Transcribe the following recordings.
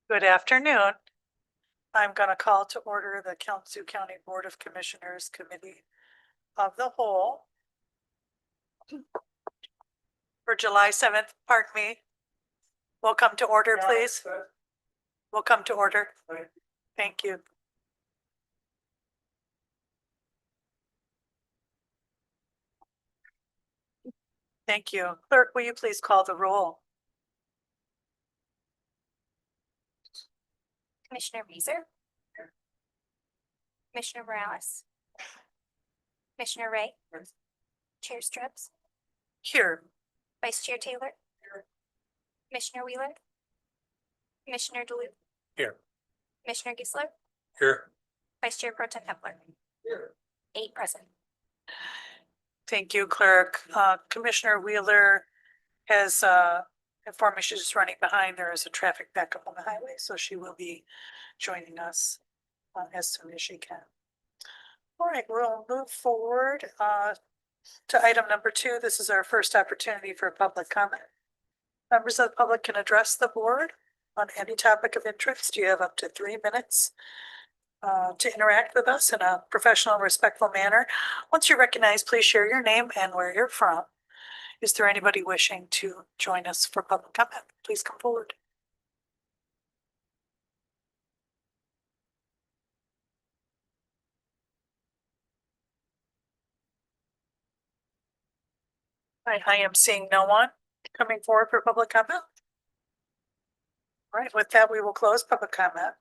Good afternoon. I'm going to call to order the Kalamazoo County Board of Commissioners Committee of the Whole for July 7th. Pardon me. Will come to order, please. Will come to order. Thank you. Thank you. Clerk, will you please call the roll? Commissioner Beezer, Commissioner Morales, Commissioner Ray, Chair Strips, Here. Vice Chair Taylor, Commissioner Wheeler, Commissioner DeLuke, Here. Commissioner Gisler, Here. Vice Chair Pro Tem Hepler. Here. 8 present. Thank you, Clerk. Commissioner Wheeler has informed me she's just running behind. There is a traffic backup on the highway, so she will be joining us as soon as she can. All right, we'll move forward to item number 2. This is our first opportunity for public comment. Members of the public can address the board on any topic of interest. You have up to 3 minutes to interact with us in a professional, respectful manner. Once you're recognized, please share your name and where you're from. Is there anybody wishing to join us for public comment? Please come forward. I am seeing no one coming forward for public comment. All right, with that, we will close public comment.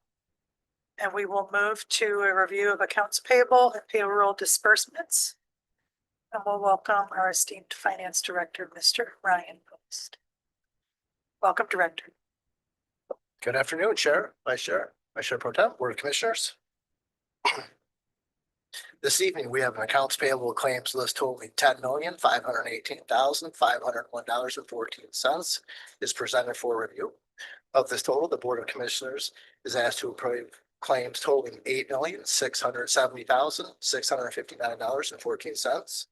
And we will move to a review of accounts payable and payroll disbursements. And we'll welcome our esteemed Finance Director, Mr. Ryan Post. Welcome, Director. Good afternoon, Chair, Vice Chair Pro Tem, Board of Commissioners. This evening, we have an accounts payable claims list totaling $10,518,501.14 is presented for review. Of this total, the Board of Commissioners is asked to approve claims totaling $8,670,659.14.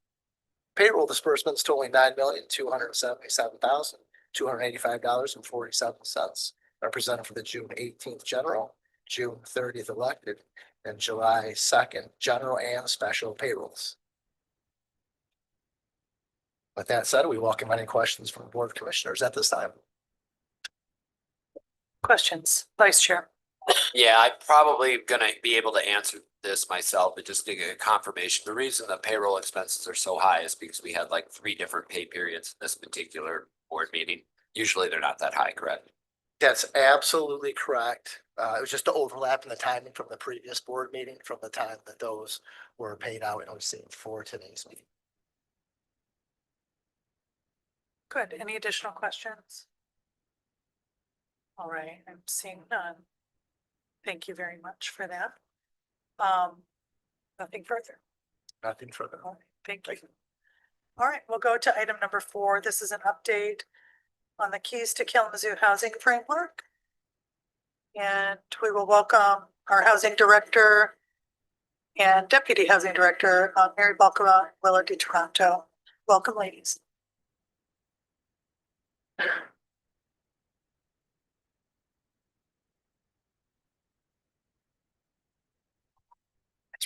Payroll disbursements totaling $9,277,285.47 are presented for the June 18th general, June 30th elected, and July 2nd general and special payrolls. With that said, we welcome any questions from the Board of Commissioners at this time. Questions, Vice Chair? Yeah, I'm probably gonna be able to answer this myself, but just to get a confirmation. The reason the payroll expenses are so high is because we had like 3 different pay periods in this particular board meeting. Usually they're not that high, correct? That's absolutely correct. It was just the overlap in the timing from the previous board meeting, from the time that those were paid out and received for today's meeting. Good. Any additional questions? All right, I'm seeing none. Thank you very much for that. Nothing further. Nothing further. All right, thank you. All right, we'll go to item number 4. This is an update on the keys to Kalamazoo housing framework. And we will welcome our housing director and deputy housing director, Mary Balkova and Willa DiToronto. Welcome, ladies. That's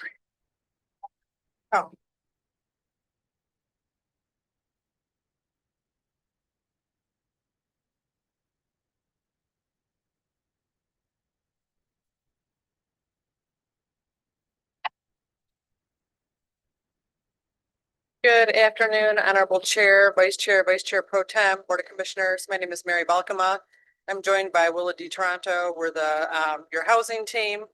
right. Oh. Good afternoon, Honorable Chair, Vice Chair Pro Tem, Board of Commissioners. My name is Mary Balkema. I'm joined by Willa DiToronto. We're the your housing team,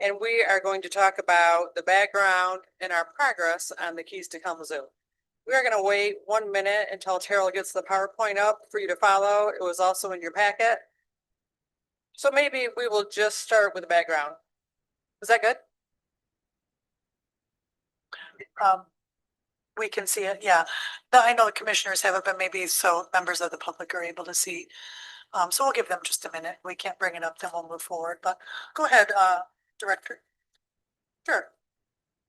and we are going to talk about the background and our progress on the keys to Kalamazoo. We are going to wait 1 minute until Terrell gets the PowerPoint up for you to follow. It was also in your packet. So maybe we will just start with the background. Is that good? We can see it, yeah. No, I know the commissioners have it, but maybe so members of the public are able to see. So we'll give them just a minute. We can't bring it up, then we'll move forward, but go ahead, Director. Sure.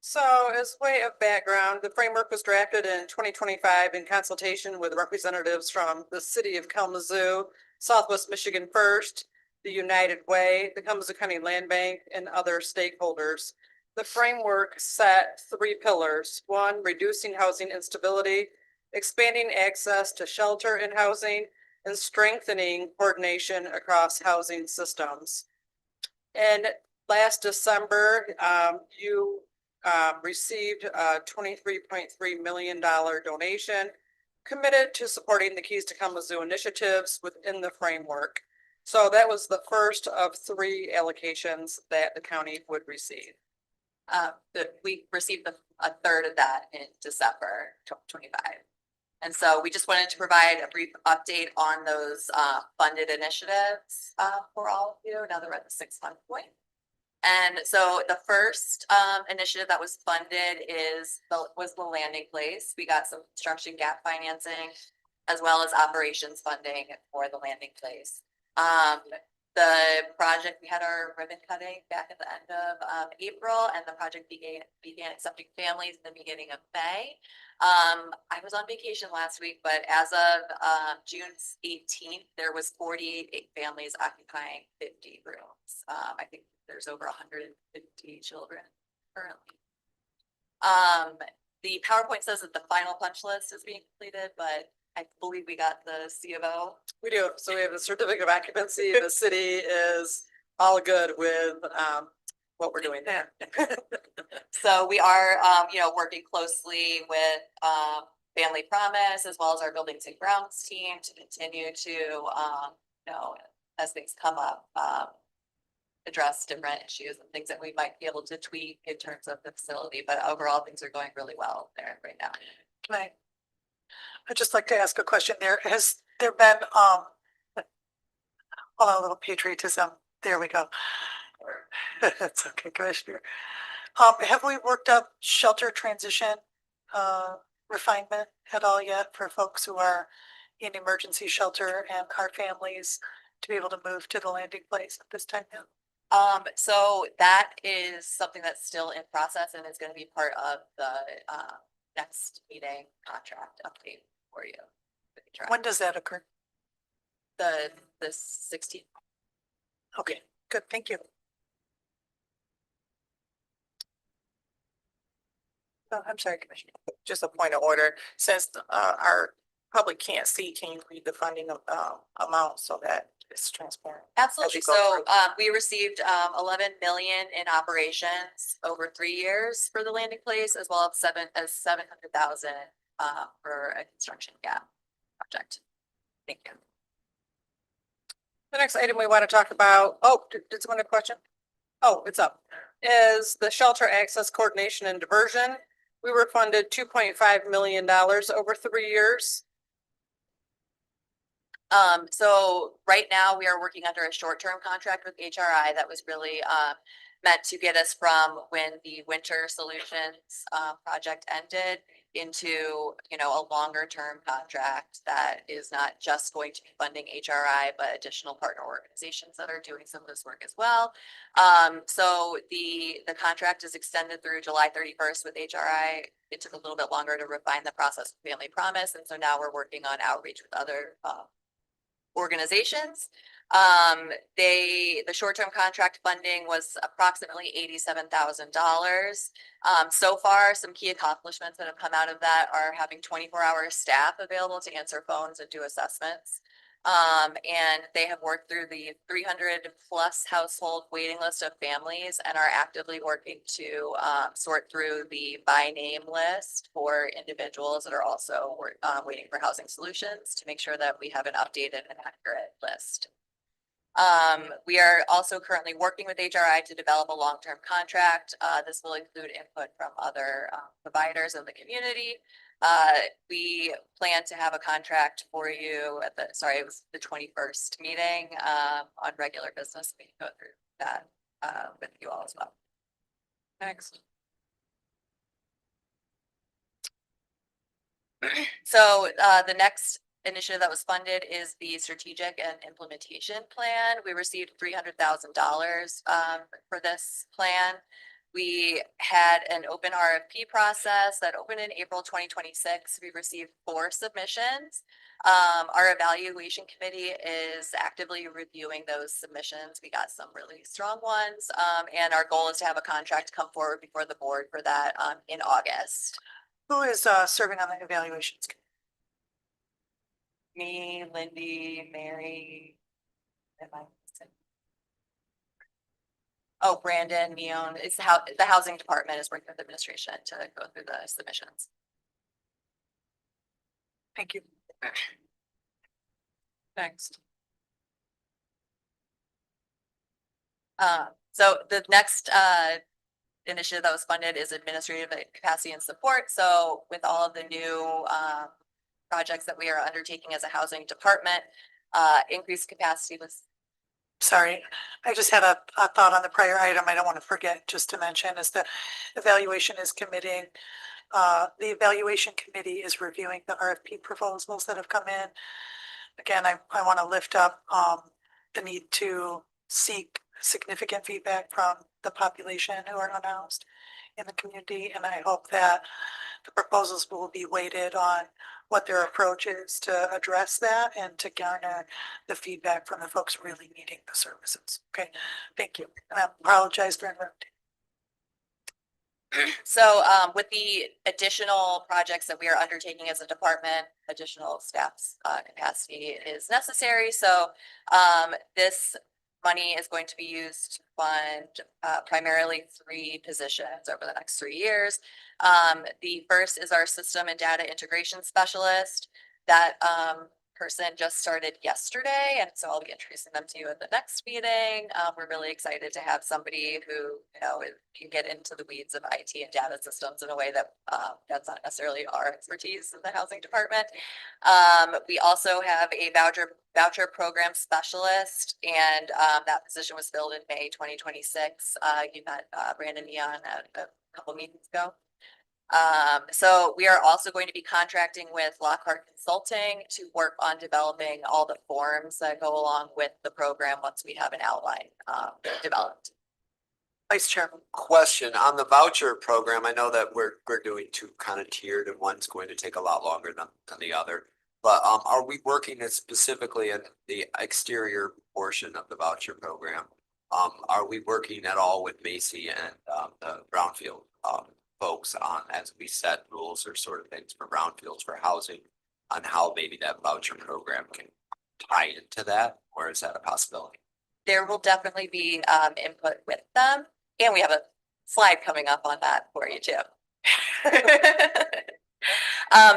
So as way of background, the framework was drafted in 2025 in consultation with representatives from the city of Kalamazoo, Southwest Michigan First, the United Way, the Kalamazoo County Land Bank, and other stakeholders. The framework set 3 pillars. 1, reducing housing instability, expanding access to shelter and housing, and strengthening coordination across housing systems. And last December, you received a $23.3 million donation committed to supporting the Keys to Kalamazoo initiatives within the framework. So that was the first of 3 allocations that the county would receive. That we received a third of that in December 2025. And so we just wanted to provide a brief update on those funded initiatives for all of you. Now they're at the 6-month point. And so the first initiative that was funded was the landing place. We got some construction gap financing as well as operations funding for the landing place. The project, we had our ribbon cutting back at the end of April, and the project began accepting families in the beginning of May. I was on vacation last week, but as of June 18th, there was 48 families occupying 50 rooms. I think there's over 150 children currently. The PowerPoint says that the final punch list is being completed, but I believe we got the C of O. We do. So we have a certificate of occupancy. The city is all good with what we're doing there. So we are, working closely with Family Promise as well as our Buildings and Grounds team to continue to, as things come up, address different issues and things that we might be able to tweak in terms of the facility. But overall, things are going really well there right now. I'd just like to ask a question there. Has there been, hold on, a little patriotism. There we go. That's okay, Commissioner. Have we worked up shelter transition, refinement at all yet for folks who are in emergency shelter and our families to be able to move to the landing place at this time now? So that is something that's still in process and is going to be part of the next meeting contract update for you. When does that occur? The 16th. Okay, good, thank you. Oh, I'm sorry, Commissioner. Just a point of order, since our public can't see, can you read the funding amount so that it's transparent? Absolutely. As you go So through. we received 11 million in operations over 3 years for the landing place, as well as 700,000 for a construction gap project. Thank you. The next item we want to talk about, did someone have a question? Oh, it's up, is the shelter access coordination and diversion. We were funded $2.5 million over 3 years. So right now we are working under a short-term contract with HRI that was really meant to get us from when the Winter Solutions project ended into, a longer-term contract that is not just going to be funding HRI, but additional partner organizations that are doing some of this work as well. So the contract is extended through July 31st with HRI. It took a little bit longer to refine the process with Family Promise, and so now we're working on outreach with other organizations. The short-term contract funding was approximately $87,000. So far, some key accomplishments that have come out of that are having 24-hour staff available to answer phones and do assessments. And they have worked through the 300 plus household waiting list of families and are actively working to sort through the by name list for individuals that are also waiting for housing solutions to make sure that we have an updated and accurate list. We are also currently working with HRI to develop a long-term contract. This will include input from other providers in the community. We plan to have a contract for you at it was the 21st meeting on regular business. We can go through that with you all as well. Next. So the next initiative that was funded is the strategic and implementation plan. We received $300,000 for this plan. We had an open RFP process that opened in April 2026. We received 4 submissions. Our evaluation committee is actively reviewing those submissions. We got some really strong ones. And our goal is to have a contract come forward before the board for that in August. Who is serving on the evaluations? Me, Lindy, Mary. Am I missing? Oh, Brandon, Neon, it's the housing department is working with administration to go through the submissions. Thank you. Next. So the next initiative that was funded is administrative capacity and support. So with all of the new projects that we are undertaking as a housing department, increased capacity was. Sorry, I just had a thought on the prior item. I don't want to forget just to mention is the evaluation is committing. The evaluation committee is reviewing the RFP proposals that have come in. Again, I want to lift up the need to seek significant feedback from the population who are unhoused in the community. And I hope that the proposals will be weighted on what their approach is to address that and to garner the feedback from the folks really needing the services. Okay, thank you. And I apologize for interrupting. So with the additional projects that we are undertaking as a department, additional staff's capacity is necessary. So this money is going to be used to fund primarily 3 positions over the next 3 years. The first is our system and data integration specialist. That person just started yesterday, and so I'll be introducing them to you at the next meeting. We're really excited to have somebody who, can get into the weeds of IT and data systems in a way that that's not necessarily our expertise in the housing department. We also have a voucher program specialist, and that position was filled in May 2026. You met Brandon Neon a couple meetings ago. So we are also going to be contracting with Lockhart Consulting to work on developing all the forms that go along with the program once we have an outline developed. Vice Chair. Question on the voucher program. I know that we're doing 2 kind of tiered and one's going to take a lot longer than the other. But are we working specifically in the exterior portion of the voucher program? Are we working at all with Macy and the Brownfield folks on as we set rules or sort of things for brownfields for housing on how maybe that voucher program can tie into that, or is that a possibility? There will definitely be input with them, and we have a slide coming up on that for you too.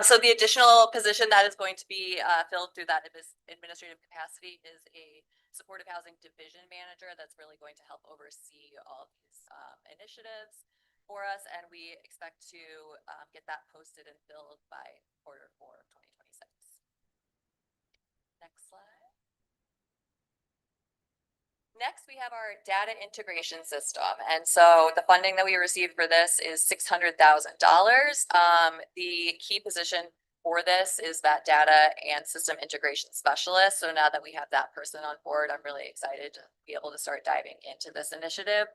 So the additional position that is going to be filled through that administrative capacity is a supportive housing division manager that's really going to help oversee all of these initiatives for us, and we expect to get that posted and filled by Q4 of 2026. Next slide. Next, we have our data integration system. And so the funding that we received for this is $600,000. The key position for this is that data and system integration specialist. So now that we have that person on board, I'm really excited to be able to start diving into this initiative.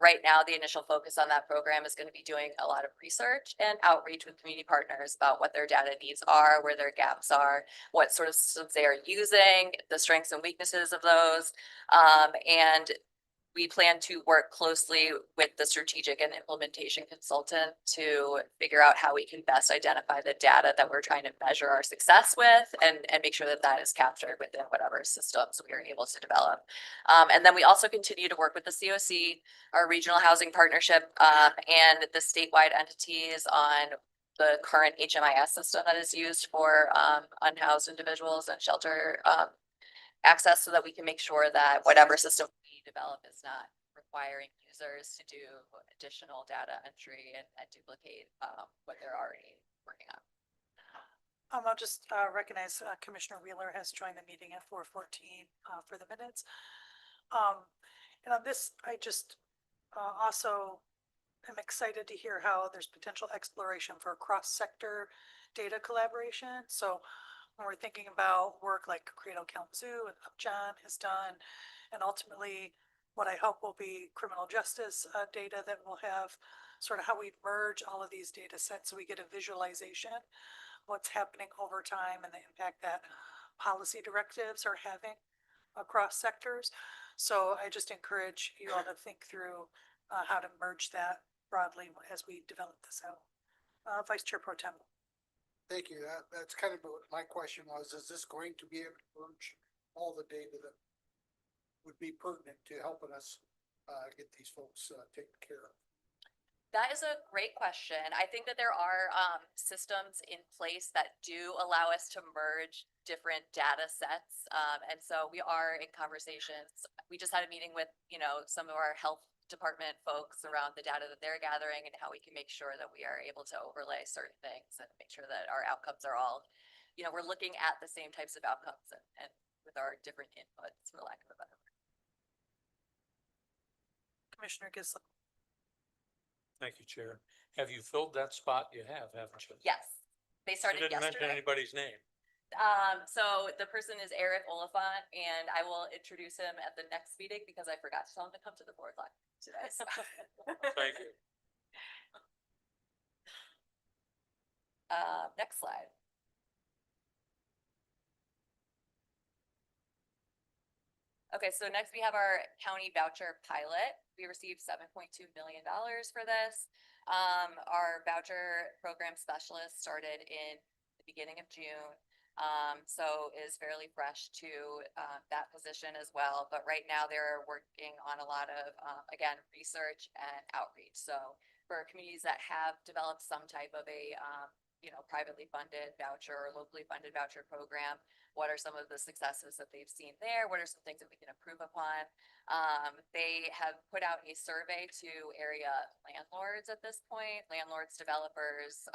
Right now, the initial focus on that program is going to be doing a lot of research and outreach with community partners about what their data needs are, where their gaps are, what sort of systems they are using, the strengths and weaknesses of those. And we plan to work closely with the strategic and implementation consultant to figure out how we can best identify the data that we're trying to measure our success with and make sure that that is captured within whatever systems we are able to develop. And then we also continue to work with the COC, our regional housing partnership, and the statewide entities on the current HMIS system that is used for unhoused individuals and shelter access, so that we can make sure that whatever system we develop is not requiring users to do additional data entry and duplicate what they're already working on. I'll just recognize Commissioner Wheeler has joined the meeting at 4:14 for the minutes. And on this, I just also am excited to hear how there's potential exploration for cross-sector data collaboration. So when we're thinking about work like Credo Kalamazoo and Upjohn has done, and ultimately what I hope will be criminal justice data that will have sort of how we merge all of these data sets so we get a visualization of what's happening over time and the impact that policy directives are having across sectors. So I just encourage you all to think through how to merge that broadly as we develop this out. Vice Chair Pro Tem. Thank you. That's kind of what my question was. Is this going to be able to merge all the data that would be pertinent to helping us get these folks taken care of? That is a great question. I think that there are systems in place that do allow us to merge different data sets. And so we are in conversations. We just had a meeting with, some of our health department folks around the data that they're gathering and how we can make sure that we are able to overlay certain things and make sure that our outcomes are all, we're looking at the same types of outcomes and with our different inputs, for lack of a better word. Commissioner Gisela. Thank you, Chair. Have you filled that spot? You have, haven't you? Yes, they You started didn't mention yesterday. anybody's name. So the person is Eric Oliphant, and I will introduce him at the next meeting because I forgot to tell him to come to the 4 o'clock today. So. Thank you. Next slide. Okay, so next we have our county voucher pilot. We received $7.2 million for this. Our voucher program specialist started in the beginning of June. So is fairly fresh to that position as well. But right now they're working on a lot of, again, research and outreach. So for communities that have developed some type of a, privately funded voucher or locally funded voucher program, what are some of the successes that they've seen there? What are some things that we can improve upon? They have put out a survey to area landlords at this point, landlords, developers,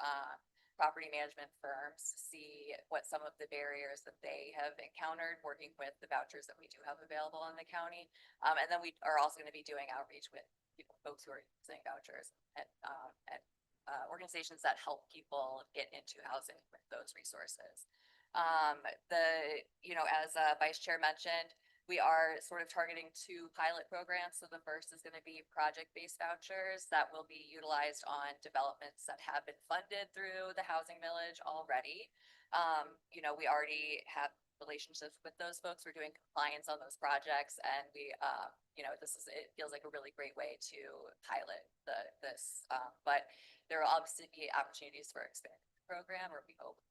property management firms, to see what some of the barriers that they have encountered working with the vouchers that we do have available in the county. And then we are also going to be doing outreach with folks who are using vouchers at organizations that help people get into housing with those resources. As Vice Chair mentioned, we are sort of targeting 2 pilot programs. So the first is going to be project-based vouchers that will be utilized on developments that have been funded through the housing millage already. We already have relationships with those folks. We're doing compliance on those projects, and we, it feels like a really great way to pilot this. But there will obviously be opportunities for expanding the program, or we hope.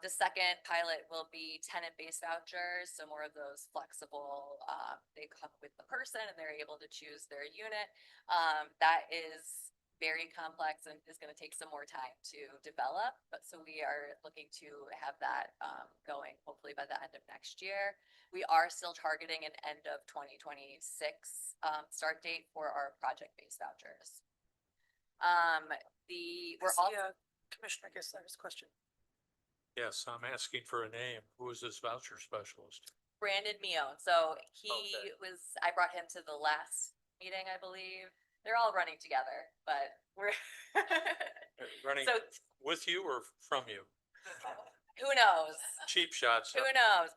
The second pilot will be tenant-based vouchers, so more of those flexible, they come with the person and they're able to choose their unit. That is very complex and is going to take some more time to develop, but so we are looking to have that going hopefully by the end of next year. We are still targeting an end of 2026 start date for our project-based vouchers. Commissioner Gisela's question. Yes, I'm asking for a name. Who is this voucher specialist? Brandon Mion. So he Okay. I brought him to the last meeting, I believe. They're all running together, but we're Running so with you or from you? who knows? Cheap shots. Who knows?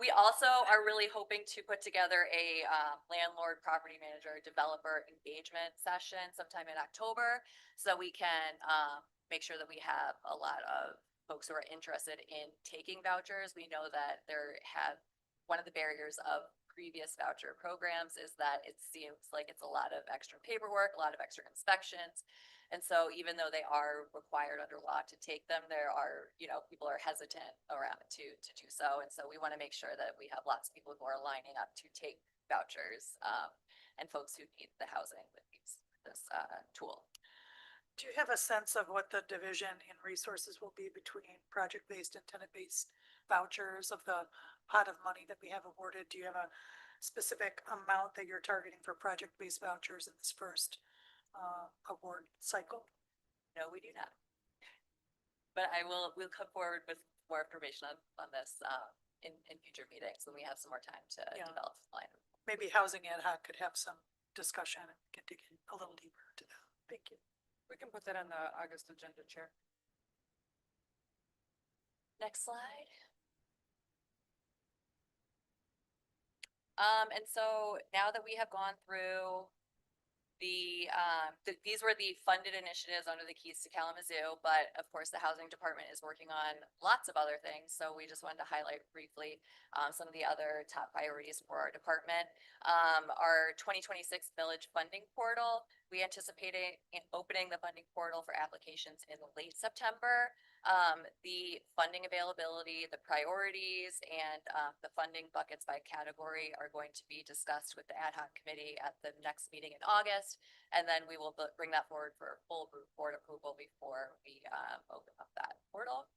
We also are really hoping to put together a landlord, property manager, developer engagement session sometime in October, so we can make sure that we have a lot of folks who are interested in taking vouchers. We know that one of the barriers of previous voucher programs is that it seems like it's a lot of extra paperwork, a lot of extra inspections. And so even though they are required under law to take them, there are, people are hesitant around to do so. And so we want to make sure that we have lots of people who are lining up to take vouchers and folks who need the housing with this tool. Do you have a sense of what the division in resources will be between project-based and tenant-based vouchers of the pot of money that we have awarded? Do you have a specific amount that you're targeting for project-based vouchers in this first award cycle? No, we do not. But we'll come forward with more information on this in future meetings when we have some more time to develop the plan. Maybe Housing Ad Hoc could have some discussion and can dig in a little deeper into that. Thank you. We can put that on the August agenda, Chair. Next slide. And so now that we have gone through these were the funded initiatives under the Keys to Kalamazoo, but of course, the housing department is working on lots of other things. So we just wanted to highlight briefly some of the other top priorities for our department. Our 2026 village funding portal, we anticipated opening the funding portal for applications in late September. The funding availability, the priorities, and the funding buckets by category are going to be discussed with the ad hoc committee at the next meeting in August. And then we will bring that forward for full board approval before we open up that portal.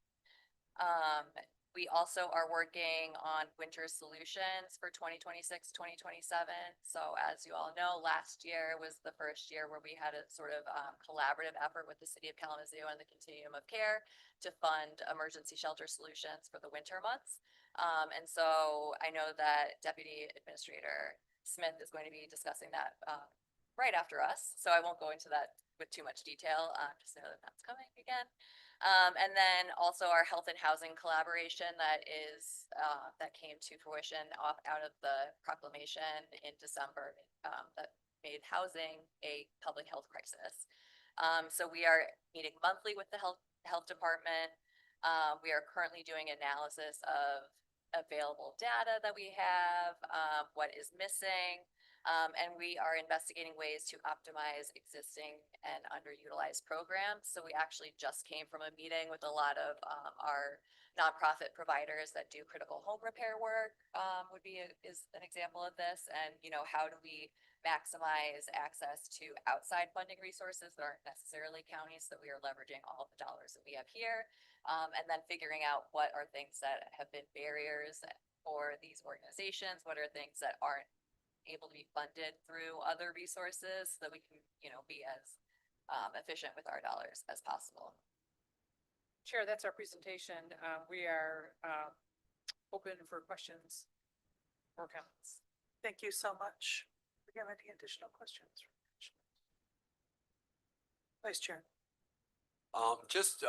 We also are working on winter solutions for 2026, 2027. So as you all know, last year was the first year where we had a sort of collaborative effort with the city of Kalamazoo and the Continuum of Care to fund emergency shelter solutions for the winter months. And so I know that Deputy Administrator Smith is going to be discussing that right after us. So I won't go into that with too much detail, just know that that's coming again. And then also our health and housing collaboration that came to fruition out of the proclamation in December that made housing a public health crisis. So we are meeting monthly with the health department. We are currently doing analysis of available data that we have, what is missing. And we are investigating ways to optimize existing and underutilized programs. So we actually just came from a meeting with a lot of our nonprofit providers that do critical home repair work is an example of this. And, how do we maximize access to outside funding resources that aren't necessarily counties, so that we are leveraging all of the dollars that we have here. And then figuring out what are things that have been barriers for these organizations, what are things that aren't able to be funded through other resources, so that we can, be as efficient with our dollars as possible. Chair, that's our presentation. We are open for questions or comments. Thank you so much. Do you have any additional questions? Vice Chair. Just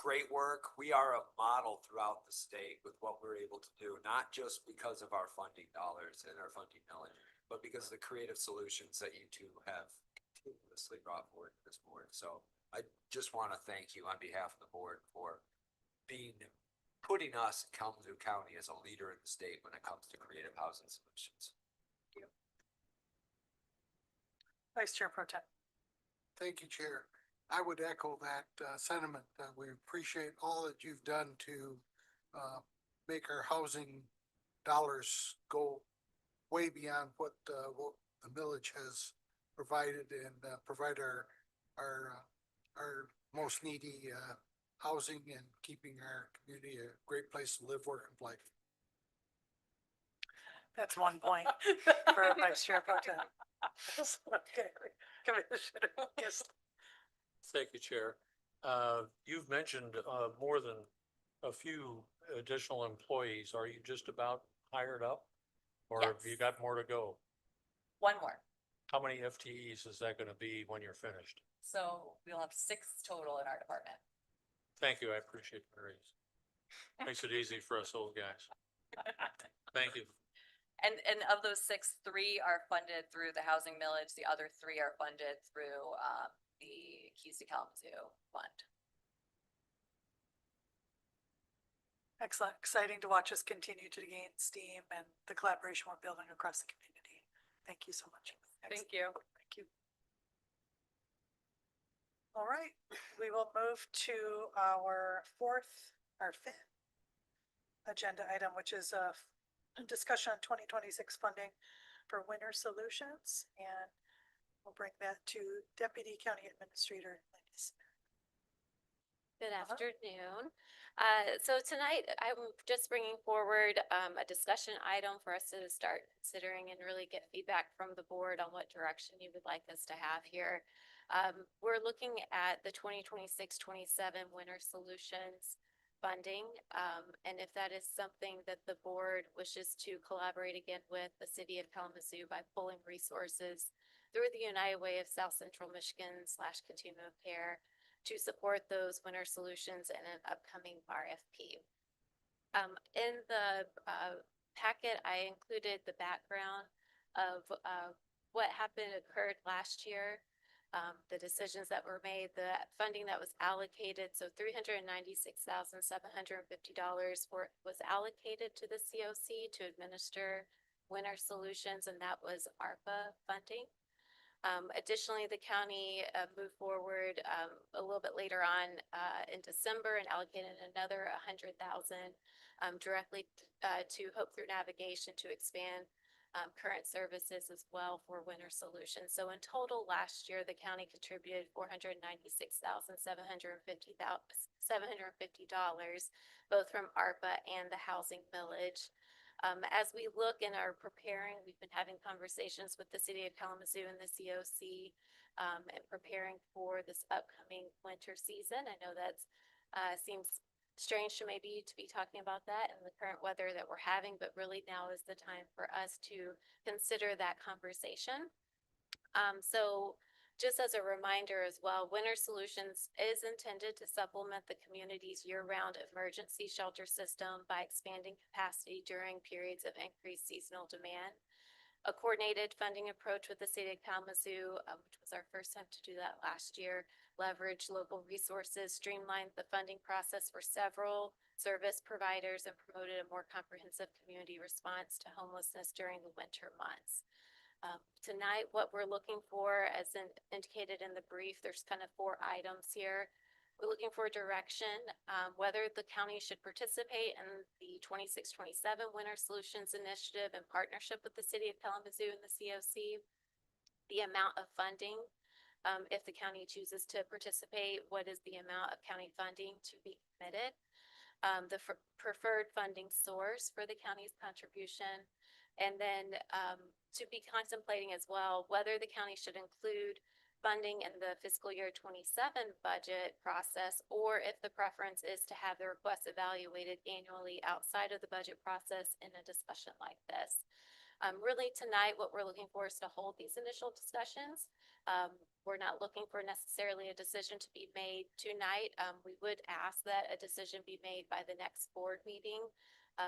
great work. We are a model throughout the state with what we're able to do, not just because of our funding dollars and our funding knowledge, but because of the creative solutions that you two have continuously brought forward to this board. So I just want to thank you on behalf of the board for putting us in Kalamazoo County as a leader in the state when it comes to creative housing solutions. Thank you. Vice Chair Pro Tem. Thank you, Chair. I would echo that sentiment. We appreciate all that you've done to make our housing dollars go way beyond what the village has provided and provide our most needy housing and keeping our community a great place to live, work, and play. That's 1 point for Vice Chair Pro Tem. Okay, Commissioner Kistler. Thank you, Chair. You've mentioned more than a few additional employees. Are you just about hired up? Or have you Yes. got more to go? One more. How many FTEs is that gonna be when you're finished? So we'll have 6 total in our department. Thank you, I appreciate the raise. Makes it easy for us old guys. Thank you. And of those 6, 3 are funded through the housing millage. The other 3 are funded through the Keys to Kalamazoo Fund. Excellent. Exciting to watch us continue to gain steam and the collaboration we're building across the community. Thank you so much. Thank you. Thank you. All right, we will move to our fifth agenda item, which is a discussion on 2026 funding for winter solutions. And we'll bring that to Deputy County Administrator Lindy Smith. Good afternoon. So tonight I'm just bringing forward a discussion item for us to start considering and really get feedback from the board on what direction you would like us to have here. We're looking at the 2026-27 winter solutions funding. And if that is something that the board wishes to collaborate again with the city of Kalamazoo by pulling resources through the United Way of South Central Michigan / Continuum of Care to support those winter solutions in an upcoming RFP. In the packet, I included the background of what occurred last year. The decisions that were made, the funding that was allocated, so $396,750 was allocated to the COC to administer winter solutions, and that was ARPA funding. Additionally, the county moved forward a little bit later on in December and allocated another $100,000 directly to Hope Through Navigation to expand current services as well for winter solutions. So in total, last year, the county contributed $496,750, both from ARPA and the housing village. As we look and are preparing, we've been having conversations with the city of Kalamazoo and the COC and preparing for this upcoming winter season. I know that seems strange to maybe to be talking about that and the current weather that we're having, but really now is the time for us to consider that conversation. So just as a reminder as well, Winter Solutions is intended to supplement the community's year-round emergency shelter system by expanding capacity during periods of increased seasonal demand. A coordinated funding approach with the city of Kalamazoo, which was our first time to do that last year, leveraged local resources, streamlined the funding process for several service providers, and promoted a more comprehensive community response to homelessness during the winter months. Tonight, what we're looking for, as indicated in the brief, there's kind of 4 items here. We're looking for direction, whether the county should participate in the 26-27 Winter Solutions Initiative in partnership with the city of Kalamazoo and the COC, the amount of funding, if the county chooses to participate, what is the amount of county funding to be committed, the preferred funding source for the county's contribution, and then to be contemplating as well whether the county should include funding in the fiscal year 27 budget process, or if the preference is to have the request evaluated annually outside of the budget process in a discussion like this. Really tonight, what we're looking for is to hold these initial discussions. We're not looking for necessarily a decision to be made tonight. We would ask that a decision be made by the next board meeting.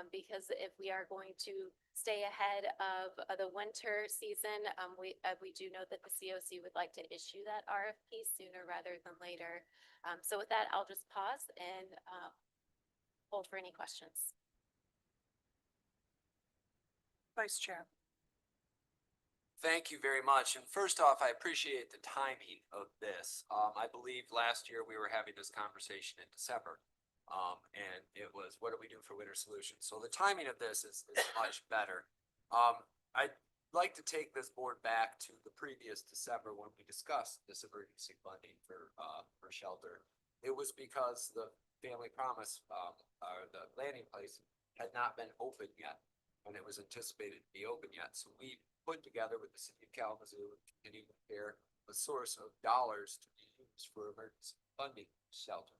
Because if we are going to stay ahead of the winter season, we do know that the COC would like to issue that RFP sooner rather than later. So with that, I'll just pause and hold for any questions. Vice Chair. Thank you very much. And first off, I appreciate the timing of this. I believe last year we were having this conversation in December. And it was, what do we do for winter solutions? So the timing of this is much better. I'd like to take this board back to the previous December when we discussed this emergency funding for shelter. It was because the Family Promise, or the landing place had not been open yet, and it was anticipated to be open yet. So we put together with the city of Kalamazoo and Continuing Care a source of dollars to be used for emergency funding shelter.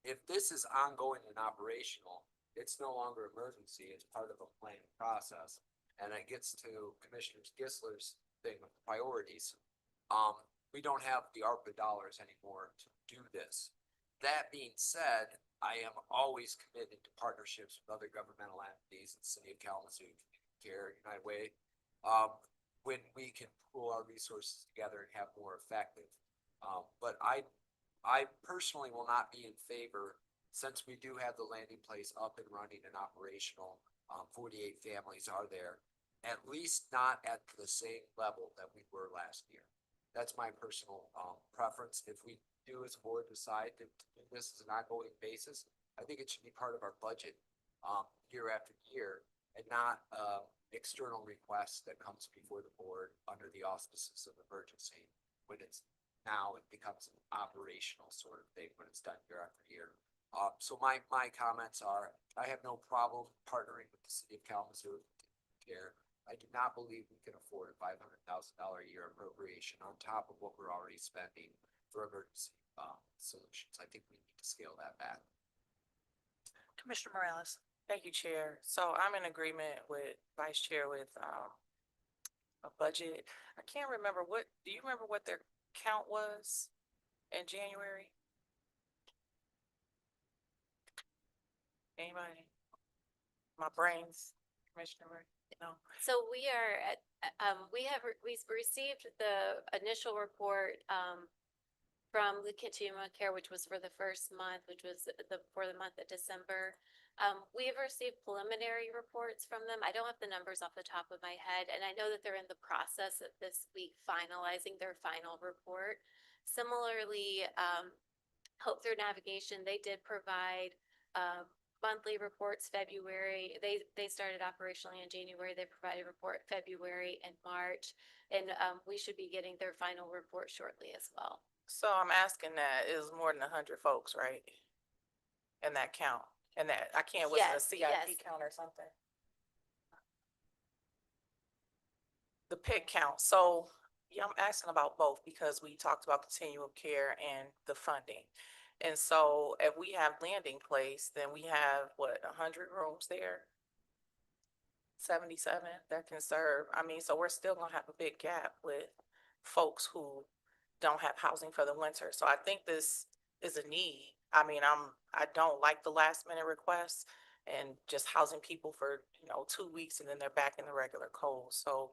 If this is ongoing and operational, it's no longer emergency, it's part of a planning process. And it gets to Commissioner Gisler's thing of priorities. We don't have the ARPA dollars anymore to do this. That being said, I am always committed to partnerships with other governmental entities in the city of Kalamazoo, Community Care, United Way, when we can pool our resources together and have more effective. But I personally will not be in favor, since we do have the landing place up and running and operational, 48 families are there, at least not at the same level that we were last year. That's my personal preference. If we do as a board decide to do this as an ongoing basis, I think it should be part of our budget year after year, and not external requests that comes before the board under the auspices of emergency when it's now it becomes an operational sort of thing when it's done year after year. So my comments are, I have no problem partnering with the city of Kalamazoo Care. I do not believe we can afford a $500,000 a year appropriation on top of what we're already spending for emergency solutions. I think we need to scale that back. Commissioner Morales. Thank you, Chair. So I'm in agreement with Vice Chair with a budget. I can't remember do you remember what their count was in January? Anybody? My brain's Commissioner? No. So we are at, we've received the initial report, from the continuum of care, which was for the first month, which was for the month of December. We have received preliminary reports from them. I don't have the numbers off the top of my head, and I know that they're in the process of this week finalizing their final report. Similarly, Hope Through Navigation, they did provide, monthly reports February. They started operationally in January. They provided a report February and March, and we should be getting their final report shortly as well. So I'm asking that is more than 100 folks, right? In that count, and that, I can't, what's the Yes, CIP count or something? The PIC count, so, yeah, I'm asking about both because we talked about continuum care and the funding. And so if we have landing place, then we have, what, 100 rooms there? 77 that can serve, I mean, so we're still gonna have a big gap with folks who don't have housing for the winter, so I think this is a need. I mean, I don't like the last minute requests and just housing people for, 2 weeks and then they're back in the regular cold, so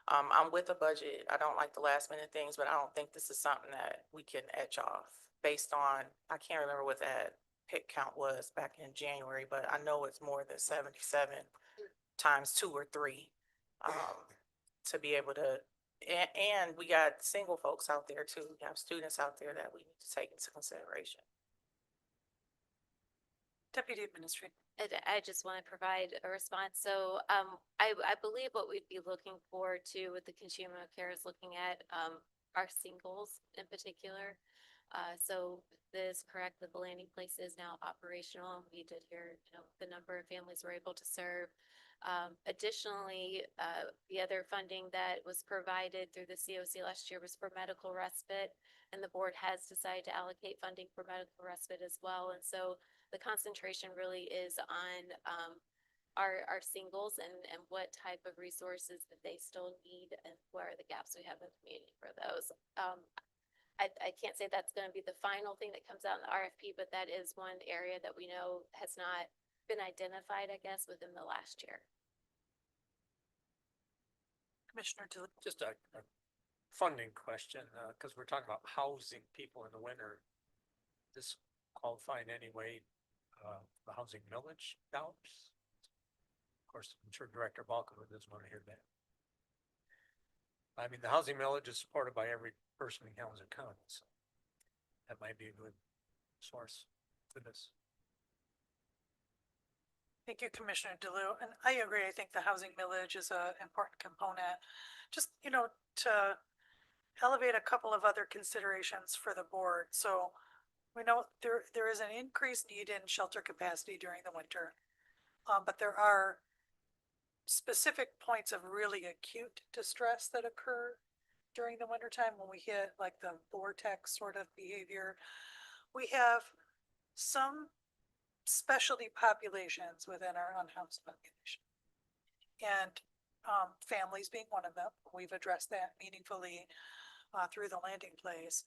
I'm with a budget. I don't like the last minute things, but I don't think this is something that we can etch off based on, I can't remember what that pick count was back in January, but I know it's more than 77 times 2 or 3, to be able to, and we got single folks out there too. We have students out there that we need to take into consideration. Deputy Administrator. I just want to provide a response. So, I believe what we'd be looking for too with the continuum of care is looking at, our singles in particular. So this is correct that the landing place is now operational. We did hear, the number of families we're able to serve. Additionally, the other funding that was provided through the COC last year was for medical respite, and the board has decided to allocate funding for medical respite as well. And so the concentration really is on our singles and what type of resources that they still need and where are the gaps we have in the community for those. I can't say that's going to be the final thing that comes out in the RFP, but that is one area that we know has not been identified, I guess, within the last year. Commissioner DeLuca. Just a funding question, because we're talking about housing people in the winter. This qualify in any way, the housing millage dollars? Of course, I'm sure Director Balkova doesn't want to hear that. I mean, the housing millage is supported by every person in Kalamazoo County, so that might be a good source for this. Thank you, Commissioner DeLu. And I agree. I think the housing millage is an important component. Just, to elevate a couple of other considerations for the board. So we know there is an increased need in shelter capacity during the winter. But there are specific points of really acute distress that occur during the wintertime when we hit like the vortex sort of behavior. We have some specialty populations within our unhoused population. And families being one of them. We've addressed that meaningfully through the landing place.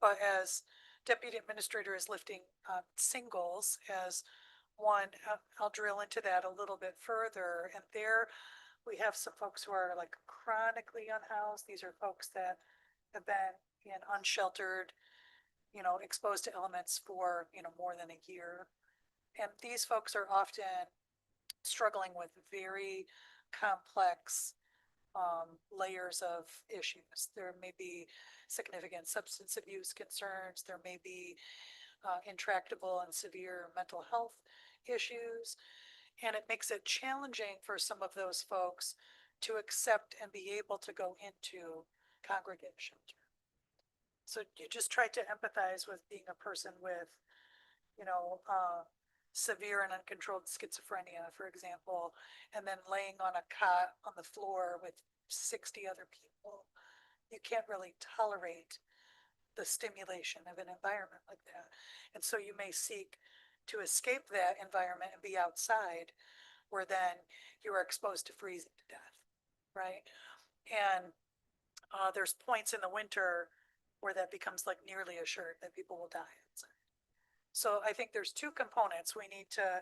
But as Deputy Administrator is lifting singles as one, I'll drill into that a little bit further. And there we have some folks who are like chronically unhoused. These are folks that have been in unsheltered, exposed to elements for, more than a year. And these folks are often struggling with very complex layers of issues. There may be significant substance abuse concerns. There may be intractable and severe mental health issues. And it makes it challenging for some of those folks to accept and be able to go into congregate shelter. So you just try to empathize with being a person with, severe and uncontrolled schizophrenia, for example, and then laying on a cot on the floor with 60 other people. You can't really tolerate the stimulation of an environment like that. And so you may seek to escape that environment and be outside, where then you are exposed to freezing to death, right? And there's points in the winter where that becomes like nearly assured that people will die outside. So I think there's two components we need to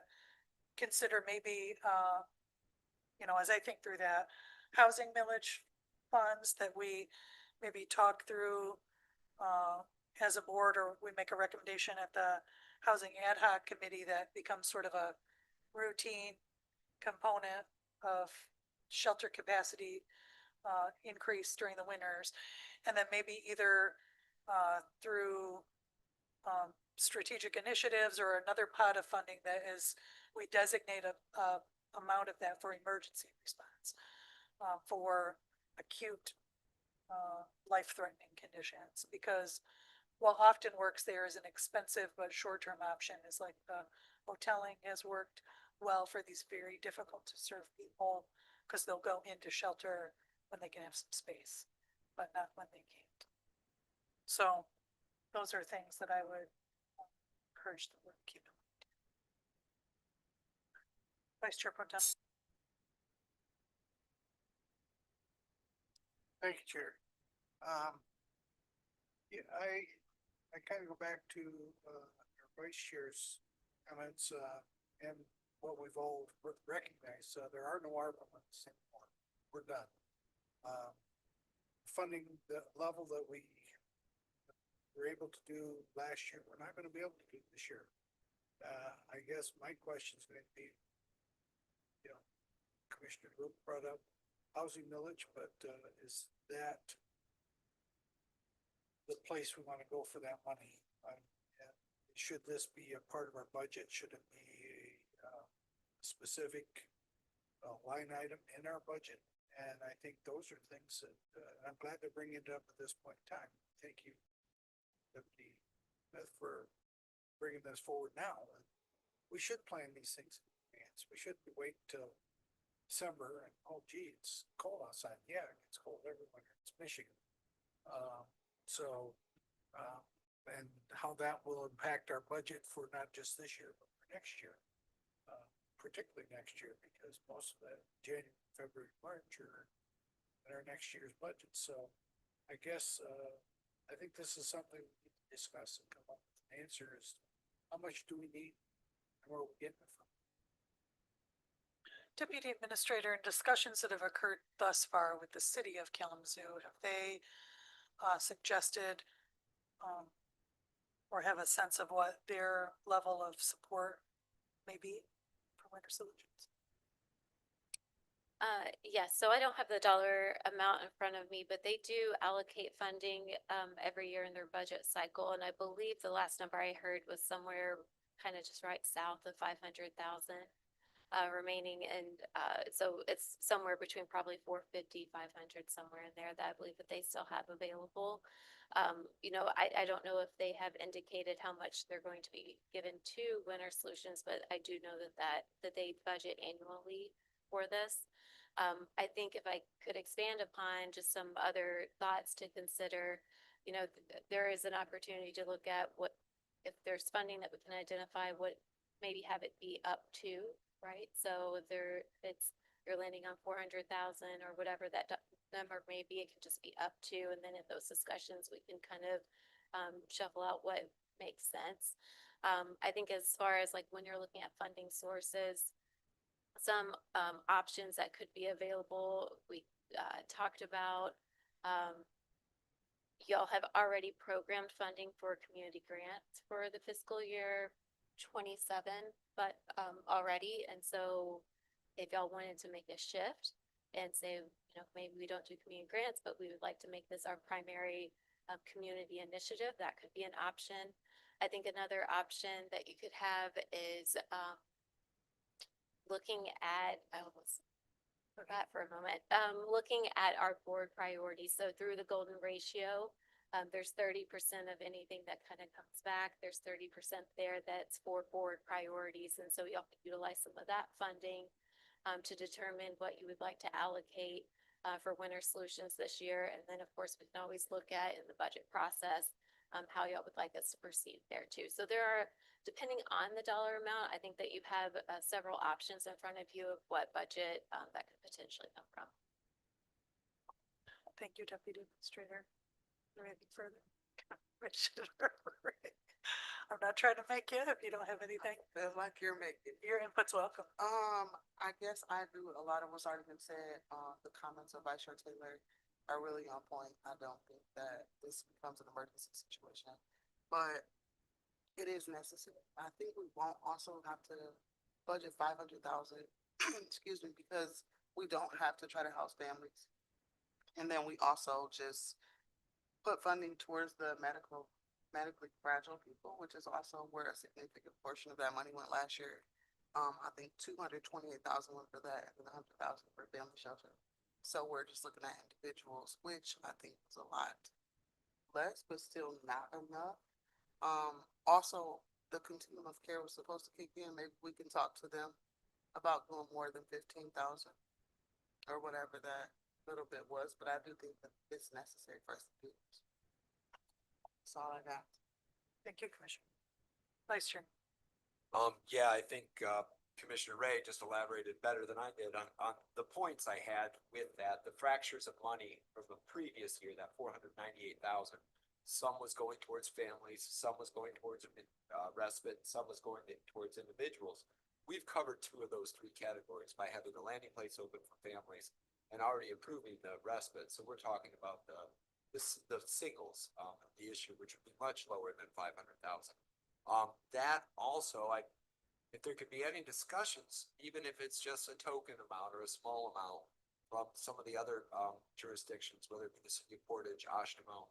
consider, maybe you know, as I think through that, housing millage funds that we maybe talk through as a board, or we make a recommendation at the housing ad hoc committee that becomes sort of a routine component of shelter capacity increase during the winters. And then maybe either through strategic initiatives or another pot of funding that is, we designate a amount of that for emergency response, for acute life-threatening conditions, because what often works there is an expensive but short-term option, is like the hoteling has worked well for these very difficult to serve people, because they'll go into shelter when they can have some space, but not when they can't. So those are things that I would encourage the board to keep in mind. Vice Chair Pro Tem. Thank you, Chair. Yeah, I kind of go back to, our Vice Chair's comments, and what we've all recognized. There are no ARPA funds anymore. We're done. Funding the level that we were able to do last year, we're not gonna be able to do this year. I guess my question is going to be, you know, Commissioner Luke brought up housing millage, but, is that the place we wanna go for that money? And should this be a part of our budget? Should it be a specific line item in our budget? And I think those are things that, I'm glad they're bringing it up at this point in time. Thank you, Deputy Smith, for bringing this forward now. We should plan these things in advance. We shouldn't wait till December and, oh gee, it's cold outside. Yeah, it's cold everywhere. It's Michigan. And how that will impact our budget for not just this year, but for next year. Particularly next year, because most of that January, February, March are in our next year's budget. So I guess, I think this is something we need to discuss and come up with an answer is, how much do we need and where are we getting it from? Deputy Administrator, in discussions that have occurred thus far with the city of Kalamazoo, have they suggested or have a sense of what their level of support may be for winter solutions? Yes, so I don't have the dollar amount in front of me, but they do allocate funding every year in their budget cycle. And I believe the last number I heard was somewhere kind of just right south of 500,000 remaining. And so it's somewhere between probably 450, 500, somewhere in there that I believe that they still have available. You know, I don't know if they have indicated how much they're going to be given to Winter Solutions, but I do know that they budget annually for this. I think if I could expand upon just some other thoughts to consider, you know, there is an opportunity to look at what, if there's funding that we can identify, what maybe have it be up to, right? So if you're landing on 400,000 or whatever that number may be, it can just be up to, and then in those discussions, we can kind of shuffle out what makes sense. I think as far as like when you're looking at funding sources, some options that could be available, we talked about, y'all have already programmed funding for community grants for the fiscal year 27, but already. And so if y'all wanted to make a shift and say, you know, maybe we don't do community grants, but we would like to make this our primary community initiative, that could be an option. I think another option that you could have is looking at, I almost forgot for a moment, looking at our board priorities. So through the golden ratio, there's 30% of anything that kind of comes back. There's 30% there that's for board priorities. And so y'all can utilize some of that funding to determine what you would like to allocate for Winter Solutions this year. And then of course, we can always look at in the budget process how y'all would like us to proceed there too. So there are, depending on the dollar amount, I think that you have several options in front of you of what budget that could potentially come from. Thank you, Deputy Administrator. Anything further? I'm not trying to make you if you don't have anything. Feel like you're making. Your input's welcome. I guess I agree with a lot of what's already been said. The comments of Vice Chair Taylor are really on point. I don't think that this becomes an emergency situation, but it is necessary. I think we won't also have to budget 500,000, excuse me, because we don't have to try to house families. And then we also just put funding towards the medically fragile people, which is also where a significant portion of that money went last year. I think 228,000 went for that, and then 100,000 for family shelter. So we're just looking at individuals, which I think is a lot less, but still not enough. Also, the continuum of care was supposed to kick in. Maybe we can talk to them about doing more than 15,000 or whatever that little bit was, but I do think that it's necessary for us to do this. That's all I got. Thank you, Commissioner. Vice Chair. Yeah, I think, Commissioner Ray just elaborated better than I did on the points I had with that, the fractures of money from the previous year, that 498,000. Some was going towards families, some was going towards, respite, some was going towards individuals. We've covered two of those three categories by having the landing place open for families and already improving the respite. So we're talking about the singles, the issue, which would be much lower than 500,000. That also, if there could be any discussions, even if it's just a token amount or a small amount from some of the other jurisdictions, whether it be the city of Portage, Oshtemo,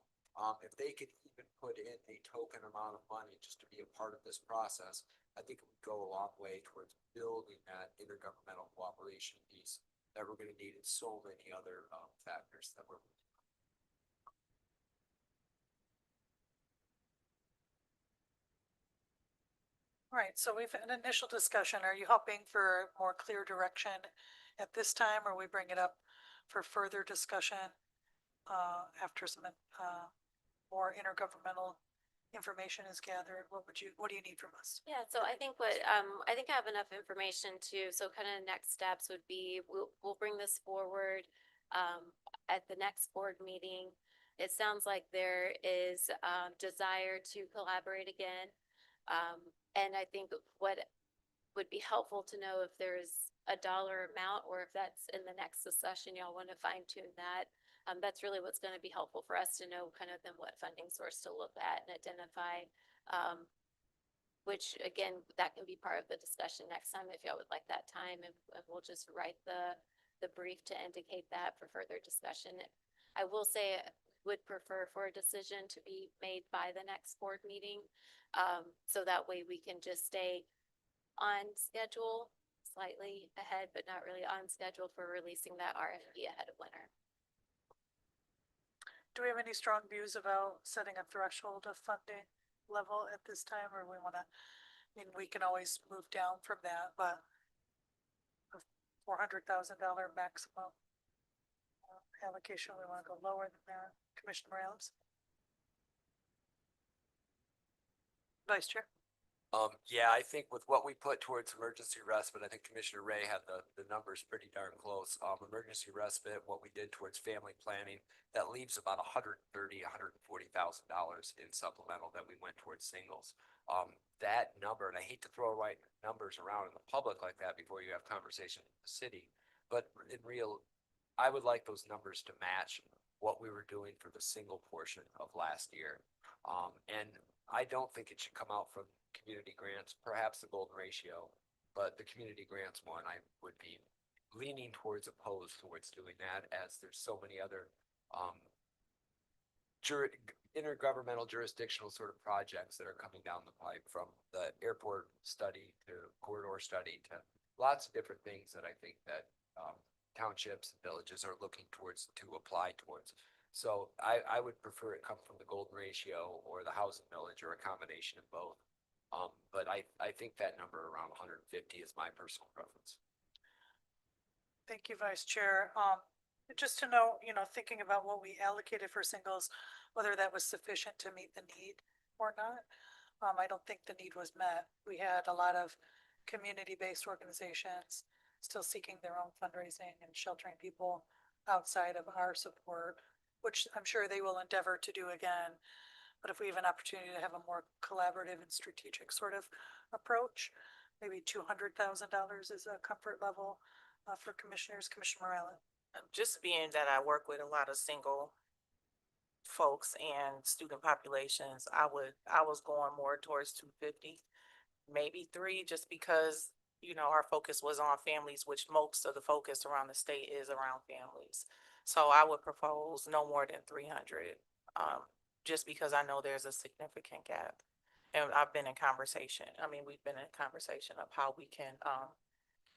if they could even put in a token amount of money just to be a part of this process, I think it would go a long way towards building that intergovernmental cooperation piece that we're going to need in so many other factors that we're. Right, so we've had an initial discussion. Are you hoping for more clear direction at this time, or we bring it up for further discussion after some more intergovernmental information is gathered? What do you need from us? Yeah, so I think I think I have enough information to, so kind of next steps would be, we'll bring this forward at the next board meeting. It sounds like there is desire to collaborate again. And I think what would be helpful to know if there's a dollar amount or if that's in the next discussion, y'all want to fine tune that. That's really what's going to be helpful for us to know kind of then what funding source to look at and identify. Which again, that can be part of the discussion next time if y'all would like that time, and we'll just write the brief to indicate that for further discussion. I will say would prefer for a decision to be made by the next board meeting. So that way we can just stay on schedule, slightly ahead, but not really on schedule for releasing that RFP ahead of winter. Do we have any strong views about setting a threshold of funding level at this time, or we want to, I mean, we can always move down from that, but a $400,000 maximum allocation, we want to go lower than that. Commissioner Morales? Vice Chair? Yeah, I think with what we put towards emergency respite, I think Commissioner Ray had the numbers pretty darn close. Emergency respite, what we did towards family planning, that leaves about $140,000 in supplemental that we went towards singles. That number, and I hate to throw right numbers around in the public like that before you have conversation with the city, but in real, I would like those numbers to match what we were doing for the single portion of last year. And I don't think it should come out from community grants, perhaps the golden ratio, but the community grants one, I would be leaning towards opposed towards doing that, as there's so many other intergovernmental jurisdictional sort of projects that are coming down the pipe, from the airport study to corridor study to lots of different things that I think that townships and villages are looking towards to apply towards. So I would prefer it come from the golden ratio or the housing village or a combination of both. But I think that number around 150 is my personal preference. Thank you, Vice Chair. Just to know, thinking about what we allocated for singles, whether that was sufficient to meet the need or not. I don't think the need was met. We had a lot of community-based organizations still seeking their own fundraising and sheltering people outside of our support, which I'm sure they will endeavor to do again. But if we have an opportunity to have a more collaborative and strategic sort of approach, maybe $200,000 is a comfort level for commissioners. Commissioner Morales. Just being that I work with a lot of single folks and student populations, I was going more towards 250, maybe 3, just because, you know, our focus was on families, which most of the focus around the state is around families. So I would propose no more than 300, just because I know there's a significant gap. And I've been in conversation, we've been in conversation of how we can,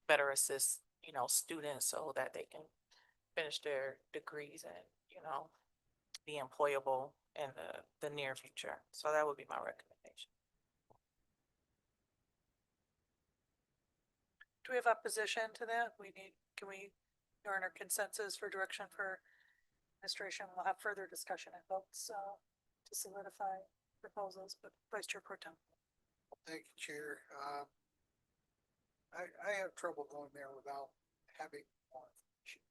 better assist, you know, students so that they can finish their degrees and, you know, be employable in the near future. So that would be my recommendation. Do we have opposition to that? Can we garner consensus for direction for administration? We'll have further discussion and votes to solidify proposals, but Vice Chair Pro Tem. Thank you, Chair. I have trouble going there without having more information.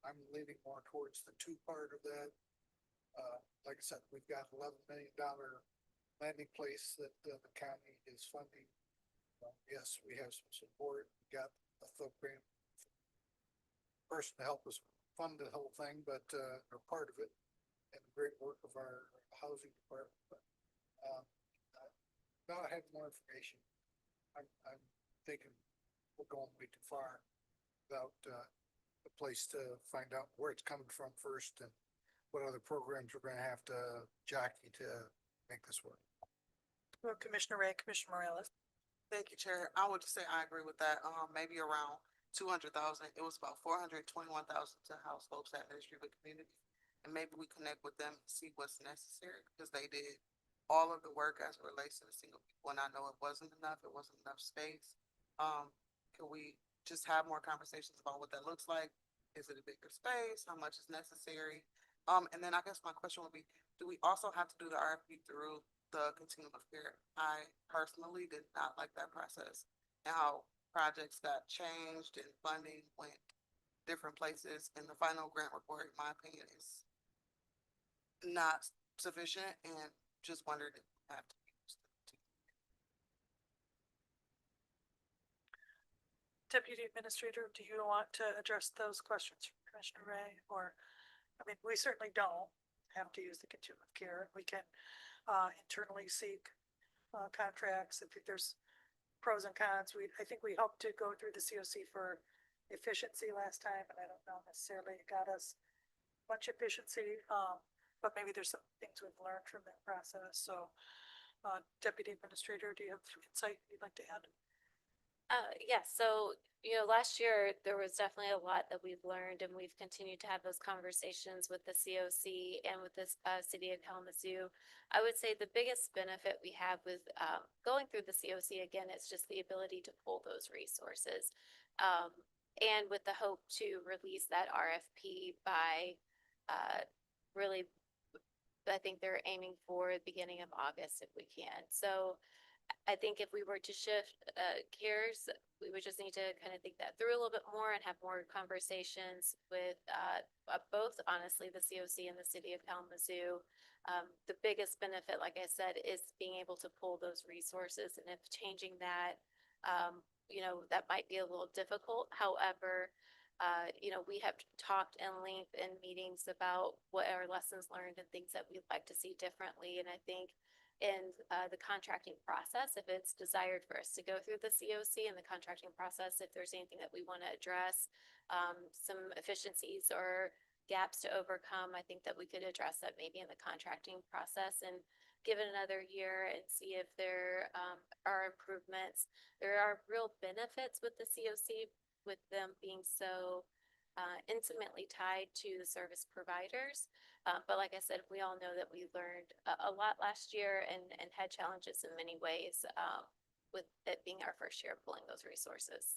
I'm leaning more towards the two part of that. Like I said, we've got $11 million landing place that the county is funding. Yes, we have some support. We got a third grant person to help us fund the whole thing, but or part of it, and the great work of our housing department. But now I have more information. I'm thinking we're going way too far without a place to find out where it's coming from first and what other programs we're going to have to jockey to make this work. Well, Commissioner Ray, Commissioner Morales. Thank you, Chair. I would just say I agree with that. Maybe around 200,000. It was about 421,000 to house folks at Ministry of Community. And maybe we connect with them and see what's necessary because they did all of the work as it relates to the single people. And I know it wasn't enough. It wasn't enough space. Can we just have more conversations about what that looks like? Is it a bigger space? How much is necessary? And then I guess my question would be, do we also have to do the RFP through the continuum of care? I personally did not like that process and how projects got changed and funding went different places. And the final grant report, in my opinion, is not sufficient and just wondered if we have to use the Deputy Administrator, do you want to address those questions from Commissioner Ray? Or, we certainly don't have to use the continuum of care. We can internally seek contracts. I think there's pros and cons. I think we hoped to go through the COC for efficiency last time, and I don't know necessarily it got us much efficiency, but maybe there's some things we've learned from that process. So, Deputy Administrator, do you have insight you'd like to add? Yes, so, last year, there was definitely a lot that we've learned, and we've continued to have those conversations with the COC and with this city of Kalamazoo. I would say the biggest benefit we have with going through the COC, again, it's just the ability to pull those resources. And with the hope to release that RFP by really, I think they're aiming for the beginning of August if we can. So I think if we were to shift gears, we would just need to kind of think that through a little bit more and have more conversations with both, honestly, the COC and the city of Kalamazoo. The biggest benefit, like I said, is being able to pull those resources, and if changing that, that might be a little difficult. However, we have talked in length in meetings about what our lessons learned and things that we'd like to see differently. And I think in the contracting process, if it's desired for us to go through the COC and the contracting process, if there's anything that we want to address, some efficiencies or gaps to overcome, I think that we could address that maybe in the contracting process and give it another year and see if there are improvements. There are real benefits with the COC, with them being so intimately tied to the service providers. But like I said, we all know that we learned a lot last year and had challenges in many ways with it being our first year of pulling those resources.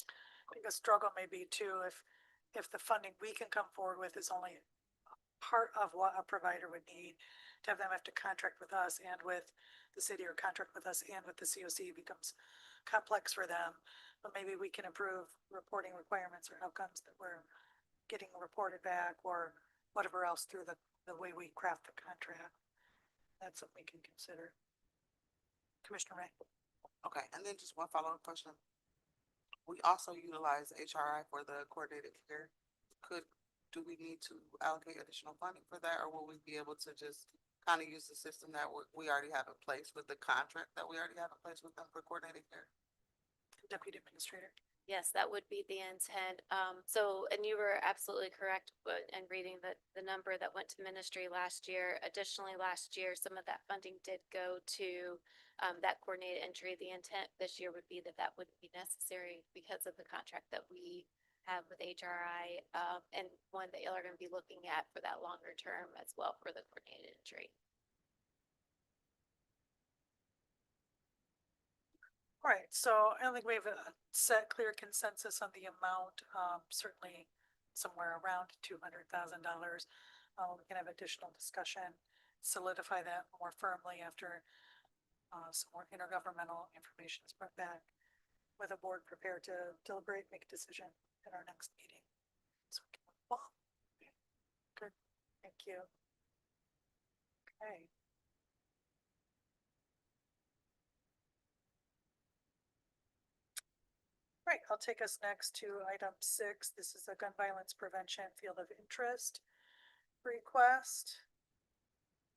I think the struggle may be too, if the funding we can come forward with is only part of what a provider would need, to have them have to contract with us and with the city, or contract with us and with the COC becomes complex for them. But maybe we can improve reporting requirements or outcomes that we're getting reported back, or whatever else through the the way we craft the contract. That's something we can consider. Commissioner Ray? Okay, and then just one follow-up question. We also utilize HRI for the coordinated care. Do we need to allocate additional funding for that, or will we be able to just kind of use the system that we already have in place with the contract that we already have in place with them for coordinated care? Deputy Administrator? Yes, that would be the intent. So, and you were absolutely correct, but, and reading the number that went to ministry last year. Additionally, last year, some of that funding did go to, that coordinated entry. The intent this year would be that that wouldn't be necessary because of the contract that we have with HRI, and one that y'all are gonna be looking at for that longer term as well for the coordinated entry. Right, so I don't think we have a set clear consensus on the amount, certainly somewhere around $200,000. We can have additional discussion, solidify that more firmly after some more intergovernmental information is brought back with a board prepared to deliberate, make a decision at our next meeting. So we can move on. Good, thank you. Okay. Right, I'll take us next to item 6. This is a gun violence prevention field of interest request.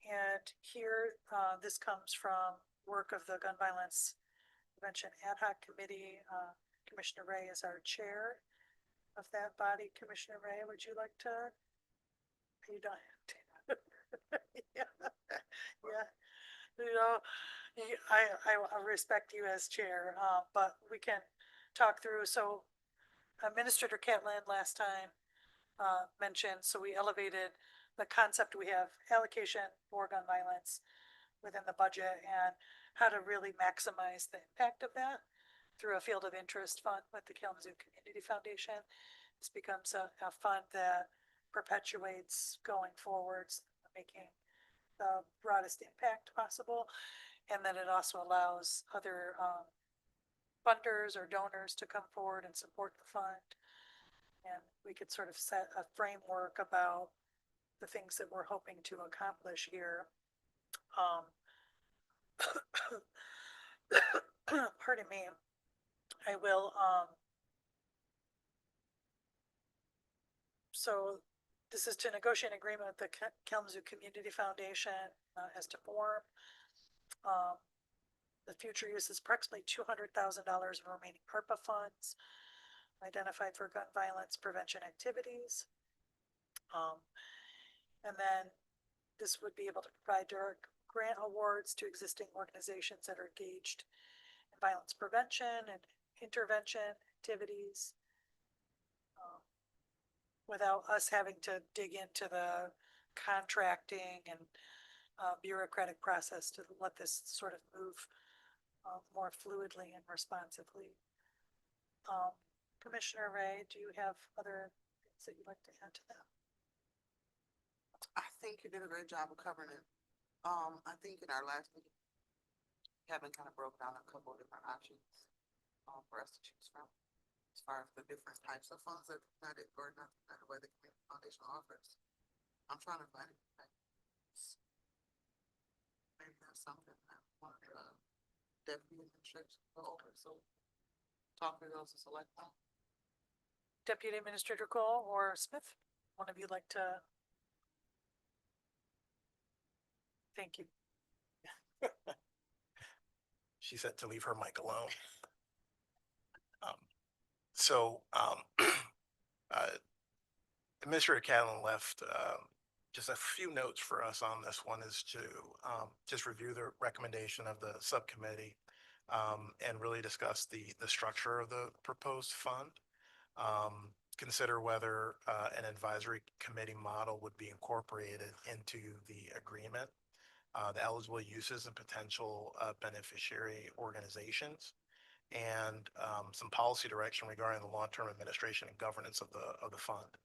And here, this comes from work of the Gun Violence Prevention Ad Hoc Committee. Commissioner Ray is our chair of that body. Commissioner Ray, would you like to? You don't have to. Yeah, yeah. You know, I respect you as chair, but we can talk through. So Administrator Catlin last time mentioned, so we elevated the concept. We have allocation for gun violence within the budget and how to really maximize the impact of that through a field of interest fund with the Kalamazoo Community Foundation. This becomes a fund that perpetuates going forwards, making the broadest impact possible. And then it also allows other funders or donors to come forward and support the fund. And we could sort of set a framework about the things that we're hoping to accomplish here. Pardon me. I will, so this is to negotiate an agreement with the Kalamazoo Community Foundation as to form. The future use is approximately $200,000 of remaining ARPA funds identified for gun violence prevention activities. And then this would be able to provide direct grant awards to existing organizations that are engaged in violence prevention and intervention activities, without us having to dig into the contracting and bureaucratic process to let this sort of move more fluidly and responsively. Commissioner Ray, do you have other things that you'd like to add to that? I think you did a great job of covering it. I think in our last meeting, we haven't kind of broke down a couple of different options for us to choose from, as far as the different types of funds that United or not United Way the Community Foundation offers. I'm trying to find it. Maybe that's something that one of the deputy administrators go over. So talk to those and select one. Deputy Administrator Cole or Smith, one of you like to? Thank you. She said to leave her mic alone. Administrator Catlin left just a few notes for us on this one is to just review the recommendation of the subcommittee and really discuss the structure of the proposed fund. Consider whether an advisory committee model would be incorporated into the agreement, the eligible uses and potential beneficiary organizations, and some policy direction regarding the long-term administration and governance of the fund.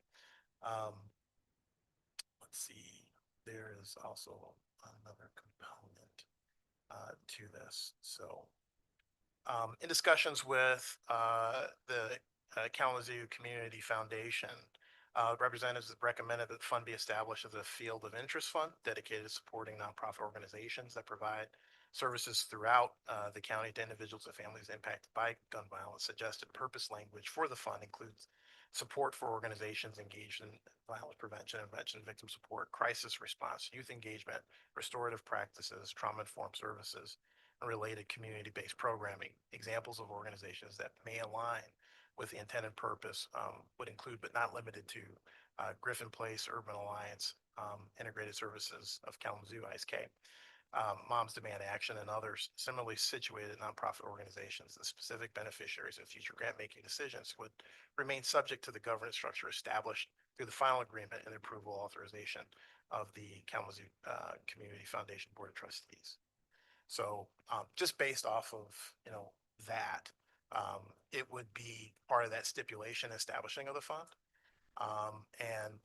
Let's see, there is also another component to this. So in discussions with the Kalamazoo Community Foundation, Representatives have recommended that the fund be established as a field of interest fund dedicated to supporting nonprofit organizations that provide services throughout the county to individuals and families impacted by gun violence. Suggested purpose language for the fund includes support for organizations engaged in violence prevention, victim support, crisis response, youth engagement, restorative practices, trauma-informed services, and related community-based programming. Examples of organizations that may align with the intended purpose would include, but not limited to, Griffin Place, Urban Alliance, Integrated Services of Kalamazoo, ISK, Moms Demand Action, and others similarly situated nonprofit organizations. The specific beneficiaries of future grant-making decisions would remain subject to the governance structure established through the final agreement and approval authorization of the Kalamazoo Community Foundation Board of Trustees. So just based off of, that, it would be part of that stipulation establishing of the fund. And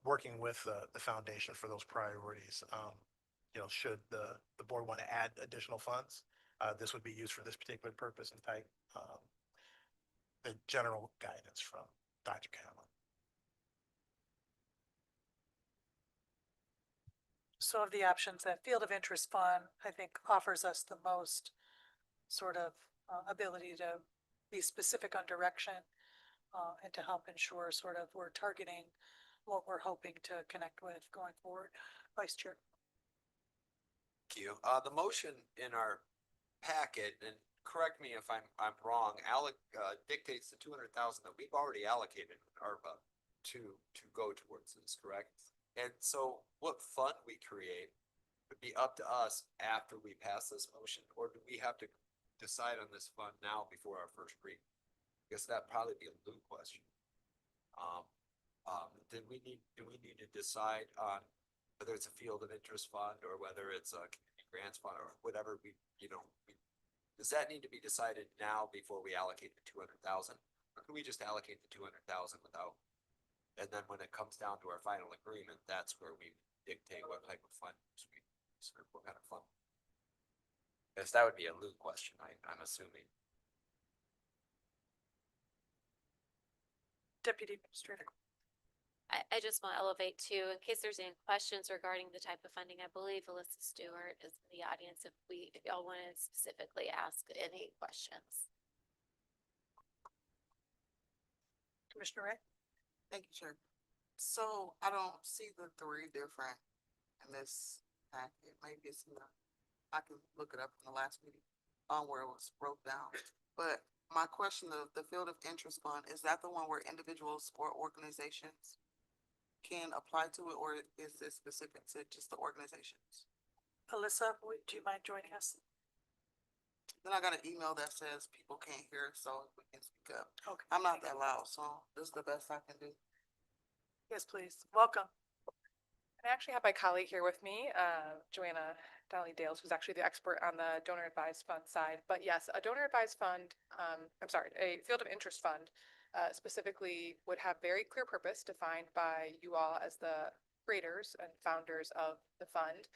working with the foundation for those priorities. Should the board want to add additional funds, this would be used for this particular purpose and type the general guidance from Dr. Catlin. So of the options, that field of interest fund, I think, offers us the most sort of ability to be specific on direction and to help ensure sort of we're targeting what we're hoping to connect with going forward. Vice Chair. Thank you. The motion in our packet, and correct me if I'm wrong, dictates the 200,000 that we've already allocated in ARPA to go towards this, correct? And so what fund we create would be up to us after we pass this motion, or do we have to decide on this fund now before our first reading? I guess that'd probably be a Lou question. Do we need to decide on whether it's a field of interest fund or whether it's a community grants fund or whatever does that need to be decided now before we allocate the 200,000? Or can we just allocate the 200,000 without? And then when it comes down to our final agreement, that's where we dictate what type of fund what kind of fund. Because that would be a Lou question, I'm assuming. Deputy Administrator. I just want to elevate too, in case there's any questions regarding the type of funding, I believe Alyssa Stewart is in the audience if y'all want to specifically ask any questions. Commissioner Ray. Thank you, Chair. So I don't see the three different in this packet. Maybe it's not. I can look it up in the last meeting on where it was broke down. But my question of the field of interest fund, is that the one where individuals or organizations can apply to it, or is it specific to just the organizations? Alyssa, do you mind joining us? Then I got an email that says people can't hear, so we can speak up. Okay. I'm not that loud, so this is the best I can do. Yes, please. Welcome. I actually have my colleague here with me, Joanna Dolly Dales, who's actually the expert on the donor advised fund side. But yes, a donor advised fund, a field of interest fund specifically would have very clear purpose defined by you all as the creators and founders of the fund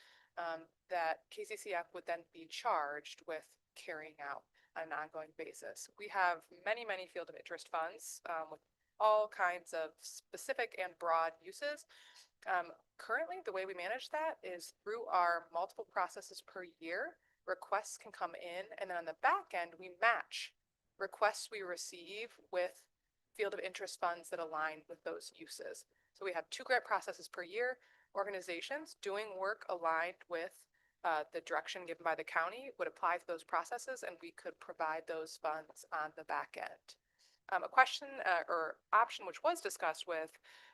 that KCCF would then be charged with carrying out on an ongoing basis. We have many field of interest funds with all kinds of specific and broad uses. Currently, the way we manage that is through our multiple processes per year. Requests can come in, and then on the back end, we match requests we receive with field of interest funds that align with those uses. So we have 2 grant processes per year. Organizations doing work aligned with the direction given by the county would apply to those processes, and we could provide those funds on the back end. A question or option which was discussed with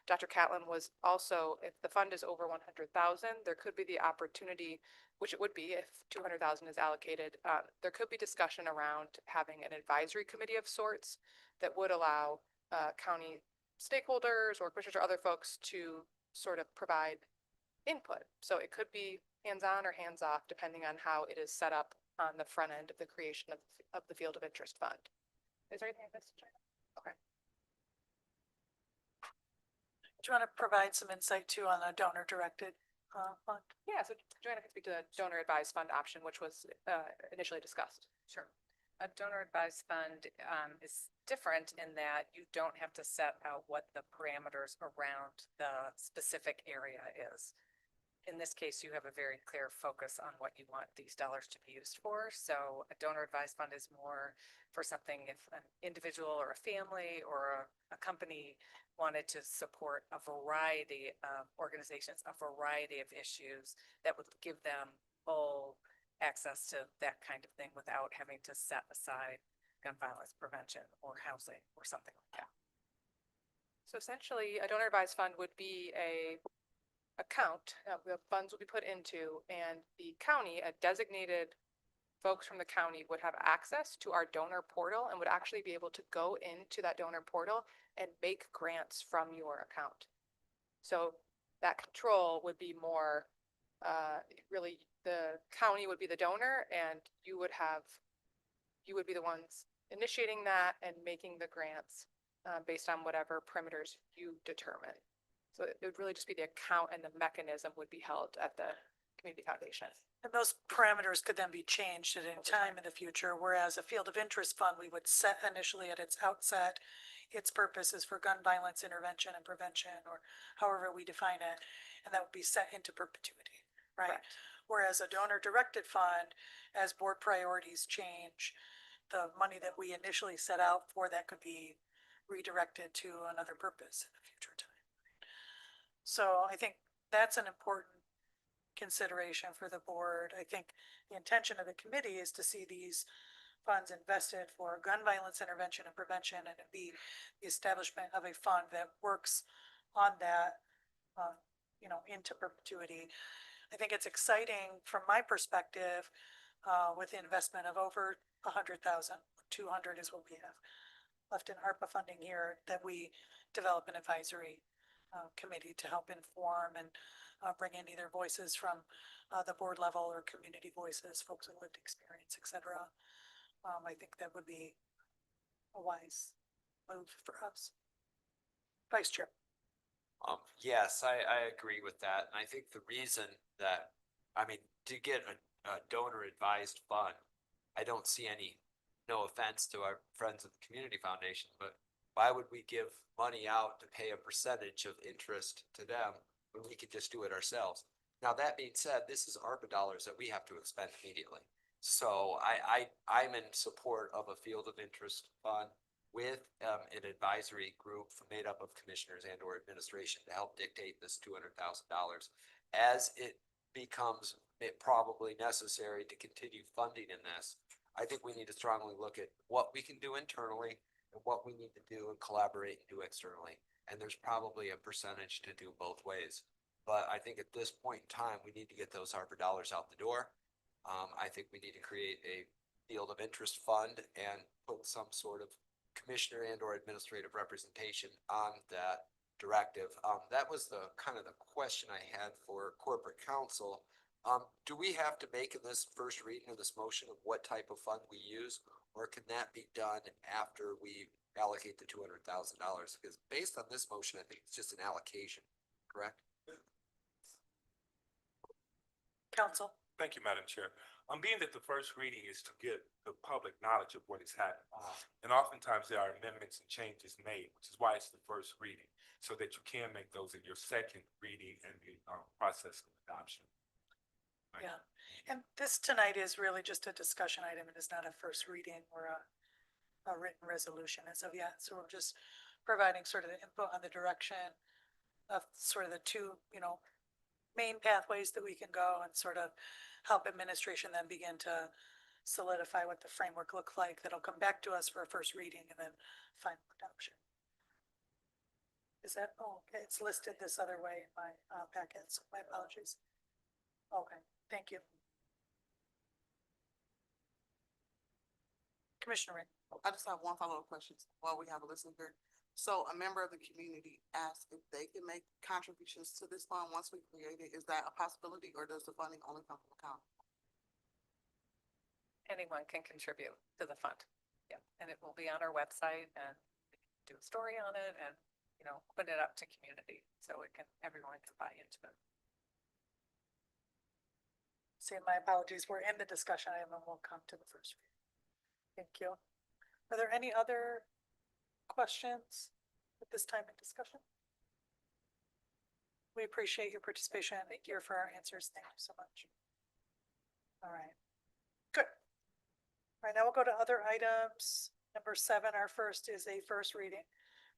Dr. Catlin was also if the fund is over 100,000, there could be the opportunity, which it would be if 200,000 is allocated, there could be discussion around having an advisory committee of sorts that would allow county stakeholders or commissioners or other folks to sort of provide input. So it could be hands-on or hands-off depending on how it is set up on the front end of the creation of the field of interest fund. Is there anything I missed? Okay. Do you want to provide some insight too on the donor directed fund? Yeah, so Joanna can speak to the donor advised fund option, which was initially discussed. Sure. A donor advised fund is different in that you don't have to set out what the parameters around the specific area is. In this case, you have a very clear focus on what you want these dollars to be used for. So a donor advised fund is more for something if an individual or a family or a company wanted to support a variety of organizations, a variety of issues that would give them full access to that kind of thing without having to set aside gun violence prevention or housing or something like that. So essentially, a donor advised fund would be a account that the funds will be put into, and the county, a designated folks from the county would have access to our donor portal and would actually be able to go into that donor portal and make grants from your account. So that control would be more, really, the county would be the donor and you would be the ones initiating that and making the grants based on whatever perimeters you determine. So it would really just be the account, and the mechanism would be held at the community foundation. And those parameters could then be changed at any time in the future, whereas a field of interest fund, we would set initially at its outset, its purpose is for gun violence intervention and prevention, or however we define it, and that would be set into perpetuity, right? Correct. Whereas a donor directed fund, as board priorities change, the money that we initially set out for that could be redirected to another purpose in a future time. So I think that's an important consideration for the board. I think the intention of the committee is to see these funds invested for gun violence intervention and prevention, and it be the establishment of a fund that works on that, into perpetuity. I think it's exciting from my perspective, with the investment of over 100,000, 200 is what we have left in ARPA funding here, that we develop an advisory committee to help inform and bring in either voices from the board level or community voices, folks with lived experience, et cetera. I think that would be a wise move for us. Vice Chair. Yes, I agree with that. And I think the reason that, to get a donor advised fund, I don't see any, no offense to our friends of the Community Foundation, but why would we give money out to pay a percentage of interest to them when we could just do it ourselves? Now, that being said, this is ARPA dollars that we have to expend immediately. So I'm in support of a field of interest fund with an advisory group made up of commissioners and or administration to help dictate this $200,000 as it becomes probably necessary to continue funding in this. I think we need to strongly look at what we can do internally and what we need to do and collaborate and do externally. And there's probably a percentage to do both ways. But I think at this point in time, we need to get those ARPA dollars out the door. I think we need to create a field of interest fund and put some sort of commissioner and or administrative representation on that directive. That was the kind of the question I had for corporate counsel. Do we have to make in this first reading of this motion of what type of fund we use, or can that be done after we allocate the $200,000? Because based on this motion, I think it's just an allocation, correct? Council. Thank you, Madam Chair. Being that the first reading is to get the public knowledge of what is happening. And oftentimes there are amendments and changes made, which is why it's the first reading, so that you can make those in your second reading and the process of adoption. Yeah, and this tonight is really just a discussion item. It is not a first reading or a written resolution as of yet. So we're just providing sort of the input on the direction of sort of the two, main pathways that we can go, and sort of help administration then begin to solidify what the framework looks like. That'll come back to us for a first reading and then final adoption. Is that, okay, it's listed this other way in my packet, so my apologies. Okay, thank you. Commissioner Ray. I just have one follow-up question while we have a listener here. So a member of the community asked if they can make contributions to this fund once we create it. Is that a possibility, or does the funding only come from the county? Anyone can contribute to the fund. Yeah, and it will be on our website, and we can do a story on it and, put it up to community so everyone can buy into it. Say my apologies. We're in the discussion item and we'll come to the first reading. Thank you. Are there any other questions at this time in discussion? We appreciate your participation and thank you for our answers. Thank you so much. All right. Good. All right, now we'll go to other items. Number 7, our first is a first reading.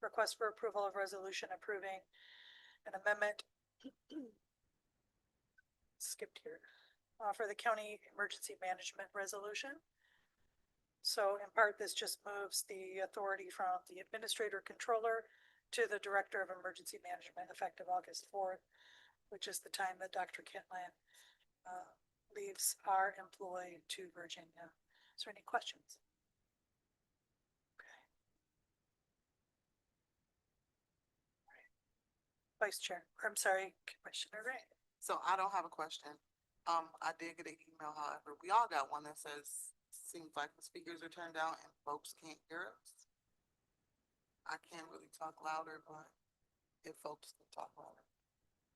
Request for approval of resolution approving an amendment. Skipped here. For the county emergency management resolution. So in part, this just moves the authority from the administrator controller to the director of emergency management effective August 4th, which is the time that Dr. Kitland leaves our employee to Virginia. Is there any questions? Okay. Vice Chair, I'm sorry, Commissioner Ray. So I don't have a question. I did get an email, however, we all got one that says, seems like the speakers are turned down and folks can't hear us. I can't really talk louder, but if folks can talk louder,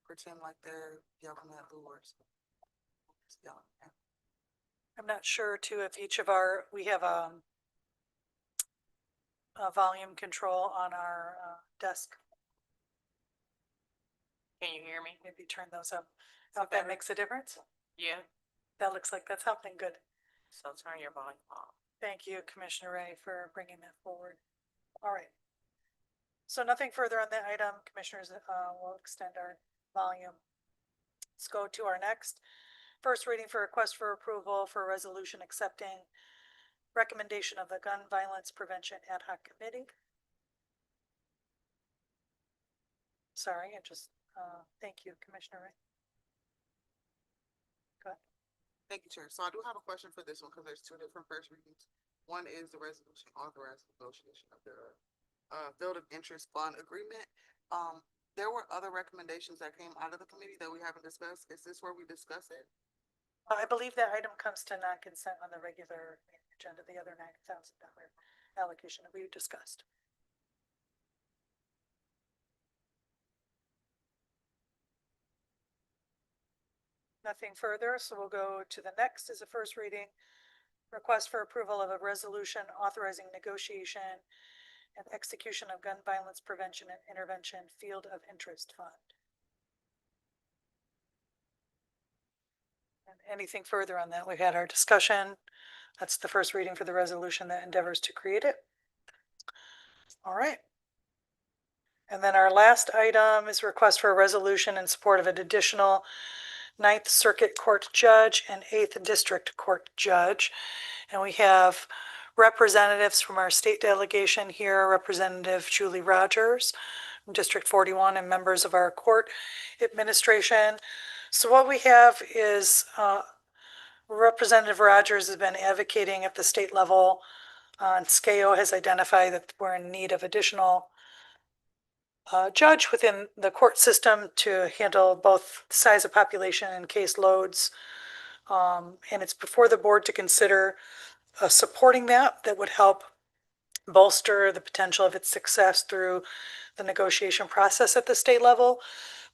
pretend like they're yelling at doors. I'm not sure too if each of we have a volume control on our desk. Can you hear me? Maybe turn those up. If that makes a difference. Yeah. That looks like that's helping. Good. So turn your volume off. Thank you, Commissioner Ray, for bringing that forward. All right. So nothing further on the item. Commissioners will extend our volume. Let's go to our next. First reading for request for approval for a resolution accepting recommendation of the Gun Violence Prevention Ad Hoc Committee. Sorry, I just, thank you, Commissioner Ray. Go ahead. Thank you, Chair. So I do have a question for this one because there's 2 different first readings. One is the resolution authorizing negotiation of the Field of Interest Fund Agreement. There were other recommendations that came out of the committee that we haven't discussed. Is this where we discuss it? I believe that item comes to non-consent on the regular agenda, the other $90,000 allocation that we discussed. Nothing further, so we'll go to the next is a first reading. Request for approval of a resolution authorizing negotiation and execution of Gun Violence Prevention and Intervention Field of Interest Fund. And anything further on that? We've had our discussion. That's the first reading for the resolution that endeavors to create it. All right. And then our last item is request for a resolution in support of an additional 9th Circuit Court Judge and 8th District Court Judge. And we have representatives from our state delegation here, Representative Julie Rogers from District 41 and members of our court administration. So what we have is Representative Rogers has been advocating at the state level. SCAO has identified that we're in need of additional judge within the court system to handle both size of population and case loads. And it's before the board to consider supporting that would help bolster the potential of its success through the negotiation process at the state level.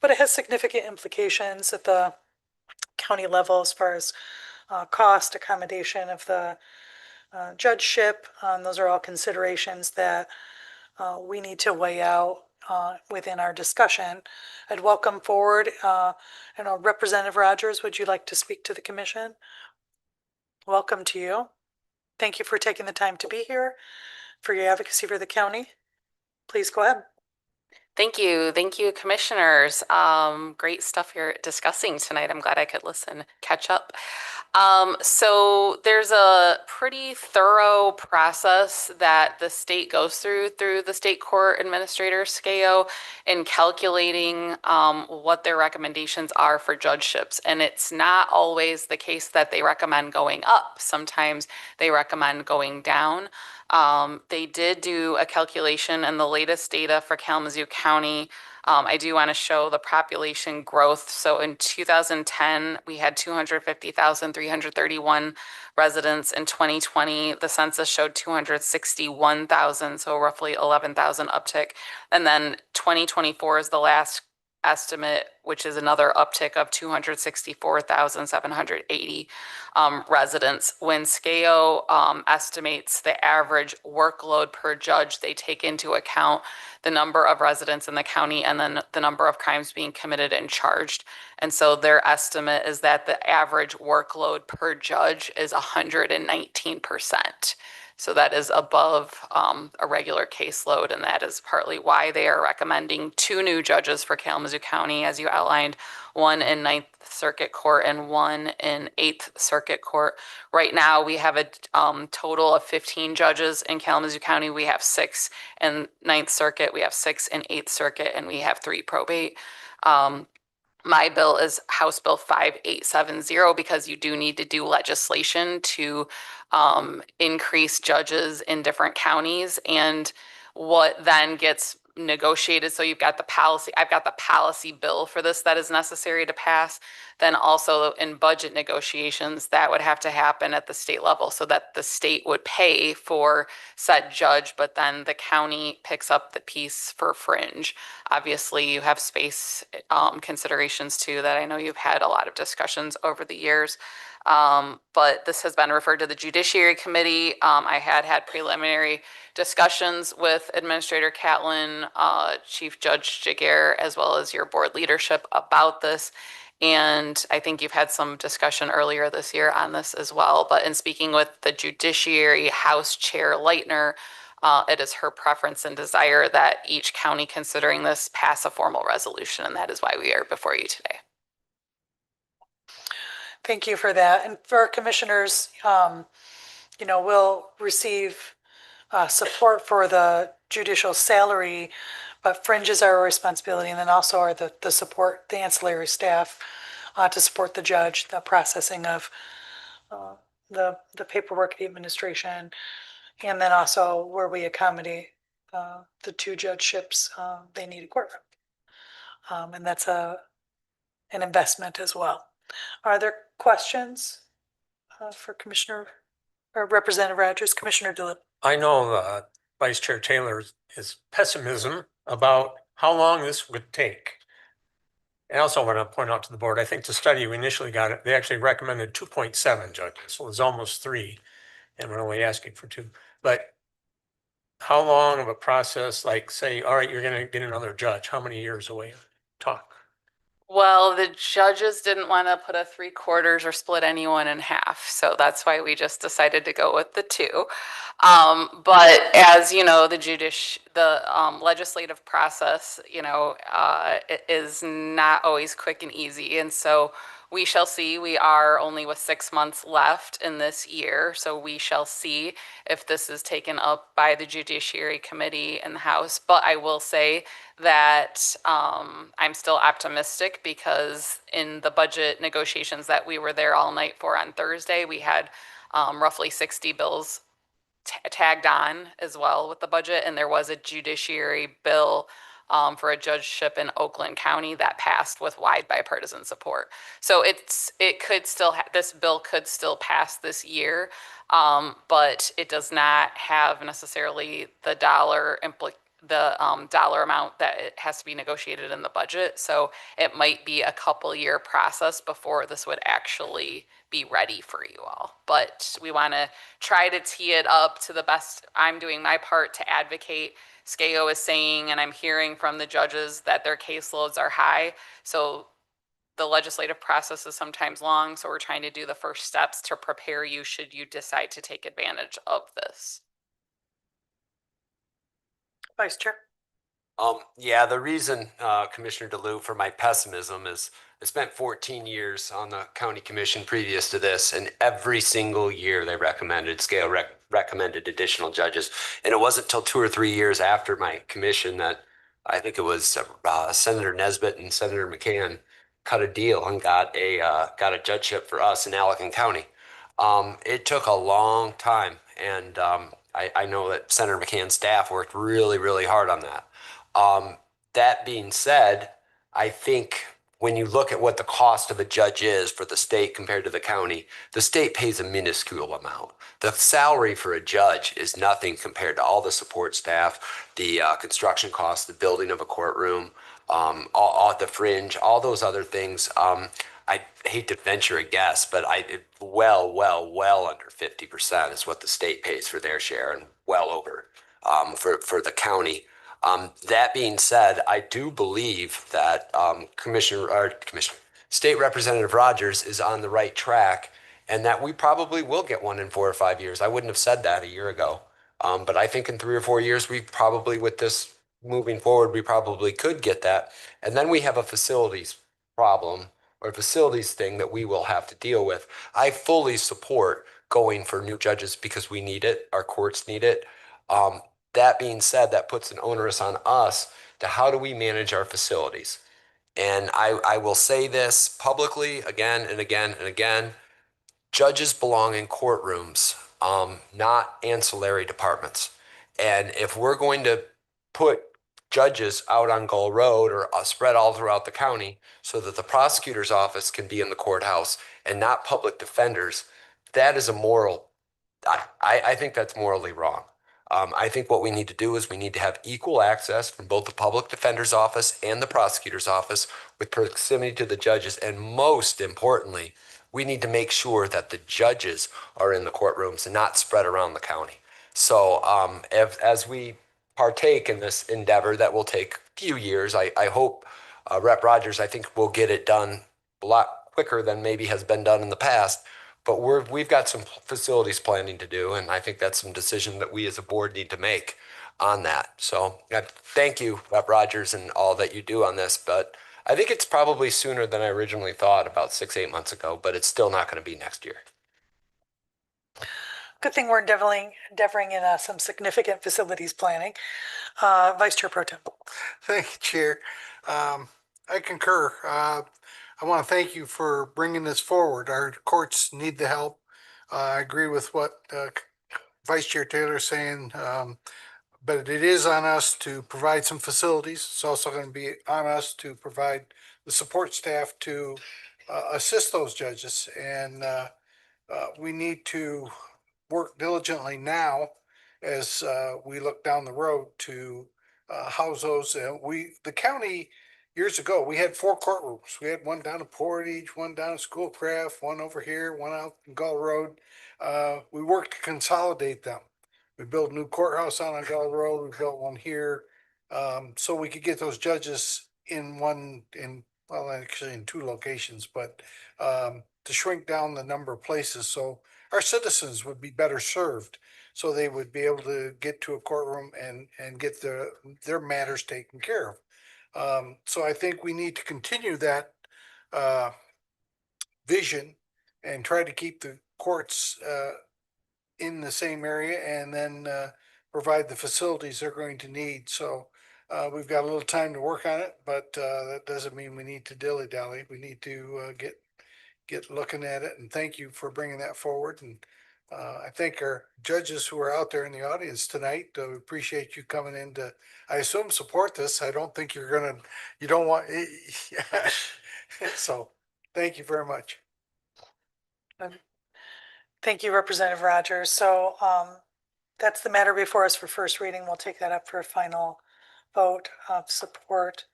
But it has significant implications at the county level as far as cost, accommodation of the judgeship. Those are all considerations that we need to weigh out within our discussion. I'd welcome forward, Representative Rogers, would you like to speak to the commission? Welcome to you. Thank you for taking the time to be here, for your advocacy for the county. Please go ahead. Thank you. Thank you, commissioners. Great stuff you're discussing tonight. I'm glad I could listen, catch up. So there's a pretty thorough process that the state goes through the state court administrator SCAO in calculating what their recommendations are for judgeships. And it's not always the case that they recommend going up. Sometimes they recommend going down. They did do a calculation in the latest data for Kalamazoo County. I do want to show the population growth. So in 2010, we had 250,331 residents. In 2020, the census showed 261,000, so roughly 11,000 uptick. And then 2024 is the last estimate, which is another uptick of 264,780 residents. When SCAO estimates the average workload per judge, they take into account the number of residents in the county and then the number of crimes being committed and charged. And so their estimate is that the average workload per judge is 119%. So that is above a regular caseload, and that is partly why they are recommending 2 new judges for Kalamazoo County, as you outlined, 1 in 9th Circuit Court and 1 in 8th Circuit Court. Right now, we have a total of 15 judges in Kalamazoo County. We have 6 in 9th Circuit, we have 6 in 8th Circuit, and we have 3 probate. My bill is House Bill 5870 because you do need to do legislation to increase judges in different counties, and what then gets negotiated. So you've got the policy, I've got the policy bill for this that is necessary to pass. Then also in budget negotiations, that would have to happen at the state level so that the state would pay for said judge, but then the county picks up the piece for fringe. Obviously, you have space considerations too that I know you've had a lot of discussions over the years. But this has been referred to the Judiciary Committee. I had preliminary discussions with Administrator Catlin, Chief Judge Jaguar, as well as your board leadership about this. And I think you've had some discussion earlier this year on this as well. But in speaking with the Judiciary House Chair Leitner, it is her preference and desire that each county considering this pass a formal resolution, and that is why we are before you today. Thank you for that. And for our commissioners, we'll receive support for the judicial salary, but fringes are a responsibility, and then also are the support, the ancillary staff to support the judge, the processing of the paperwork, the administration, and then also where we accommodate the 2 judgeships, they need a courtroom. And that's an investment as well. Are there questions for Commissioner or Representative Rogers? Commissioner DeLip? I know Vice Chair Taylor is pessimism about how long this would take. And I also want to point out to the board, I think the study we initially got, they actually recommended 2.7 judges, so it was almost 3, and we're only asking for 2. But how long of a process, like say, all right, you're going to get another judge, how many years away? Talk. Well, the judges didn't want to put a 3/4 or split anyone in half. So that's why we just decided to go with the 2. But as you know, the legislative process, it is not always quick and easy. And so we shall see. We are only with 6 months left in this year. So we shall see if this is taken up by the Judiciary Committee in the House. But I will say that I'm still optimistic because in the budget negotiations that we were there all night for on Thursday, we had roughly 60 bills tagged on as well with the budget. And there was a judiciary bill for a judgeship in Oakland County that passed with wide bipartisan support. So this bill could still pass this year, but it does not have necessarily the dollar amount that it has to be negotiated in the budget. So it might be a couple-year process before this would actually be ready for you all. But we want to try to tee it up to the best. I'm doing my part to advocate. SCAO is saying, and I'm hearing from the judges, that their caseloads are high. So the legislative process is sometimes long. So we're trying to do the first steps to prepare you should you decide to take advantage of this. Vice Chair? Yeah, the reason, Commissioner DeLue, for my pessimism is I spent 14 years on the county commission previous to this, and every single year they recommended additional judges. And it wasn't until 2 or 3 years after my commission that I think it was Senator Nesbitt and Senator McCann cut a deal and got a judgeship for us in Allegan County. It took a long time, and I know that Senator McCann's staff worked really, really hard on that. That being said, I think when you look at what the cost of a judge is for the state compared to the county, the state pays a minuscule amount. The salary for a judge is nothing compared to all the support staff, the construction costs, the building of a courtroom, all the fringe, all those other things. I hate to venture a guess, but well under 50% is what the state pays for their share, and well over for the county. That being said, I do believe that State Representative Rogers is on the right track, and that we probably will get one in 4 or 5 years. I wouldn't have said that a year ago, but I think in 3 or 4 years, we probably, with this moving forward, we probably could get that. And then we have a facilities problem or facilities thing that we will have to deal with. I fully support going for new judges because we need it. Our courts need it. That being said, that puts an onus on us to how do we manage our facilities. And I will say this publicly again and again and again. Judges belong in courtrooms, not ancillary departments. And if we're going to put judges out on Gull Road or spread all throughout the county so that the prosecutor's office can be in the courthouse and not public defenders, that is a moral, I think that's morally wrong. I think what we need to do is we need to have equal access from both the public defender's office and the prosecutor's office with proximity to the judges. And most importantly, we need to make sure that the judges are in the courtrooms and not spread around the county. So as we partake in this endeavor that will take a few years, I hope Rep. Rogers, I think we'll get it done a lot quicker than maybe has been done in the past. But we've got some facilities planning to do, and I think that's some decision that we as a board need to make on that. So thank you, Rep. Rogers, and all that you do on this. But I think it's probably sooner than I originally thought, about 6-8 months ago, but it's still not going to be next year. Good thing we're endeavoring in some significant facilities planning. Vice Chair Pro Tem. Thank you, Chair. I concur. I want to thank you for bringing this forward. Our courts need the help. I agree with what Vice Chair Taylor is saying, but it is on us to provide some facilities. It's also going to be on us to provide the support staff to assist those judges. And we need to work diligently now as we look down the road to house those. The county, years ago, we had 4 courtrooms. We had one down in Portage, one down in Schoolcraft, one over here, one out in Gull Road. We worked to consolidate them. We built a new courthouse out on Gull Road. We built one here, so we could get those judges in actually in 2 locations, but to shrink down the number of places so our citizens would be better served, so they would be able to get to a courtroom and get their matters taken care of. So I think we need to continue that vision and try to keep the courts in the same area, and then provide the facilities they're going to need. So we've got a little time to work on it, but that doesn't mean we need to dilly-dally. We need to get looking at it, and thank you for bringing that forward. And I thank our judges who are out there in the audience tonight. We appreciate you coming in to, I assume, support this. I don't think you don't want, so thank you very much. Thank you, Representative Rogers. So that's the matter before us for first reading. We'll take that up for a final vote of support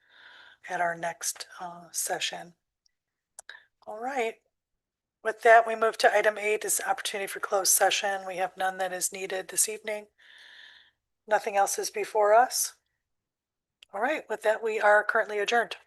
at our next session. All right. With that, we move to item 8, is opportunity for closed session. We have none that is needed this evening. Nothing else is before us. All right. With that, we are currently adjourned.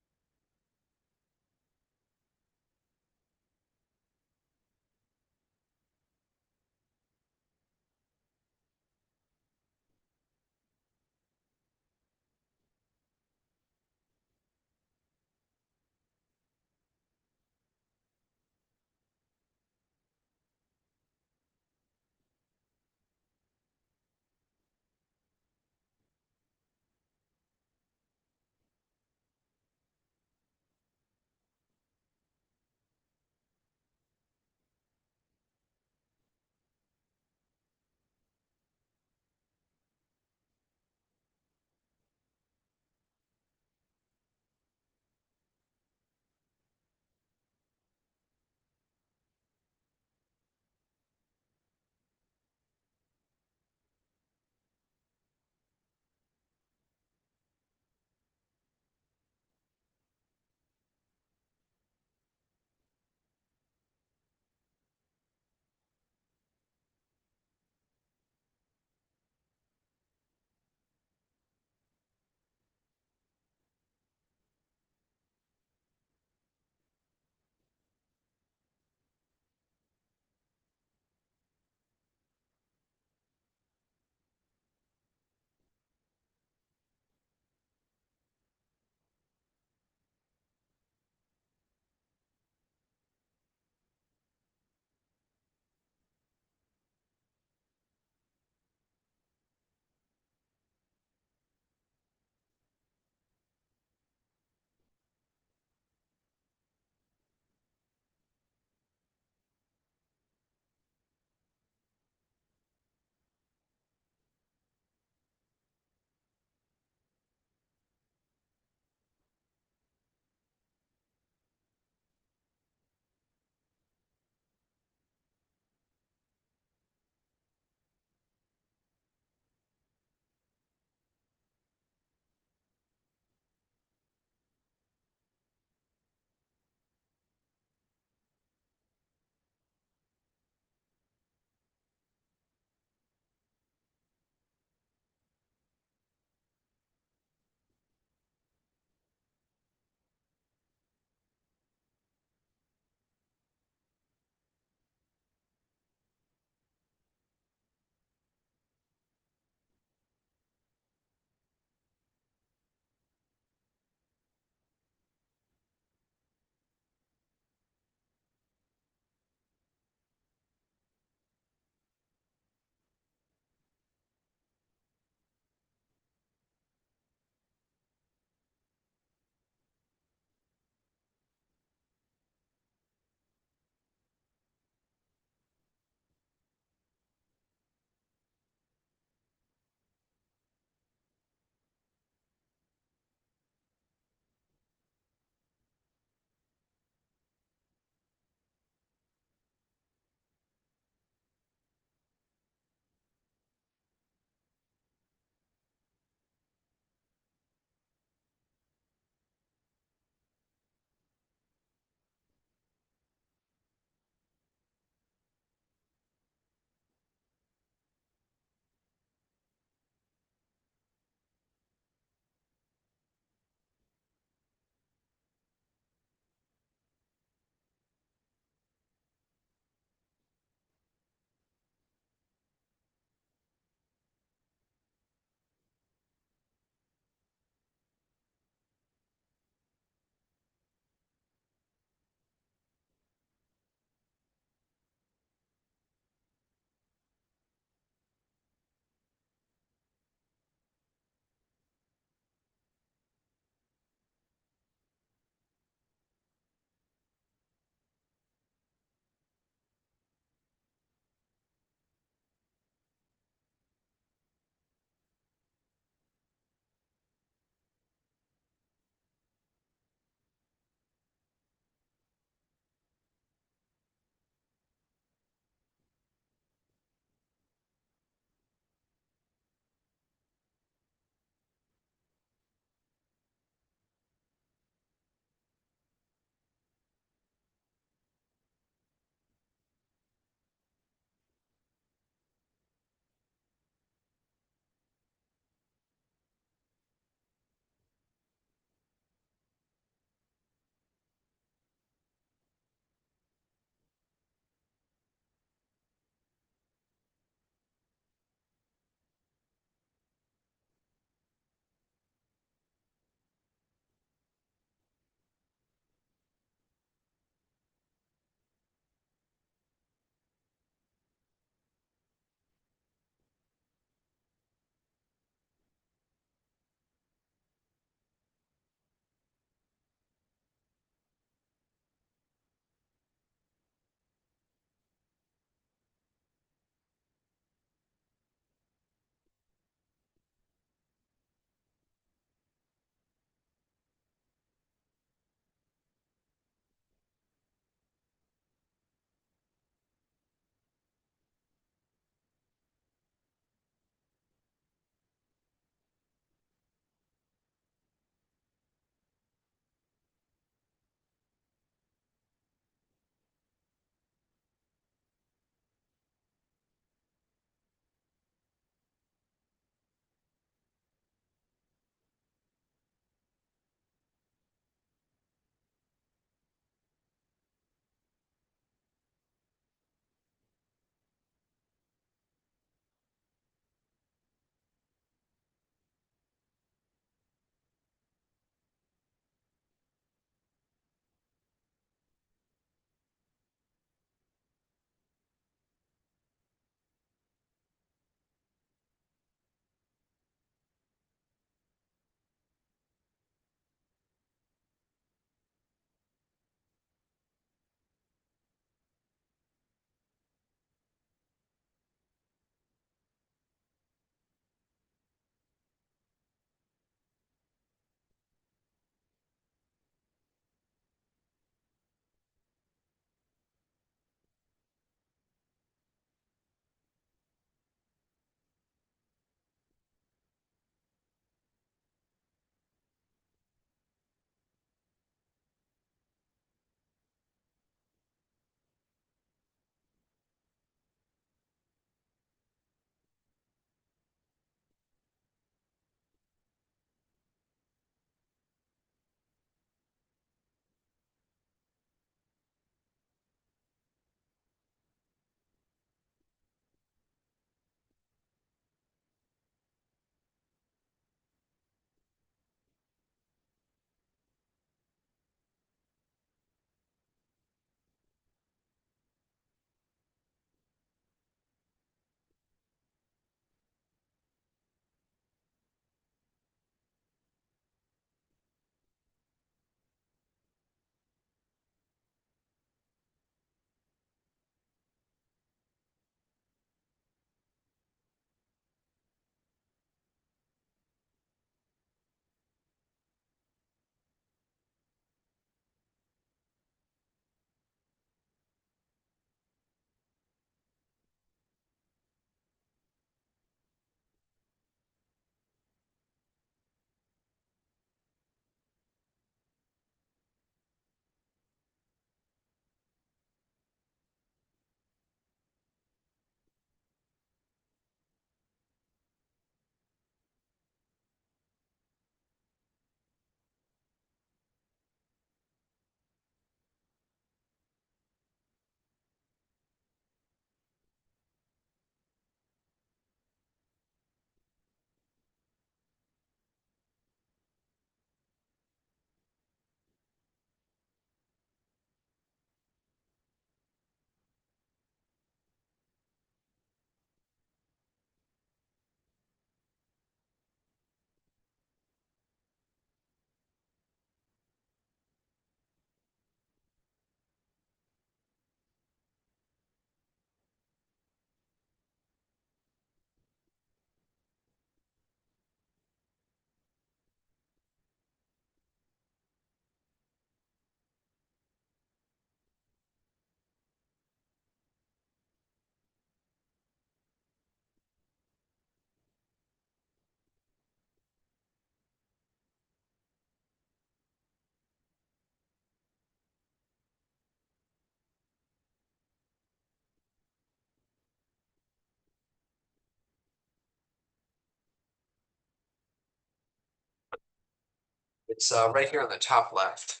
It's right here on the top left.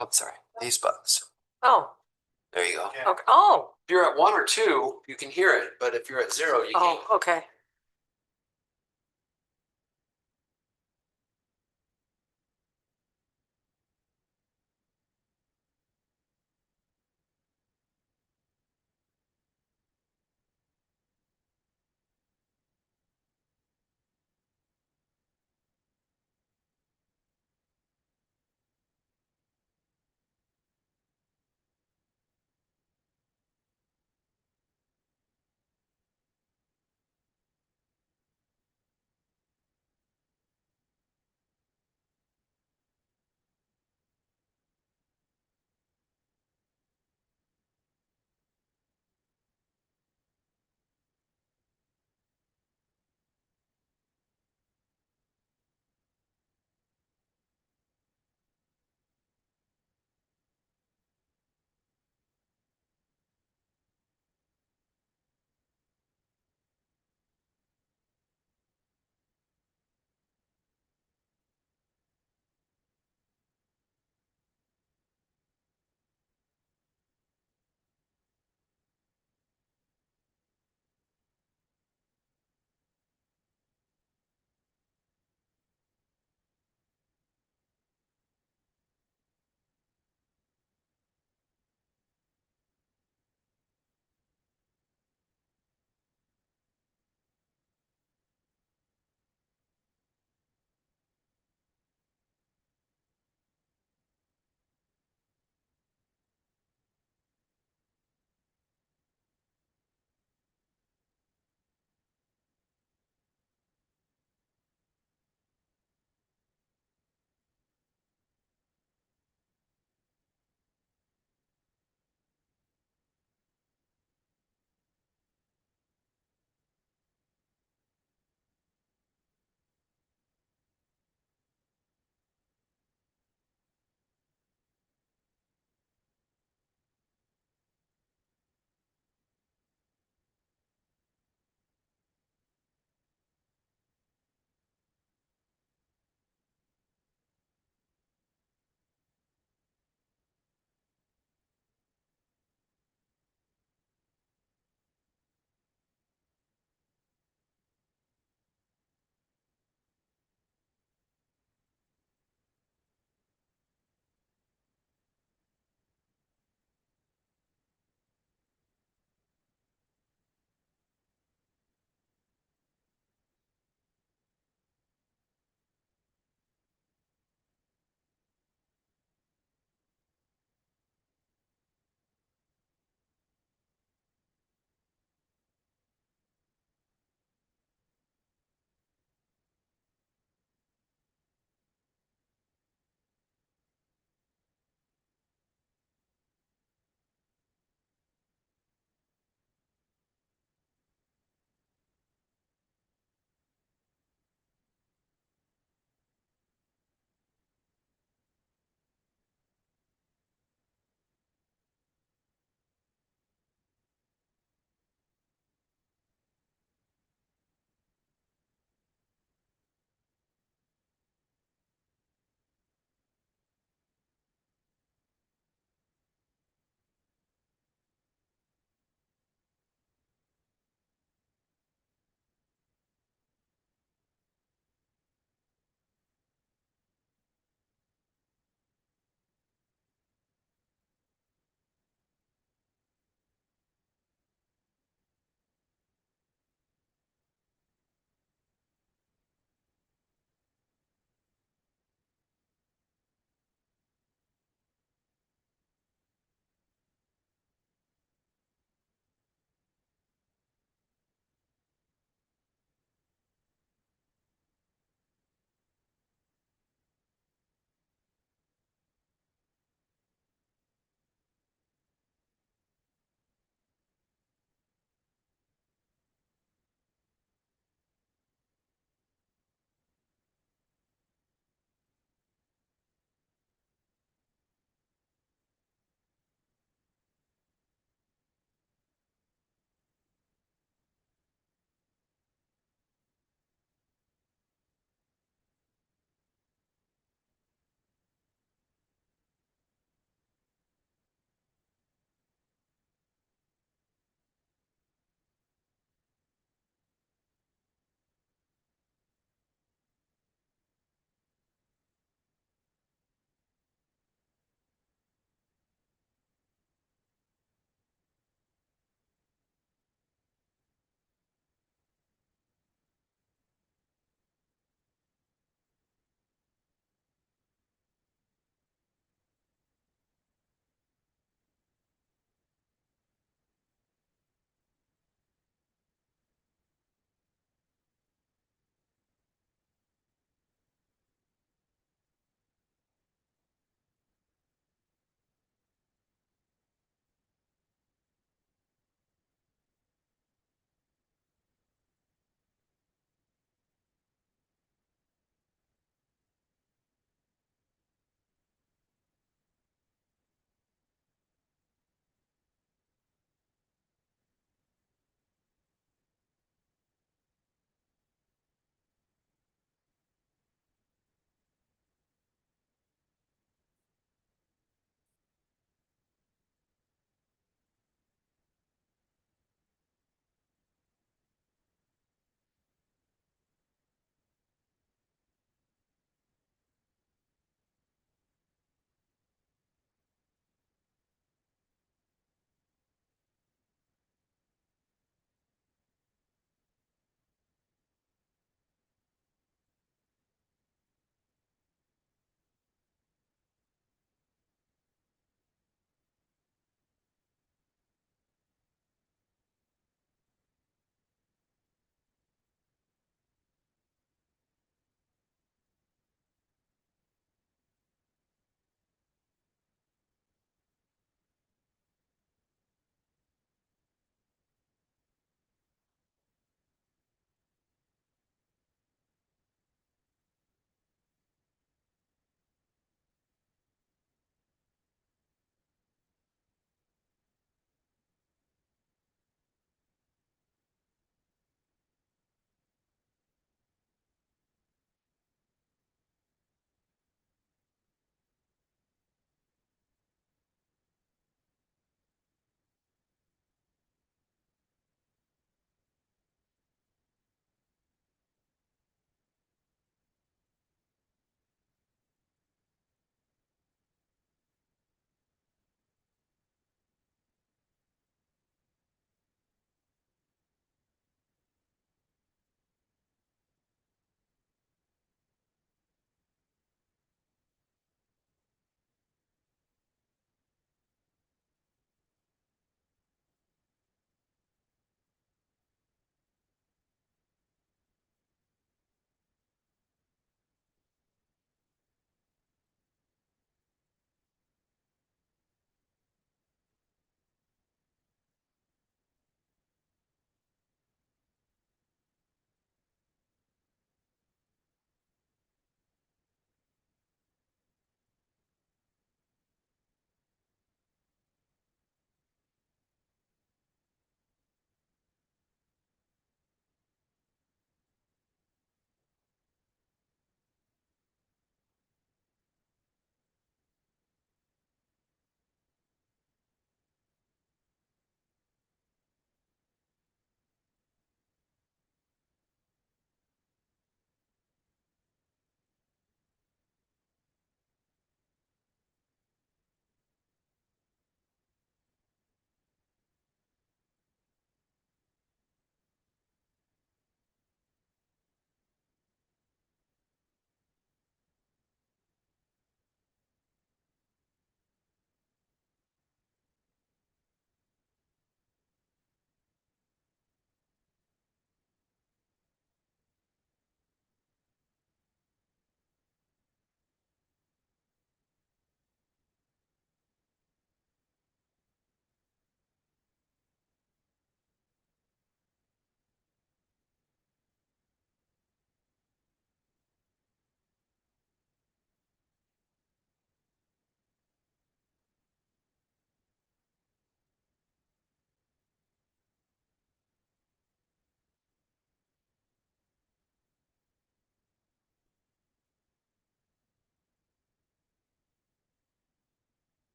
I'm sorry, these buttons. Oh, There you go. okay, oh, If you're at 1 or 2, you can hear it, but if you're at 0, you can't. oh, okay.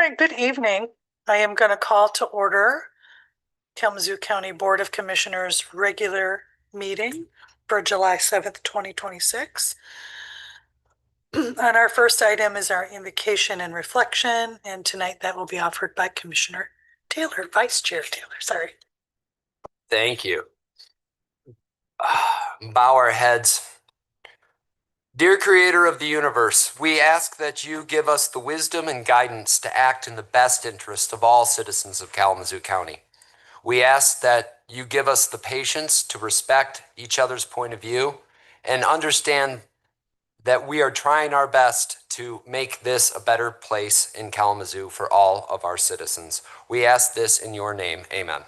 right, good evening. I am going to call to order Kalamazoo County Board of Commissioners regular meeting for July 7th, 2026. And our first item is our invocation and reflection, and tonight that will be offered by Commissioner Taylor, Vice Chair Taylor, sorry. Thank you. Bow our heads. Dear Creator of the universe, we ask that you give us the wisdom and guidance to act in the best interest of all citizens of Kalamazoo County. We ask that you give us the patience to respect each other's point of view and understand that we are trying our best to make this a better place in Kalamazoo for all of our citizens. We ask this in your name. Amen.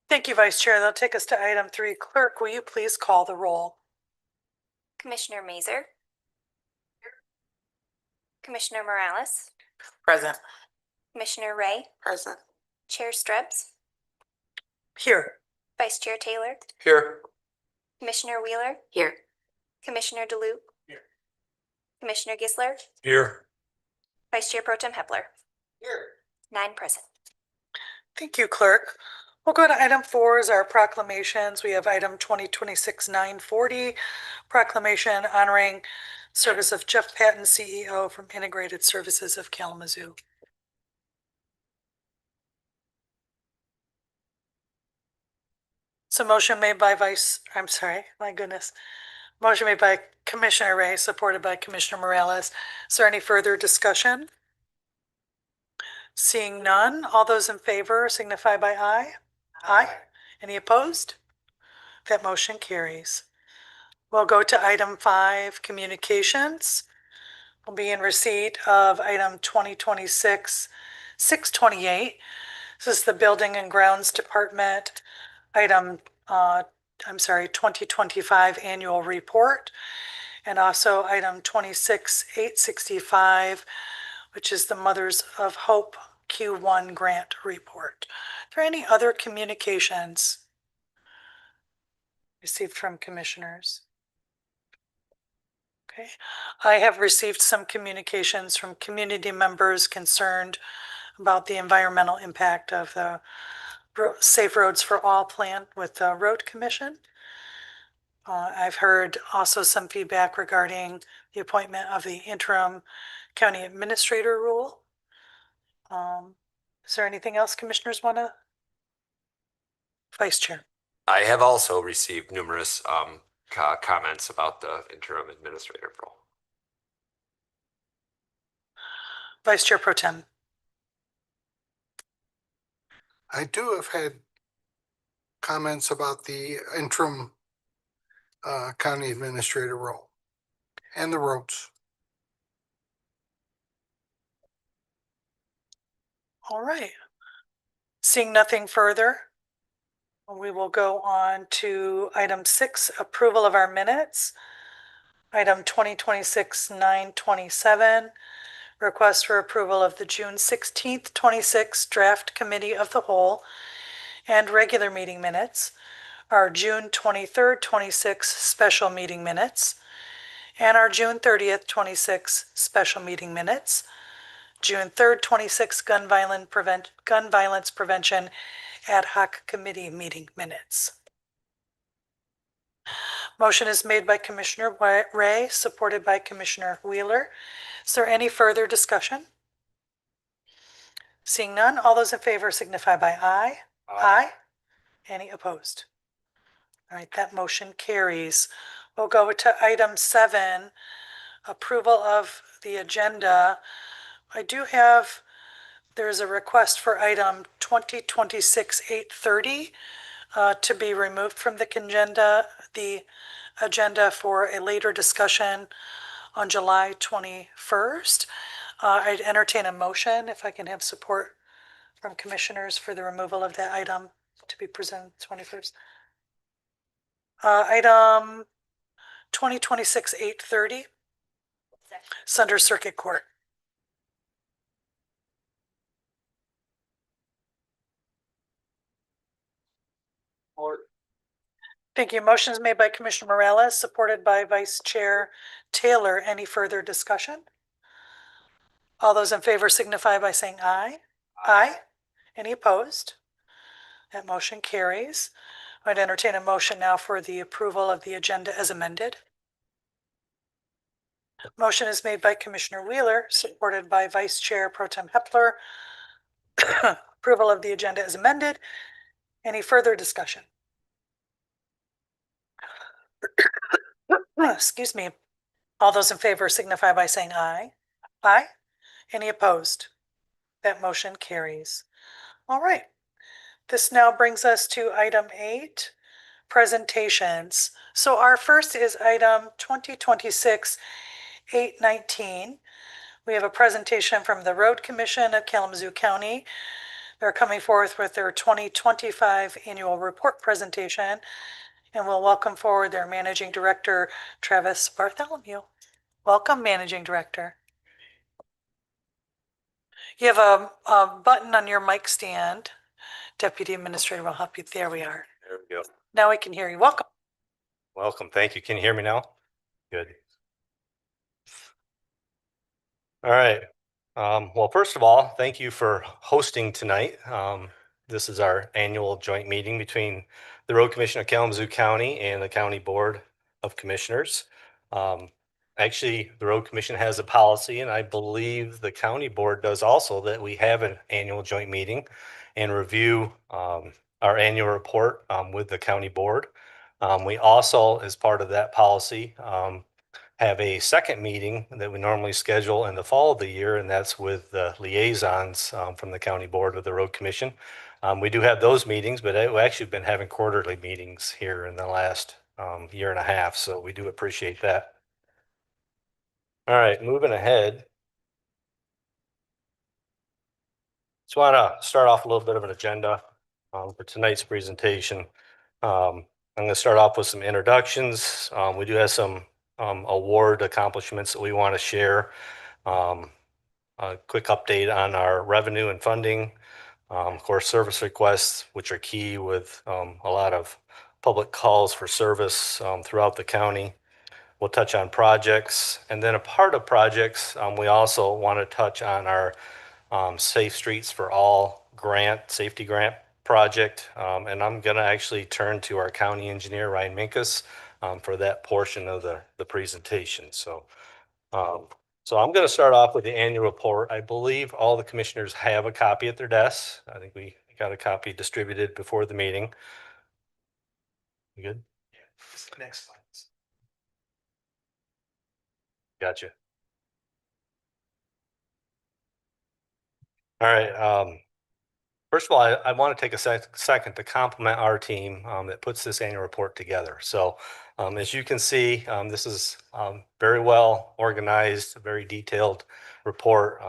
Thank you, Vice Chair. That'll take us to item 3. Clerk, will you please call the roll? Commissioner Mazer, Commissioner Morales, Present. Commissioner Ray, Present. Chair Strubs, Here. Vice Chair Taylor, Here. Commissioner Wheeler, Here. Commissioner DeLuke, Here. Commissioner Gisler, Here. Vice Chair Pro Tem Hepler. Here. 9 present. Thank you, Clerk. We'll go to item 4 is our proclamations. We have item 2026-940, proclamation honoring service of Jeff Patton, CEO from Integrated Services of Kalamazoo. So motion made by motion made by Commissioner Ray, supported by Commissioner Morales. Is there any further discussion? Seeing none, all those in favor signify by aye. Aye. Any opposed? That motion carries. We'll go to item 5, communications. We'll be in receipt of item 2026-628. This is the Building and Grounds Department item, 2025 annual report. And also item 26-865, which is the Mothers of Hope Q1 grant report. Are there any other communications received from commissioners? Okay, I have received some communications from community members concerned about the environmental impact of the Safe Roads for All plan with the Road Commission. I've heard also some feedback regarding the appointment of the interim county administrator role. Is there anything else commissioners want to? Vice Chair. I have also received numerous comments about the interim administrator role. Vice Chair Pro Tem. I do have had comments about the interim county administrator role and the roads. All right. Seeing nothing further, we will go on to item 6, approval of our minutes. Item 2026-927, request for approval of the June 16th, 26 draft committee of the whole and regular meeting minutes, our June 23rd, 26 special meeting minutes, and our June 30th, 26 special meeting minutes, June 3rd, 26 gun violence prevention ad hoc committee meeting minutes. Motion is made by Commissioner Ray, supported by Commissioner Wheeler. Is there any further discussion? Seeing none, all those in favor signify by aye. Aye. Any opposed? All right, that motion carries. We'll go to item 7, approval of the agenda. I do have, there's a request for item 2026-830 to be removed from the agenda for a later discussion on July 21st. I'd entertain a motion if I can have support from commissioners for the removal of that item to be presented 21st. Item 2026-830, Center Circuit Court. Thank you. Motion is made by Commissioner Morales, supported by Vice Chair Taylor. Any further discussion? All those in favor signify by saying aye. Aye. Any opposed? That motion carries. I'd entertain a motion now for the approval of the agenda as amended. Motion is made by Commissioner Wheeler, supported by Vice Chair Pro Tem Hepler. Approval of the agenda as amended. Any further discussion? Excuse me. All those in favor signify by saying aye. Aye. Any opposed? That motion carries. All right. This now brings us to item 8, presentations. So our first is item 2026-819. We have a presentation from the Road Commission of Kalamazoo County. They're coming forth with their 2025 annual report presentation, and we'll welcome forward their Managing Director, Travis Bartholomew. Welcome, Managing Director. You have a button on your mic stand. Deputy Administrator will help you. There we are. There we go. Now we can hear you. Welcome. Welcome. Thank you. Can you hear me now? Good. All right. Well, first of all, thank you for hosting tonight. This is our annual joint meeting between the Road Commission of Kalamazoo County and the County Board of Commissioners. Actually, the Road Commission has a policy, and I believe the County Board does also, that we have an annual joint meeting and review our annual report with the County Board. We also, as part of that policy, have a second meeting that we normally schedule in the fall of the year, and that's with the liaisons from the County Board of the Road Commission. We do have those meetings, but we've actually been having quarterly meetings here in the last year and a half, so we do appreciate that. All right, moving ahead. Just want to start off a little bit of an agenda for tonight's presentation. I'm going to start off with some introductions. We do have some award accomplishments that we want to share. A quick update on our revenue and funding. Of course, service requests, which are key with a lot of public calls for service throughout the county. We'll touch on projects, and then a part of projects, we also want to touch on our Safe Streets for All safety grant project. And I'm going to actually turn to our county engineer, Ryan Minkus, for that portion of the presentation. So I'm going to start off with the annual report. I believe all the commissioners have a copy at their desks. I think we got a copy distributed before the meeting. You good? Yeah. Next slide. Gotcha. All right. First of all, I want to take a second to compliment our team that puts this annual report together. So as you can see, this is very well organized, a very detailed report.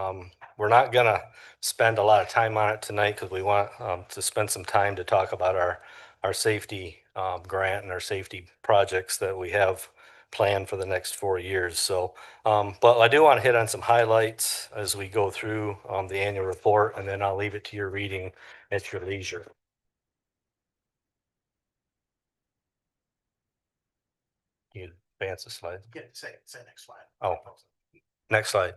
We're not going to spend a lot of time on it tonight because we want to spend some time to talk about our safety grant and our safety projects that we have planned for the next 4 years. So, but I do want to hit on some highlights as we go through the annual report, and then I'll leave it to your reading at your leisure. You advance the slide. Yeah, say next slide. Oh, next slide.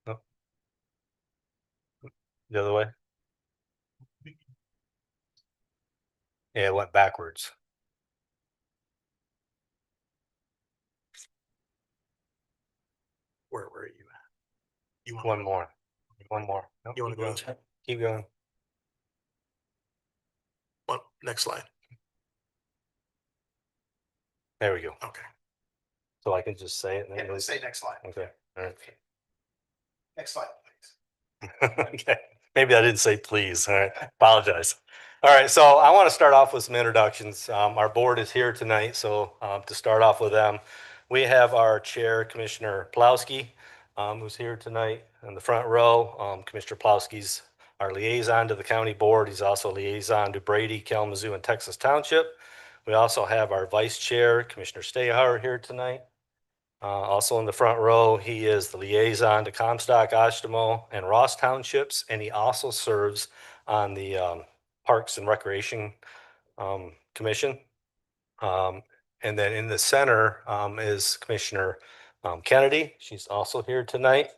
No. The other way. Yeah, it went backwards. Where are you at? You want One more. One more. Nope, You want to go to keep going. one next slide? There we go. Okay. So I can just say it. And then Yeah, say next slide. Okay. All right. Next slide, please. Okay. Maybe I didn't say please. All right. Apologize. All right. So I want to start off with some introductions. Our board is here tonight. So to start off with them, we have our chair, Commissioner Plowski. who's here tonight in the front row. Commissioner Plowski's our liaison to the county board. He's also liaison to Brady, Kalamazoo, and Texas Township. We also have our vice chair, Commissioner Stayhauer, here tonight. Also in the front row, he is the liaison to Comstock, Oshtemo, and Ross Townships, and he also serves on the Parks and Recreation Commission. And then in the center is Commissioner Kennedy. She's also here tonight.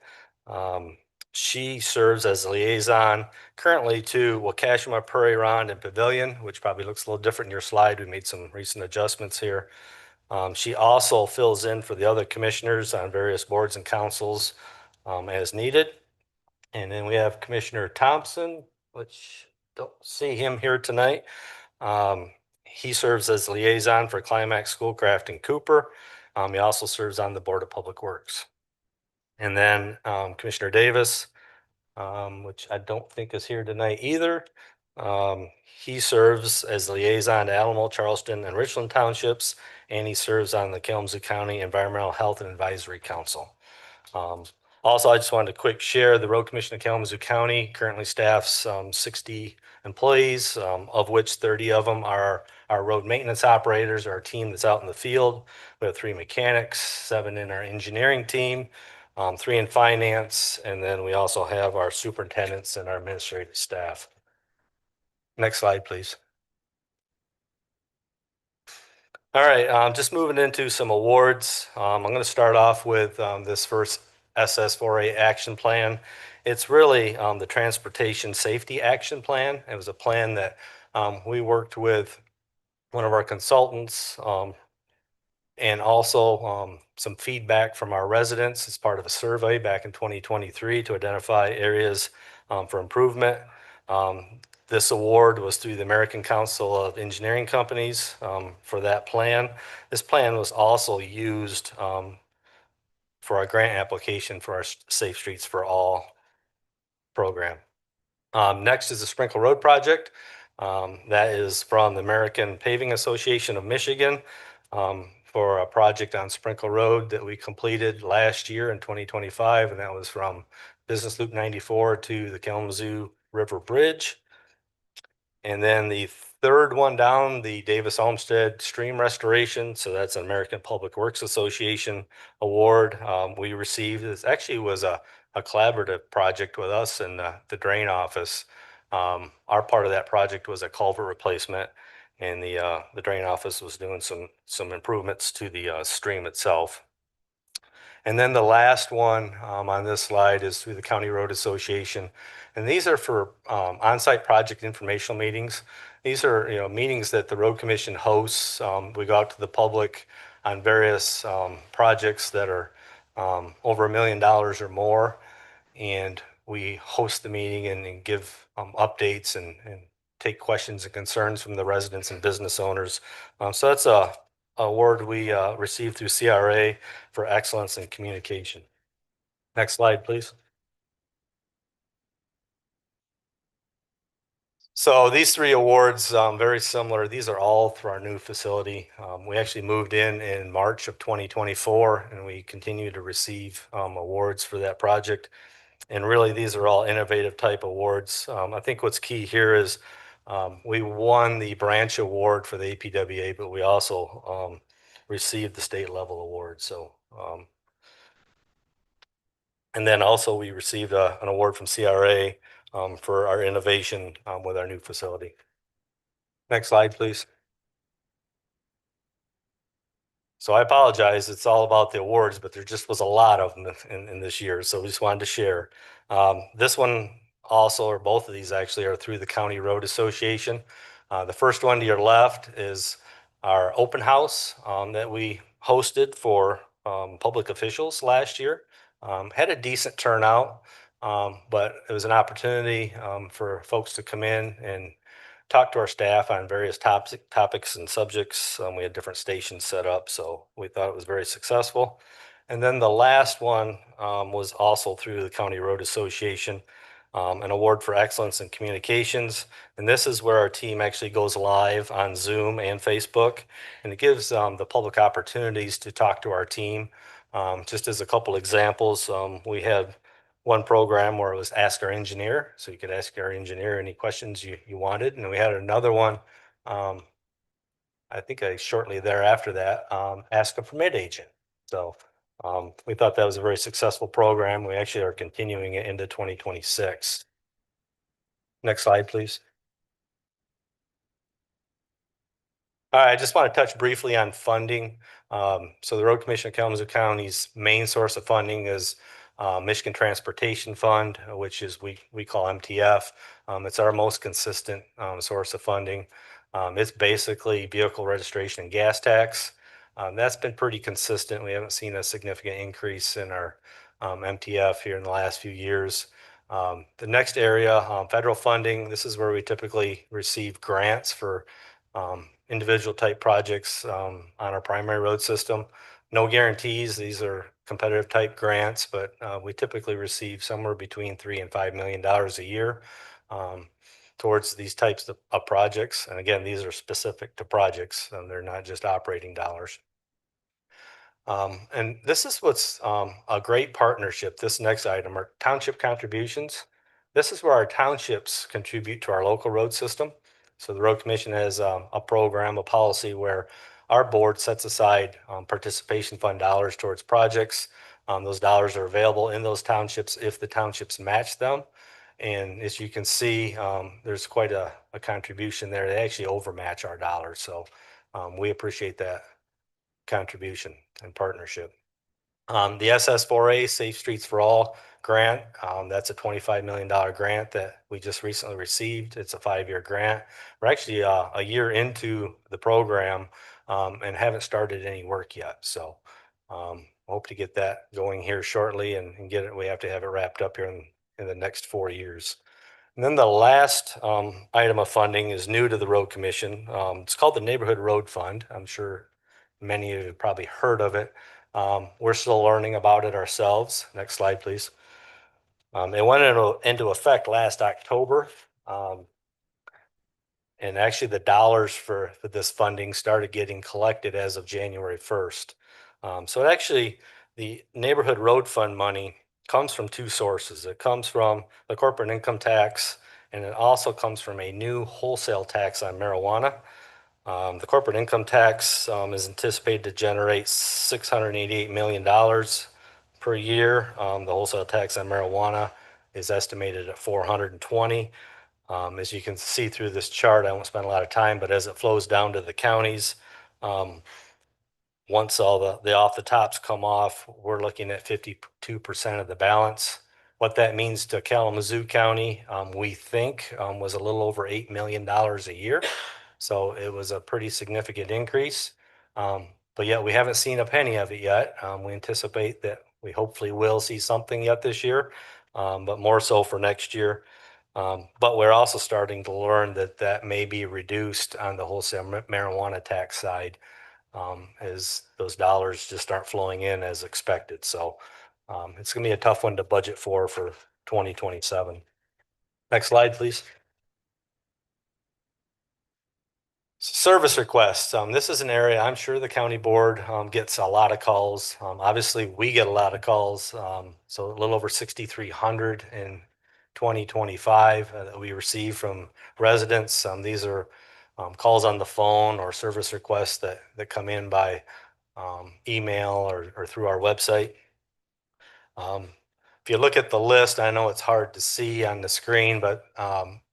She serves as a liaison currently to Waukesha, Prairie Ronde, and Pavilion, which probably looks a little different in your slide. We made some recent adjustments here. She also fills in for the other commissioners on various boards and councils as needed. And then we have Commissioner Thompson, which don't see him here tonight. He serves as liaison for Climax Schoolcraft in Cooper. He also serves on the Board of Public Works. And then Commissioner Davis, which I don't think is here tonight either. He serves as liaison to Alamo, Charleston, and Richland Townships, and he serves on the Kalamazoo County Environmental Health and Advisory Council. Also, I just wanted to quick share the Road Commission of Kalamazoo County currently staffs 60 employees, of which 30 of them are our road maintenance operators, our team that's out in the field. We have 3 mechanics, 7 in our engineering team, 3 in finance, and then we also have our superintendents and our administrative staff. Next slide, please. All right, just moving into some awards. I'm going to start off with this first SS4A action plan. It's really the Transportation Safety Action Plan. It was a plan that we worked with one of our consultants and also some feedback from our residents as part of a survey back in 2023 to identify areas for improvement. This award was through the American Council of Engineering Companies for that plan. This plan was also used for our grant application for our Safe Streets for All program. Next is the Sprinkle Road Project. That is from the American Paving Association of Michigan for a project on Sprinkle Road that we completed last year in 2025, and that was from Business Loop 94 to the Kalamazoo River Bridge. And then the third one down, the Davis Olmsted Stream Restoration. So that's an American Public Works Association award we received. This actually was a collaborative project with us and the drain office. Our part of that project was a culvert replacement, and the drain office was doing some improvements to the stream itself. And then the last one on this slide is through the County Road Association. And these are for on-site project informational meetings. These are meetings that the Road Commission hosts. We go out to the public on various projects that are over $1 million or more. And we host the meeting and give updates and take questions and concerns from the residents and business owners. So that's a award we received through CRA for excellence in communication. Next slide, please. So these 3 awards, very similar. These are all through our new facility. We actually moved in March of 2024, and we continue to receive awards for that project. And really, these are all innovative type awards. I think what's key here is we won the branch award for the APWA, but we also received the state level award. So, and then also we received an award from CRA for our innovation with our new facility. Next slide, please. So I apologize, it's all about the awards, but there just was a lot of them in this year, so we just wanted to share. This one also, or both of these actually, are through the County Road Association. The first one to your left is our open house that we hosted for public officials last year. Had a decent turnout, but it was an opportunity for folks to come in and talk to our staff on various topics and subjects. We had different stations set up, so we thought it was very successful. And then the last one was also through the County Road Association, an award for excellence in communications. And this is where our team actually goes live on Zoom and Facebook, and it gives the public opportunities to talk to our team Just as a couple examples, we had one program where it was Ask Our Engineer. So you could ask our engineer any questions you wanted. And then we had another one, I think shortly thereafter that, Ask a Permit Agent. So we thought that was a very successful program. We actually are continuing it into 2026. Next slide, please. All right, I just want to touch briefly on funding. So the Road Commission of Kalamazoo County's main source of funding is Michigan Transportation Fund, which is we call MTF. It's our most consistent source of funding. It's basically vehicle registration and gas tax. That's been pretty consistent. We haven't seen a significant increase in our MTF here in the last few years. The next area, federal funding, this is where we typically receive grants for individual type projects on our primary road system. No guarantees. These are competitive type grants, but we typically receive somewhere between $3 and $5 million a year towards these types of projects. And again, these are specific to projects, and they're not just operating dollars. And this is what's a great partnership. This next item are township contributions. This is where our townships contribute to our local road system. So the Road Commission has a program, a policy where our board sets aside participation fund dollars towards projects. Those dollars are available in those townships if the townships match them. And as you can see, there's quite a contribution there. They actually overmatch our dollars. So we appreciate that contribution and partnership. The SS4A, Safe Streets for All grant, that's a $25 million grant that we just recently received. It's a 5-year grant. We're actually a year into the program and haven't started any work yet. So hope to get that going here shortly and get it. We have to have it wrapped up here in the next 4 years. And then the last item of funding is new to the Road Commission. It's called the Neighborhood Road Fund. I'm sure many of you have probably heard of it. We're still learning about it ourselves. Next slide, please. It went into effect last October. And actually the dollars for this funding started getting collected as of January 1st. So it actually, the Neighborhood Road Fund money comes from two sources. It comes from the corporate income tax, and it also comes from a new wholesale tax on marijuana. The corporate income tax is anticipated to generate $688 million per year. The wholesale tax on marijuana is estimated at 420. As you can see through this chart, I won't spend a lot of time, but as it flows down to the counties, once all the off the tops come off, we're looking at 52% of the balance. What that means to Kalamazoo County, we think was a little over $8 million a year. So it was a pretty significant increase. But yet we haven't seen a penny of it yet. We anticipate that we hopefully will see something yet this year, but more so for next year. But we're also starting to learn that may be reduced on the wholesale marijuana tax side as those dollars just aren't flowing in as expected. So it's going to be a tough one to budget for 2027. Next slide, please. Service requests. This is an area I'm sure the county board gets a lot of calls. Obviously, we get a lot of calls. So a little over 6,300 in 2025 that we receive from residents. These are calls on the phone or service requests that come in by email or through our website. If you look at the list, I know it's hard to see on the screen, but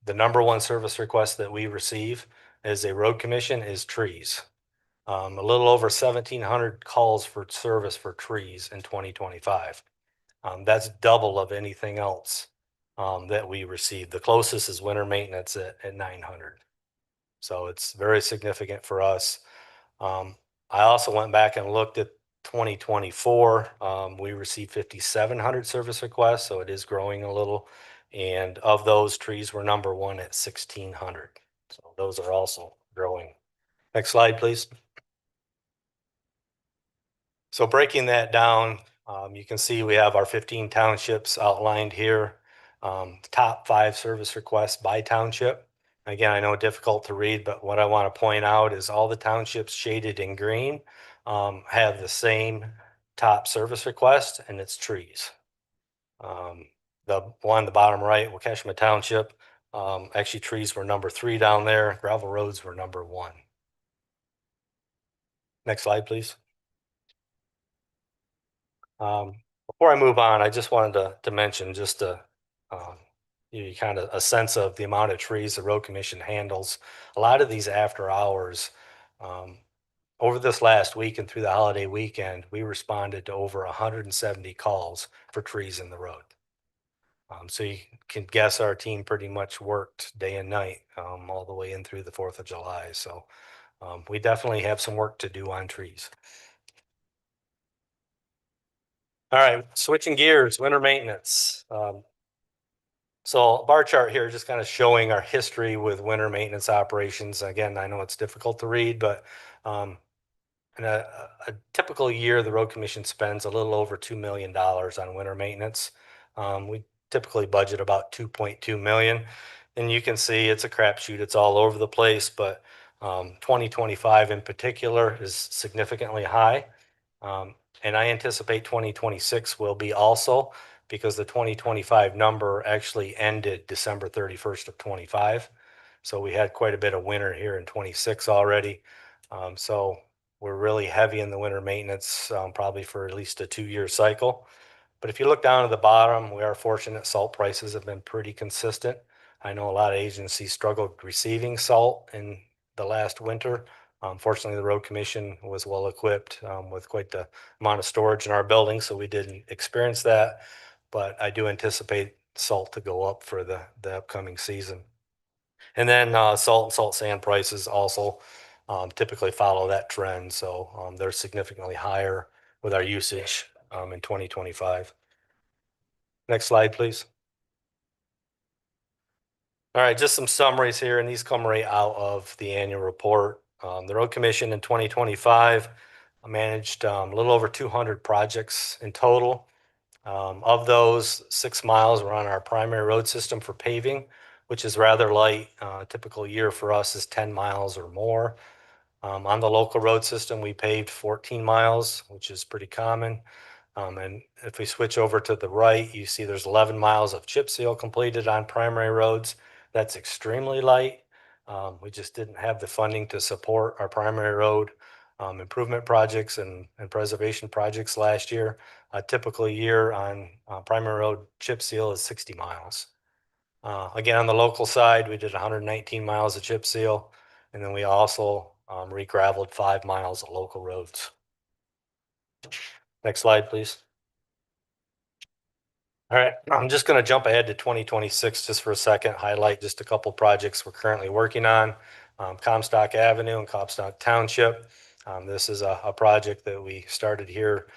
the number one service request that we receive as a road commission is trees. A little over 1,700 calls for service for trees in 2025. That's double of anything else that we receive. The closest is winter maintenance at 900. So it's very significant for us. I also went back and looked at 2024. We received 5,700 service requests, so it is growing a little. And of those, trees were number one at 1,600. So those are also growing. Next slide, please. So breaking that down, you can see we have our 15 townships outlined here. Top 5 service requests by township. Again, I know difficult to read, but what I want to point out is all the townships shaded in green have the same top service request, and it's trees. The one on the bottom right, Waukesha Township, actually trees were number 3 down there. Gravel roads were number 1. Next slide, please. Before I move on, I just wanted to mention just you kind of a sense of the amount of trees the road commission handles. A lot of these after hours, over this last week and through the holiday weekend, we responded to over 170 calls for trees in the road. So you can guess our team pretty much worked day and night all the way in through the 4th of July. So we definitely have some work to do on trees. All right, switching gears, winter maintenance. So bar chart here just kind of showing our history with winter maintenance operations. Again, I know it's difficult to read, but in a typical year, the road commission spends a little over $2 million on winter maintenance. We typically budget about 2.2 million. And you can see it's a crapshoot. It's all over the place, but 2025 in particular is significantly high. And I anticipate 2026 will be also, because the 2025 number actually ended December 31st of 25. So we had quite a bit of winter here in 26 already. So we're really heavy in the winter maintenance, probably for at least a 2-year cycle. But if you look down at the bottom, we are fortunate salt prices have been pretty consistent. I know a lot of agencies struggled receiving salt in the last winter. Fortunately, the road commission was well equipped with quite the amount of storage in our building, so we didn't experience that. But I do anticipate salt to go up for the upcoming season. And then salt and salt sand prices also typically follow that trend. So they're significantly higher with our usage in 2025. Next slide, please. All right, just some summaries here, and these come right out of the annual report. The road commission in 2025 managed a little over 200 projects in total. Of those, 6 miles were on our primary road system for paving, which is rather light. A typical year for us is 10 miles or more. On the local road system, we paved 14 miles, which is pretty common. And if we switch over to the right, you see there's 11 miles of chip seal completed on primary roads. That's extremely light. We just didn't have the funding to support our primary road improvement projects and preservation projects last year. A typical year on primary road chip seal is 60 miles. Again, on the local side, we did 119 miles of chip seal, and then we also re-graveled 5 miles of local roads. Next slide, please. All right, I'm just going to jump ahead to 2026 just for a second, highlight just a couple projects we're currently working on. Comstock Avenue and Comstock Township. This is a project that we started here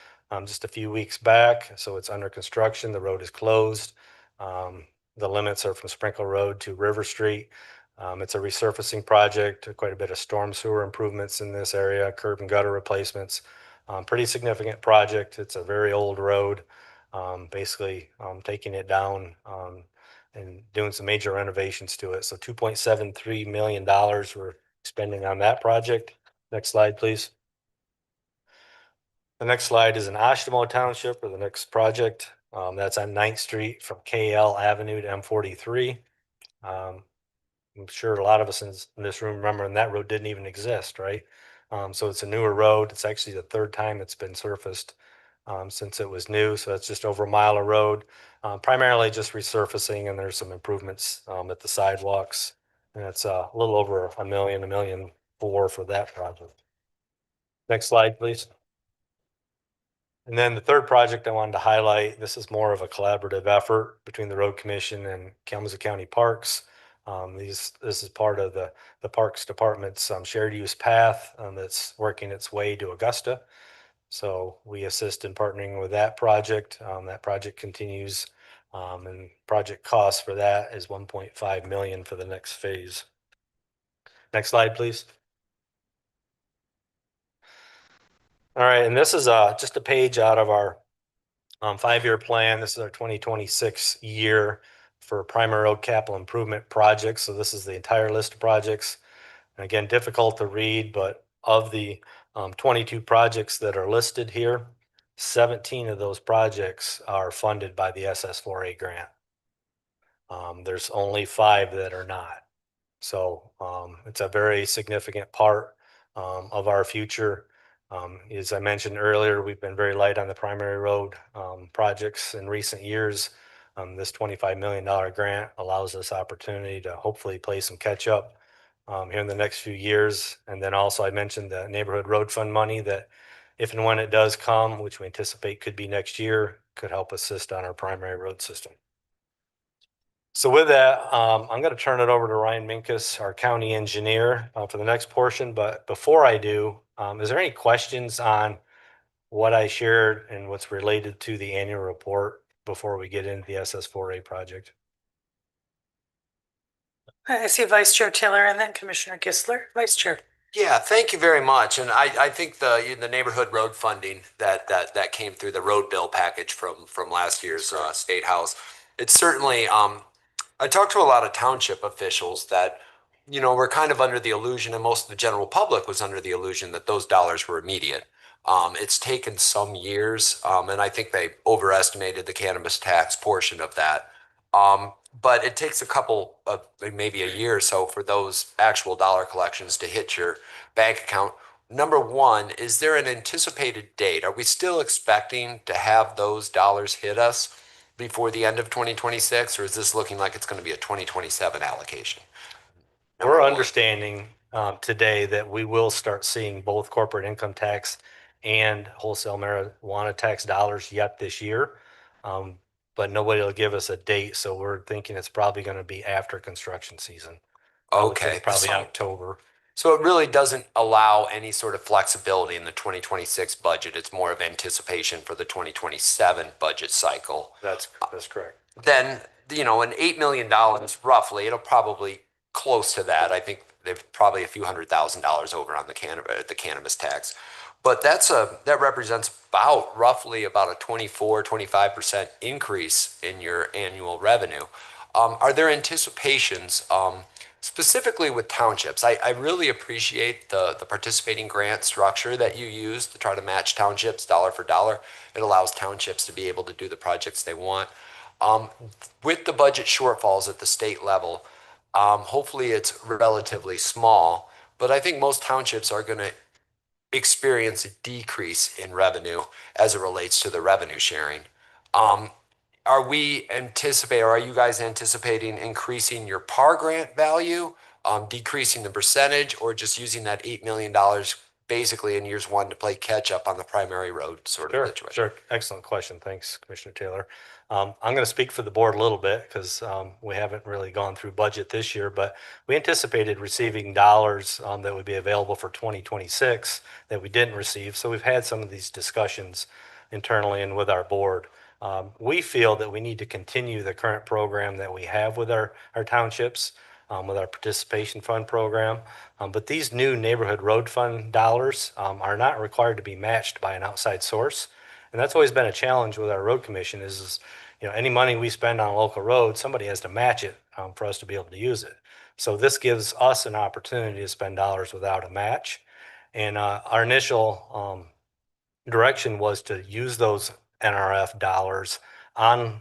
just a few weeks back, so it's under construction. The road is closed. The limits are from Sprinkle Road to River Street. It's a resurfacing project, quite a bit of storm sewer improvements in this area, curb and gutter replacements. Pretty significant project. It's a very old road. Basically taking it down and doing some major renovations to it. So $2.73 million we're spending on that project. Next slide, please. The next slide is in Ashtimo Township, or the next project. That's on 9th Street from KL Avenue to M43. I'm sure a lot of us in this room remember when that road didn't even exist, right? So it's a newer road. It's actually the 3rd time it's been surfaced since it was new. So that's just over a mile of road, primarily just resurfacing, and there's some improvements at the sidewalks. And it's a little over $1 million, $1.4 million for that project. Next slide, please. And then the third project I wanted to highlight, this is more of a collaborative effort between the Road Commission and Kalamazoo County Parks. This is part of the Parks Department's shared use path that's working its way to Augusta. So we assist in partnering with that project. That project continues, and project cost for that is $1.5 million for the next phase. Next slide, please. All right, and this is just a page out of our 5-year plan. This is our 2026 year for primary road capital improvement projects. So this is the entire list of projects. And again, difficult to read, but of the 22 projects that are listed here, 17 of those projects are funded by the SS4A grant. There's only 5 that are not. So it's a very significant part of our future. As I mentioned earlier, we've been very light on the primary road projects in recent years. This $25 million grant allows us opportunity to hopefully play some catch up here in the next few years. And then also I mentioned the neighborhood road fund money that if and when it does come, which we anticipate could be next year, could help assist on our primary road system. So with that, I'm going to turn it over to Ryan Minkus, our county engineer, for the next portion. But before I do, is there any questions on what I shared and what's related to the annual report before we get into the SS4A project? I see Vice Chair Taylor and then Commissioner Gisler. Vice Chair. Yeah, thank you very much. And I think the neighborhood road funding that came through the road bill package from last year's State House, it's certainly I talked to a lot of township officials that, were kind of under the illusion, and most of the general public was under the illusion that those dollars were immediate. It's taken some years, and I think they overestimated the cannabis tax portion of that. But it takes a couple of maybe a year or so for those actual dollar collections to hit your bank account. Number one, is there an anticipated date? Are we still expecting to have those dollars hit us before the end of 2026, or is this looking like it's going to be a 2027 allocation? We're understanding today that we will start seeing both corporate income tax and wholesale marijuana tax dollars yet this year. But nobody will give us a date, so we're thinking it's probably going to be after construction season. Okay. Probably October. So it really doesn't allow any sort of flexibility in the 2026 budget. It's more of anticipation for the 2027 budget cycle. That's correct. Then, an $8 million roughly, it'll probably close to that. I think they've probably a few $100,000 over on the cannabis tax. But that represents roughly about a 25% increase in your annual revenue. Are there anticipations, specifically with townships? I really appreciate the participating grant structure that you use to try to match townships dollar for dollar. It allows townships to be able to do the projects they want. With the budget shortfalls at the state level, hopefully it's relatively small, but I think most townships are going to experience a decrease in revenue as it relates to the revenue sharing. Are you guys anticipating increasing your PAR grant value, decreasing the percentage, or just using that $8 million basically in years 1 to play catch up on the primary road sort of situation? Sure. Excellent question. Thanks, Commissioner Taylor. I'm going to speak for the board a little bit because we haven't really gone through budget this year, but we anticipated receiving dollars that would be available for 2026 that we didn't receive. So we've had some of these discussions internally and with our board. We feel that we need to continue the current program that we have with our townships, with our participation fund program. But these new neighborhood road fund dollars are not required to be matched by an outside source. And that's always been a challenge with our road commission is any money we spend on local roads, somebody has to match it for us to be able to use it. So this gives us an opportunity to spend dollars without a match. And our initial direction was to use those NRF dollars on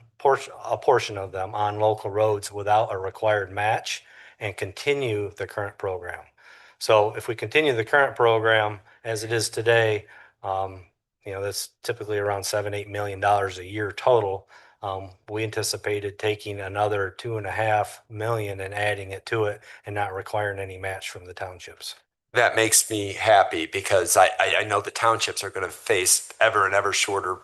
a portion of them on local roads without a required match and continue the current program. So if we continue the current program as it is today, that's typically around $7-8 million a year total. We anticipated taking another $2.5 million and adding it to it and not requiring any match from the townships. That makes me happy because I know the townships are going to face ever and ever shorter,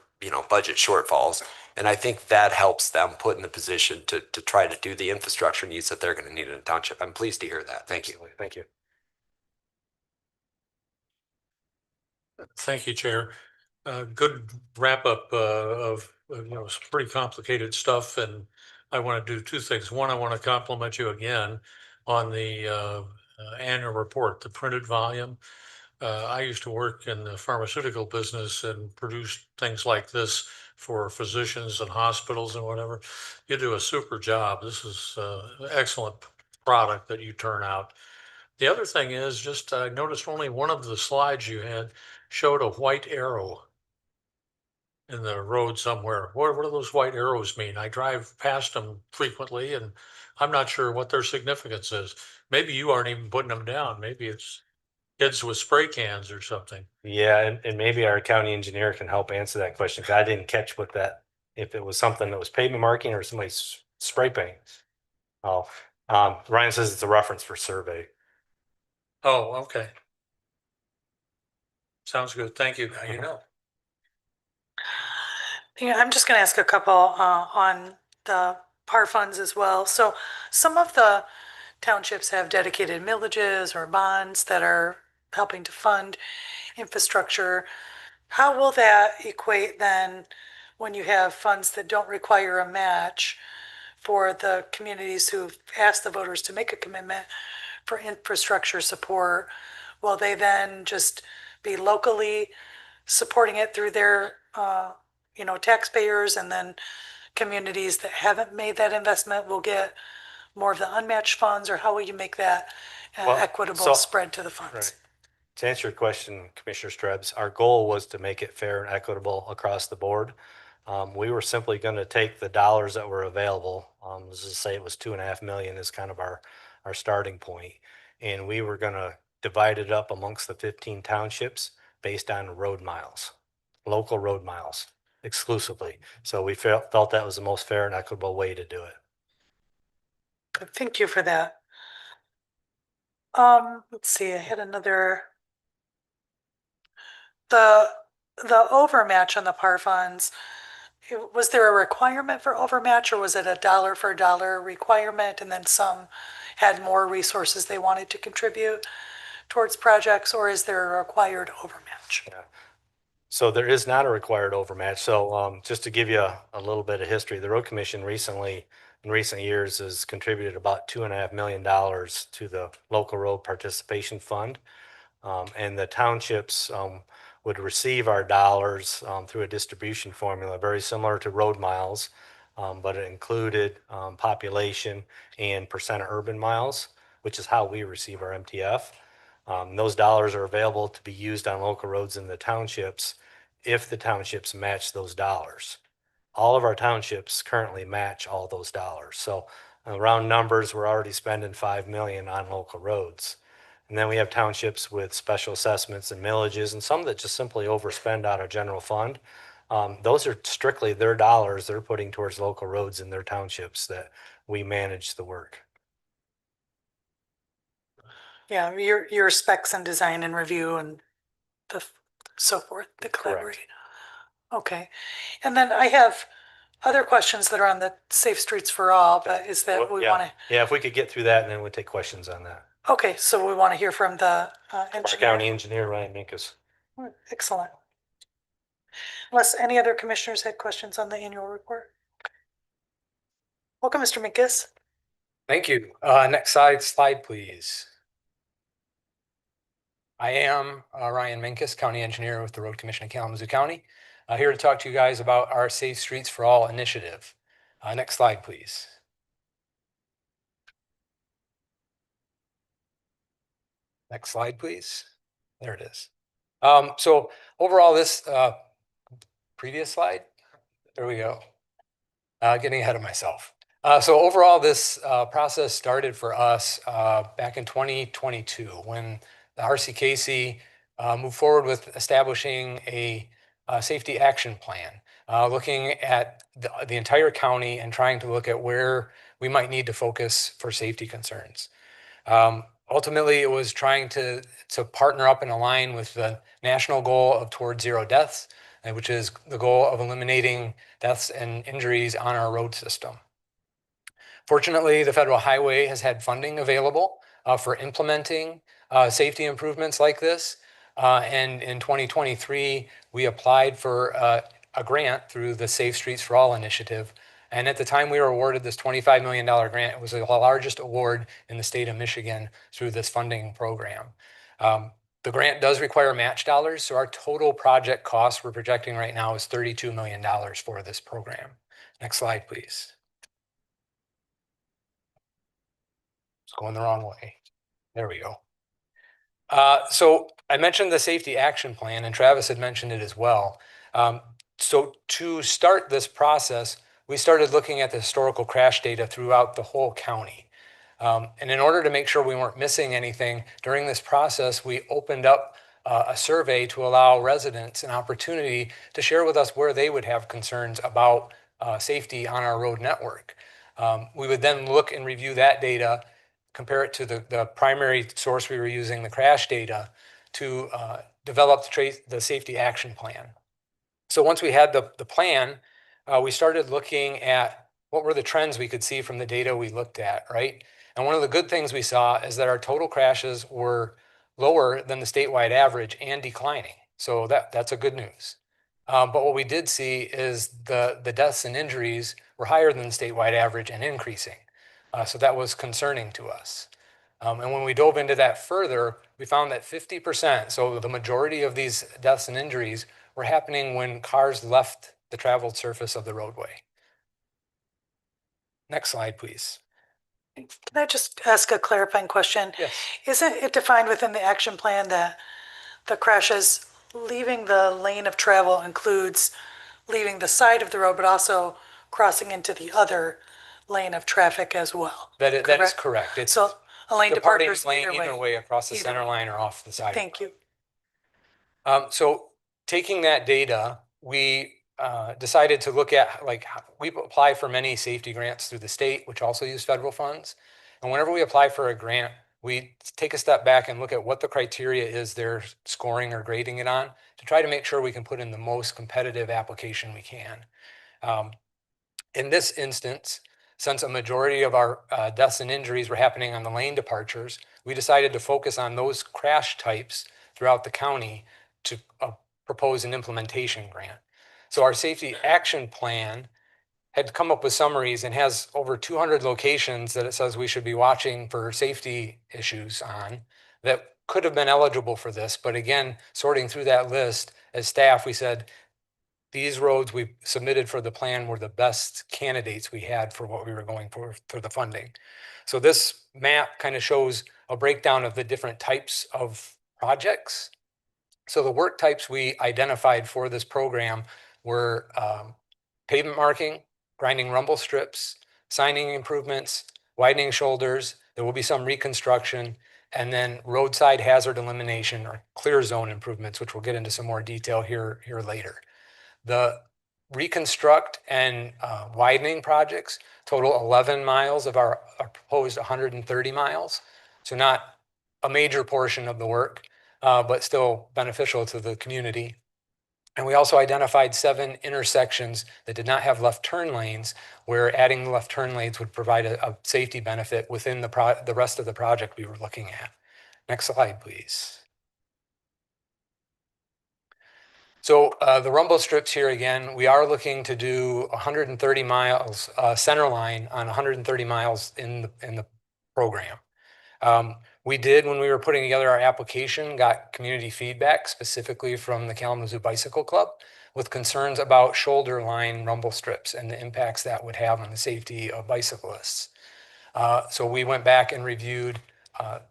budget shortfalls. And I think that helps them put in the position to try to do the infrastructure needs that they're going to need in a township. I'm pleased to hear that. Thank you. Thank you. Thank you, Chair. Good wrap up of some pretty complicated stuff, and I want to do 2 things. One, I want to compliment you again on the annual report, the printed volume. I used to work in the pharmaceutical business and produce things like this for physicians and hospitals and whatever. You do a super job. This is an excellent product that you turn out. The other thing is just I noticed only one of the slides you had showed a white arrow. in the road somewhere. What do those white arrows mean? I drive past them frequently and I'm not sure what their significance is. Maybe you aren't even putting them down. Maybe it's kids with spray cans or something. Yeah, and maybe our county engineer can help answer that question, because I didn't catch what that, if it was something that was pavement marking or somebody's spray paint. Oh, Ryan says it's a reference for survey. Oh, okay. Sounds good. Thank you. Now you know. Yeah, I'm just gonna ask a couple on the par funds as well. So some of the townships have dedicated millages or bonds that are helping to fund infrastructure. How will that equate then when you have funds that don't require a match for the communities who've asked the voters to make a commitment for infrastructure support? Will they then just be locally supporting it through their, taxpayers, and then communities that haven't made that investment will get more of the unmatched funds, or how will you make that Well, equitable so- spread to the funds? Right. To answer your question, Commissioner Strebs, our goal was to make it fair and equitable across the board. We were simply going to take the dollars that were available. Let's just say it was 2.5 million is kind of our starting point. And we were going to divide it up amongst the 15 townships based on road miles, local road miles exclusively. So we felt that was the most fair and equitable way to do it. Thank you for that. Let's see, I had another. The overmatch on the par funds, was there a requirement for overmatch, or was it a dollar for dollar requirement and then some had more resources they wanted to contribute towards projects, or is there a required overmatch? Yeah. So there is not a required overmatch. So just to give you a little bit of history, the Road Commission recently, in recent years, has contributed about $2.5 million to the local road participation fund. And the townships would receive our dollars through a distribution formula, very similar to road miles, but it included population and percent of urban miles, which is how we receive our MTF. Those dollars are available to be used on local roads in the townships if the townships match those dollars. All of our townships currently match all those dollars. So around numbers, we're already spending 5 million on local roads. And then we have townships with special assessments and millages, and some that just simply overspend out of general fund. Those are strictly their dollars they're putting towards local roads in their townships that we manage the work. Yeah, your specs and design and review and the so forth, the collaborate. Okay, and then I have other questions that are on the Safe Streets for All, but is that we Yeah. want to, Yeah, if we could get through that, and then we'll take questions on that. okay, so we want to hear from the Our engineer. county engineer, Ryan Minkus. Excellent. Unless any other commissioners had questions on the annual report? Welcome, Mr. Minkus. Thank you. Next slide, please. I am Ryan Minkus, County Engineer with the Road Commission of Kalamazoo County. Here to talk to you guys about our Safe Streets for All initiative. Next slide, please. Next slide, please. There it is. So overall, this previous slide, there we go. Getting ahead of myself. So overall, this process started for us back in 2022 when the RCKC moved forward with establishing a safety action plan, looking at the entire county and trying to look at where we might need to focus for safety concerns. Ultimately, it was trying to partner up and align with the national goal of towards zero deaths, which is the goal of eliminating deaths and injuries on our road system. Fortunately, the federal highway has had funding available for implementing safety improvements like this. And in 2023, we applied for a grant through the Safe Streets for All initiative. And at the time we were awarded this $25 million grant, it was the largest award in the state of Michigan through this funding program. The grant does require match dollars, so our total project cost we're projecting right now is $32 million for this program. Next slide, please. It's going the wrong way. There we go. So I mentioned the safety action plan, and Travis had mentioned it as well. So to start this process, we started looking at the historical crash data throughout the whole county. And in order to make sure we weren't missing anything during this process, we opened up a survey to allow residents an opportunity to share with us where they would have concerns about safety on our road network. We would then look and review that data, compare it to the primary source we were using, the crash data, to develop the safety action plan. So once we had the plan, we started looking at what were the trends we could see from the data we looked at, right? And one of the good things we saw is that our total crashes were lower than the statewide average and declining. So that's a good news. But what we did see is the deaths and injuries were higher than the statewide average and increasing. So that was concerning to us. And when we dove into that further, we found that 50%, so the majority of these deaths and injuries, were happening when cars left the traveled surface of the roadway. Next slide, please. Can I just ask a clarifying question? Yes. Isn't it defined within the action plan that the crashes leaving the lane of travel includes leaving the side of the road, but also crossing into the other lane of traffic as well? That is correct. It's So a lane departing departures lane either either way. way across the Either center way. line or off the side. Thank you. So taking that data, we decided to look at, like, we apply for many safety grants through the state, which also use federal funds. And whenever we apply for a grant, we take a step back and look at what the criteria is they're scoring or grading it on to try to make sure we can put in the most competitive application we can. In this instance, since a majority of our deaths and injuries were happening on the lane departures, we decided to focus on those crash types throughout the county to propose an implementation grant. So our safety action plan had come up with summaries and has over 200 locations that it says we should be watching for safety issues on that could have been eligible for this. But again, sorting through that list as staff, we said, these roads we submitted for the plan were the best candidates we had for what we were going for the funding. So this map kind of shows a breakdown of the different types of projects. So the work types we identified for this program were pavement marking, grinding rumble strips, signing improvements, widening shoulders. There will be some reconstruction, and then roadside hazard elimination or clear zone improvements, which we'll get into some more detail here later. The reconstruct and widening projects total 11 miles of our proposed 130 miles. So not a major portion of the work, but still beneficial to the community. And we also identified 7 intersections that did not have left turn lanes, where adding the left turn lanes would provide a safety benefit within the rest of the project we were looking at. Next slide, please. So the rumble strips here again, we are looking to do 130 miles center line on 130 miles in the program. We did, when we were putting together our application, got community feedback specifically from the Kalamazoo Bicycle Club with concerns about shoulder line rumble strips and the impacts that would have on the safety of bicyclists. So we went back and reviewed the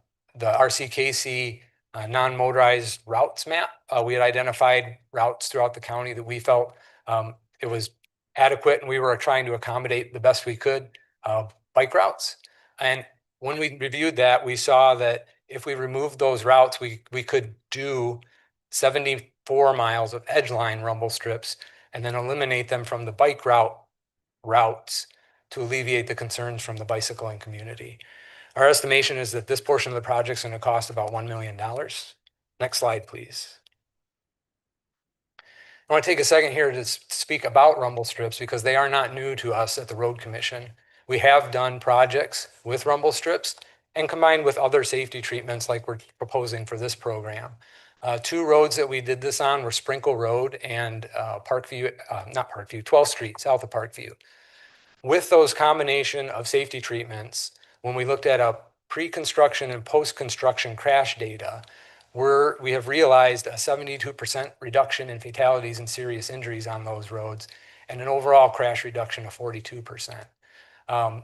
RCKC non-motorized routes map. We had identified routes throughout the county that we felt it was adequate, and we were trying to accommodate the best we could bike routes. And when we reviewed that, we saw that if we removed those routes, we could do 74 miles of edge line rumble strips and then eliminate them from the bike routes to alleviate the concerns from the bicycling community. Our estimation is that this portion of the project is going to cost about $1 million. Next slide, please. I want to take a second here to speak about rumble strips because they are not new to us at the Road Commission. We have done projects with rumble strips and combined with other safety treatments like we're proposing for this program. 2 roads that we did this on were Sprinkle Road and 12th Street, south of Parkview. With those combination of safety treatments, when we looked at a pre-construction and post-construction crash data, we have realized a 72% reduction in fatalities and serious injuries on those roads and an overall crash reduction of 42%.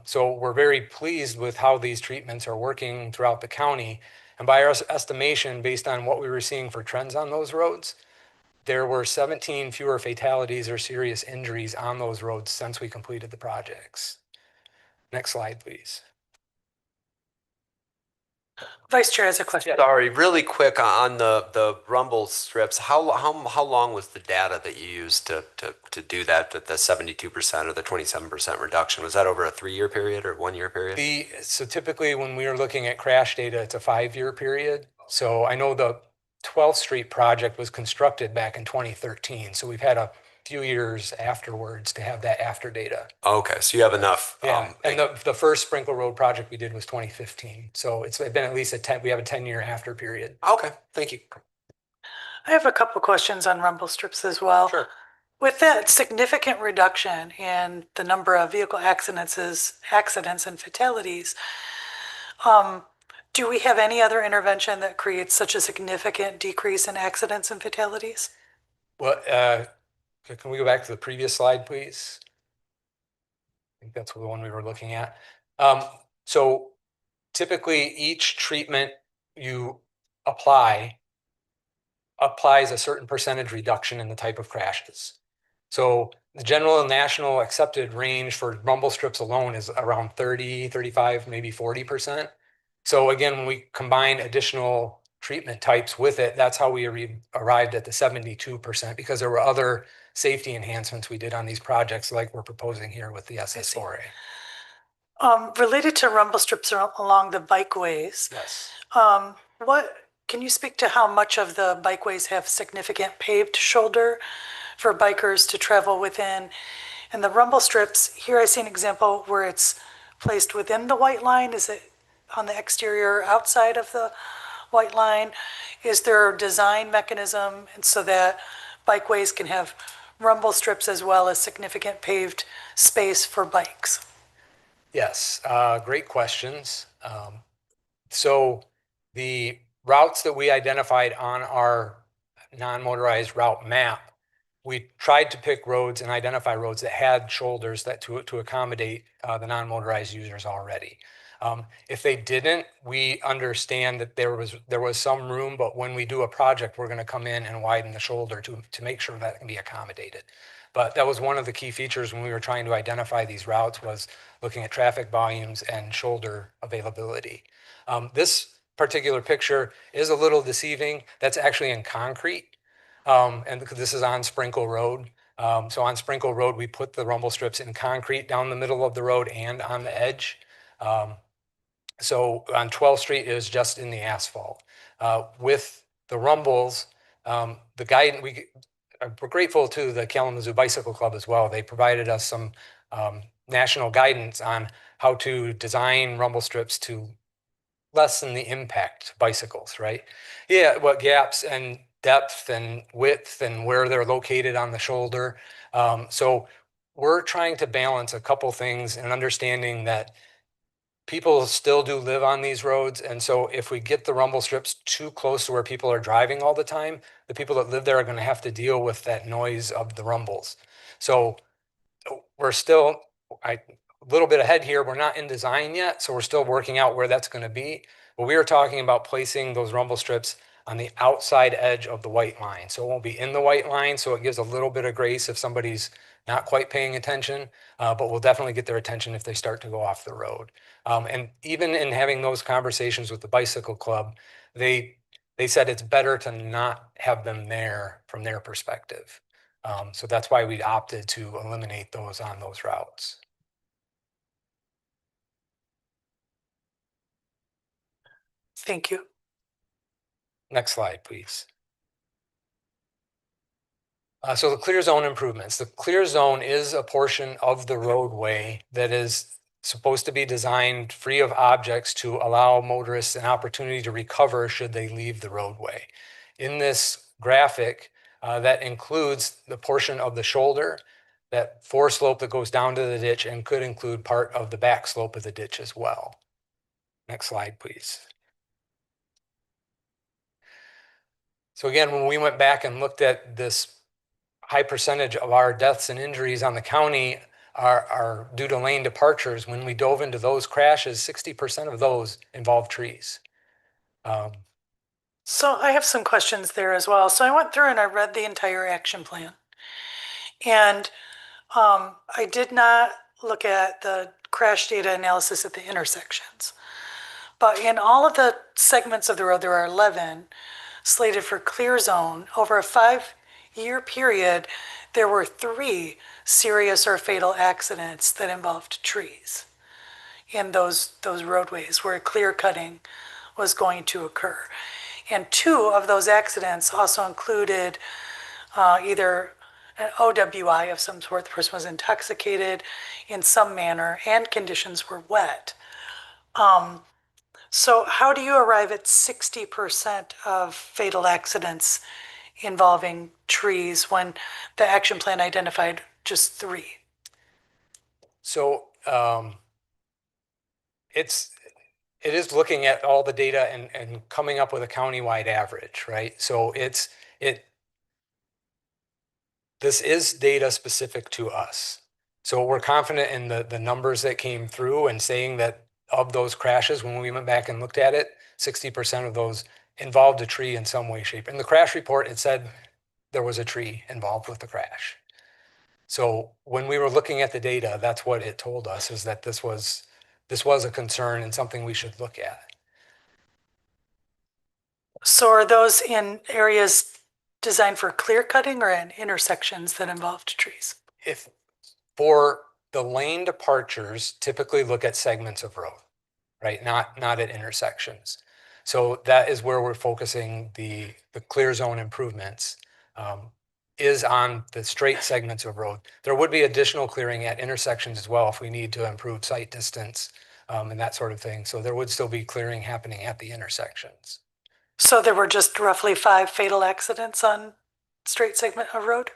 So we're very pleased with how these treatments are working throughout the county. And by our estimation, based on what we were seeing for trends on those roads, there were 17 fewer fatalities or serious injuries on those roads since we completed the projects. Next slide, please. Vice Chair has a question. Sorry, really quick on the rumble strips. How long was the data that you used to do that, the 72% or the 27% reduction? Was that over a 3-year period or 1-year period? So typically when we are looking at crash data, it's a 5-year period. So I know the 12th Street project was constructed back in 2013. So we've had a few years afterwards to have that after data. Okay, so you have enough. Yeah, and the first Sprinkle Road project we did was 2015. So it's been at least we have a 10-year after period. Okay, thank you. I have a couple questions on rumble strips as well. Sure. With that significant reduction in the number of vehicle accidents and fatalities, do we have any other intervention that creates such a significant decrease in accidents and fatalities? Well, can we go back to the previous slide, please? I think that's the one we were looking at. So typically each treatment you applies a certain percentage reduction in the type of crashes. So the general and national accepted range for rumble strips alone is around 30, 35, maybe 40%. So again, when we combine additional treatment types with it, that's how we arrived at the 72%, because there were other safety enhancements we did on these projects like we're proposing here with the SS4A. Related to rumble strips along the bikeways, Yes. Can you speak to how much of the bikeways have significant paved shoulder for bikers to travel within? And the rumble strips, here I see an example where it's placed within the white line. Is it on the exterior or outside of the white line? Is there a design mechanism and so that bikeways can have rumble strips as well as significant paved space for bikes? Yes, great questions. So the routes that we identified on our non-motorized route map, we tried to pick roads and identify roads that had shoulders that to accommodate the non-motorized users already. If they didn't, we understand that there was some room, but when we do a project, we're going to come in and widen the shoulder to make sure that can be accommodated. But that was one of the key features when we were trying to identify these routes, was looking at traffic volumes and shoulder availability. This particular picture is a little deceiving. That's actually in concrete. And this is on Sprinkle Road. So on Sprinkle Road, we put the rumble strips in concrete down the middle of the road and on the edge. So on 12th Street, it was just in the asphalt. With the rumbles, the guidance, we're grateful to the Kalamazoo Bicycle Club as well. They provided us some national guidance on how to design rumble strips to lessen the impact to bicycles, right? Yeah, what gaps and depth and width and where they're located on the shoulder. So we're trying to balance a couple things and understanding that people still do live on these roads. And so if we get the rumble strips too close to where people are driving all the time, the people that live there are going to have to deal with that noise of the rumbles. So we're still a little bit ahead here. We're not in design yet, so we're still working out where that's going to be. But we are talking about placing those rumble strips on the outside edge of the white line. So it won't be in the white line, so it gives a little bit of grace if somebody's not quite paying attention, but we'll definitely get their attention if they start to go off the road. And even in having those conversations with the bicycle club, they said it's better to not have them there from their perspective. So that's why we opted to eliminate those on those routes. Thank you. Next slide, please. So the clear zone improvements. The clear zone is a portion of the roadway that is supposed to be designed free of objects to allow motorists an opportunity to recover should they leave the roadway. In this graphic, that includes the portion of the shoulder, that foreslope that goes down to the ditch, and could include part of the back slope of the ditch as well. Next slide, please. So again, when we went back and looked at this high percentage of our deaths and injuries on the county are due to lane departures, when we dove into those crashes, 60% of those involve trees. So I have some questions there as well. So I went through and I read the entire action plan. And I did not look at the crash data analysis at the intersections. But in all of the segments of the road, there are 11 slated for clear zone. Over a 5-year period, there were 3 serious or fatal accidents that involved trees in those roadways where clear cutting was going to occur. And 2 of those accidents also included either an OWI of some sort, the person was intoxicated in some manner, and conditions were wet. So how do you arrive at 60% of fatal accidents involving trees when the action plan identified just 3? So it is looking at all the data and coming up with a countywide average, right? So this is data specific to us. So we're confident in the numbers that came through and saying that of those crashes, when we went back and looked at it, 60% of those involved a tree in some way, shape. In the crash report, it said there was a tree involved with the crash. So when we were looking at the data, that's what it told us, is that this was a concern and something we should look at. So are those in areas designed for clear cutting or in intersections that involved trees? If for the lane departures, typically look at segments of road, right? Not at intersections. So that is where we're focusing the clear zone improvements, is on the straight segments of road. There would be additional clearing at intersections as well if we need to improve sight distance and that sort of thing. So there would still be clearing happening at the intersections. So there were just roughly 5 fatal accidents on straight segment of road?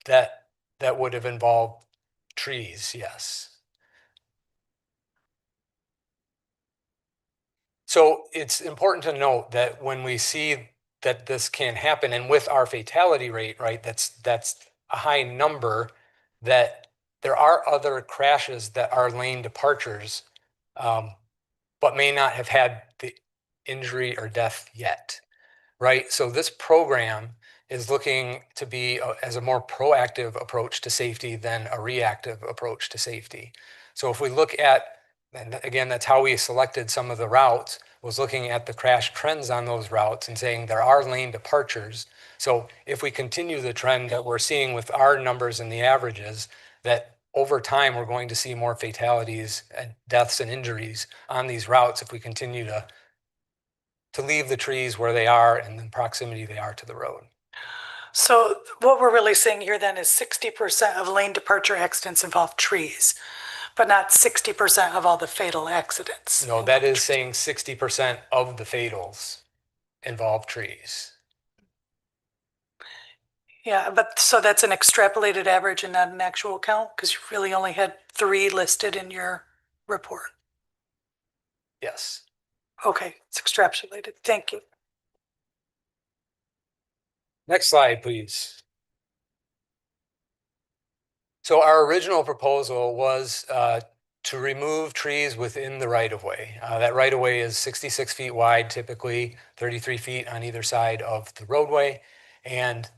That would have involved trees, yes. So it's important to note that when we see that this can happen, and with our fatality rate, right, that's a high number, that there are other crashes that are lane departures, but may not have had the injury or death yet, right? So this program is looking to be as a more proactive approach to safety than a reactive approach to safety. So if we look at, and again, that's how we selected some of the routes, was looking at the crash trends on those routes and saying there are lane departures. So if we continue the trend that we're seeing with our numbers and the averages, that over time we're going to see more fatalities and deaths and injuries on these routes if we continue to leave the trees where they are and the proximity they are to the road. So what we're really saying here then is 60% of lane departure accidents involve trees, but not 60% of all the fatal accidents. No, that is saying 60% of the fatals involve trees. Yeah, but so that's an extrapolated average and not an actual count, because you really only had 3 listed in your report. Yes. Okay, it's extrapolated. Thank you. Next slide, please. So our original proposal was to remove trees within the right-of-way. That right-of-way is 66 feet wide, typically 33 feet on either side of the roadway. And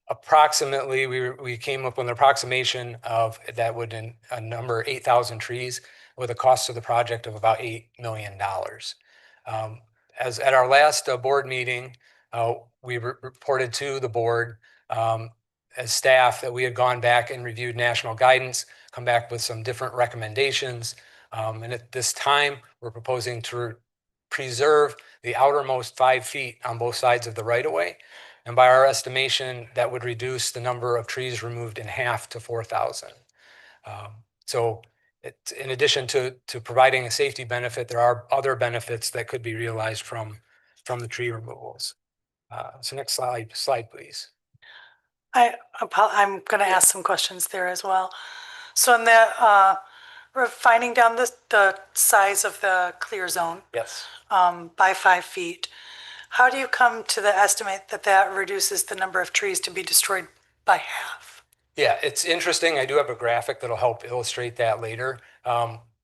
approximately, we came up with an approximation of that would number 8,000 trees with a cost of the project of about $8 million. As at our last board meeting, we reported to the board as staff that we had gone back and reviewed national guidance, come back with some different recommendations. And at this time, we're proposing to preserve the outermost 5 feet on both sides of the right-of-way. And by our estimation, that would reduce the number of trees removed in half to 4,000. So in addition to providing a safety benefit, there are other benefits that could be realized from the tree removals. So next slide, please. I'm going to ask some questions there as well. So in that, refining down the size of the clear zone. Yes. By 5 feet, how do you come to the estimate that reduces the number of trees to be destroyed by half? Yeah, it's interesting. I do have a graphic that'll help illustrate that later.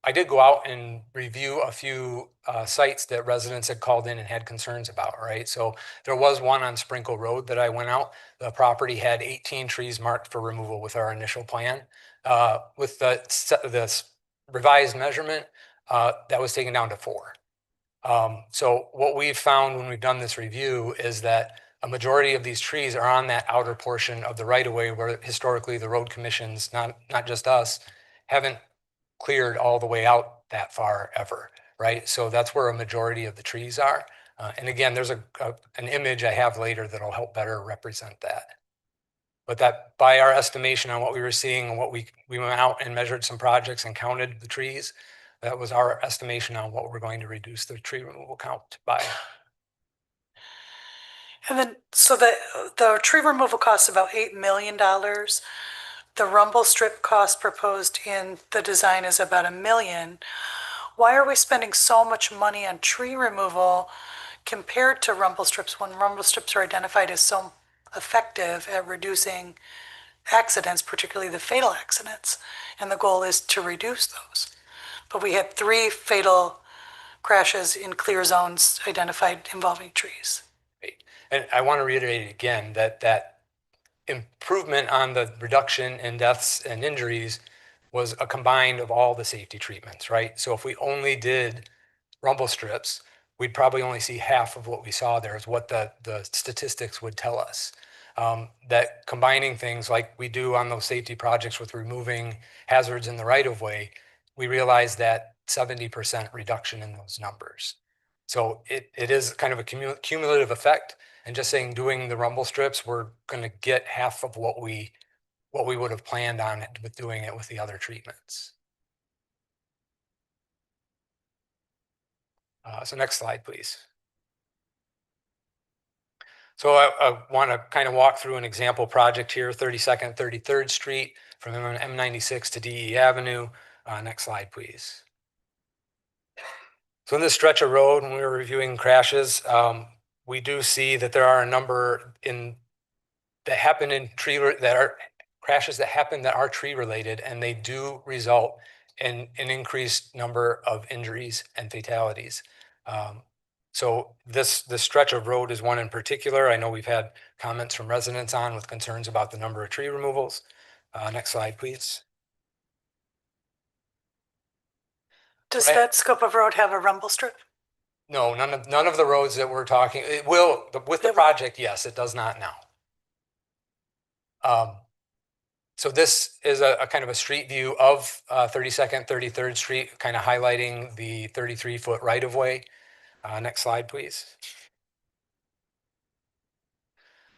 I did go out and review a few sites that residents had called in and had concerns about, right? So there was one on Sprinkle Road that I went out. The property had 18 trees marked for removal with our initial plan. With the revised measurement, that was taken down to 4. So what we've found when we've done this review is that a majority of these trees are on that outer portion of the right of way where historically the road commissions, not just us, haven't cleared all the way out that far ever, right? So that's where a majority of the trees are. And again, there's an image I have later that'll help better represent that. But that by our estimation on what we were seeing and what we went out and measured some projects and counted the trees, that was our estimation on what we're going to reduce the tree removal count by. And then, so the tree removal costs about $8 million. The rumble strip cost proposed in the design is about $1 million. Why are we spending so much money on tree removal compared to rumble strips when rumble strips are identified as so effective at reducing accidents, particularly the fatal accidents? And the goal is to reduce those. But we had 3 fatal crashes in clear zones identified involving trees. And I want to reiterate again that improvement on the reduction in deaths and injuries was a combined of all the safety treatments, right? So if we only did rumble strips, we'd probably only see half of what we saw there is what the statistics would tell us. That combining things like we do on those safety projects with removing hazards in the right of way, we realize that 70% reduction in those numbers. So it is kind of a cumulative effect. And just saying doing the rumble strips, we're going to get half of what we would have planned on it with doing it with the other treatments. So next slide, please. So I want to kind of walk through an example project here, 32nd, 33rd Street from M96 to DE Avenue. Next slide, please. So in this stretch of road, when we were reviewing crashes, we do see that there are a number that happen in crashes that happen that are tree related, and they do result in an increased number of injuries and fatalities. So this stretch of road is one in particular. I know we've had comments from residents on with concerns about the number of tree removals. Next slide, please. Does that scope of road have a rumble strip? No, none of the roads that we're talking, it will, with the project, yes, it does not now. So this is a kind of a street view of 32nd, 33rd Street, kind of highlighting the 33-foot right-of-way. Next slide, please.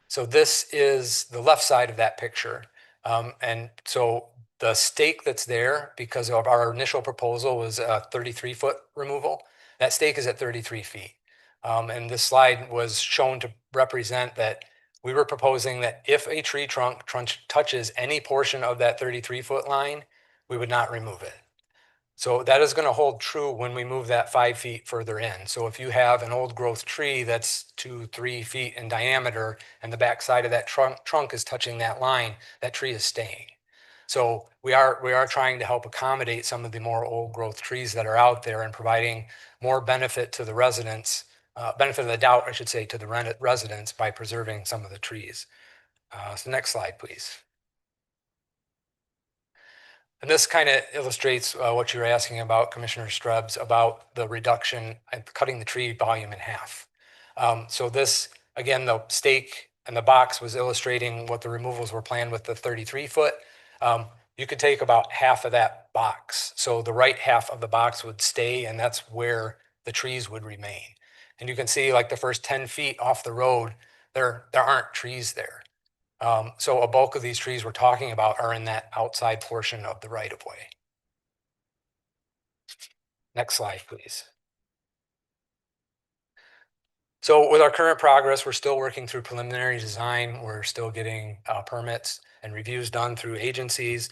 So this is the left side of that picture. And so the stake that's there, because of our initial proposal was a 33-foot removal, that stake is at 33 feet. And this slide was shown to represent that we were proposing that if a tree trunk touches any portion of that 33-foot line, we would not remove it. So that is going to hold true when we move that 5 feet further in. So if you have an old growth tree that's 2-3 feet in diameter and the back side of that trunk is touching that line, that tree is staying. So we are trying to help accommodate some of the more old growth trees that are out there and providing more benefit to the residents, benefit of the doubt, I should say, to the residents by preserving some of the trees. So next slide, please. And this kind of illustrates what you were asking about, Commissioner Stubbs, about the reduction and cutting the tree volume in half. So this, again, the stake and the box was illustrating what the removals were planned with the 33-foot. You could take about half of that box. So the right half of the box would stay, and that's where the trees would remain. And you can see like the first 10 feet off the road, there aren't trees there. So a bulk of these trees we're talking about are in that outside portion of the right of way. Next slide, please. So with our current progress, we're still working through preliminary design. We're still getting permits and reviews done through agencies.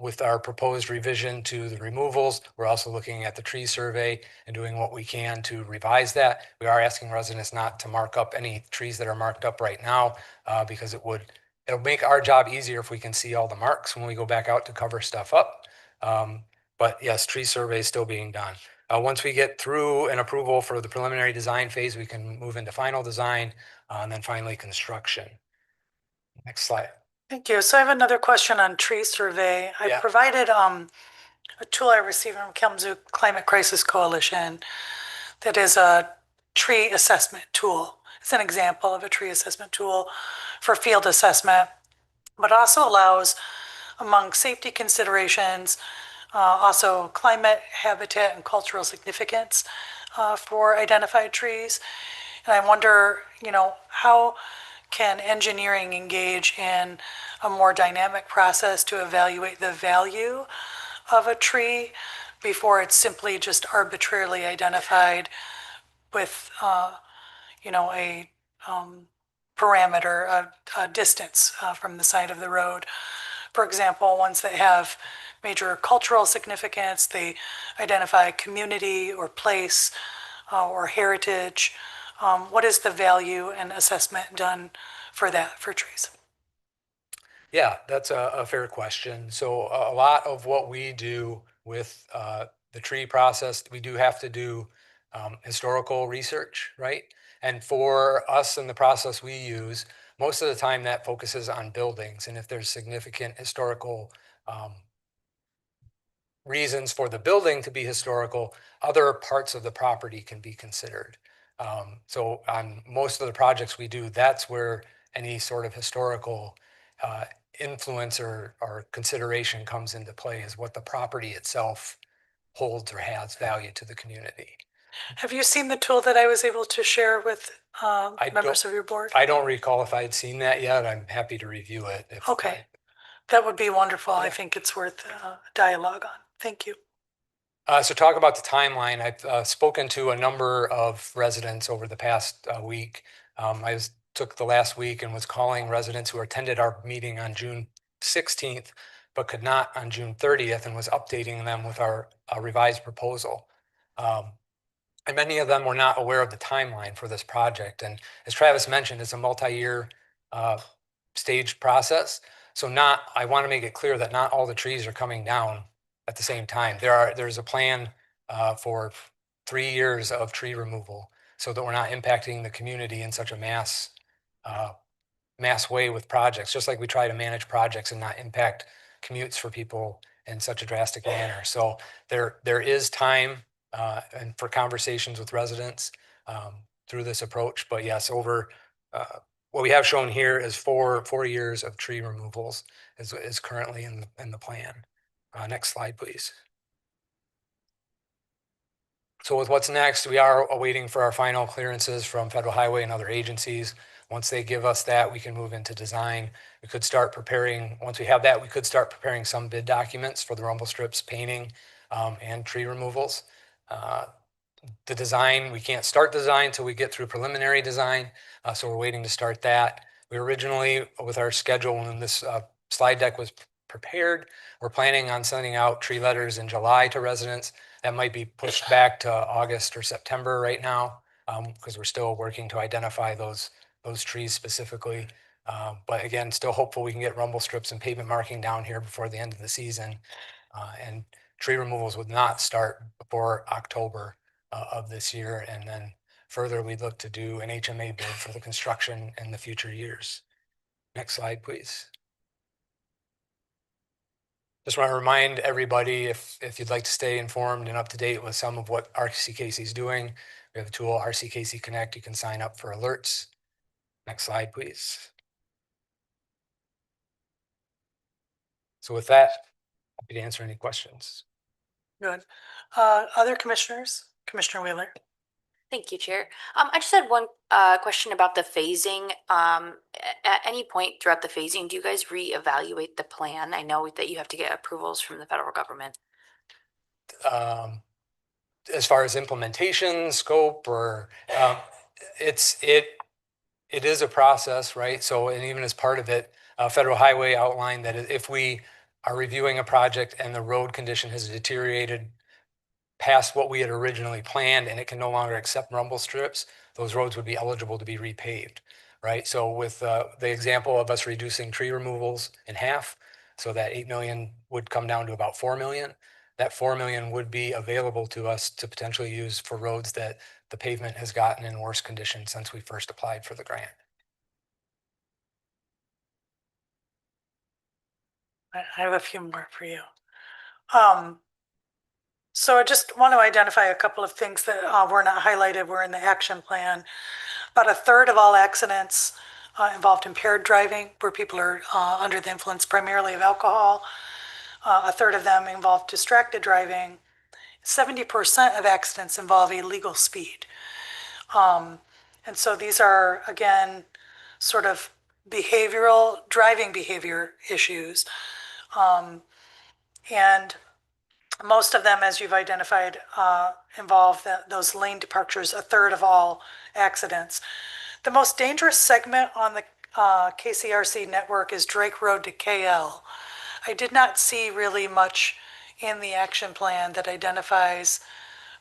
With our proposed revision to the removals, we're also looking at the tree survey and doing what we can to revise that. We are asking residents not to mark up any trees that are marked up right now because it'll make our job easier if we can see all the marks when we go back out to cover stuff up. But yes, tree survey is still being done. Once we get through an approval for the preliminary design phase, we can move into final design, and then finally construction. Next slide. Thank you. So I have another question on tree survey. I Yeah. provided a tool I received from Kalamazoo Climate Crisis Coalition that is a tree assessment tool. It's an example of a tree assessment tool for field assessment, but also allows, among safety considerations, also climate, habitat, and cultural significance for identified trees. And I wonder, how can engineering engage in a more dynamic process to evaluate the value of a tree before it's simply just arbitrarily identified with, a parameter, a distance from the side of the road. For example, ones that have major cultural significance, they identify community or place or heritage. What is the value and assessment done for that, for trees? Yeah, that's a fair question. So a lot of what we do with the tree process, we do have to do historical research, right? And for us in the process we use, most of the time that focuses on buildings. And if there's significant historical reasons for the building to be historical, other parts of the property can be considered. So on most of the projects we do, that's where any sort of historical influence or consideration comes into play, is what the property itself holds or has value to the community. Have you seen the tool that I was able to share with members of your board? I don't recall if I had seen that yet. I'm happy to review it. Okay, that would be wonderful. I think it's worth dialogue on. Thank you. So talk about the timeline. I've spoken to a number of residents over the past week. Took the last week and was calling residents who attended our meeting on June 16th, but could not on June 30th, and was updating them with our revised proposal. And many of them were not aware of the timeline for this project. And as Travis mentioned, it's a multi-year staged process. So I want to make it clear that not all the trees are coming down at the same time. There's a plan for 3 years of tree removal so that we're not impacting the community in such a mass way with projects, just like we try to manage projects and not impact commutes for people in such a drastic manner. So there is time and for conversations with residents through this approach. But yes, over what we have shown here is 4 years of tree removals is currently in the plan. Next slide, please. So with what's next, we are awaiting for our final clearances from Federal Highway and other agencies. Once they give us that, we can move into design. We could start preparing, once we have that, we could start preparing some bid documents for the rumble strips, painting, and tree removals. The design, we can't start design until we get through preliminary design. So we're waiting to start that. We originally, with our schedule, when this slide deck was prepared, we're planning on sending out tree letters in July to residents. That might be pushed back to August or September right now, because we're still working to identify those trees specifically. But again, still hopeful we can get rumble strips and pavement marking down here before the end of the season. And tree removals would not start before October of this year. And then further, we'd look to do an HMA bid for the construction in the future years. Next slide, please. Just want to remind everybody, if you'd like to stay informed and up to date with some of what RCKC is doing, we have a tool, RCKC Connect. You can sign up for alerts. Next slide, please. So with that, happy to answer any questions. Good. Other commissioners? Commissioner Wheeler? Thank you, Chair. I just had one question about the phasing. At any point throughout the phasing, do you guys reevaluate the plan? I know that you have to get approvals from the federal government. As far as implementation, scope, or it is a process, right? So, and even as part of it, Federal Highway outlined that if we are reviewing a project and the road condition has deteriorated past what we had originally planned and it can no longer accept rumble strips, those roads would be eligible to be repaved, right? So with the example of us reducing tree removals in half, so that 8 million would come down to about 4 million, that 4 million would be available to us to potentially use for roads that the pavement has gotten in worse condition since we first applied for the grant. I have a few more for you. So I just want to identify a couple of things that were not highlighted, were in the action plan. About a third of all accidents involved impaired driving, where people are under the influence primarily of alcohol. A third of them involve distracted driving. 70% of accidents involve illegal speed. And so these are, again, sort of behavioral, driving behavior issues. And most of them, as you've identified, involve those lane departures, a third of all accidents. The most dangerous segment on the KCRC network is Drake Road to KL. I did not see really much in the action plan that identifies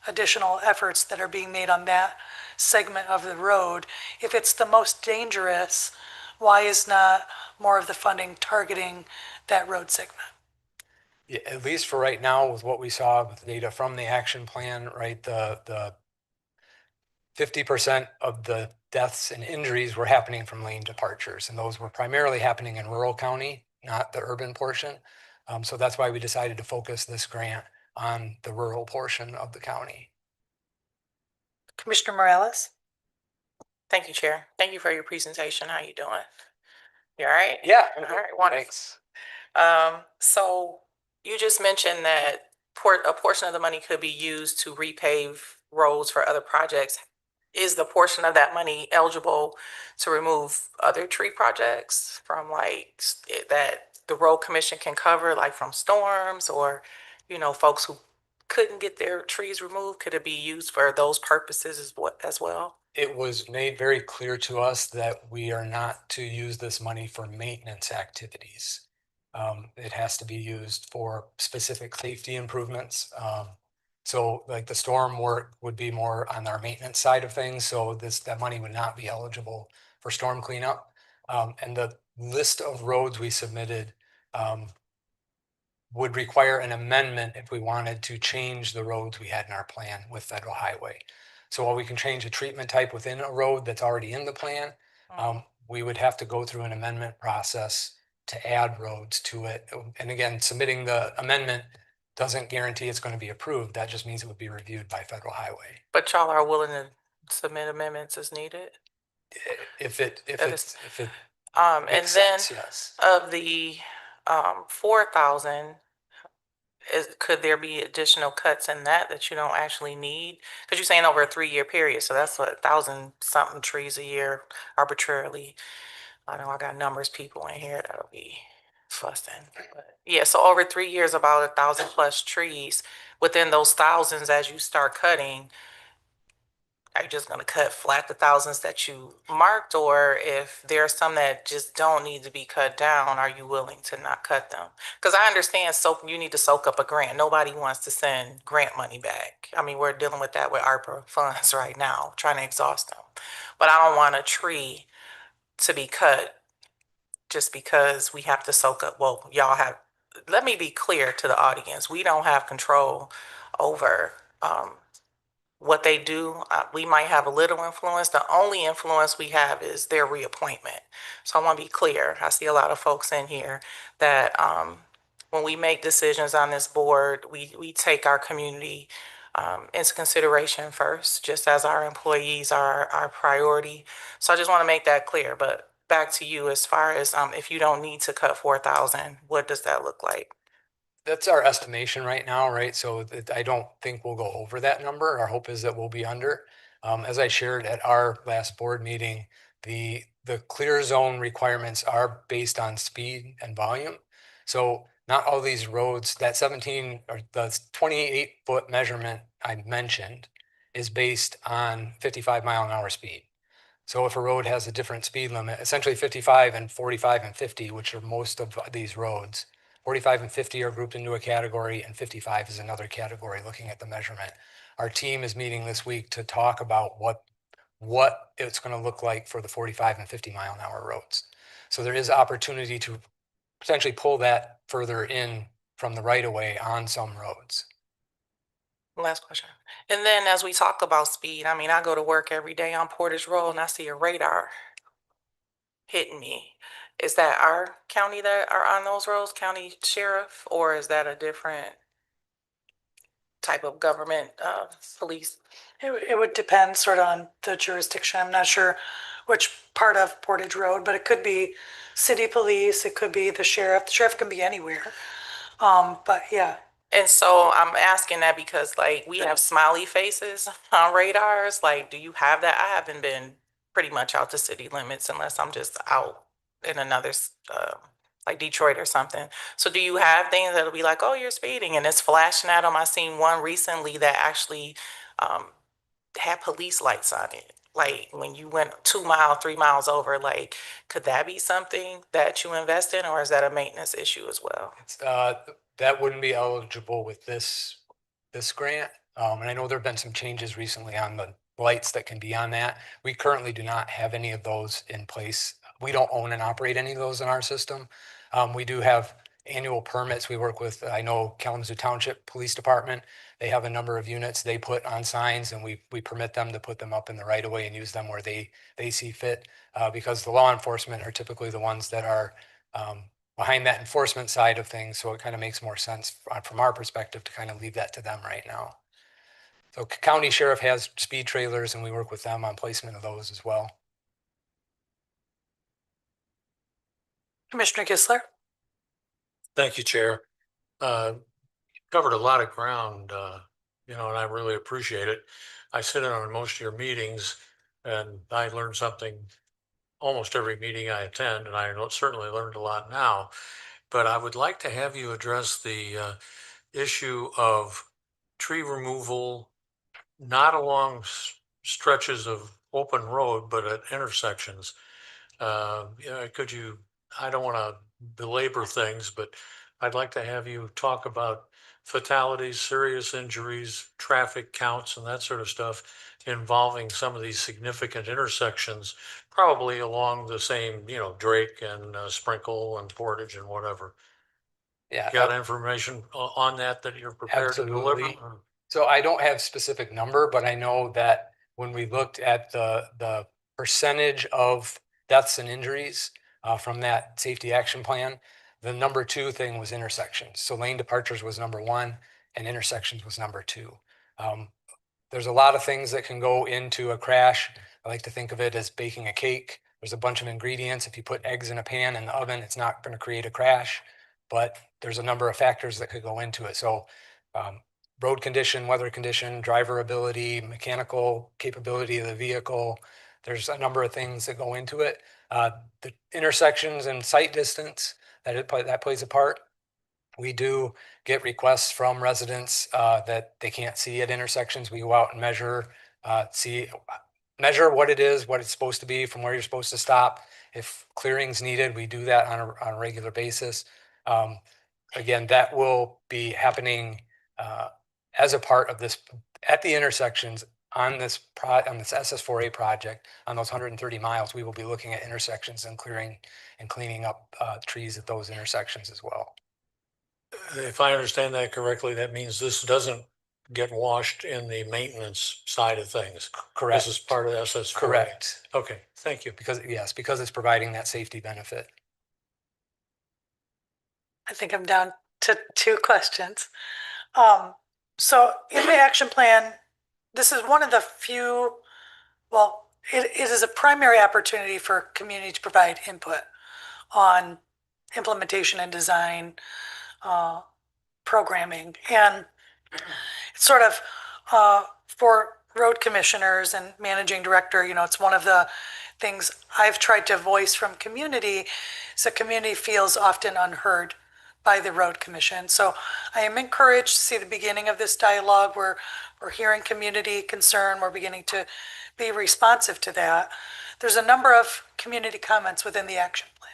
additional efforts that are being made on that segment of the road. If it's the most dangerous, why is not more of the funding targeting that road segment? Yeah, at least for right now, with what we saw with data from the action plan, right, the 50% of the deaths and injuries were happening from lane departures, and those were primarily happening in rural county, not the urban portion. So that's why we decided to focus this grant on the rural portion of the county. Commissioner Morales? Thank you, Chair. Thank you for your presentation. How you doing? You all right? Yeah. All right, wonderful. Thanks. So you just mentioned that a portion of the money could be used to repave roads for other projects. Is the portion of that money eligible to remove other tree projects from that the road commission can cover, like from storms or, folks who couldn't get their trees removed? Could it be used for those purposes as well? It was made very clear to us that we are not to use this money for maintenance activities. It has to be used for specific safety improvements. So like the storm work would be more on our maintenance side of things. So that money would not be eligible for storm cleanup. And the list of roads we submitted would require an amendment if we wanted to change the roads we had in our plan with federal highway. So while we can change a treatment type within a road that's already in the plan, we would have to go through an amendment process to add roads to it. And again, submitting the amendment doesn't guarantee it's going to be approved. That just means it would be reviewed by federal highway. But y'all are willing to submit amendments as needed? If it and makes then sense, yes. of the 4,000, could there be additional cuts in that you don't actually need? Because you're saying over a 3-year period, so that's what, 1,000 something trees a year arbitrarily. I know I got numbers people in here that'll be fussing, but yeah, so over 3 years, about 1,000 plus trees. Within those thousands, as you start cutting, are you just gonna cut flat the thousands that you marked? Or if there are some that just don't need to be cut down, are you willing to not cut them? Because I understand you need to soak up a grant. Nobody wants to send grant money back. I mean, we're dealing with that with ARPA funds right now, trying to exhaust them. But I don't want a tree to be cut just because we have to soak up, let me be clear to the audience. We don't have control over what they do. We might have a little influence. The only influence we have is their reappointment. So I want to be clear. I see a lot of folks in here that when we make decisions on this board, we take our community into consideration first, just as our employees are our priority. So I just want to make that clear. But back to you, as far as if you don't need to cut 4,000, what does that look like? That's our estimation right now, right? So I don't think we'll go over that number. Our hope is that we'll be under. As I shared at our last board meeting, the clear zone requirements are based on speed and volume. So not all these roads, that 17 or the 28-foot measurement I mentioned is based on 55-mile-an-hour speed. So if a road has a different speed limit, essentially 55 and 45 and 50, which are most of these roads, 45 and 50 are grouped into a category, and 55 is another category looking at the measurement. Our team is meeting this week to talk about what it's going to look like for the 45 and 50-mile-an-hour roads. So there is opportunity to potentially pull that further in from the right of way on some roads. Last question. And then as we talk about speed, I mean, I go to work every day on Portage Road and I see a radar hitting me. Is that our county that are on those roads, county sheriff, or is that a different type of government, police? It would depend sort of on the jurisdiction. I'm not sure which part of Portage Road, but it could be city police, it could be the sheriff. The sheriff can be anywhere. But yeah, And so I'm asking that because like we have smiley faces on radars. Like, do you have that? I haven't been pretty much out to city limits unless I'm just out in another, like Detroit or something. So do you have things that'll be like, oh, you're speeding and it's flashing at them? I seen one recently that actually had police lights on it. Like when you went 2 miles, 3 miles over, like, could that be something that you invest in, or is that a maintenance issue as well? That wouldn't be eligible with this grant. And I know there've been some changes recently on the lights that can be on that. We currently do not have any of those in place. We don't own and operate any of those in our system. We do have annual permits. We work with, I know Kalamazoo Township Police Department. They have a number of units they put on signs, and we permit them to put them up in the right of way and use them where they see fit. Because the law enforcement are typically the ones that are behind that enforcement side of things. So it kind of makes more sense from our perspective to kind of leave that to them right now. So county sheriff has speed trailers and we work with them on placement of those as well. Commissioner Gisler? Thank you, Chair. Covered a lot of ground, and I really appreciate it. I sit in on most of your meetings and I learn something almost every meeting I attend, and I certainly learned a lot now. But I would like to have you address the issue of tree removal, not along stretches of open road, but at intersections. Could you, I don't want to belabor things, but I'd like to have you talk about fatalities, serious injuries, traffic counts, and that sort of stuff involving some of these significant intersections, probably along the same, Drake and Sprinkle and Portage and whatever. Yeah. Got information on that you're prepared to deliver? Absolutely. So I don't have specific number, but I know that when we looked at the percentage of deaths and injuries from that safety action plan, the number 2 thing was intersections. So lane departures was number 1 and intersections was number 2. There's a lot of things that can go into a crash. I like to think of it as baking a cake. There's a bunch of ingredients. If you put eggs in a pan in the oven, it's not going to create a crash, but there's a number of factors that could go into it. So road condition, weather condition, driver ability, mechanical capability of the vehicle. There's a number of things that go into it. The intersections and sight distance, that plays a part. We do get requests from residents that they can't see at intersections. We go out and measure what it is, what it's supposed to be from where you're supposed to stop. If clearing's needed, we do that on a regular basis. Again, that will be happening as a part of this at the intersections on this SS4A project. On those 130 miles, we will be looking at intersections and cleaning up trees at those intersections as well. If I understand that correctly, that means this doesn't get washed in the maintenance side of things. Correct. This is part of the SS4A. Correct. Okay, thank you. Because it's providing that safety benefit. I think I'm down to 2 questions. So in the action plan, this is one of the few, well, it is a primary opportunity for community to provide input on implementation and design, programming, and it's sort of for road commissioners and managing director, it's one of the things I've tried to voice from community, so community feels often unheard by the road commission. So I am encouraged to see the beginning of this dialogue where we're hearing community concern, we're beginning to be responsive to that. There's a number of community comments within the action plan,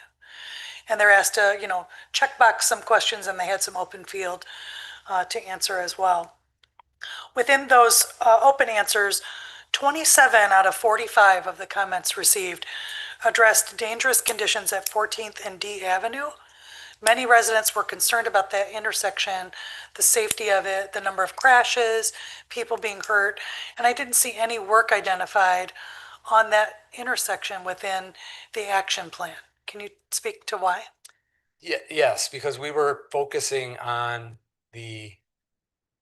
and they're asked to, check box some questions, and they had some open field to answer as well. Within those open answers, 27 out of 45 of the comments received addressed dangerous conditions at 14th and D Avenue, Many residents were concerned about that intersection, the safety of it, the number of crashes, people being hurt, and I didn't see any work identified on that intersection within the action plan. Can you speak to why? Yes, because we were focusing on the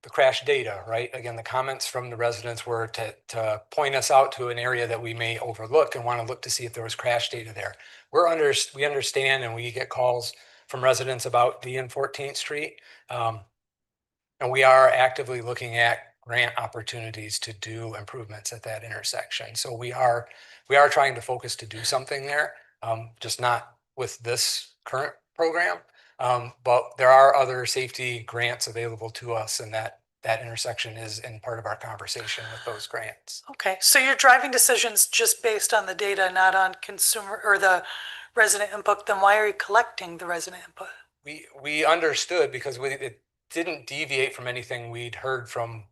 crash data, right? Again, the comments from the residents were to point us out to an area that we may overlook and want to look to see if there was crash data there. We understand and we get calls from residents about the N 14th Street. And we are actively looking at grant opportunities to do improvements at that intersection. So we are trying to focus to do something there, just not with this current program. But there are other safety grants available to us, and that intersection is in part of our conversation with those grants. Okay, so you're driving decisions just based on the data, not on consumer or the resident input, then why are you collecting the resident input? We understood because it didn't deviate from anything we'd heard from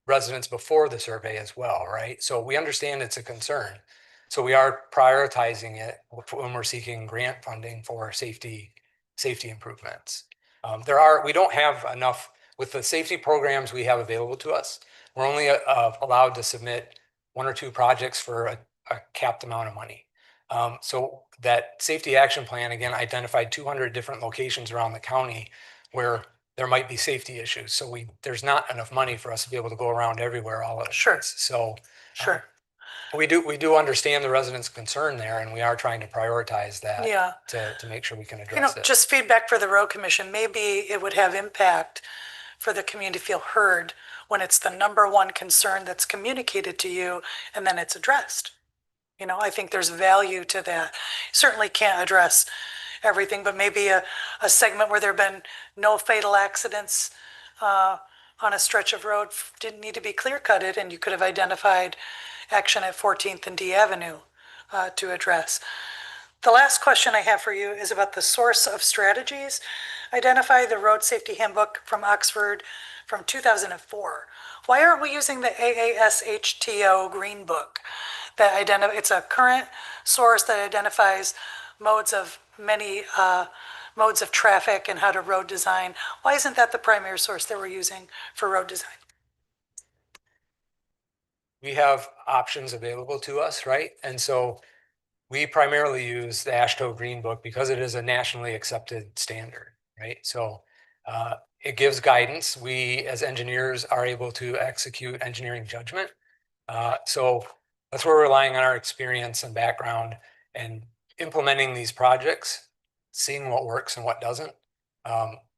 residents before the survey as well, right? So we understand it's a concern. So we are prioritizing it when we're seeking grant funding for safety improvements. We don't have enough with the safety programs we have available to us. We're only allowed to submit 1 or 2 projects for a capped amount of money. So that safety action plan, again, identified 200 different locations around the county where there might be safety issues. So there's not enough money for us to be able to go around everywhere all at once. So Sure. we do understand the residents' concern there, and we are trying to prioritize that Yeah. to make sure we can You know, address it. just feedback for the road commission, maybe it would have impact for the community to feel heard when it's the number one concern that's communicated to you and then it's addressed. You know, I think there's value to that. Certainly can't address everything, but maybe a segment where there have been no fatal accidents on a stretch of road didn't need to be clear cutted, and you could have identified action at 14th and D Avenue to address. The last question I have for you is about the source of strategies. Identify the road safety handbook from Oxford from 2004. Why aren't we using the AASHTO Green Book that it's a current source that identifies modes of modes of traffic and how to road design? Why isn't that the primary source that we're using for road design? We have options available to us, right? And so we primarily use the AASHTO Green Book because it is a nationally accepted standard, right? So it gives guidance. We, as engineers, are able to execute engineering judgment. So that's where we're relying on our experience and background and implementing these projects, seeing what works and what doesn't.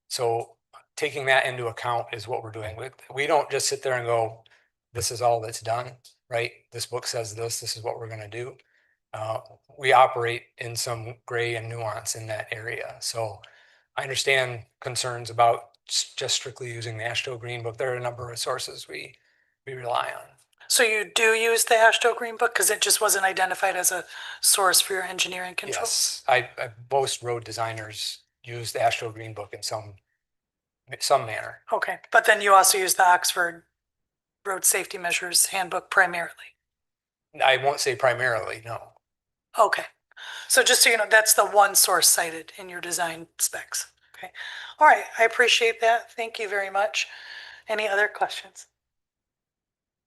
So taking that into account is what we're doing. We don't just sit there and go, this is all that's done, right? This book says this is what we're going to do. We operate in some gray and nuance in that area. So I understand concerns about just strictly using the AASHTO Green Book. There are a number of sources we rely on. So you do use the AASHTO Green Book because it just wasn't identified as a source for your engineering control? Yes, most road designers use the AASHTO Green Book in some manner. Okay, but then you also use the Oxford Road Safety Measures Handbook primarily? I won't say primarily, no. Okay, so just so you know, that's the one source cited in your design specs. Okay, all right, I appreciate that. Thank you very much. Any other questions?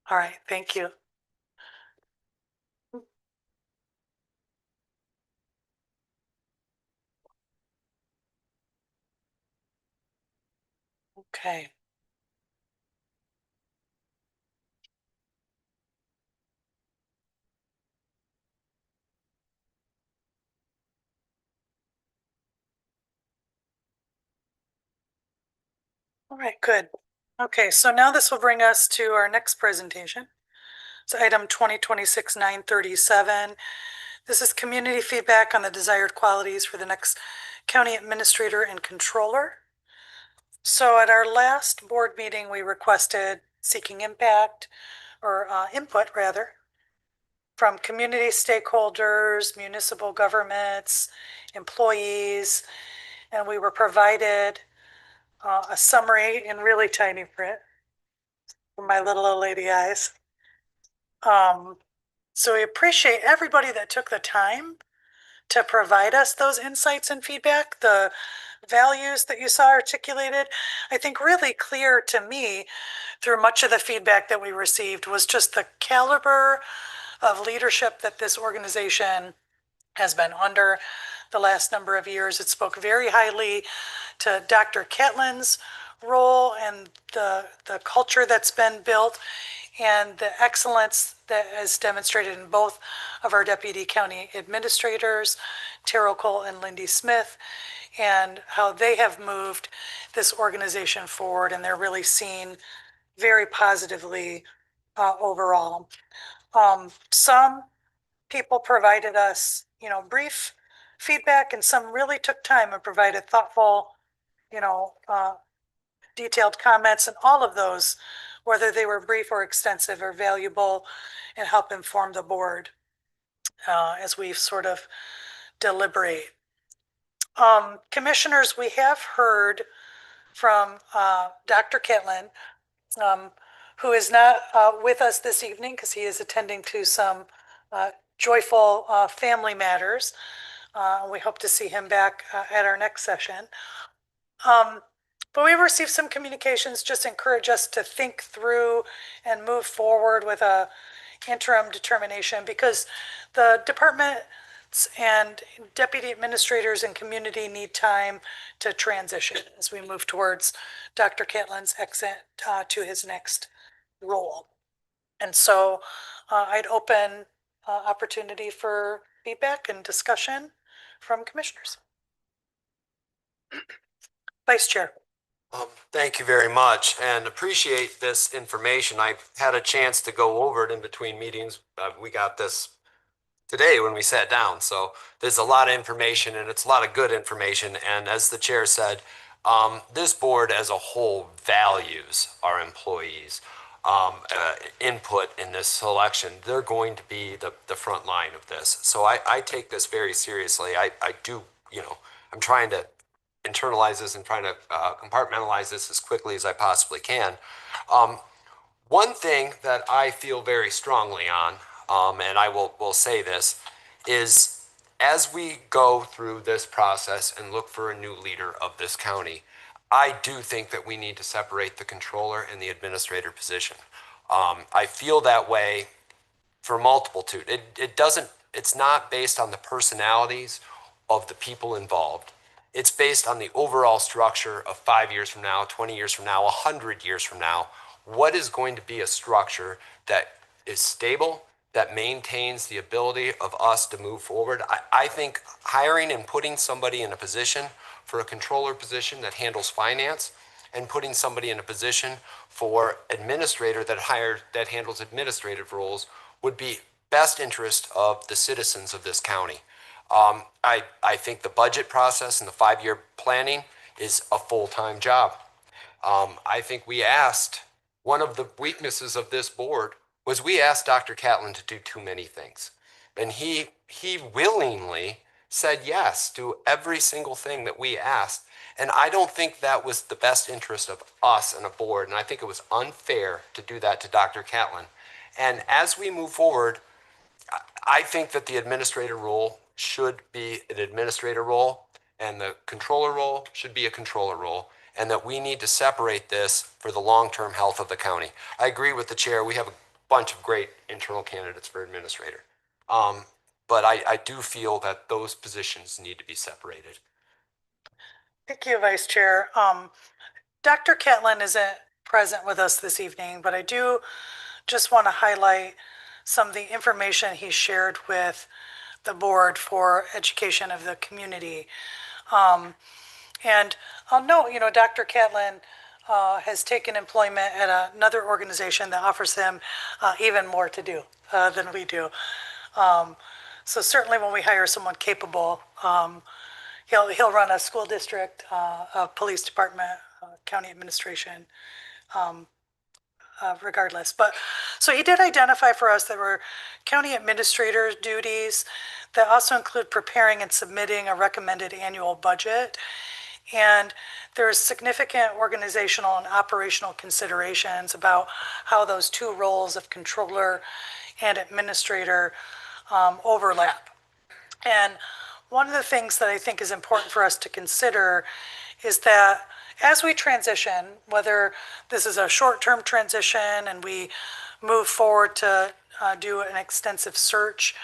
All right, thank you. Okay. All right, good. Okay, so now this will bring us to our next presentation. It's item 2026-937. This is community feedback on the desired qualities for the next county administrator and controller. So at our last board meeting, we requested seeking impact or input rather from community stakeholders, municipal governments, employees, and we were provided a summary in really tiny print for my little old lady eyes. So we appreciate everybody that took the time to provide us those insights and feedback. The values that you saw articulated, I think really clear to me through much of the feedback that we received was just the caliber of leadership that this organization has been under the last number of years. It spoke very highly to Dr. Catlin's role and the culture that's been built and the excellence that is demonstrated in both of our deputy county administrators, Terrell Cole and Lindy Smith, and how they have moved this organization forward, and they're really seen very positively overall. Some people provided us, brief feedback, and some really took time and provided thoughtful, detailed comments, and all of those, whether they were brief or extensive, are valuable and help inform the board as we sort of deliberate. Commissioners, we have heard from Dr. Catlin, who is not with us this evening because he is attending to some joyful family matters. We hope to see him back at our next session. But we received some communications, just encourage us to think through and move forward with a interim determination, because the departments and deputy administrators and community need time to transition as we move towards Dr. Catlin's exit to his next role. And so I'd open opportunity for feedback and discussion from commissioners. Vice Chair. Thank you very much and appreciate this information. I've had a chance to go over it in between meetings. We got this today when we sat down. So there's a lot of information and it's a lot of good information. And as the chair said, this board as a whole values our employees' input in this selection. They're going to be the front line of this. So I take this very seriously. I do, I'm trying to internalize this and trying to compartmentalize this as quickly as I possibly can. One thing that I feel very strongly on, and I will say this, is as we go through this process and look for a new leader of this county, I do think that we need to separate the controller and the administrator position. I feel that way for multitude. It's not based on the personalities of the people involved. It's based on the overall structure of 5 years from now, 20 years from now, 100 years from now. What is going to be a structure that is stable, that maintains the ability of us to move forward? I think hiring and putting somebody in a position for a controller position that handles finance and putting somebody in a position for administrator that handles administrative roles would be best interest of the citizens of this county. I think the budget process and the 5-year planning is a full-time job. I think one of the weaknesses of this board was we asked Dr. Catlin to do too many things. And he willingly said yes to every single thing that we asked. And I don't think that was the best interest of us and a board. And I think it was unfair to do that to Dr. Catlin. And as we move forward, I think that the administrator role should be an administrator role and the controller role should be a controller role, and that we need to separate this for the long-term health of the county. I agree with the chair. We have a bunch of great internal candidates for administrator. But I do feel that those positions need to be separated. Thank you, Vice Chair. Dr. Catlin isn't present with us this evening, but I do just want to highlight some of the information he shared with the board for education of the community. And I'll note, Dr. Catlin has taken employment at another organization that offers him even more to do than we do. So certainly when we hire someone capable, he'll run a school district, a police department, county administration, regardless. But so he did identify for us there were county administrator duties that also include preparing and submitting a recommended annual budget. And there's significant organizational and operational considerations about how those two roles of controller and administrator overlap. And one of the things that I think is important for us to consider is that as we transition, whether this is a short-term transition and we move forward to do an extensive search,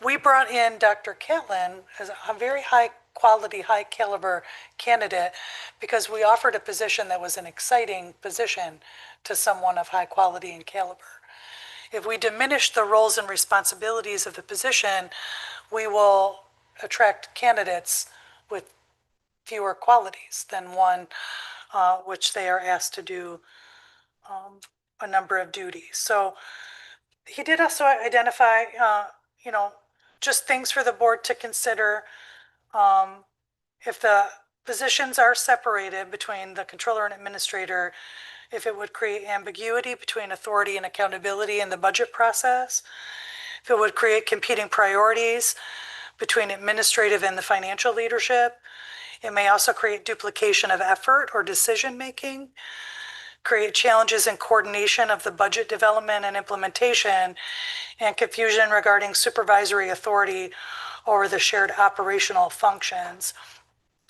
we brought in Dr. Catlin as a very high quality, high caliber candidate because we offered a position that was an exciting position to someone of high quality and caliber. If we diminish the roles and responsibilities of the position, we will attract candidates with fewer qualities than one which they are asked to do a number of duties. So he did also identify, just things for the board to consider. If the positions are separated between the controller and administrator, if it would create ambiguity between authority and accountability in the budget process, if it would create competing priorities between administrative and the financial leadership. It may also create duplication of effort or decision-making, create challenges in coordination of the budget development and implementation, and confusion regarding supervisory authority over the shared operational functions.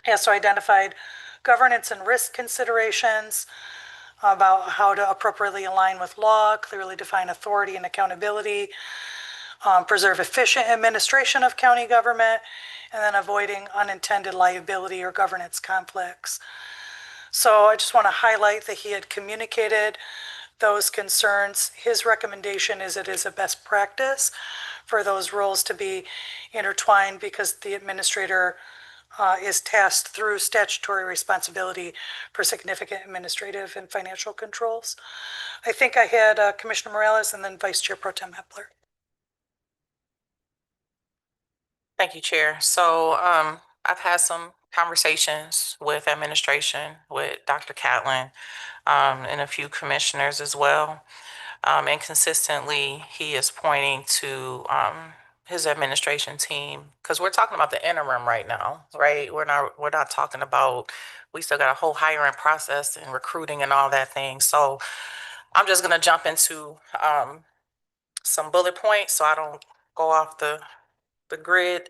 He also identified governance and risk considerations about how to appropriately align with law, clearly define authority and accountability, preserve efficient administration of county government, and then avoiding unintended liability or governance conflicts. So I just want to highlight that he had communicated those concerns. His recommendation is it is a best practice for those roles to be intertwined because the administrator is tasked through statutory responsibility for significant administrative and financial controls. I think I had Commissioner Morales and then Vice Chair Pro Tem Hepler. Thank you, Chair. So I've had some conversations with administration, with Dr. Catlin, and a few commissioners as well. And consistently, he is pointing to his administration team, because we're talking about the interim right now, right? We're not talking about, we still got a whole hiring process and recruiting and all that thing. So I'm just gonna jump into some bullet points so I don't go off the grid.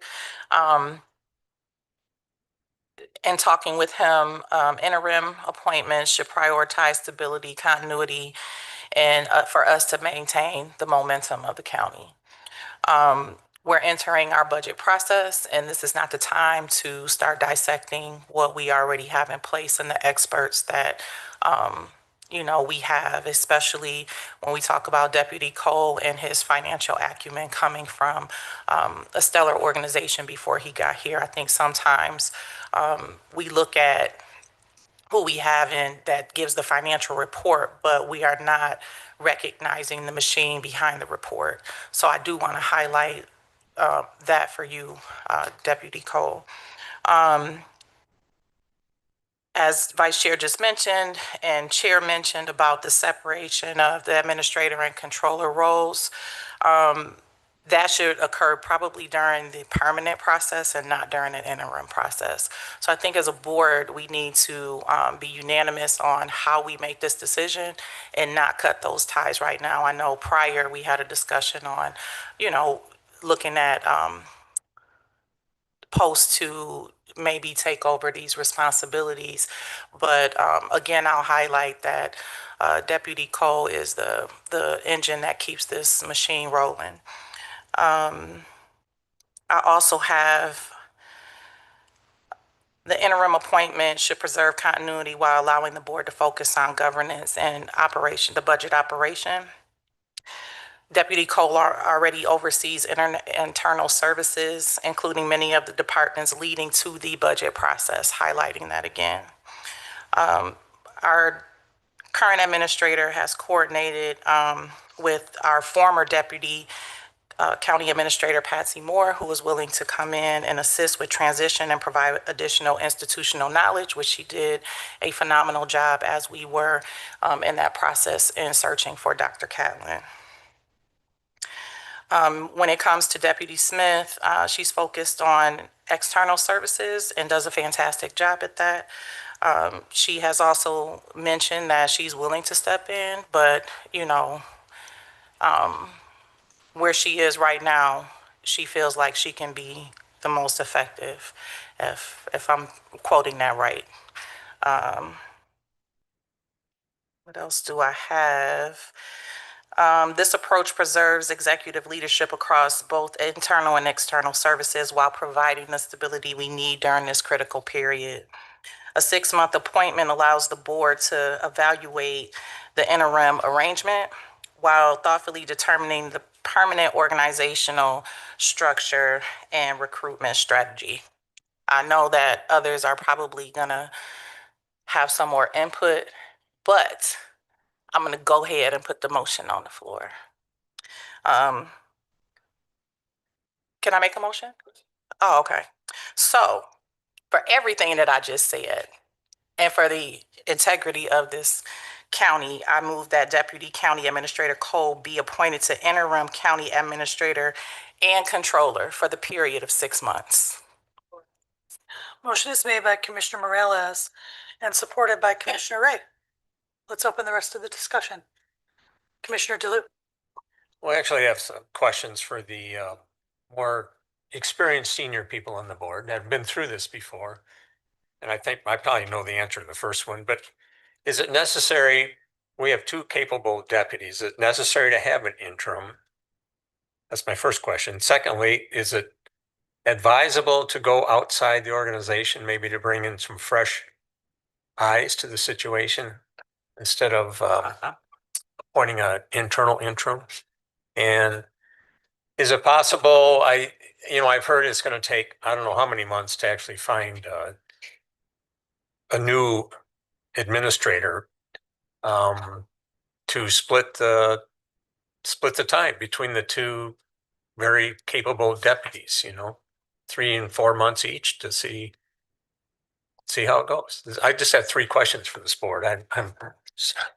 In talking with him, interim appointments should prioritize stability, continuity, and for us to maintain the momentum of the county. We're entering our budget process, and this is not the time to start dissecting what we already have in place and the experts that we have, especially when we talk about Deputy Cole and his financial acumen coming from a stellar organization before he got here. I think sometimes we look at who we have in that gives the financial report, but we are not recognizing the machine behind the report. So I do want to highlight that for you, Deputy Cole. As Vice Chair just mentioned and Chair mentioned about the separation of the administrator and controller roles, that should occur probably during the permanent process and not during an interim process. So I think as a board, we need to be unanimous on how we make this decision and not cut those ties right now. I know prior we had a discussion on, looking at posts to maybe take over these responsibilities. But again, I'll highlight that Deputy Cole is the engine that keeps this machine rolling. I also have the interim appointment should preserve continuity while allowing the board to focus on governance and operation, the budget operation. Deputy Cole already oversees internal services, including many of the departments leading to the budget process, highlighting that again. Our current administrator has coordinated with our former deputy County Administrator Patsy Moore, who was willing to come in and assist with transition and provide additional institutional knowledge, which she did a phenomenal job as we were in that process in searching for Dr. Catlin. When it comes to Deputy Smith, she's focused on external services and does a fantastic job at that. She has also mentioned that she's willing to step in, but where she is right now, she feels like she can be the most effective, if I'm quoting that right. What else do I have? This approach preserves executive leadership across both internal and external services while providing the stability we need during this critical period. A 6-month appointment allows the board to evaluate the interim arrangement while thoughtfully determining the permanent organizational structure and recruitment strategy. I know that others are probably gonna have some more input, but I'm gonna go ahead and put the motion on the floor. Can I make a motion? Oh, okay. So for everything that I just said, and for the integrity of this county, I move that Deputy County Administrator Cole be appointed to interim county administrator and controller for the period of 6 months. Motion is made by Commissioner Morales and supported by Commissioner Ray. Let's open the rest of the discussion. Commissioner DeLuke. Well, I actually have some questions for the more experienced senior people on the board that have been through this before. And I think I probably know the answer to the first one, but is it necessary? We have 2 capable deputies. Is it necessary to have an interim? That's my first question. Secondly, is it advisable to go outside the organization, maybe to bring in some fresh eyes to the situation instead of appointing an internal interim? And is it possible, I've heard it's going to take, I don't know how many months to actually find a new administrator to split the time between the 2 very capable deputies, 3 and 4 months each to see how it goes. I just have 3 questions for this board. I'm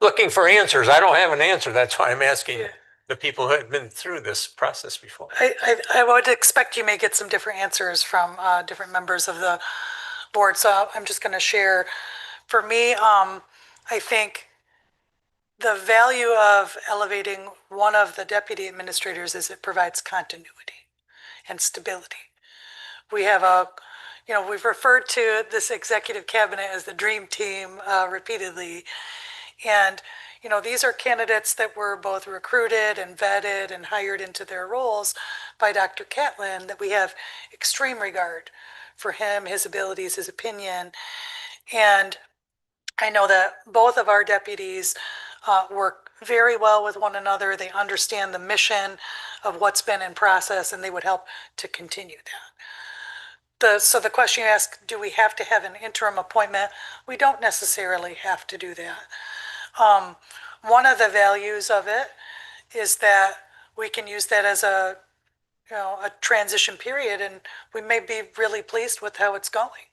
looking for answers. I don't have an answer. That's why I'm asking the people who have been through this process before. I would expect you may get some different answers from different members of the board. So I'm just going to share. For me, I think the value of elevating one of the deputy administrators is it provides continuity and stability. We have we've referred to this executive cabinet as the dream team repeatedly. And, these are candidates that were both recruited and vetted and hired into their roles by Dr. Catlin, that we have extreme regard for him, his abilities, his opinion. And I know that both of our deputies work very well with one another. They understand the mission of what's been in process, and they would help to continue that. So the question you asked, do we have to have an interim appointment? We don't necessarily have to do that. One of the values of it is that we can use that as a transition period, and we may be really pleased with how it's going.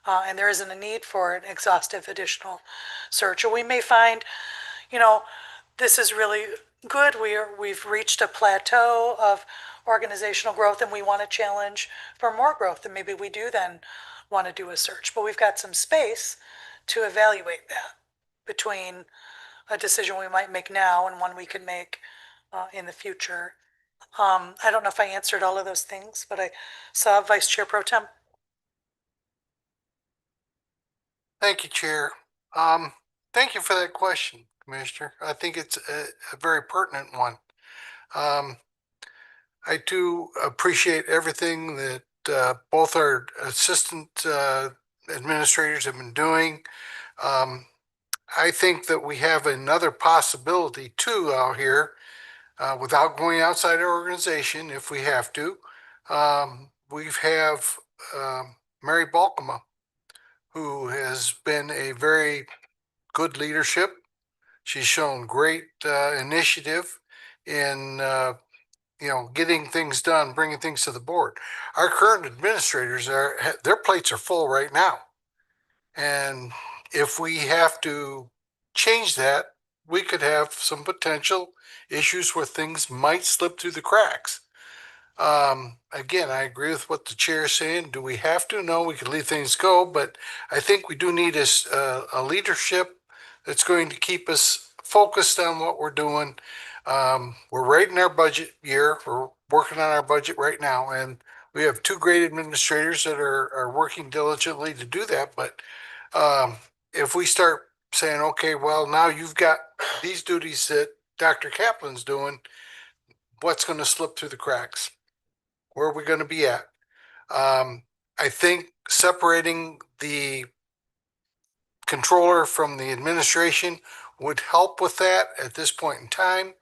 And there isn't a need for an exhaustive additional search. Or we may find, this is really good. We've reached a plateau of organizational growth and we want to challenge for more growth. And maybe we do then want to do a search, but we've got some space to evaluate that between a decision we might make now and one we can make in the future. I don't know if I answered all of those things, but I saw Vice Chair Pro Tem. Thank you, Chair. Thank you for that question, Commissioner. I think it's a very pertinent one. I do appreciate everything that both our assistant administrators have been doing. I think that we have another possibility too out here, without going outside our organization if we have to. We have Mary Balkema, who has been a very good leadership. She's shown great initiative in getting things done, bringing things to the board. Our current administrators their plates are full right now. And if we have to change that, we could have some potential issues where things might slip through the cracks. Again, I agree with what the chair is saying. Do we have to? No, we could leave things go, but I think we do need a leadership that's going to keep us focused on what we're doing. We're right in our budget year. We're working on our budget right now, and we have two great administrators that are working diligently to do that. But if we start saying, okay, well, now you've got these duties that Dr. Kaplan's doing, what's going to slip through the cracks? Where are we going to be at? I think separating the controller from the administration would help with that at this point in time.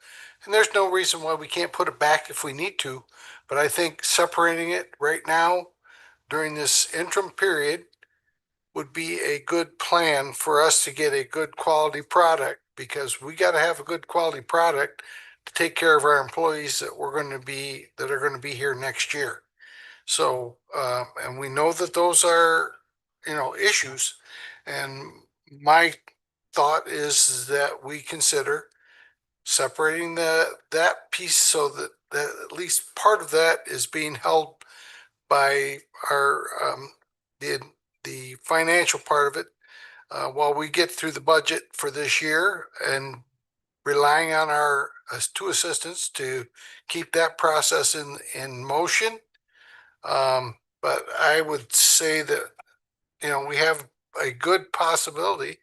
And there's no reason why we can't put it back if we need to. But I think separating it right now during this interim period would be a good plan for us to get a good quality product, because we got to have a good quality product to take care of our employees that are going to be here next year. So, and we know that those are, issues. And my thought is that we consider separating that piece so that at least part of that is being held by our, the financial part of it, while we get through the budget for this year, and relying on our two assistants to keep that process in motion. But I would say that, we have a good possibility,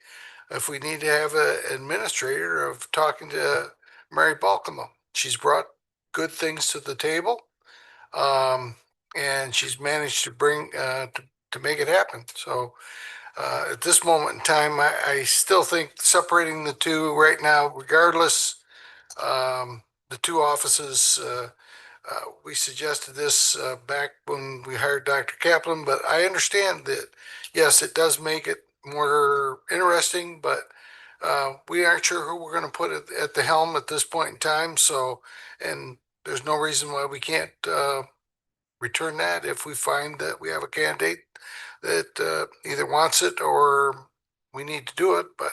if we need to have an administrator, of talking to Mary Balkema. She's brought good things to the table. And she's managed to bring, to make it happen. So, at this moment in time, I still think separating the two right now, regardless, the two offices, we suggested this back when we hired Dr. Kaplan, but I understand that, yes, it does make it more interesting, but we aren't sure who we're going to put at the helm at this point in time. So, and there's no reason why we can't return that if we find that we have a candidate that either wants it or we need to do it. But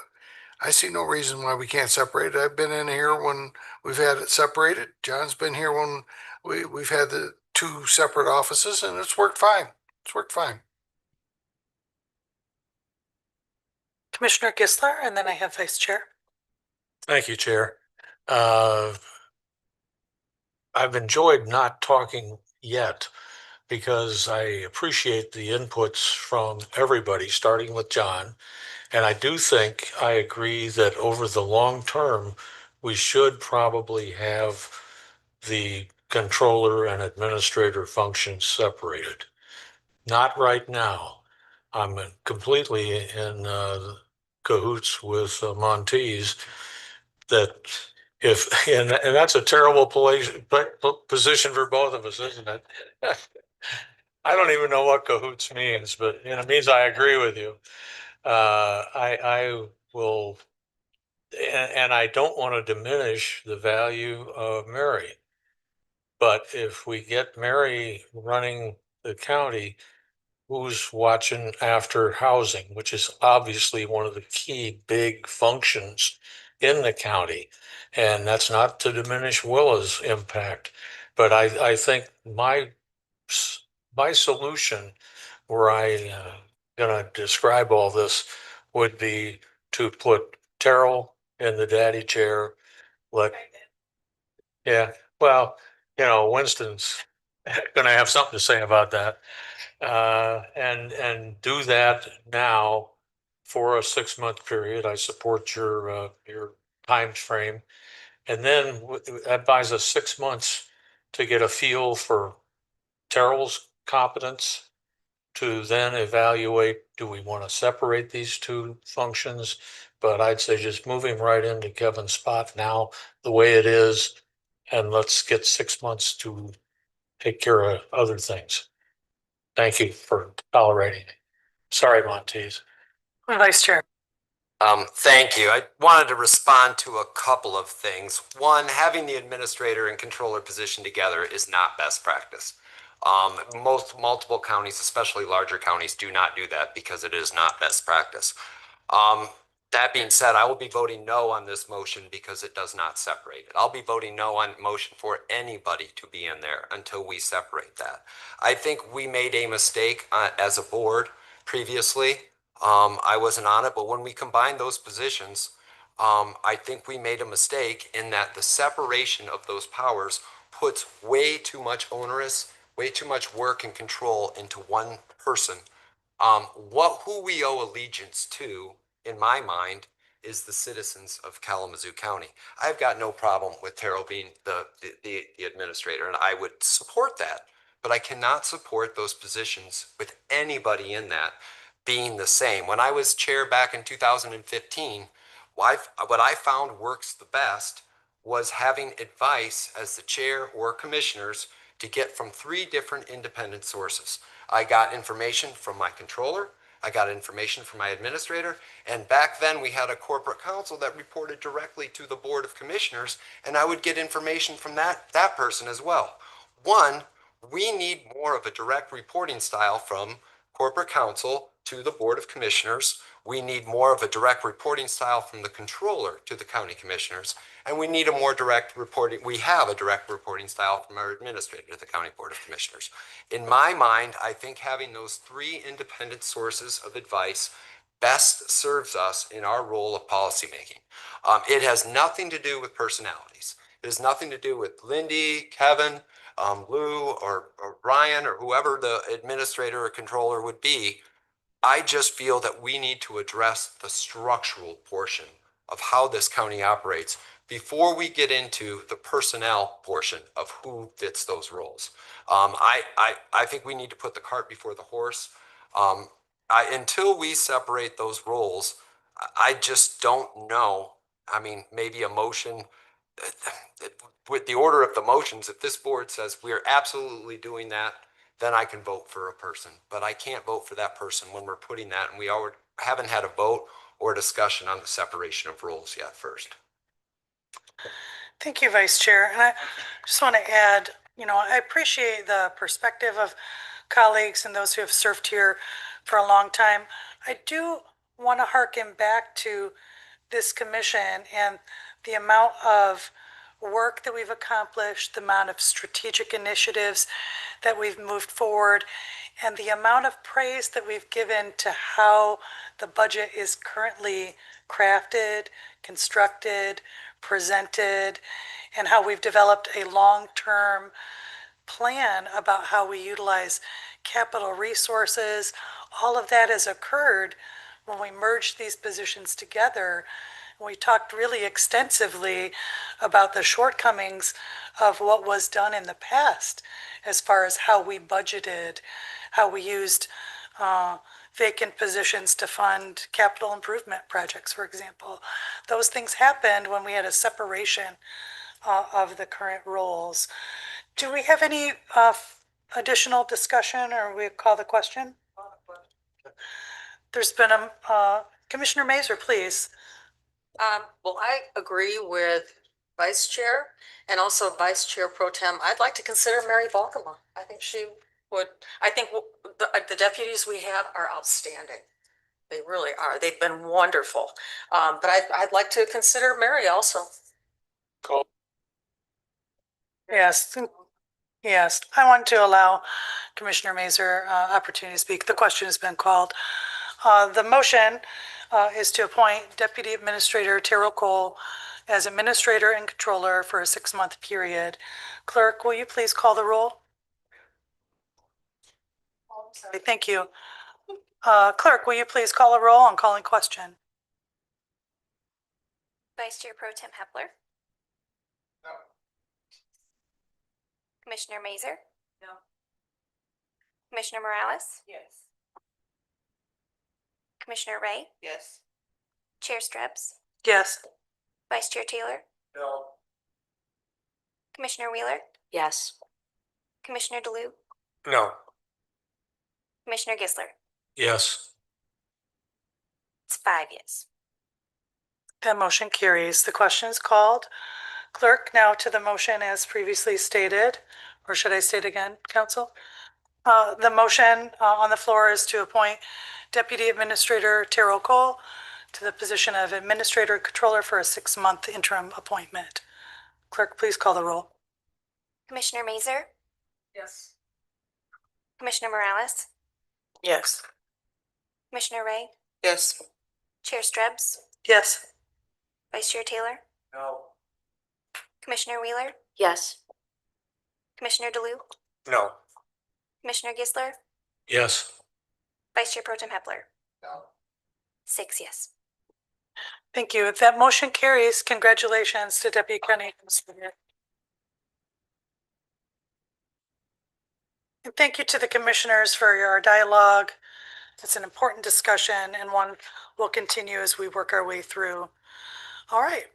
I see no reason why we can't separate it. I've been in here when we've had it separated. John's been here when we've had the two separate offices, and it's worked fine. It's worked fine. Commissioner Gisler, and then I have Vice Chair. Thank you, Chair. I've enjoyed not talking yet because I appreciate the inputs from everybody, starting with John. And I do think I agree that over the long term, we should probably have the controller and administrator functions separated. Not right now. I'm completely in cahoots with Montes that and that's a terrible position for both of us, isn't it? I don't even know what cahoots means, but it means I agree with you. I will, and I don't want to diminish the value of Mary. But if we get Mary running the county, who's watching after housing, which is obviously one of the key big functions in the county? And that's not to diminish Willa's impact, but I think my solution, where I gonna describe all this, would be to put Terrell in the daddy chair. Yeah, well, Winston's gonna have something to say about that. And do that now for a 6-month period. I support your time frame. And then that buys us 6 months to get a feel for Terrell's competence, to then evaluate, do we want to separate these two functions? But I'd say just move him right into Kevin's spot now, the way it is, and let's get 6 months to take care of other things. Thank you for tolerating it. Sorry, Montes. Vice Chair. Thank you. I wanted to respond to a couple of things. One, having the administrator and controller position together is not best practice. Multiple counties, especially larger counties, do not do that because it is not best practice. That being said, I will be voting no on this motion because it does not separate it. I'll be voting no on motion for anybody to be in there until we separate that. I think we made a mistake as a board previously. I wasn't on it, but when we combined those positions, I think we made a mistake in that the separation of those powers puts way too much way too much work and control into one person. Who we owe allegiance to, in my mind, is the citizens of Kalamazoo County. I've got no problem with Terrell being the administrator, and I would support that. But I cannot support those positions with anybody in that being the same. When I was chair back in 2015, what I found works the best was having advice as the chair or commissioners to get from 3 different independent sources. I got information from my controller, I got information from my administrator, and back then we had a corporate counsel that reported directly to the Board of Commissioners, and I would get information from that person as well. One, we need more of a direct reporting style from corporate counsel to the Board of Commissioners. We need more of a direct reporting style from the controller to the county commissioners, and we need a more direct reporting. We have a direct reporting style from our administrator to the county Board of Commissioners. In my mind, I think having those 3 independent sources of advice best serves us in our role of policymaking. It has nothing to do with personalities. It has nothing to do with Lindy, Kevin, Lou, or Brian, or whoever the administrator or controller would be. I just feel that we need to address the structural portion of how this county operates before we get into the personnel portion of who fits those roles. I think we need to put the cart before the horse. Until we separate those roles, I just don't know. I mean, maybe a motion, with the order of the motions, if this board says we are absolutely doing that, then I can vote for a person. But I can't vote for that person when we're putting that, and we haven't had a vote or discussion on the separation of roles yet first. Thank you, Vice Chair. And I just want to add, I appreciate the perspective of colleagues and those who have served here for a long time. I do want to hearken back to this commission and the amount of work that we've accomplished, the amount of strategic initiatives that we've moved forward, and the amount of praise that we've given to how the budget is currently crafted, constructed, presented, and how we've developed a long-term plan about how we utilize capital resources. All of that has occurred when we merged these positions together. We talked really extensively about the shortcomings of what was done in the past as far as how we budgeted, how we used vacant positions to fund capital improvement projects, for example. Those things happened when we had a separation of the current roles. Do we have any additional discussion, or we call the question? There's been Commissioner Mazer, please. Well, I agree with Vice Chair and also Vice Chair Pro Tem. I'd like to consider Mary Balkema. I think she would, the deputies we have are outstanding. They really are. They've been wonderful. But I'd like to consider Mary also. Cool. Yes, yes. I want to allow Commissioner Mazer opportunity to speak. The question has been called. The motion is to appoint Deputy Administrator Terrell Cole as Administrator and Controller for a 6-month period. Clerk, will you please call the roll? Sorry, thank you. Clerk, will you please call a roll on calling question? Vice Chair Pro Tem Hepler. No. Commissioner Mazer. No. Commissioner Morales. Yes. Commissioner Ray. Yes. Chair Strebbs. Yes. Vice Chair Taylor. No. Commissioner Wheeler. Yes. Commissioner DeLue. No. Commissioner Gisler. Yes. It's 5 yes. That motion carries. The question is called. Clerk, now to the motion as previously stated, or should I state again, Council? The motion on the floor is to appoint Deputy Administrator Terrell Cole to the position of Administrator Controller for a 6-month interim appointment. Clerk, please call the roll. Commissioner Mazer. Yes. Commissioner Morales. Yes. Commissioner Ray. Yes. Chair Strebbs. Yes. Vice Chair Taylor, No. Commissioner Wheeler, Yes. Commissioner DeLu, No. Commissioner Gisler, Yes. Vice Chair Pro Tem Hepler. No. 6 yes. Thank you. If that motion carries, congratulations to Deputy County Administrator. And thank you to the commissioners for your dialogue. It's an important discussion and one we'll continue as we work our way through. All right.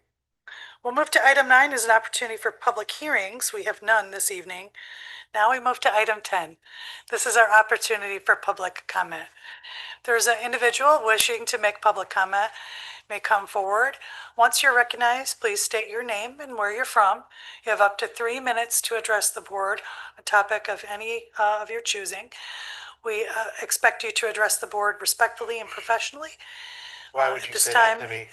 We'll move to item 9 as an opportunity for public hearings. We have none this evening. Now we move to item 10. This is our opportunity for public comment. There's an individual wishing to make public comment may come forward. Once you're recognized, please state your name and where you're from. You have up to 3 minutes to address the board, a topic of any of your choosing. We expect you to address the board respectfully and professionally. Why would you This say that time to me?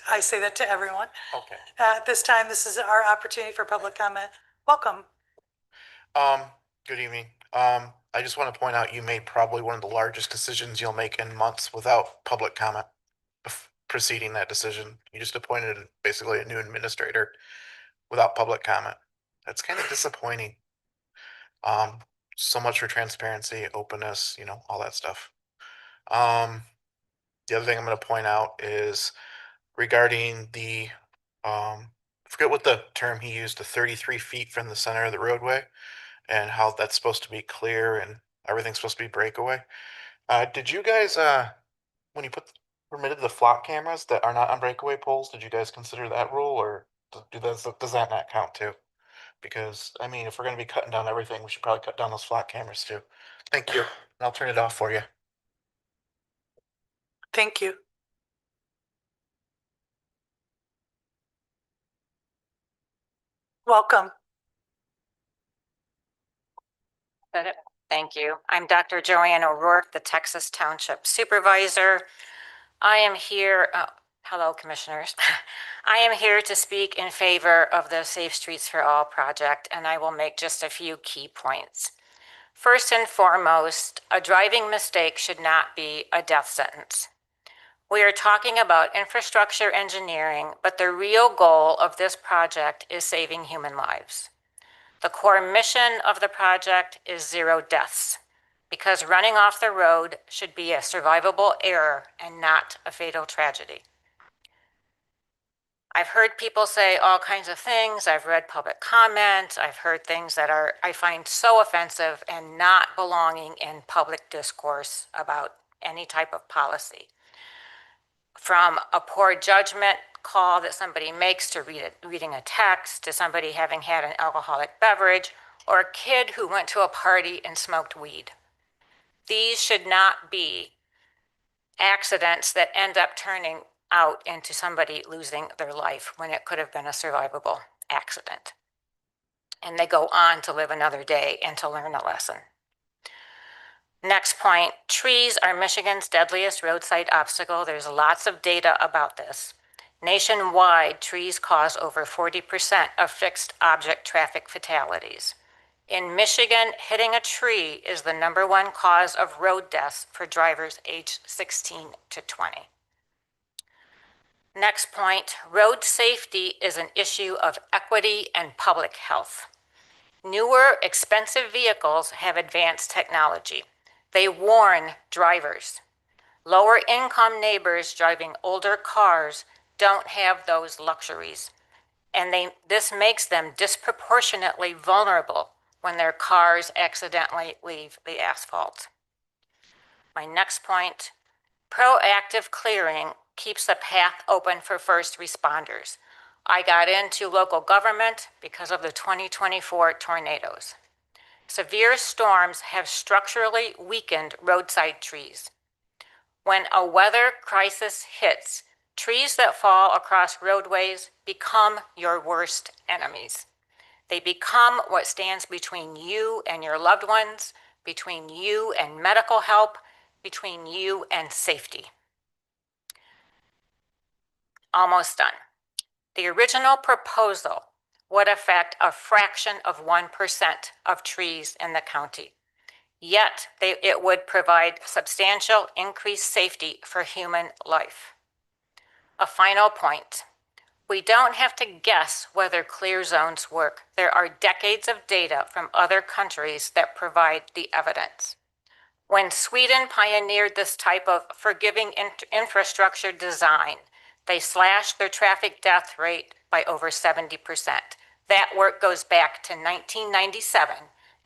I say that to everyone. Okay. At this time, this is our opportunity for public comment. Welcome. Good evening. I just want to point out you made probably one of the largest decisions you'll make in months without public comment preceding that decision. You just appointed basically a new administrator without public comment. That's kind of disappointing. So much for transparency, openness, all that stuff. The other thing I'm going to point out is regarding the, I forget what the term he used, the 33 feet from the center of the roadway, and how that's supposed to be clear and everything's supposed to be breakaway. Did you guys, when you permitted the flock cameras that are not on breakaway poles, did you guys consider that rule, or does that not count too? Because, I mean, if we're going to be cutting down everything, we should probably cut down those flock cameras too. Thank you. And I'll turn it off for you. Thank you. Welcome. Thank you. I'm Dr. Joanne O'Rourke, the Texas Township Supervisor. I am here, hello, Commissioners. I am here to speak in favor of the Safe Streets for All project, and I will make just a few key points. First and foremost, a driving mistake should not be a death sentence. We are talking about infrastructure engineering, but the real goal of this project is saving human lives. The core mission of the project is 0 deaths, because running off the road should be a survivable error and not a fatal tragedy. I've heard people say all kinds of things. I've read public comment. I've heard things that I find so offensive and not belonging in public discourse about any type of policy. From a poor judgment call that somebody makes to reading a text, to somebody having had an alcoholic beverage, or a kid who went to a party and smoked weed. These should not be accidents that end up turning out into somebody losing their life when it could have been a survivable accident. And they go on to live another day and to learn a lesson. Next point, trees are Michigan's deadliest roadside obstacle. There's lots of data about this. Nationwide, trees cause over 40% of fixed object traffic fatalities. In Michigan, hitting a tree is the #1 cause of road deaths for drivers aged 16 to 20. Next point, road safety is an issue of equity and public health. Newer, expensive vehicles have advanced technology. They warn drivers. Lower income neighbors driving older cars don't have those luxuries, and this makes them disproportionately vulnerable when their cars accidentally leave the asphalt. My next point, proactive clearing keeps the path open for first responders. I got into local government because of the 2024 tornadoes. Severe storms have structurally weakened roadside trees. When a weather crisis hits, trees that fall across roadways become your worst enemies. They become what stands between you and your loved ones, between you and medical help, between you and safety. Almost done. The original proposal would affect a fraction of 1% of trees in the county. Yet, it would provide substantial increased safety for human life. A final point. We don't have to guess whether clear zones work. There are decades of data from other countries that provide the evidence. When Sweden pioneered this type of forgiving infrastructure design, they slashed their traffic death rate by over 70%. That work goes back to 1997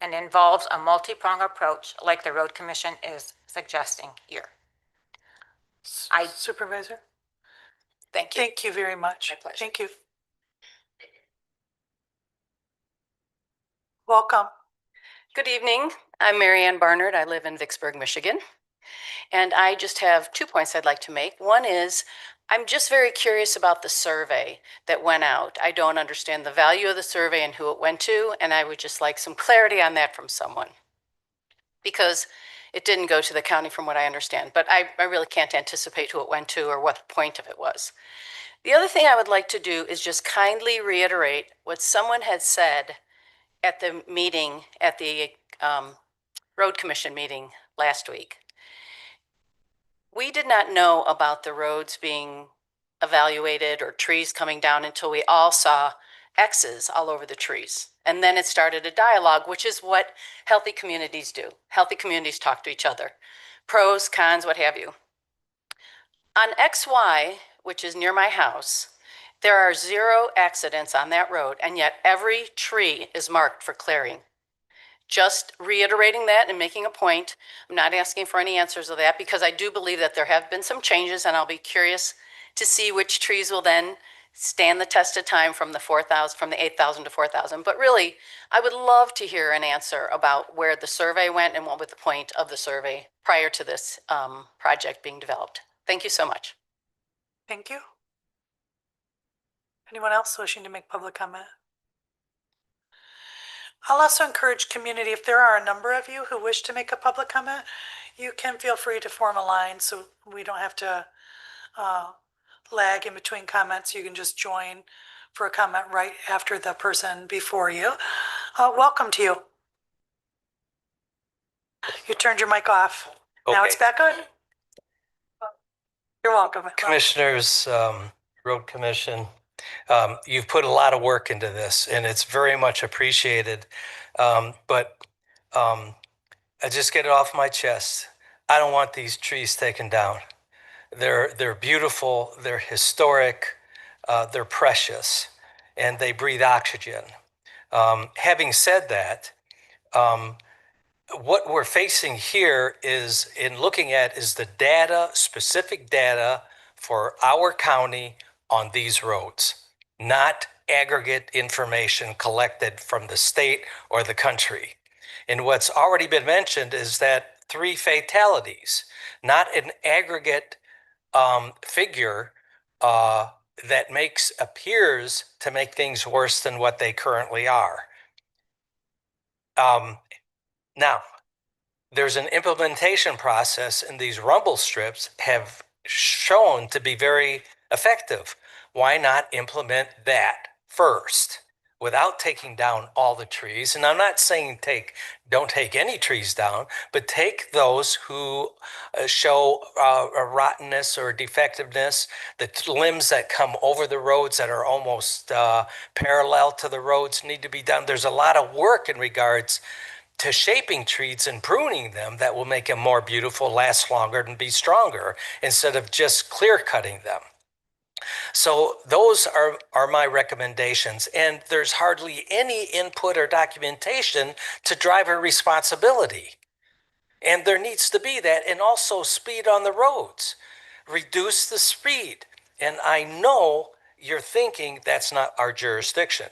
and involves a multi-pronged approach like the Road Commission is suggesting here. Supervisor? Thank you. Thank you very much. My pleasure. Thank you. Welcome. Good evening. I'm Marianne Barnard. I live in Vicksburg, Michigan. And I just have 2 points I'd like to make. One is I'm just very curious about the survey that went out. I don't understand the value of the survey and who it went to, and I would just like some clarity on that from someone. Because it didn't go to the county from what I understand, but I really can't anticipate who it went to or what the point of it was. The other thing I would like to do is just kindly reiterate what someone had said at the meeting, at the Road Commission meeting last week. We did not know about the roads being evaluated or trees coming down until we all saw X's all over the trees. And then it started a dialogue, which is what healthy communities do. Healthy communities talk to each other. Pros, cons, what have you. On XY, which is near my house, there are 0 accidents on that road, and yet every tree is marked for clearing. Just reiterating that and making a point. I'm not asking for any answers of that because I do believe that there have been some changes, and I'll be curious to see which trees will then stand the test of time from the 4,000, from the 8,000 to 4,000. But really, I would love to hear an answer about where the survey went and what was the point of the survey prior to this project being developed. Thank you so much. Thank you. Anyone else wishing to make public comment? I'll also encourage community, if there are a number of you who wish to make a public comment, you can feel free to form a line so we don't have to lag in between comments. You can just join for a comment right after the person before you. Welcome to you. You turned your mic off. Now it's back on. You're welcome. Commissioners, Road Commission, you've put a lot of work into this and it's very much appreciated. But I just get it off my chest. I don't want these trees taken down. They're beautiful, they're historic, they're precious, and they breathe oxygen. Having said that, what we're facing here is in looking at is the data, specific data for our county on these roads, not aggregate information collected from the state or the country. And what's already been mentioned is that 3 fatalities, not an aggregate figure that appears to make things worse than what they currently are. Now, there's an implementation process, and these rumble strips have shown to be very effective. Why not implement that first without taking down all the trees? And I'm not saying don't take any trees down, but take those who show a rottenness or defectiveness, the limbs that come over the roads that are almost parallel to the roads need to be done. There's a lot of work in regards to shaping trees and pruning them that will make them more beautiful, last longer, and be stronger instead of just clear cutting them. So those are my recommendations, and there's hardly any input or documentation to driver responsibility. And there needs to be that, and also speed on the roads. Reduce the speed. And I know you're thinking that's not our jurisdiction,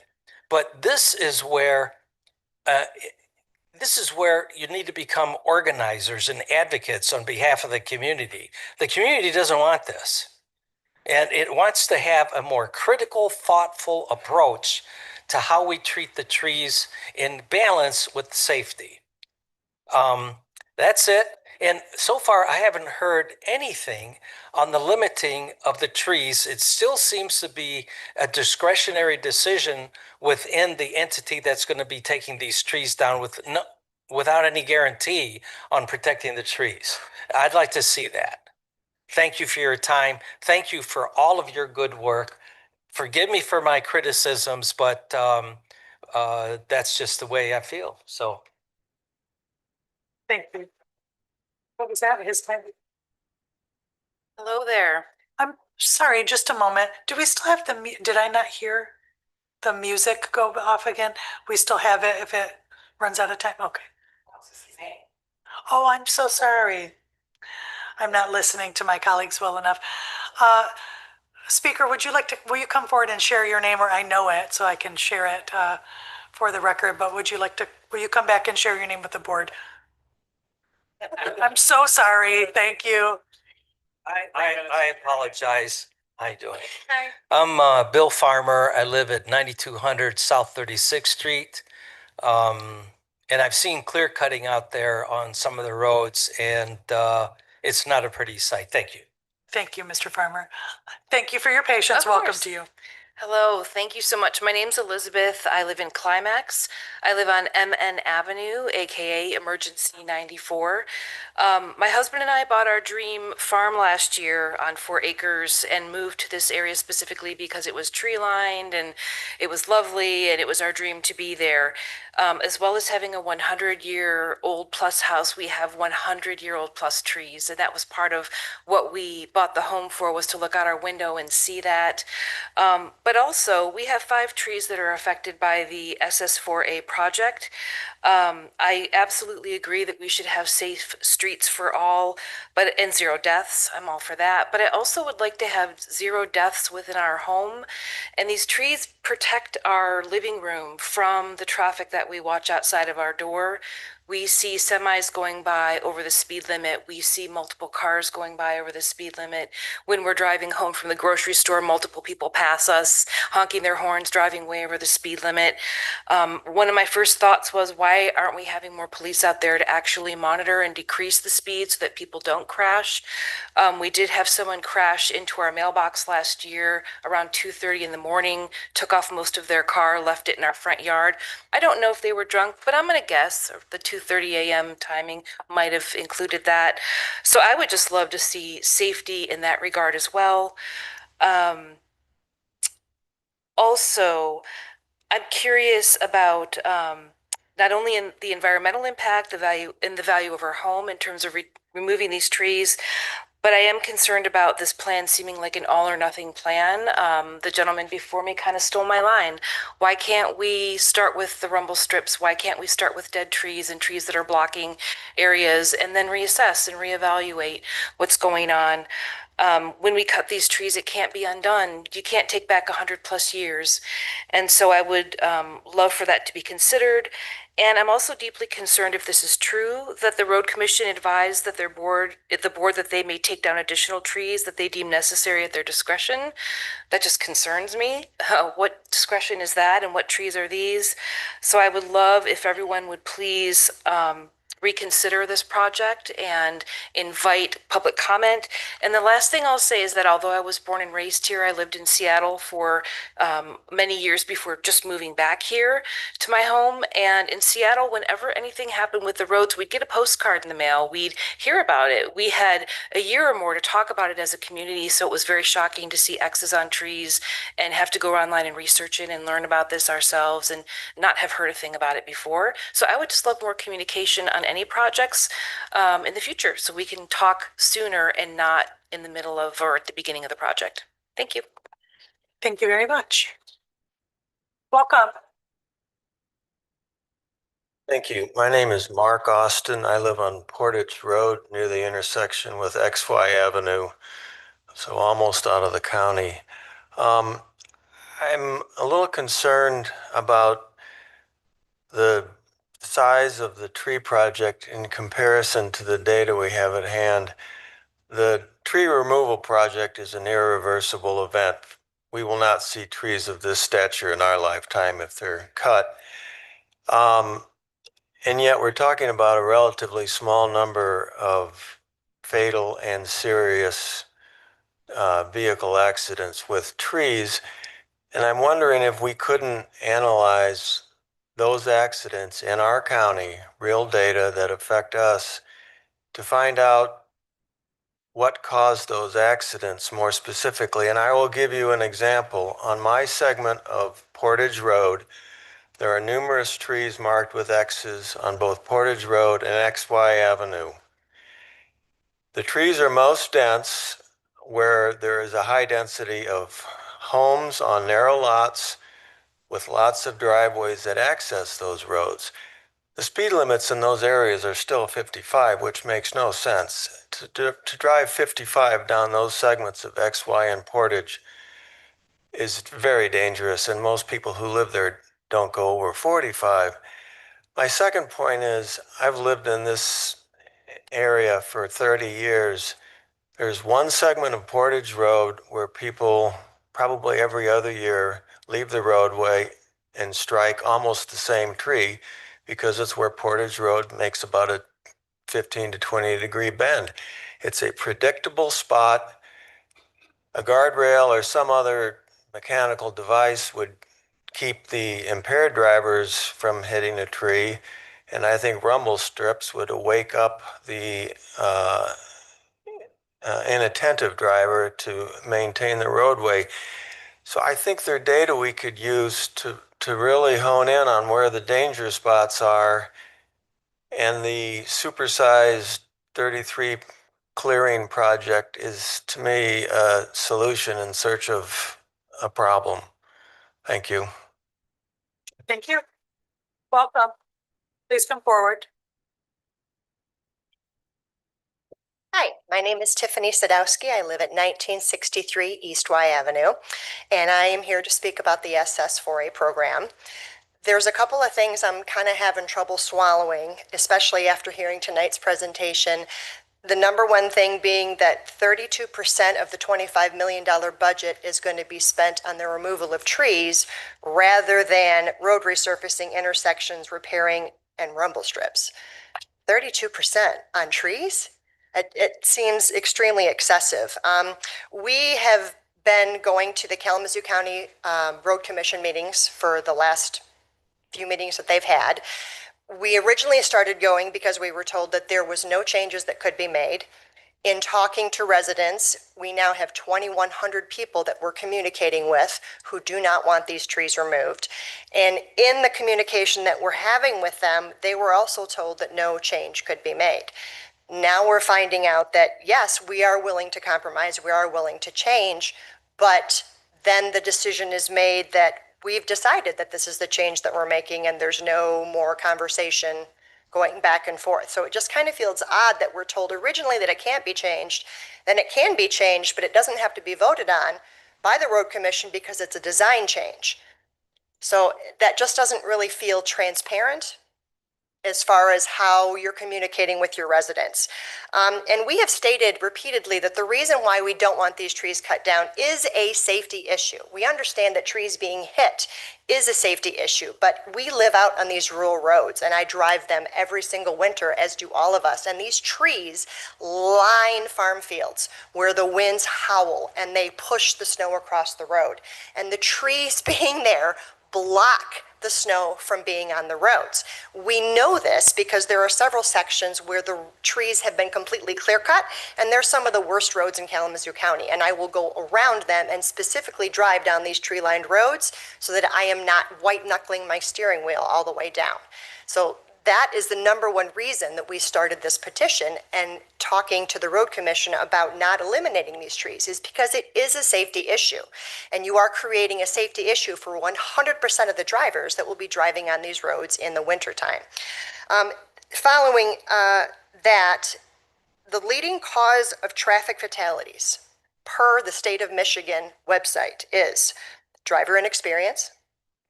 but this is where you need to become organizers and advocates on behalf of the community. The community doesn't want this. And it wants to have a more critical, thoughtful approach to how we treat the trees in balance with safety. That's it. And so far, I haven't heard anything on the limiting of the trees. It still seems to be a discretionary decision within the entity that's going to be taking these trees down without any guarantee on protecting the trees. I'd like to see that. Thank you for your time. Thank you for all of your good work. forgive me for my criticisms, but that's just the way I feel. So Thank you. What was that, his time? Hello there. I'm sorry, just a moment. Do we still have did I not hear the music go off again? We still have it if it runs out of time? Okay. Oh, I'm so sorry. I'm not listening to my colleagues well enough. Speaker, will you come forward and share your name, or I know it, so I can share it for the record, but will you come back and share your name with the board? I'm so sorry. Thank you. I apologize. How you doing? Hi. I'm Bill Farmer. I live at 9200 South 36th Street. And I've seen clear cutting out there on some of the roads, and it's not a pretty sight. Thank you. Thank you, Mr. Farmer. Thank you for your patience. Welcome to you. Hello, thank you so much. My name's Elizabeth. I live in Climax. I live on MN Avenue, aka Emergency 94. My husband and I bought our dream farm last year on 4 acres and moved to this area specifically because it was tree lined and it was lovely and it was our dream to be there. As well as having a 100-year-old plus house, we have 100-year-old plus trees, and that was part of what we bought the home for, was to look out our window and see that. But also, we have 5 trees that are affected by the SS4A project. I absolutely agree that we should have safe streets for all, and 0 deaths. I'm all for that. But I also would like to have 0 deaths within our home. And these trees protect our living room from the traffic that we watch outside of our door. We see semis going by over the speed limit. We see multiple cars going by over the speed limit. When we're driving home from the grocery store, multiple people pass us, honking their horns, driving way over the speed limit. One of my first thoughts was, why aren't we having more police out there to actually monitor and decrease the speed so that people don't crash? We did have someone crash into our mailbox last year around 2:30 in the morning, took off most of their car, left it in our front yard. I don't know if they were drunk, but I'm going to guess the 2:30 a.m. timing might have included that. So I would just love to see safety in that regard as well. Also, I'm curious about not only in the environmental impact, the value of our home in terms of removing these trees, but I am concerned about this plan seeming like an all or nothing plan. The gentleman before me kind of stole my line. Why can't we start with the rumble strips? Why can't we start with dead trees and trees that are blocking areas, and then reassess and reevaluate what's going on? When we cut these trees, it can't be undone. You can't take back 100+ years. And so I would love for that to be considered. And I'm also deeply concerned, if this is true, that the road commission advised that the board that they may take down additional trees that they deem necessary at their discretion. That just concerns me. What discretion is that, and what trees are these? So I would love if everyone would please reconsider this project and invite public comment. And the last thing I'll say is that although I was born and raised here, I lived in Seattle for many years before just moving back here to my home. And in Seattle, whenever anything happened with the roads, we'd get a postcard in the mail. We'd hear about it. We had a year or more to talk about it as a community, so it was very shocking to see X's on trees and have to go online and research it and learn about this ourselves and not have heard a thing about it before. So I would just love more communication on any projects in the future, so we can talk sooner and not in the middle of or at the beginning of the project. Thank you. Thank you very much. Welcome. Thank you. My name is Mark Austin. I live on Portage Road near the intersection with XY Avenue, so almost out of the county. I'm a little concerned about the size of the tree project in comparison to the data we have at hand. The tree removal project is an irreversible event. We will not see trees of this stature in our lifetime if they're cut. And yet we're talking about a relatively small number of fatal and serious vehicle accidents with trees. And I'm wondering if we couldn't analyze those accidents in our county, real data that affect us, to find out what caused those accidents more specifically. And I will give you an example. On my segment of Portage Road, there are numerous trees marked with X's on both Portage Road and XY Avenue. The trees are most dense where there is a high density of homes on narrow lots with lots of driveways that access those roads. The speed limits in those areas are still 55, which makes no sense. To drive 55 down those segments of XY and Portage is very dangerous, and most people who live there don't go over 45. My second point is I've lived in this area for 30 years. There's one segment of Portage Road where people probably every other year leave the roadway and strike almost the same tree because it's where Portage Road makes about a 15 to 20 degree bend. It's a predictable spot. A guardrail or some other mechanical device would keep the impaired drivers from hitting a tree. And I think rumble strips would wake up the inattentive driver to maintain the roadway. So I think there are data we could use to really hone in on where the danger spots are. And the supersized 33 clearing project is, to me, a solution in search of a problem. Thank you. Thank you. Welcome. Please come forward. Hi, my name is Tiffany Sadowski. I live at 1963 East Y Avenue, and I am here to speak about the SS4A program. There's a couple of things I'm kind of having trouble swallowing, especially after hearing tonight's presentation. The number one thing being that 32% of the $25 million budget is going to be spent on the removal of trees rather than road resurfacing intersections, repairing, and rumble strips. 32% on trees? It seems extremely excessive. We have been going to the Kalamazoo County Road Commission meetings for the last few meetings that they've had. We originally started going because we were told that there was no changes that could be made. In talking to residents, we now have 2,100 people that we're communicating with who do not want these trees removed. And in the communication that we're having with them, they were also told that no change could be made. Now we're finding out that, yes, we are willing to compromise, we are willing to change, but then the decision is made that we've decided that this is the change that we're making and there's no more conversation going back and forth. So it just kind of feels odd that we're told originally that it can't be changed, then it can be changed, but it doesn't have to be voted on by the road commission because it's a design change. So that just doesn't really feel transparent as far as how you're communicating with your residents. And we have stated repeatedly that the reason why we don't want these trees cut down is a safety issue. We understand that trees being hit is a safety issue, but we live out on these rural roads and I drive them every single winter, as do all of us. And these trees line farm fields where the winds howl and they push the snow across the road. And the trees being there block the snow from being on the roads. We know this because there are several sections where the trees have been completely clear cut, and they're some of the worst roads in Kalamazoo County. And I will go around them and specifically drive down these tree-lined roads so that I am not white-knuckling my steering wheel all the way down. So that is the number one reason that we started this petition and talking to the road commission about not eliminating these trees is because it is a safety issue. And you are creating a safety issue for 100% of the drivers that will be driving on these roads in the wintertime. Following that, the leading cause of traffic fatalities per the State of Michigan website is driver inexperience,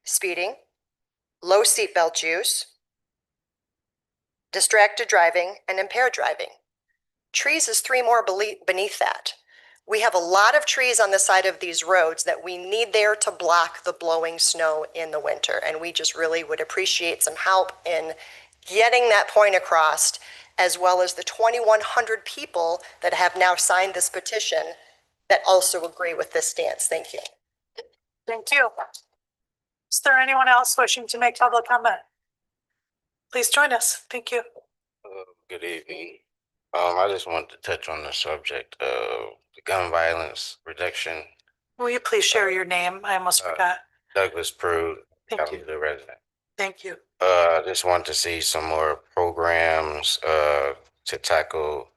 speeding, low seatbelt use, distracted driving, and impaired driving. Trees is three more beneath that. We have a lot of trees on the side of these roads that we need there to block the blowing snow in the winter, and we just really would appreciate some help in getting that point across, as well as the 2,100 people that have now signed this petition that also agree with this stance. Thank you. Thank you. Is there anyone else wishing to make public comment? Please join us. Thank you. Good evening. I just wanted to touch on the subject of gun violence reduction. Will you please share your name? I almost forgot. Douglas Prude, Thank you. Kalamazoo resident. Thank you. Just want to see some more programs to tackle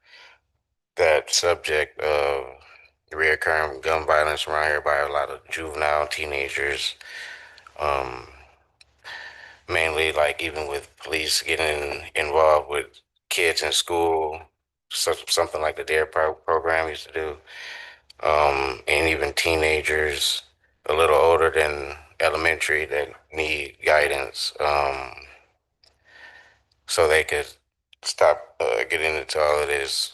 that subject of reoccurring gun violence around here by a lot of juvenile teenagers. Mainly like even with police getting involved with kids in school, something like the DARE program used to do. And even teenagers a little older than elementary that need guidance. So they could stop getting into all of this,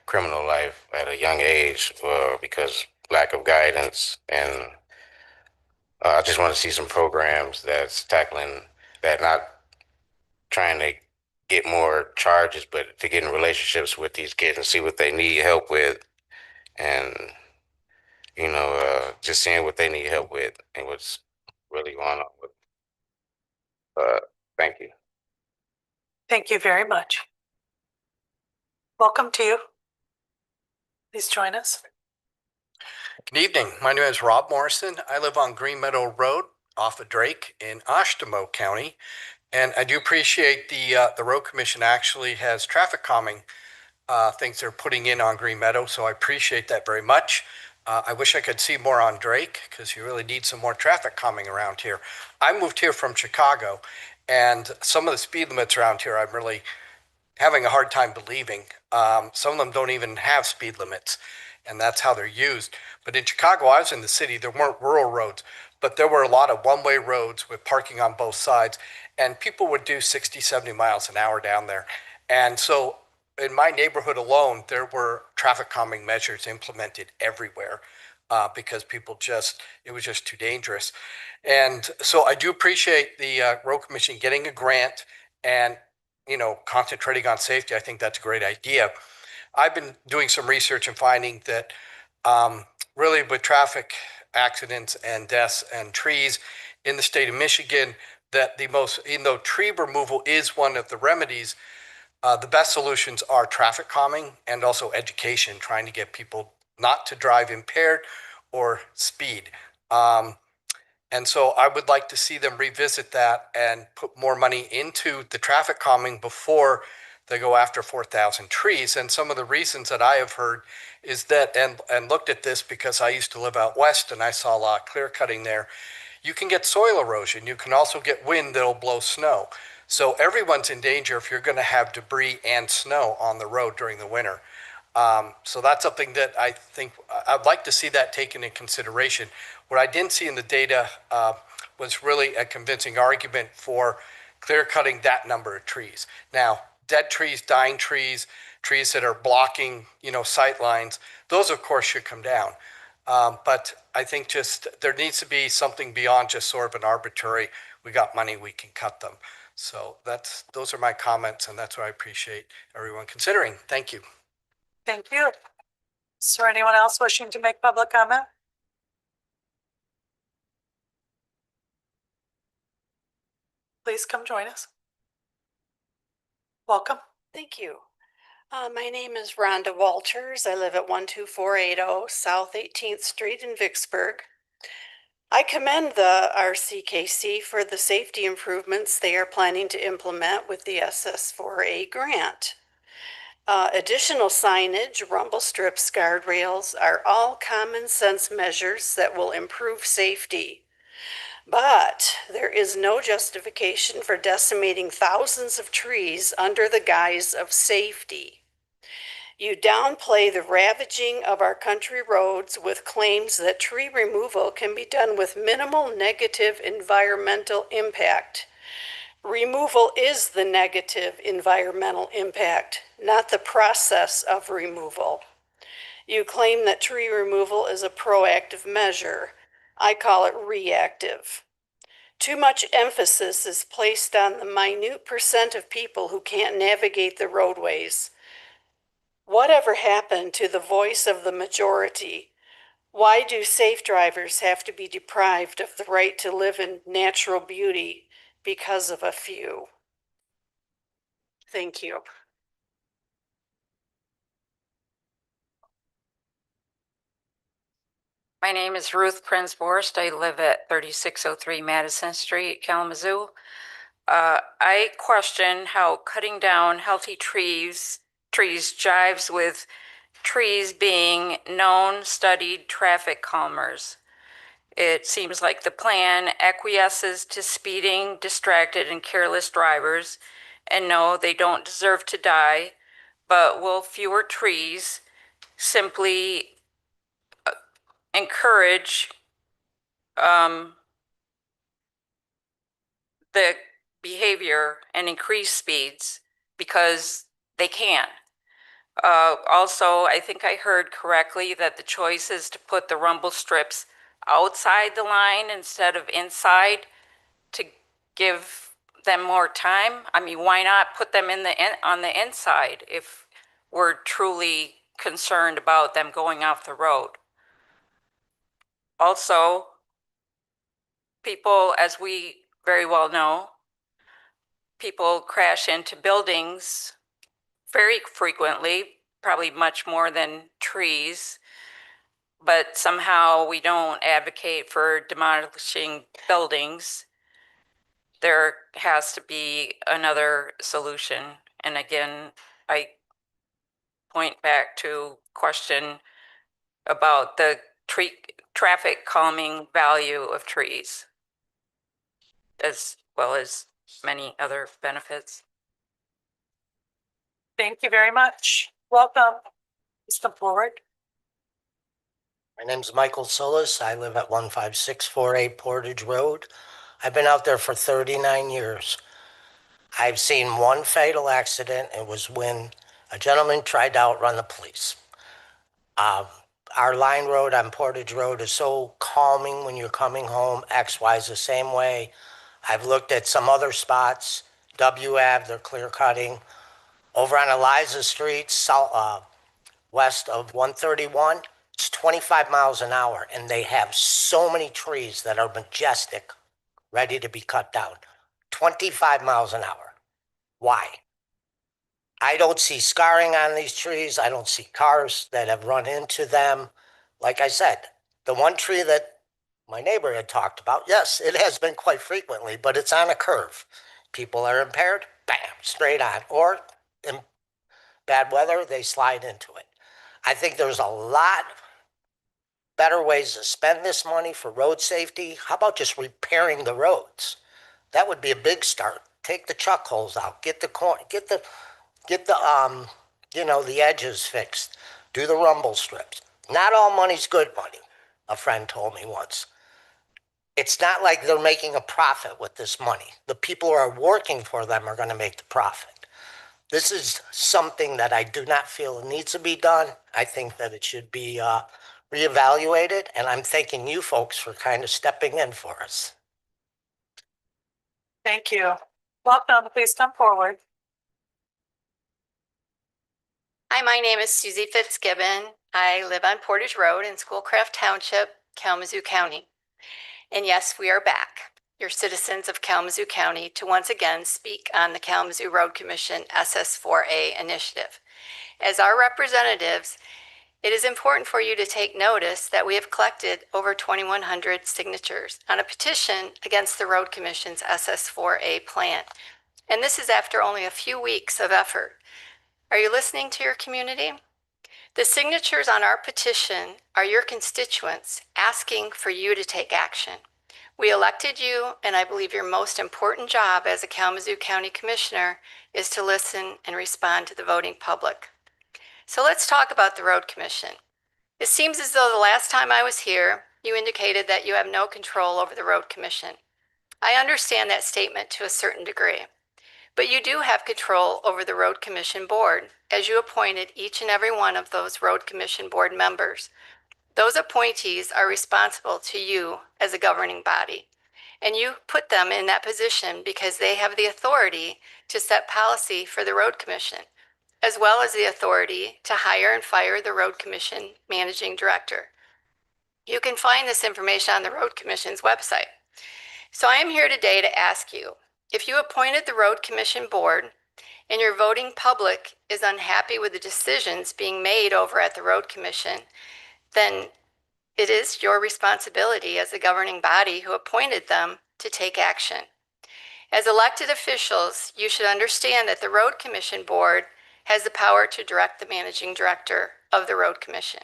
criminal life at a young age because lack of guidance. And I just want to see some programs that's tackling that, not trying to get more charges, but to get in relationships with these kids and see what they need help with, and just seeing what they need help with and what's really going on with. Thank you. Thank you very much. Welcome to you. Please join us. Good evening. My name is Rob Morrison. I live on Green Meadow Road off of Drake in Oshtemo County. And I do appreciate the road commission actually has traffic calming things they're putting in on Green Meadow. So I appreciate that very much. I wish I could see more on Drake because you really need some more traffic calming around here. I moved here from Chicago, and some of the speed limits around here I'm really having a hard time believing. Some of them don't even have speed limits, and that's how they're used. But in Chicago, I was in the city, there weren't rural roads, but there were a lot of one-way roads with parking on both sides, and people would do 60, 70 miles an hour down there. And so in my neighborhood alone, there were traffic calming measures implemented everywhere because it was just too dangerous. And so I do appreciate the road commission getting a grant and concentrating on safety. I think that's a great idea. I've been doing some research and finding that really with traffic accidents and deaths and trees in the state of Michigan, that even though tree removal is one of the remedies, the best solutions are traffic calming and also education, trying to get people not to drive impaired or speed. And so I would like to see them revisit that and put more money into the traffic calming before they go after 4,000 trees. And some of the reasons that I have heard is that, and looked at this because I used to live out west and I saw a lot of clear cutting there, you can get soil erosion. You can also get wind that'll blow snow. So everyone's in danger if you're going to have debris and snow on the road during the winter. So that's something that I think I'd like to see that taken in consideration. What I didn't see in the data was really a convincing argument for clear cutting that number of trees. Now, dead trees, dying trees, trees that are blocking, sight lines, those of course should come down. But I think just there needs to be something beyond just sort of an arbitrary, we got money, we can cut them. So those are my comments, and that's what I appreciate everyone considering. Thank you. Thank you. Is there anyone else wishing to make public comment? Please come join us. Welcome. Thank you. My name is Rhonda Walters. I live at 12480 South 18th Street in Vicksburg. I commend the RCKC for the safety improvements they are planning to implement with the SS4A grant. Additional signage, rumble strips, guardrails are all common sense measures that will improve safety. But there is no justification for decimating thousands of trees under the guise of safety. You downplay the ravaging of our country roads with claims that tree removal can be done with minimal negative environmental impact. Removal is the negative environmental impact, not the process of removal. You claim that tree removal is a proactive measure. I call it reactive. Too much emphasis is placed on the minute percent of people who can't navigate the roadways. Whatever happened to the voice of the majority? Why do safe drivers have to be deprived of the right to live in natural beauty because of a few? Thank you. My name is Ruth Prince Borst. I live at 3603 Madison Street, Kalamazoo. I question how cutting down healthy trees jives with trees being known, studied traffic calmers. It seems like the plan acquiesces to speeding, distracted, and careless drivers, and no, they don't deserve to die, but will fewer trees simply encourage the behavior and increase speeds because they can. Also, I think I heard correctly that the choice is to put the rumble strips outside the line instead of inside to give them more time. I mean, why not put them on the inside if we're truly concerned about them going off the road? Also, people, as we very well know, people crash into buildings very frequently, probably much more than trees, but somehow we don't advocate for demolishing buildings. There has to be another solution. And again, I point back to question about the traffic calming value of trees, as well as many other benefits. Thank you very much. Welcome. Please come forward. My name's Michael Solis. I live at 15648 Portage Road. I've been out there for 39 years. I've seen one fatal accident. It was when a gentleman tried to outrun the police. Our line road on Portage Road is so calming when you're coming home. XY is the same way. I've looked at some other spots. W Ave, they're clear cutting. Over on Eliza Street, west of 131, it's 25 miles an hour, and they have so many trees that are majestic, ready to be cut down. 25 miles an hour. Why? I don't see scarring on these trees. I don't see cars that have run into them. Like I said, the one tree that my neighbor had talked about, yes, it has been quite frequently, but it's on a curve. People are impaired, bam, straight on. Or in bad weather, they slide into it. I think there's a lot better ways to spend this money for road safety. How about just repairing the roads? That would be a big start. Take the chuck holes out, get the the edges fixed, do the rumble strips. Not all money's good money, a friend told me once. It's not like they're making a profit with this money. The people who are working for them are going to make the profit. This is something that I do not feel needs to be done. I think that it should be reevaluated, and I'm thanking you folks for kind of stepping in for us. Thank you. Welcome. Please come forward. Hi, my name is Susie Fitzgibbon. I live on Portage Road in Schoolcraft Township, Kalamazoo County. And yes, we are back, your citizens of Kalamazoo County, to once again speak on the Kalamazoo Road Commission SS4A initiative. As our representatives, it is important for you to take notice that we have collected over 2,100 signatures on a petition against the Road Commission's SS4A plan. And this is after only a few weeks of effort. Are you listening to your community? The signatures on our petition are your constituents asking for you to take action. We elected you, and I believe your most important job as a Kalamazoo County Commissioner is to listen and respond to the voting public. So let's talk about the Road Commission. It seems as though the last time I was here, you indicated that you have no control over the Road Commission. I understand that statement to a certain degree. But you do have control over the Road Commission Board, as you appointed each and every one of those Road Commission Board members. Those appointees are responsible to you as a governing body, and you put them in that position because they have the authority to set policy for the Road Commission, as well as the authority to hire and fire the Road Commission Managing Director. You can find this information on the Road Commission's website. So I am here today to ask you, if you appointed the Road Commission Board and your voting public is unhappy with the decisions being made over at the Road Commission, then It is your responsibility as the governing body who appointed them to take action. As elected officials, you should understand that the Road Commission Board has the power to direct the managing director of the Road Commission,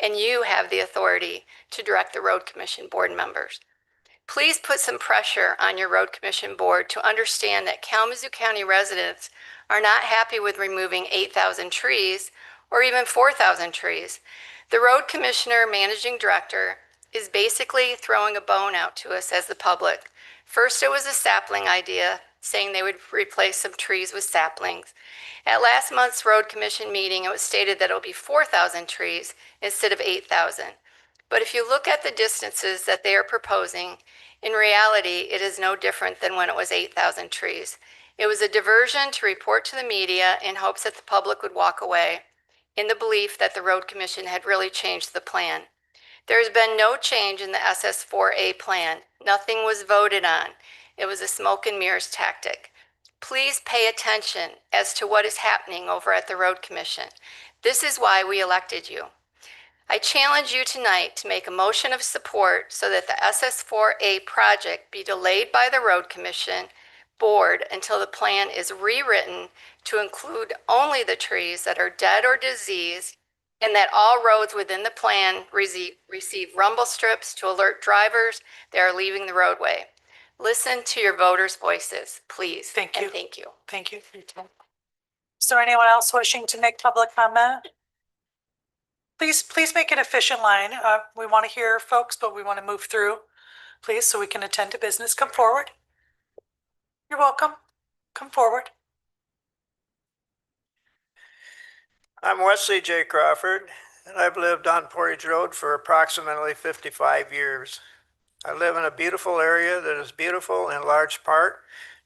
and you have the authority to direct the Road Commission Board members. Please put some pressure on your Road Commission Board to understand that Kalamazoo County residents are not happy with removing 8,000 trees or even 4,000 trees. The Road Commissioner Managing Director is basically throwing a bone out to us as the public. First, it was a sapling idea, saying they would replace some trees with saplings. At last month's Road Commission meeting, it was stated that it will be 4,000 trees instead of 8,000. But if you look at the distances that they are proposing, in reality, it is no different than when it was 8,000 trees. It was a diversion to report to the media in hopes that the public would walk away, in the belief that the Road Commission had really changed the plan. There has been no change in the SS4A plan. Nothing was voted on. It was a smoke and mirrors tactic. Please pay attention as to what is happening over at the Road Commission. This is why we elected you. I challenge you tonight to make a motion of support so that the SS4A project be delayed by the Road Commission Board until the plan is rewritten to include only the trees that are dead or diseased, and that all roads within the plan receive rumble strips to alert drivers they are leaving the roadway. Listen to your voters' voices, please. Thank you. And thank you. Thank you for your time. Is there anyone else wishing to make public comment? Please make an efficient line. We want to hear folks, but we want to move through, please, so we can attend to business. Come forward. You're welcome. Come forward. I'm Wesley J. Crawford, and I've lived on Portage Road for approximately 55 years. I live in a beautiful area that is beautiful in large part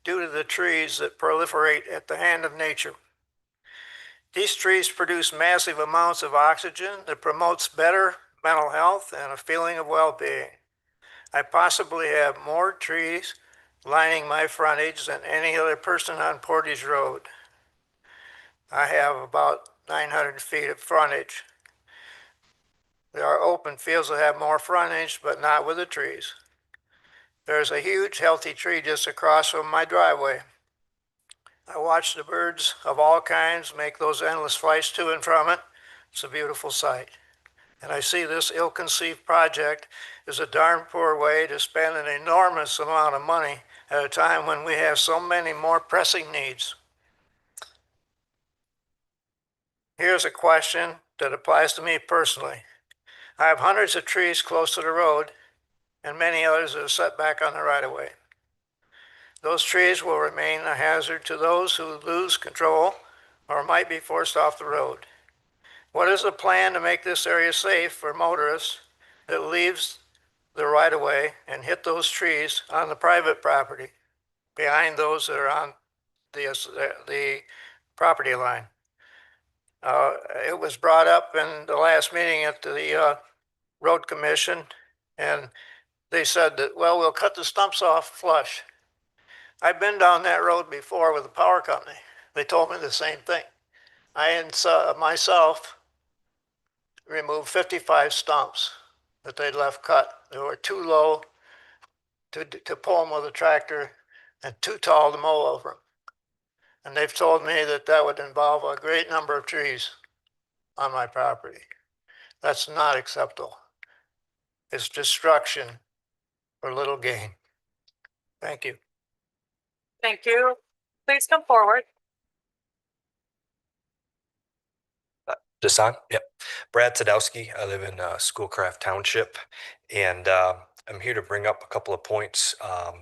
due to the trees that proliferate at the hand of nature. These trees produce massive amounts of oxygen that promotes better mental health and a feeling of well-being. I possibly have more trees lining my frontage than any other person on Portage Road. I have about 900 feet of frontage. There are open fields that have more frontage, but not with the trees. There's a huge healthy tree just across from my driveway. I watch the birds of all kinds make those endless flights to and from it. It's a beautiful sight. And I see this ill-conceived project is a darn poor way to spend an enormous amount of money at a time when we have so many more pressing needs. Here's a question that applies to me personally. I have hundreds of trees close to the road and many others that are set back on the right-of-way. Those trees will remain a hazard to those who lose control or might be forced off the road. What is the plan to make this area safe for motorists that leaves the right-of-way and hit those trees on the private property behind those that are on the property line? It was brought up in the last meeting at the Road Commission, and they said that, well, we'll cut the stumps off flush. I've been down that road before with the power company. They told me the same thing. I myself removed 55 stumps that they'd left cut. They were too low to pull them with a tractor and too tall to mow over them. And they've told me that that would involve a great number of trees on my property. That's not acceptable. It's destruction for little gain. Thank you. Thank you. Please come forward. Just on? Yep. Brad Sadowski. I live in Schoolcraft Township, and I'm here to bring up a couple of points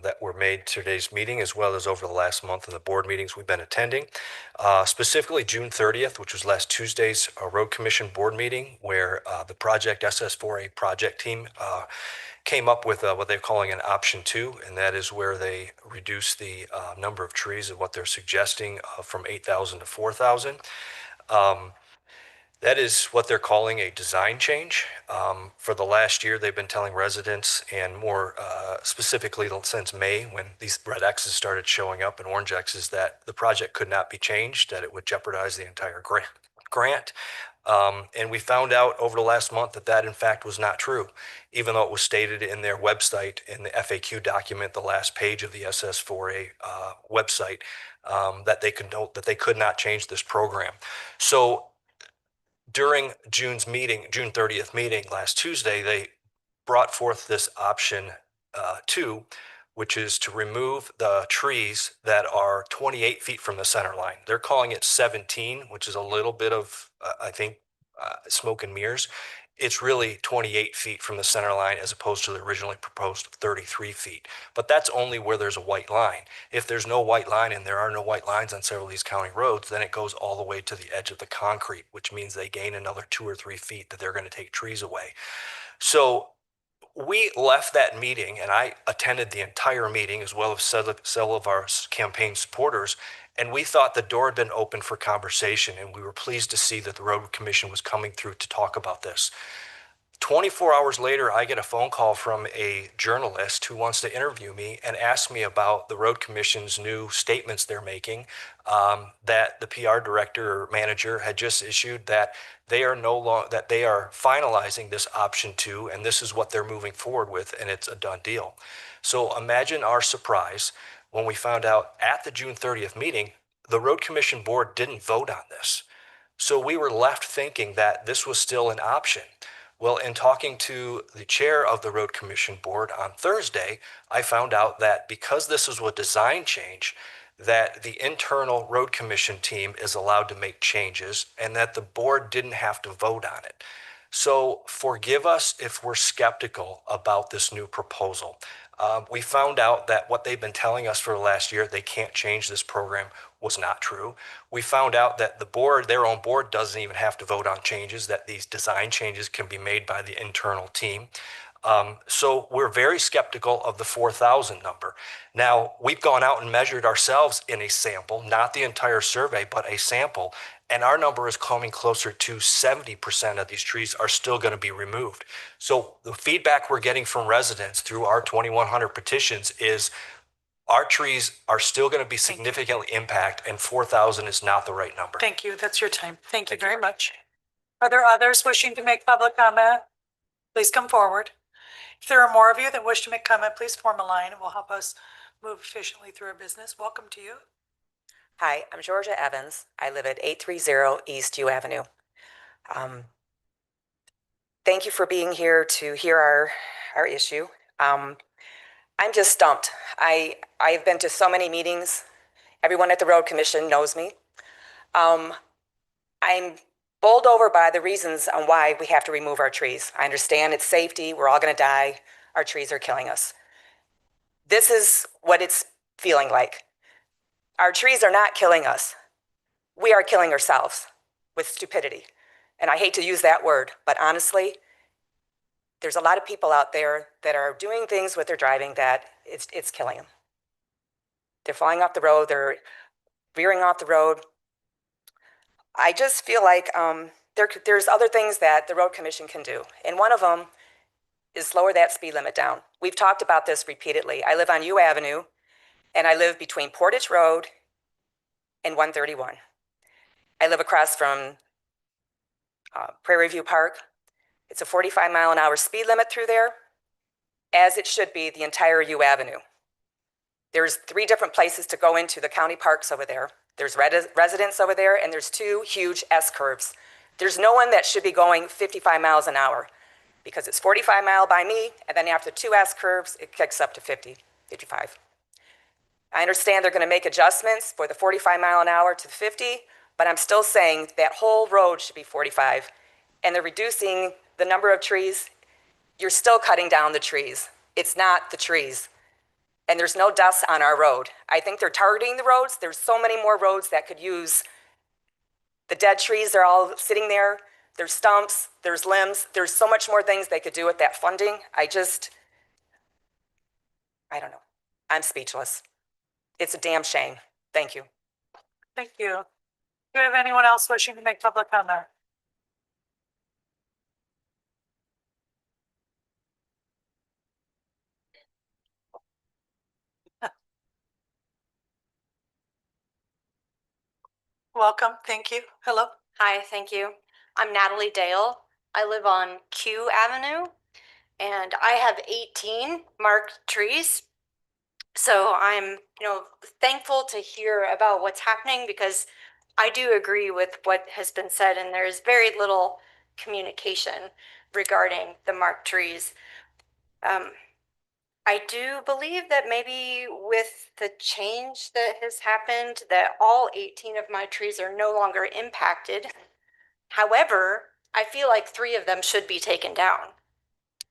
that were made today's meeting, as well as over the last month in the board meetings we've been attending. Specifically June 30th, which was last Tuesday's Road Commission board meeting, where the project SS4A project team came up with what they're calling an option 2, and that is where they reduce the number of trees of what they're suggesting from 8,000 to 4,000. That is what they're calling a design change. For the last year, they've been telling residents, and more specifically since May, when these red X's started showing up and orange X's, that the project could not be changed, that it would jeopardize the entire grant. And we found out over the last month that that in fact was not true, even though it was stated in their website in the FAQ document, the last page of the SS4A website, that they could note that they could not change this program. So during June's meeting, June 30th meeting last Tuesday, they brought forth this option 2, which is to remove the trees that are 28 feet from the center line. They're calling it 17, which is a little bit of, I think, smoke and mirrors. It's really 28 feet from the center line as opposed to the originally proposed 33 feet. But that's only where there's a white line. If there's no white line, and there are no white lines on several of these county roads, then it goes all the way to the edge of the concrete, which means they gain another 2 or 3 feet that they're going to take trees away. So we left that meeting, and I attended the entire meeting as well as several of our campaign supporters, and we thought the door had been open for conversation, and we were pleased to see that the Road Commission was coming through to talk about this. 24 hours later, I get a phone call from a journalist who wants to interview me and ask me about the Road Commission's new statements they're making, that the PR director or manager had just issued, that they are that they are finalizing this option 2, and this is what they're moving forward with, and it's a done deal. So imagine our surprise when we found out at the June 30th meeting, the Road Commission board didn't vote on this. So we were left thinking that this was still an option. Well, in talking to the chair of the Road Commission board on Thursday, I found out that because this is a design change, that the internal Road Commission team is allowed to make changes and that the board didn't have to vote on it. So forgive us if we're skeptical about this new proposal. We found out that what they've been telling us for the last year, they can't change this program, was not true. We found out that the board, their own board, doesn't even have to vote on changes, that these design changes can be made by the internal team. So we're very skeptical of the 4,000 number. Now, we've gone out and measured ourselves in a sample, not the entire survey, but a sample, and our number is coming closer to 70% of these trees are still going to be removed. So the feedback we're getting from residents through our 2,100 petitions is our trees are still going to be significantly impacted, and 4,000 is not the right number. Thank you. That's your time. Thank you very much. Are there others wishing to make public comment? Please come forward. If there are more of you that wish to make comment, please form a line. It will help us move efficiently through our business. Welcome to you. Hi, I'm Georgia Evans. I live at 830 East U Avenue. Thank you for being here to hear our issue. I'm just stumped. I've been to so many meetings. Everyone at the Road Commission knows me. I'm bowled over by the reasons on why we have to remove our trees. I understand it's safety. We're all going to die. Our trees are killing us. This is what it's feeling like. Our trees are not killing us. We are killing ourselves with stupidity. And I hate to use that word, but honestly, there's a lot of people out there that are doing things with their driving that it's killing them. They're falling off the road. They're veering off the road. I just feel like there's other things that the Road Commission can do. And one of them is lower that speed limit down. We've talked about this repeatedly. I live on U Avenue, and I live between Portage Road and 131. I live across from Prairie View Park. It's a 45-mile-an-hour speed limit through there, as it should be the entire U Avenue. There's 3 different places to go into the county parks over there. There's residents over there, and there's 2 huge S-curves. There's no one that should be going 55 miles an hour because it's 45 mile by me, and then after 2 S-curves, it kicks up to 50, 55. I understand they're going to make adjustments for the 45 mile an hour to 50, but I'm still saying that whole road should be 45, and they're reducing the number of trees. You're still cutting down the trees. It's not the trees. And there's no dust on our road. I think they're targeting the roads. There's so many more roads that could use the dead trees. They're all sitting there. There's stumps, there's limbs. There's so much more things they could do with that funding. I don't know. I'm speechless. It's a damn shame. Thank you. Thank you. Do you have anyone else wishing to make public comment? Welcome. Thank you. Hello. Hi, thank you. I'm Natalie Dale. I live on Q Avenue and I have 18 marked trees. So I'm, thankful to hear about what's happening because I do agree with what has been said and there's very little communication regarding the marked trees. I do believe that maybe with the change that has happened, that all 18 of my trees are no longer impacted. However, I feel like 3 of them should be taken down.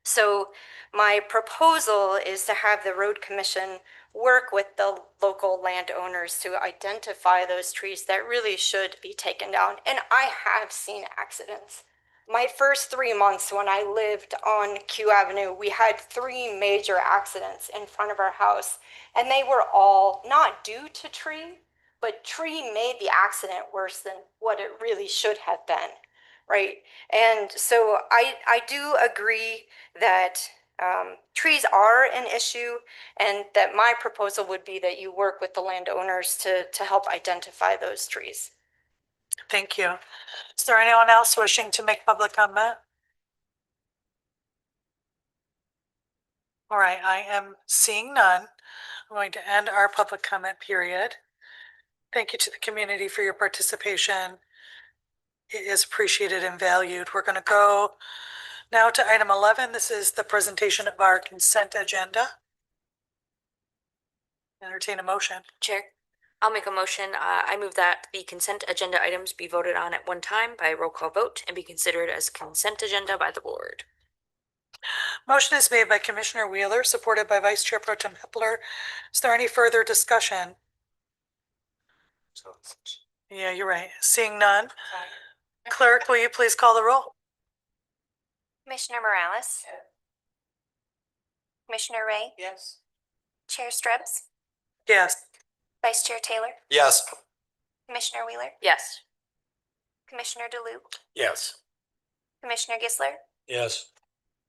So my proposal is to have the road commission work with the local landowners to identify those trees that really should be taken down. And I have seen accidents. My first 3 months when I lived on Q Avenue, we had 3 major accidents in front of our house, and they were all not due to tree, but tree made the accident worse than what it really should have been, right? And so I do agree that trees are an issue and that my proposal would be that you work with the landowners to help identify those trees. Thank you. Is there anyone else wishing to make public comment? All right, I am seeing none. I'm going to end our public comment period. Thank you to the community for your participation. It is appreciated and valued. We're going to go now to item 11. This is the presentation of our consent agenda. Entertain a motion. Chair, I'll make a motion. I move that the consent agenda items be voted on at one time by roll call vote and be considered as consent agenda by the board. Motion is made by Commissioner Wheeler, supported by Vice Chair Pro Tem Hepler. Is there any further discussion? Yeah, you're right. Seeing none. Clerk, will you please call the roll? Commissioner Morales? Commissioner Ray? Yes. Chair Strubs? Yes. Vice Chair Taylor? Yes. Commissioner Wheeler? Yes. Commissioner DeLue? Yes. Commissioner Gisler? Yes.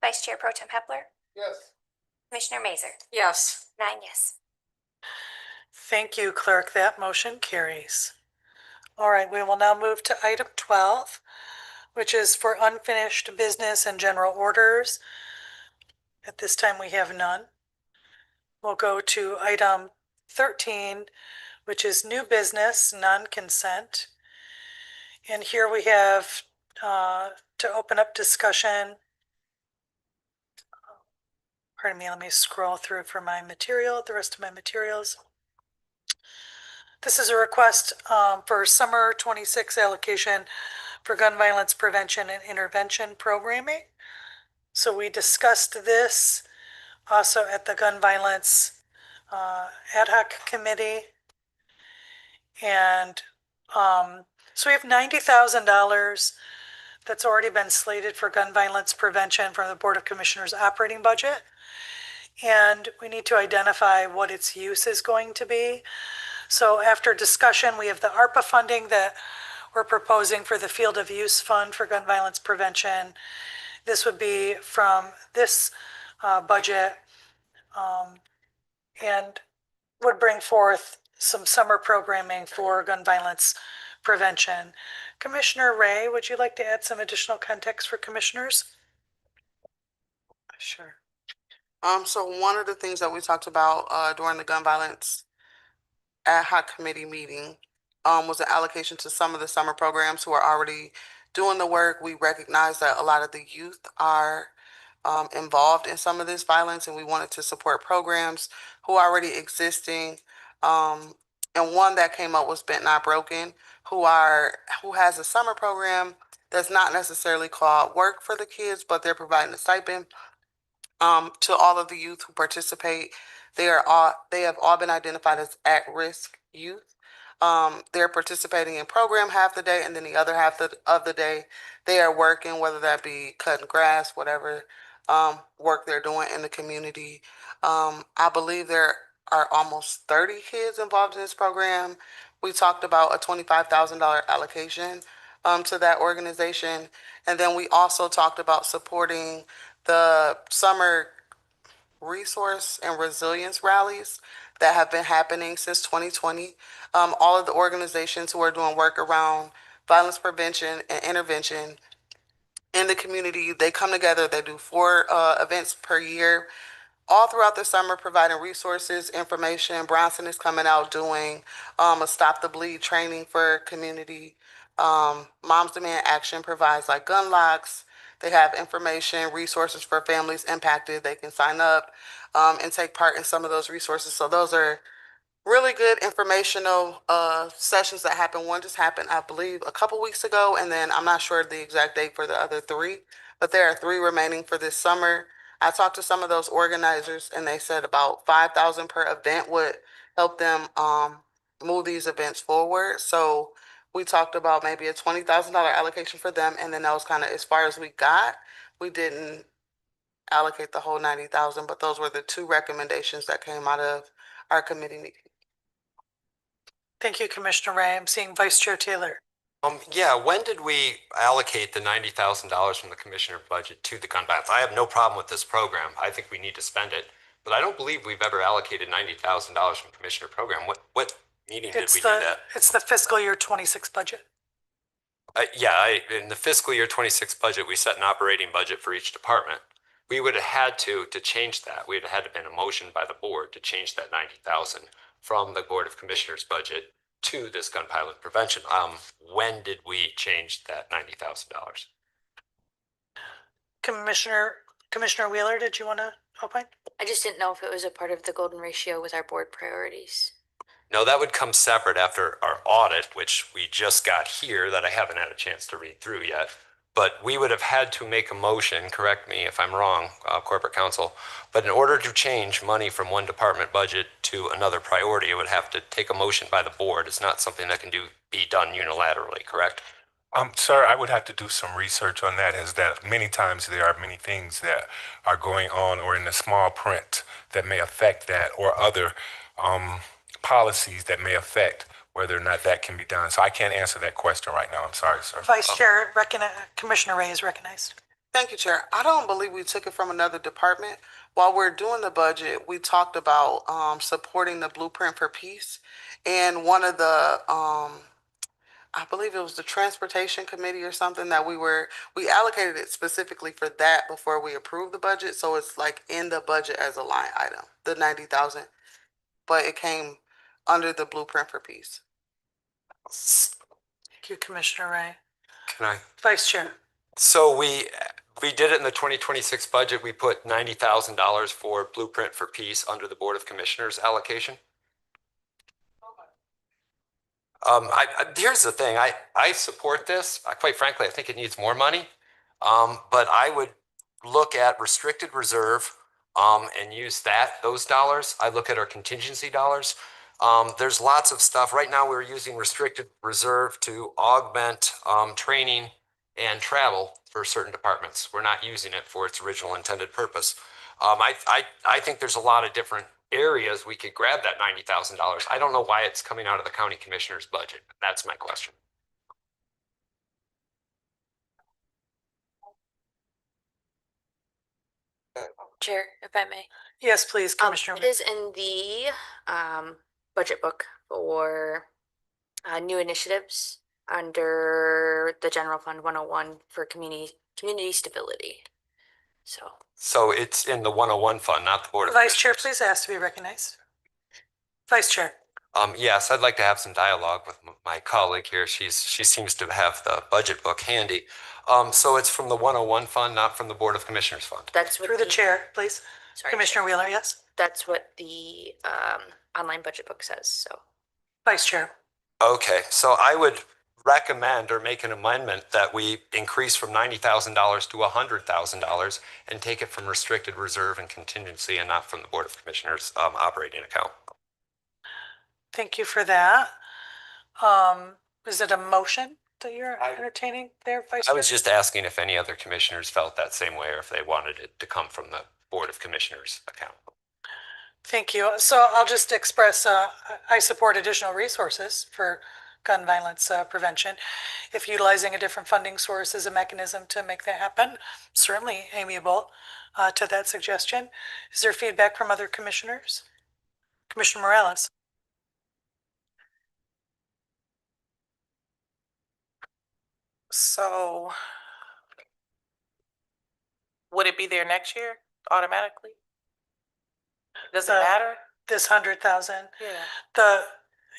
Vice Chair Pro Tem Hepler? Yes. Commissioner Mazer? Yes. 9 yes. Thank you, Clerk. That motion carries. All right, we will now move to item 12, which is for unfinished business and general orders. At this time, we have none. We'll go to item 13, which is new business, non-consent. And here we have to open up discussion. Pardon me, let me scroll through for my material, the rest of my materials. This is a request for summer 26 allocation for gun violence prevention and intervention programming. So we discussed this also at the gun violence ad hoc committee. And so we have $90,000 that's already been slated for gun violence prevention from the Board of Commissioners operating budget. And we need to identify what its use is going to be. So after discussion, we have the ARPA funding that we're proposing for the Field of Use Fund for gun violence prevention. This would be from this budget and would bring forth some summer programming for gun violence prevention. Commissioner Ray, would you like to add some additional context for commissioners? Sure. So one of the things that we talked about during the gun violence ad hoc committee meeting was an allocation to some of the summer programs who are already doing the work. We recognize that a lot of the youth are involved in some of this violence, and we wanted to support programs who are already existing. And one that came up was Bent Not Broken, who has a summer program that's not necessarily called work for the kids, but they're providing a stipend to all of the youth who participate. They have all been identified as at-risk youth. They're participating in program half the day, and then the other half of the day they are working, whether that be cutting grass, whatever work they're doing in the community. I believe there are almost 30 kids involved in this program. We talked about a $25,000 allocation to that organization. And then we also talked about supporting the summer resource and resilience rallies that have been happening since 2020. All of the organizations who are doing work around violence prevention and intervention in the community. They come together, they do 4 events per year, all throughout the summer, providing resources, information. Bronson is coming out doing a Stop the Bleed training for community. Moms Demand Action provides like gun locks. They have information, resources for families impacted. They can sign up and take part in some of those resources. So those are really good informational sessions that happened. One just happened, I believe, a couple weeks ago, and then I'm not sure the exact date for the other 3, but there are 3 remaining for this summer. I talked to some of those organizers, and they said about 5,000 per event would help them move these events forward. So we talked about maybe a $20,000 allocation for them, and then that was kind of as far as we got. We didn't allocate the whole 90,000, but those were the 2 recommendations that came out of our committee meeting. Thank you, Commissioner Ray. I'm seeing Vice Chair Taylor. Yeah, when did we allocate the $90,000 from the commissioner budget to the gun violence? I have no problem with this program. I think we need to spend it, but I don't believe we've ever allocated $90,000 from commissioner program. What meeting did we do that? It's the fiscal year 26 budget. In the fiscal year 26 budget, we set an operating budget for each department. We would have had to change that. We would have had to been a motion by the board to change that 90,000 from the Board of Commissioners budget to this gun violence prevention. When did we change that $90,000? Commissioner Wheeler, did you want to opine? I just didn't know if it was a part of the golden ratio with our board priorities. No, that would come separate after our audit, which we just got here that I haven't had a chance to read through yet. But we would have had to make a motion, correct me if I'm wrong, corporate counsel, but in order to change money from one department budget to another priority, it would have to take a motion by the board. It's not something that can be done unilaterally, correct? Sir, I would have to do some research on that, as that many times there are many things that are going on or in the small print that may affect that, or other policies that may affect whether or not that can be done. So I can't answer that question right now. I'm sorry, sir. Vice Chair, Commissioner Ray is recognized. Thank you, Chair. I don't believe we took it from another department. While we're doing the budget, we talked about supporting the Blueprint for Peace. And one of the, I believe it was the Transportation Committee or something that we allocated it specifically for that before we approved the budget. So it's like in the budget as a line item, the 90,000, but it came under the Blueprint for Peace. Thank you, Commissioner Ray. Can I? Vice Chair. So we did it in the 2026 budget. We put $90,000 for Blueprint for Peace under the Board of Commissioners allocation. Here's the thing. I support this. Quite frankly, I think it needs more money. But I would look at restricted reserve and use those dollars. I look at our contingency dollars. There's lots of stuff. Right now, we're using restricted reserve to augment training and travel for certain departments. We're not using it for its original intended purpose. I think there's a lot of different areas we could grab that $90,000. I don't know why it's coming out of the county commissioner's budget. That's my question. Chair, if I may. Yes, please, Commissioner. It is in the budget book for new initiatives under the General Fund 101 for community stability. So it's in the 101 fund, not the Board of Vice Chair, please ask to be recognized. Vice Chair. Yes, I'd like to have some dialogue with my colleague here. She seems to have the budget book handy. So it's from the 101 fund, not from the Board of Commissioners fund. That's what Through the chair, please. Sorry, Commissioner Wheeler, yes. That's what the online budget book says. So, Vice Chair. Okay, so I would recommend or make an amendment that we increase from $90,000 to $100,000 and take it from restricted reserve and contingency and not from the Board of Commissioners operating account. Thank you for that. Is it a motion that you're entertaining there, Vice Chair? I was just asking if any other commissioners felt that same way or if they wanted it to come from the Board of Commissioners account. Thank you. So I'll just express, I support additional resources for gun violence prevention. If utilizing a different funding source is a mechanism to make that happen, certainly amiable to that suggestion. Is there feedback from other commissioners? Commissioner Morales. So would it be there next year automatically? Does it matter? This 100,000. Yeah.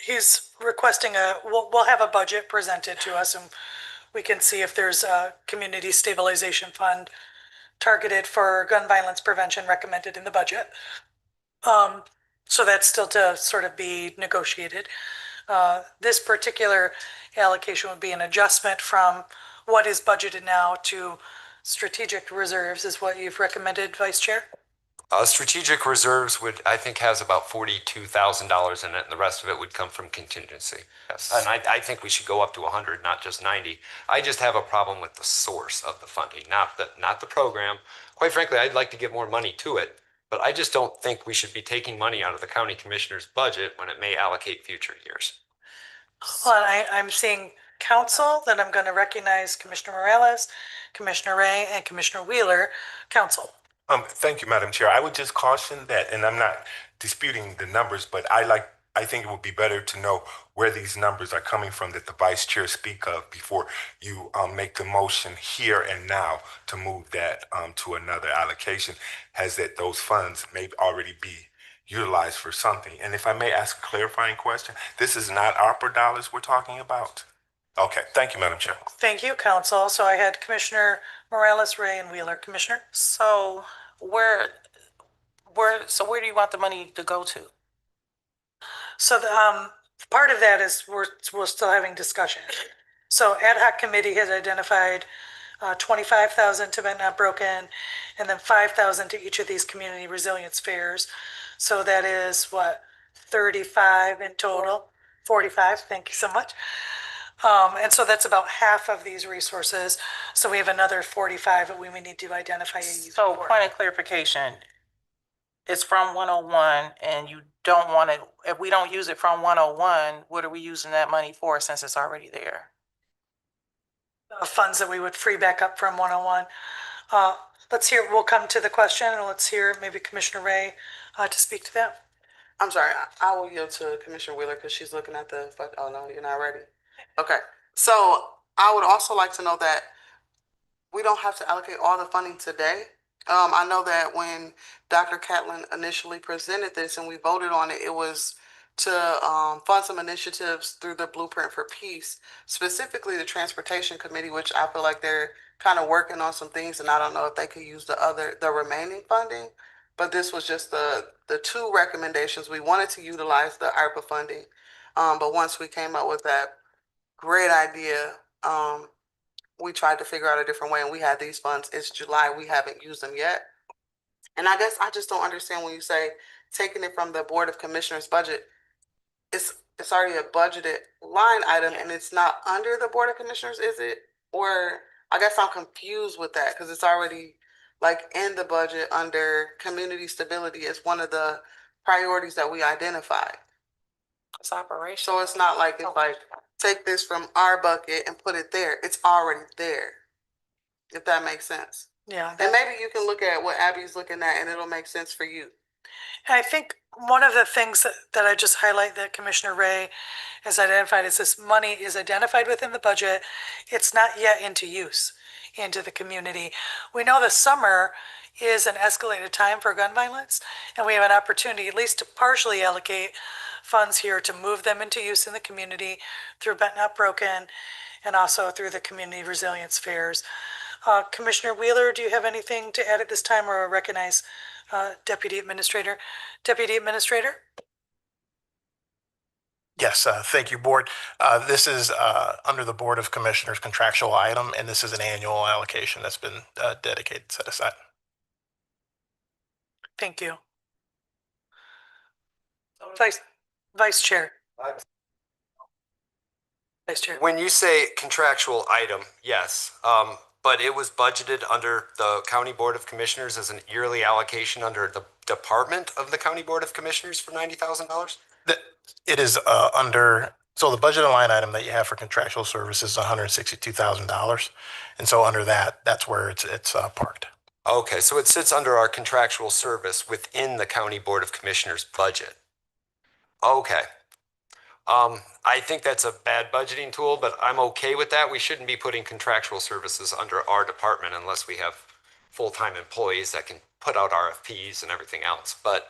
He's requesting we'll have a budget presented to us and we can see if there's a community stabilization fund targeted for gun violence prevention recommended in the budget. So that's still to sort of be negotiated. This particular allocation would be an adjustment from what is budgeted now to strategic reserves is what you've recommended, Vice Chair? Strategic reserves I think has about $42,000 in it, and the rest of it would come from contingency. Yes. And I think we should go up to 100, not just 90. I just have a problem with the source of the funding, not the program. Quite frankly, I'd like to give more money to it, but I just don't think we should be taking money out of the county commissioner's budget when it may allocate future years. Well, I'm seeing council, then I'm going to recognize Commissioner Morales, Commissioner Ray, and Commissioner Wheeler. Council. Thank you, Madam Chair. I would just caution that, and I'm not disputing the numbers, but I think it would be better to know where these numbers are coming from that the Vice Chair speak of before you make the motion here and now to move that to another allocation, as that those funds may already be utilized for something. And if I may ask a clarifying question, this is not ARPA dollars we're talking about? Okay, thank you, Madam Chair. Thank you, Council. So I had Commissioner Morales, Ray, and Wheeler. Commissioner? So where do you want the money to go to? So part of that is we're still having discussion. So ad hoc committee has identified 25,000 to Bent Not Broken, and then 5,000 to each of these community resilience fairs. So that is what, 35 in total? 45. Thank you so much. And so that's about half of these resources. So we have another 45 that we may need to identify. So point of clarification, it's from 101 and you don't want it, if we don't use it from 101, what are we using that money for since it's already there? Funds that we would free back up from 101. We'll come to the question and let's hear maybe Commissioner Ray to speak to that. I'm sorry, I will yield to Commissioner Wheeler because she's looking at oh no, you're not ready. Okay, so I would also like to know that we don't have to allocate all the funding today. I know that when Dr. Catlin initially presented this and we voted on it, it was to fund some initiatives through the Blueprint for Peace, specifically the Transportation Committee, which I feel like they're kind of working on some things, and I don't know if they could use the remaining funding. But this was just the two recommendations. We wanted to utilize the ARPA funding, but once we came up with that great idea, we tried to figure out a different way, and we had these funds. It's July, we haven't used them yet. And I guess I just don't understand when you say taking it from the Board of Commissioners budget. It's already a budgeted line item and it's not under the Board of Commissioners, is it? Or I guess I'm confused with that because it's already like in the budget under community stability is one of the priorities that we identified. It's operation. So it's not like it's like take this from our bucket and put it there. It's already there. If that makes sense. Yeah. And maybe you can look at what Abby's looking at and it'll make sense for you. I think one of the things that I just highlight that Commissioner Ray has identified is this money is identified within the budget. It's not yet into use into the community. We know the summer is an escalated time for gun violence, and we have an opportunity at least to partially allocate funds here to move them into use in the community through Bent Not Broken and also through the community resilience fairs. Commissioner Wheeler, do you have anything to add at this time or recognize Deputy Administrator? Deputy Administrator? Yes, thank you, Board. This is under the Board of Commissioners contractual item, and this is an annual allocation that's been dedicated, set aside. Thank you. Vice Chair. Vice Chair. When you say contractual item, yes, but it was budgeted under the County Board of Commissioners as an yearly allocation under the Department of the County Board of Commissioners for $90,000? It is under, so the budget line item that you have for contractual services is $162,000. And so under that, that's where it's parked. Okay, so it sits under our contractual service within the County Board of Commissioners budget. Okay. I think that's a bad budgeting tool, but I'm okay with that. We shouldn't be putting contractual services under our department unless we have full-time employees that can put out RFPs and everything else. But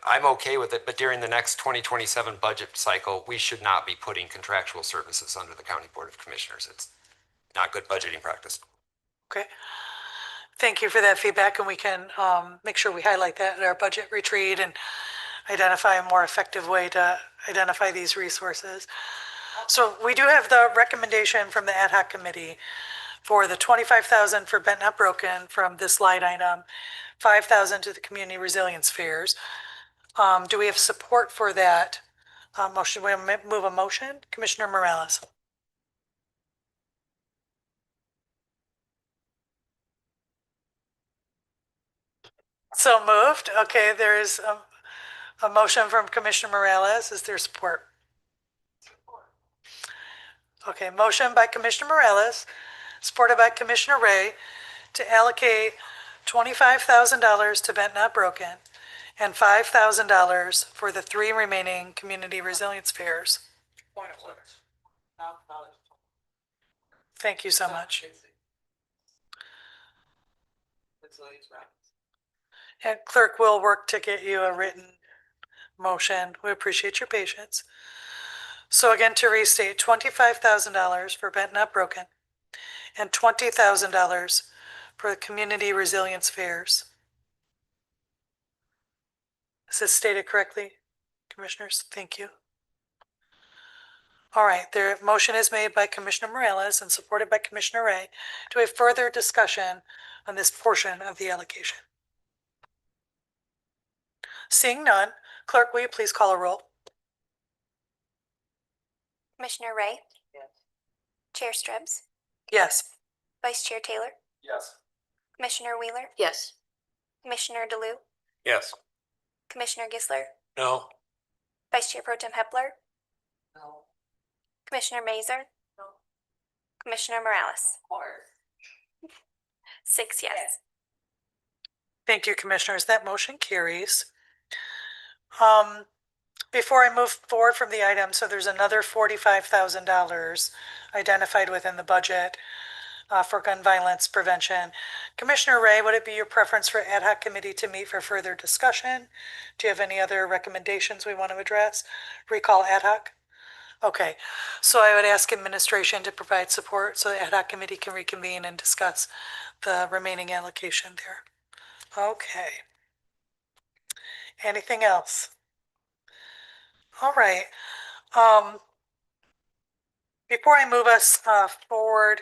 I'm okay with it, but during the next 2027 budget cycle, we should not be putting contractual services under the County Board of Commissioners. It's not good budgeting practice. Okay. Thank you for that feedback, and we can make sure we highlight that at our budget retreat and identify a more effective way to identify these resources. So we do have the recommendation from the ad hoc committee for the 25,000 for Bent Not Broken from this line item, 5,000 to the community resilience fairs. Do we have support for that motion? We move a motion. Commissioner Morales. So moved. Okay, there is a motion from Commissioner Morales. Is there support? Okay, motion by Commissioner Morales, supported by Commissioner Ray, to allocate $25,000 to Bent Not Broken and $5,000 for the 3 remaining community resilience fairs. Thank you so much. And clerk will work to get you a written motion. We appreciate your patience. So again, to restate, $25,000 for Bent Not Broken and $20,000 for the community resilience fairs. Is this stated correctly, commissioners? Thank you. All right, the motion is made by Commissioner Morales and supported by Commissioner Ray. Do we have further discussion on this portion of the allocation? Seeing none, clerk, will you please call a roll? Commissioner Ray? Yes. Chair Stribbs? Yes. Vice Chair Taylor? Yes. Commissioner Wheeler? Yes. Commissioner DeLue? Yes. Commissioner Gisler? No. Vice Chair Pro Tem Hepler? No. Commissioner Mazer? No. Commissioner Morales? 6 yes. Thank you, commissioners. That motion carries. Before I move forward from the item, so there's another $45,000 identified within the budget for gun violence prevention. Commissioner Ray, would it be your preference for ad hoc committee to meet for further discussion? Do you have any other recommendations we want to address? Recall ad hoc? Okay, so I would ask administration to provide support so the ad hoc committee can reconvene and discuss the remaining allocation there. Okay. Anything else? All right. Before I move us forward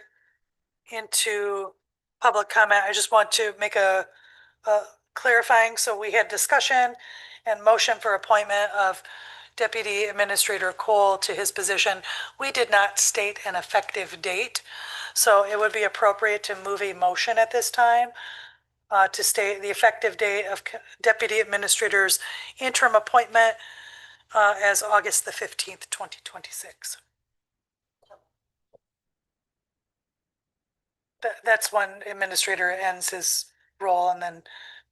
into public comment, I just want to make a clarifying. So we had discussion and motion for appointment of Deputy Administrator Cole to his position. We did not state an effective date, so it would be appropriate to move a motion at this time to state the effective date of Deputy Administrator's interim appointment as August the 15th, 2026. That's when administrator ends his role, and then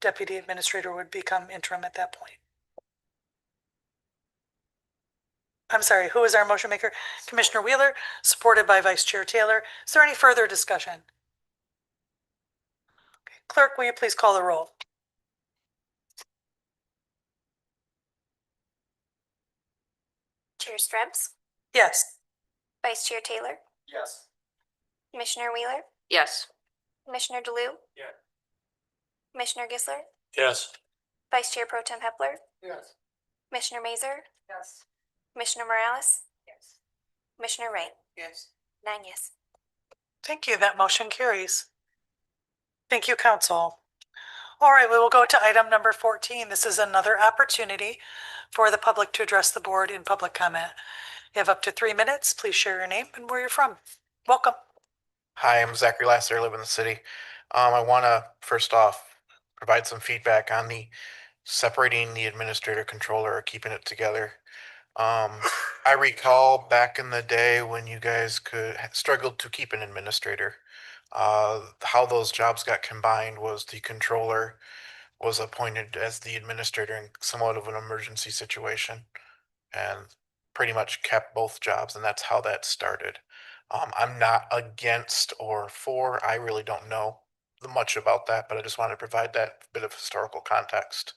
deputy administrator would become interim at that point. I'm sorry, who is our motion maker? Commissioner Wheeler, supported by Vice Chair Taylor. Is there any further discussion? Okay. Clerk, will you please call the roll? Chair Stribbs? Yes. Vice Chair Taylor? Yes. Commissioner Wheeler? Yes. Commissioner DeLue? Yeah. Commissioner Gisler? Yes. Vice Chair Pro Tem Hepler? Yes. Commissioner Mazer? Yes. Commissioner Morales? Yes. Commissioner Ray? Yes. 9 yes. Thank you. That motion carries. Thank you, council. All right, we will go to item number 14. This is another opportunity for the public to address the board in public comment. You have up to 3 minutes. Please share your name and where you're from. Welcome. Hi, I'm Zachary Lasser. I live in the city. I want to first off provide some feedback on the separating the administrator controller or keeping it together. I recall back in the day when you guys struggled to keep an administrator. How those jobs got combined was the controller was appointed as the administrator in somewhat of an emergency situation. and pretty much kept both jobs, and that's how that started. I'm not against or for, I really don't know much about that, but I just wanted to provide that bit of historical context.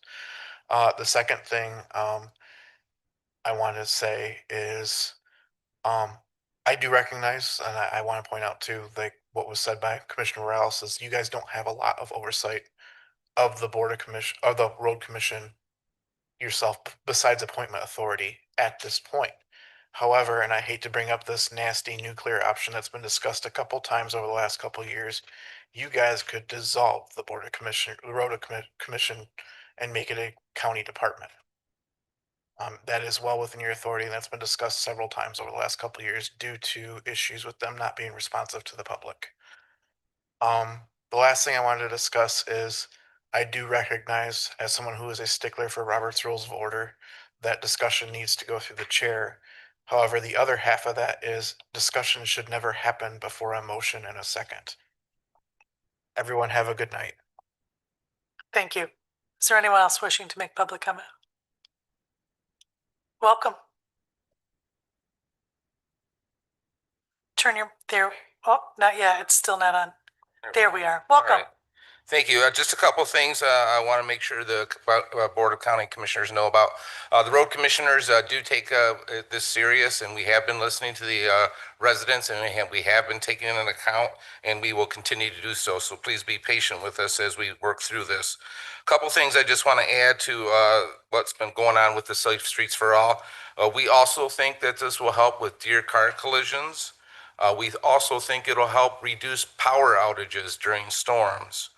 The second thing I want to say is I do recognize, and I want to point out too, like what was said by Commissioner Morales is you guys don't have a lot of oversight of the Board of Commission, of the Road Commission yourself, besides appointment authority at this point. However, and I hate to bring up this nasty nuclear option that's been discussed a couple times over the last couple of years, you guys could dissolve the Board of Commission, the Road Commission, and make it a county department. That is well within your authority, and that's been discussed several times over the last couple of years due to issues with them not being responsive to the public. The last thing I wanted to discuss is I do recognize, as someone who is a stickler for Robert's Rules of Order, that discussion needs to go through the chair. However, the other half of that is discussion should never happen before a motion and a second. Everyone have a good night. Thank you. Is there anyone else wishing to make public comment? Welcome. Turn your, there, oh, not yet, it's still not on. There we are. Welcome. All right. Thank you. Just a couple of things I want to make sure the Board of County Commissioners know about. The road commissioners do take this serious, and we have been listening to the residents, and we have been taking it into account, and we will continue to do so. So please be patient with us as we work through this. A couple things I just want to add to what's been going on with the Safe Streets for All. We also think that this will help with deer car collisions. We also think it'll help reduce power outages during storms.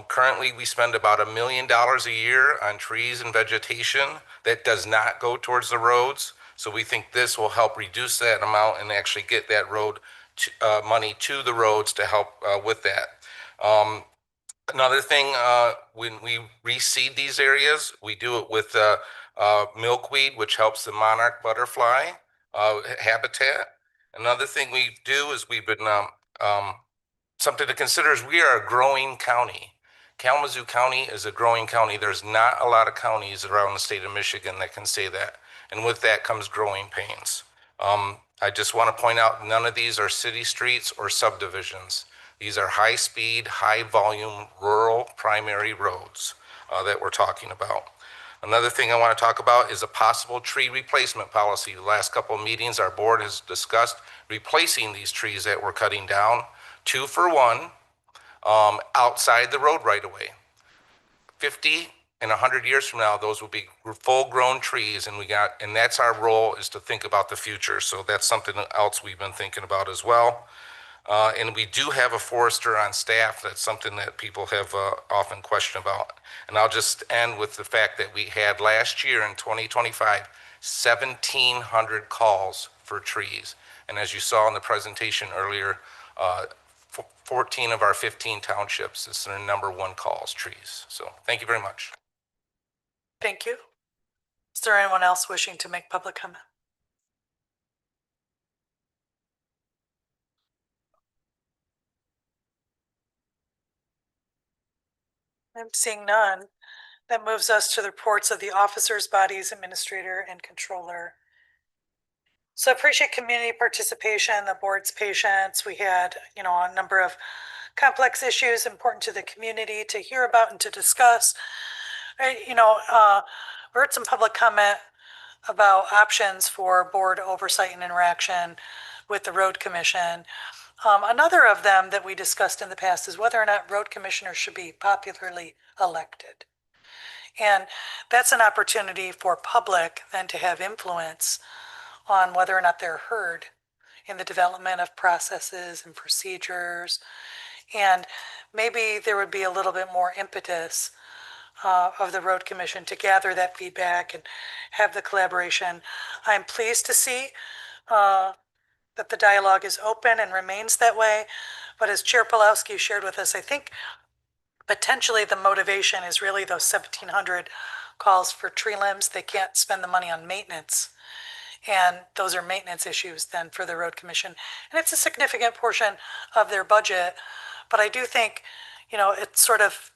Currently, we spend about $1 million a year on trees and vegetation that does not go towards the roads. So we think this will help reduce that amount and actually get that road money to the roads to help with that. Another thing, when we reseed these areas, we do it with milkweed, which helps the monarch butterfly habitat. Another thing we do is we've been something to consider is we are a growing county. Kalamazoo County is a growing county. There's not a lot of counties around the state of Michigan that can say that. And with that comes growing pains. I just want to point out none of these are city streets or subdivisions. These are high-speed, high-volume, rural primary roads that we're talking about. Another thing I want to talk about is a possible tree replacement policy. The last couple of meetings, our board has discussed replacing these trees that we're cutting down, 2 for 1, outside the road right away. 50 and 100 years from now, those will be full-grown trees, and that's our role, is to think about the future. So that's something else we've been thinking about as well. And we do have a forester on staff. That's something that people have often questioned about. And I'll just end with the fact that we had last year in 2025, 1,700 calls for trees. And as you saw in the presentation earlier, 14 of our 15 townships, this is their #1 calls, trees. So thank you very much. Thank you. Is there anyone else wishing to make public comment? I'm seeing none. That moves us to the reports of the officers, bodies, administrator, and controller. So I appreciate community participation, the board's patience. We had, a number of complex issues important to the community to hear about and to discuss. We heard some public comment about options for board oversight and interaction with the road commission. Another of them that we discussed in the past is whether or not road commissioners should be popularly elected. And that's an opportunity for public then to have influence on whether or not they're heard in the development of processes and procedures. And maybe there would be a little bit more impetus of the road commission to gather that feedback and have the collaboration. I'm pleased to see that the dialogue is open and remains that way. But as Chair Pulowski shared with us, I think potentially the motivation is really those 1,700 calls for tree limbs. They can't spend the money on maintenance. And those are maintenance issues then for the road commission. And it's a significant portion of their budget. But I do think, it's sort of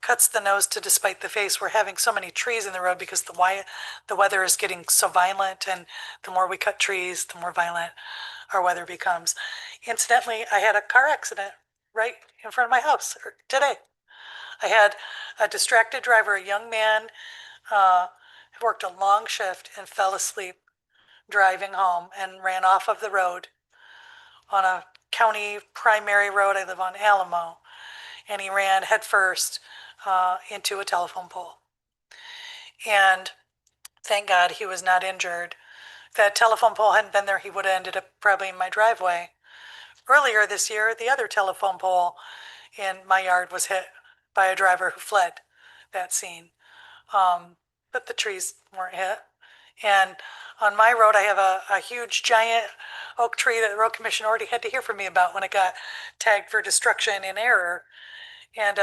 cuts the nose to despite the face. We're having so many trees in the road because the weather is getting so violent, and the more we cut trees, the more violent our weather becomes. Incidentally, I had a car accident right in front of my house today. I had a distracted driver, a young man, worked a long shift and fell asleep driving home and ran off of the road on a county primary road. I live on Alamo, and he ran headfirst into a telephone pole. And thank God he was not injured. If that telephone pole hadn't been there, he would have ended up probably in my driveway. Earlier this year, the other telephone pole in my yard was hit by a driver who fled that scene. But the trees weren't hit. And on my road, I have a huge giant oak tree that the road commission already had to hear from me about when it got tagged for destruction in error. And,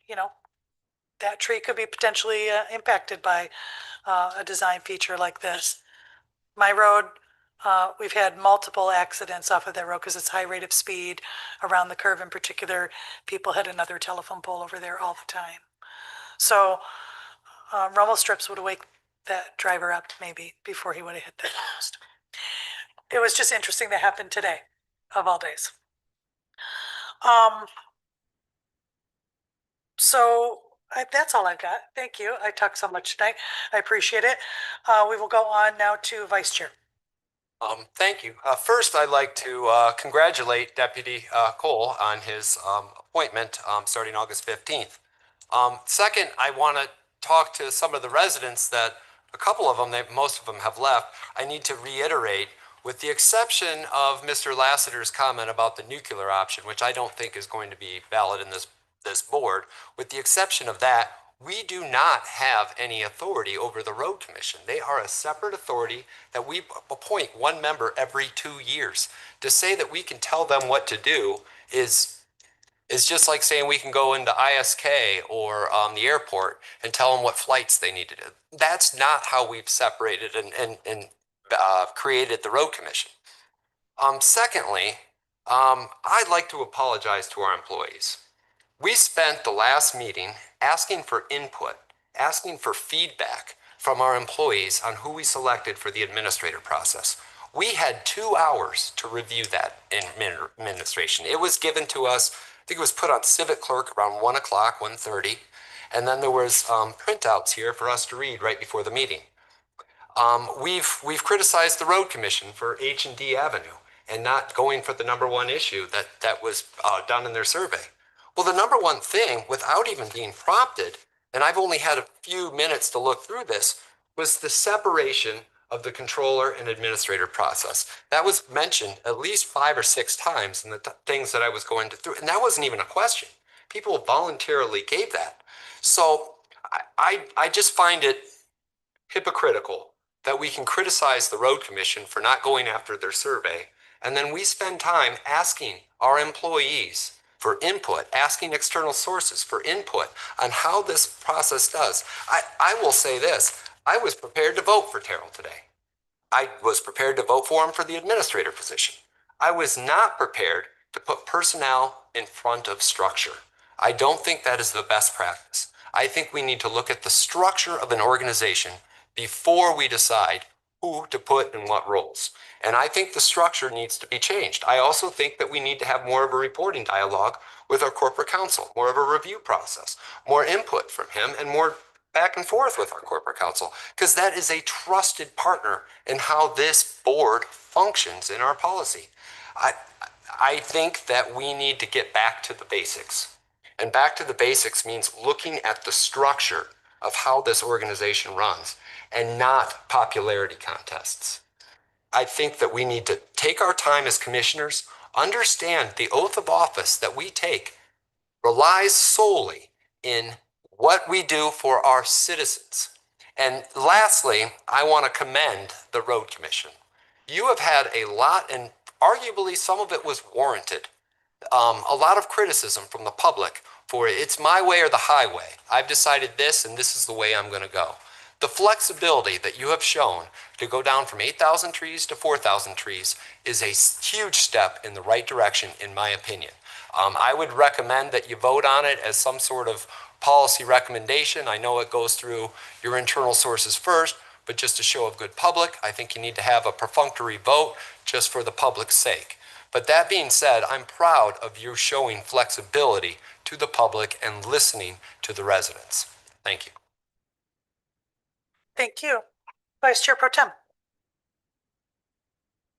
you know, that tree could be potentially impacted by a design feature like this. My road, we've had multiple accidents off of that road because it's high rate of speed around the curve in particular. People hit another telephone pole over there all the time. So rumble strips would have waked that driver up maybe before he would have hit that post. It was just interesting that happened today, of all days. So that's all I've got. Thank you. I talked so much tonight. I appreciate it. We will go on now to Vice Chair. Thank you. First, I'd like to congratulate Deputy Cole on his appointment starting August 15th. Second, I want to talk to some of the residents that a couple of them, most of them have left. I need to reiterate, with the exception of Mr. Lassiter's comment about the nuclear option, which I don't think is going to be valid in this board, with the exception of that, we do not have any authority over the road commission. They are a separate authority that we appoint one member every 2 years. To say that we can tell them what to do is just like saying we can go into ISK or the airport and tell them what flights they need to do. That's not how we've separated and created the road commission. Secondly, I'd like to apologize to our employees. We spent the last meeting asking for input, asking for feedback from our employees on who we selected for the administrator process. We had 2 hours to review that in administration. It was given to us, I think it was put on Civic Clerk around 1 o'clock, 1:30, and then there was printouts here for us to read right before the meeting. We've criticized the road commission for H&D Avenue and not going for the #1 issue that was done in their survey. Well, the #1 thing, without even being prompted, and I've only had a few minutes to look through this, was the separation of the controller and administrator process. That was mentioned at least 5 or 6 times in the things that I was going through, and that wasn't even a question. People voluntarily gave that. So I just find it hypocritical that we can criticize the road commission for not going after their survey, and then we spend time asking our employees for input, asking external sources for input on how this process does. I will say this, I was prepared to vote for Terrell today. I was prepared to vote for him for the administrator position. I was not prepared to put personnel in front of structure. I don't think that is the best practice. I think we need to look at the structure of an organization before we decide who to put in what roles. And I think the structure needs to be changed. I also think that we need to have more of a reporting dialogue with our corporate counsel, more of a review process, more input from him, and more back and forth with our corporate counsel, because that is a trusted partner in how this board functions in our policy. I think that we need to get back to the basics. And back to the basics means looking at the structure of how this organization runs and not popularity contests. I think that we need to take our time as commissioners, understand the oath of office that we take relies solely in what we do for our citizens. And lastly, I want to commend the road commission. You have had a lot, and arguably some of it was warranted, a lot of criticism from the public for it's my way or the highway. I've decided this and this is the way I'm going to go. The flexibility that you have shown to go down from 8,000 trees to 4,000 trees is a huge step in the right direction, in my opinion. I would recommend that you vote on it as some sort of policy recommendation. I know it goes through your internal sources first, but just a show of good public, I think you need to have a perfunctory vote just for the public's sake. But that being said, I'm proud of you showing flexibility to the public and listening to the residents. Thank you. Thank you. Vice Chair Pro Tem.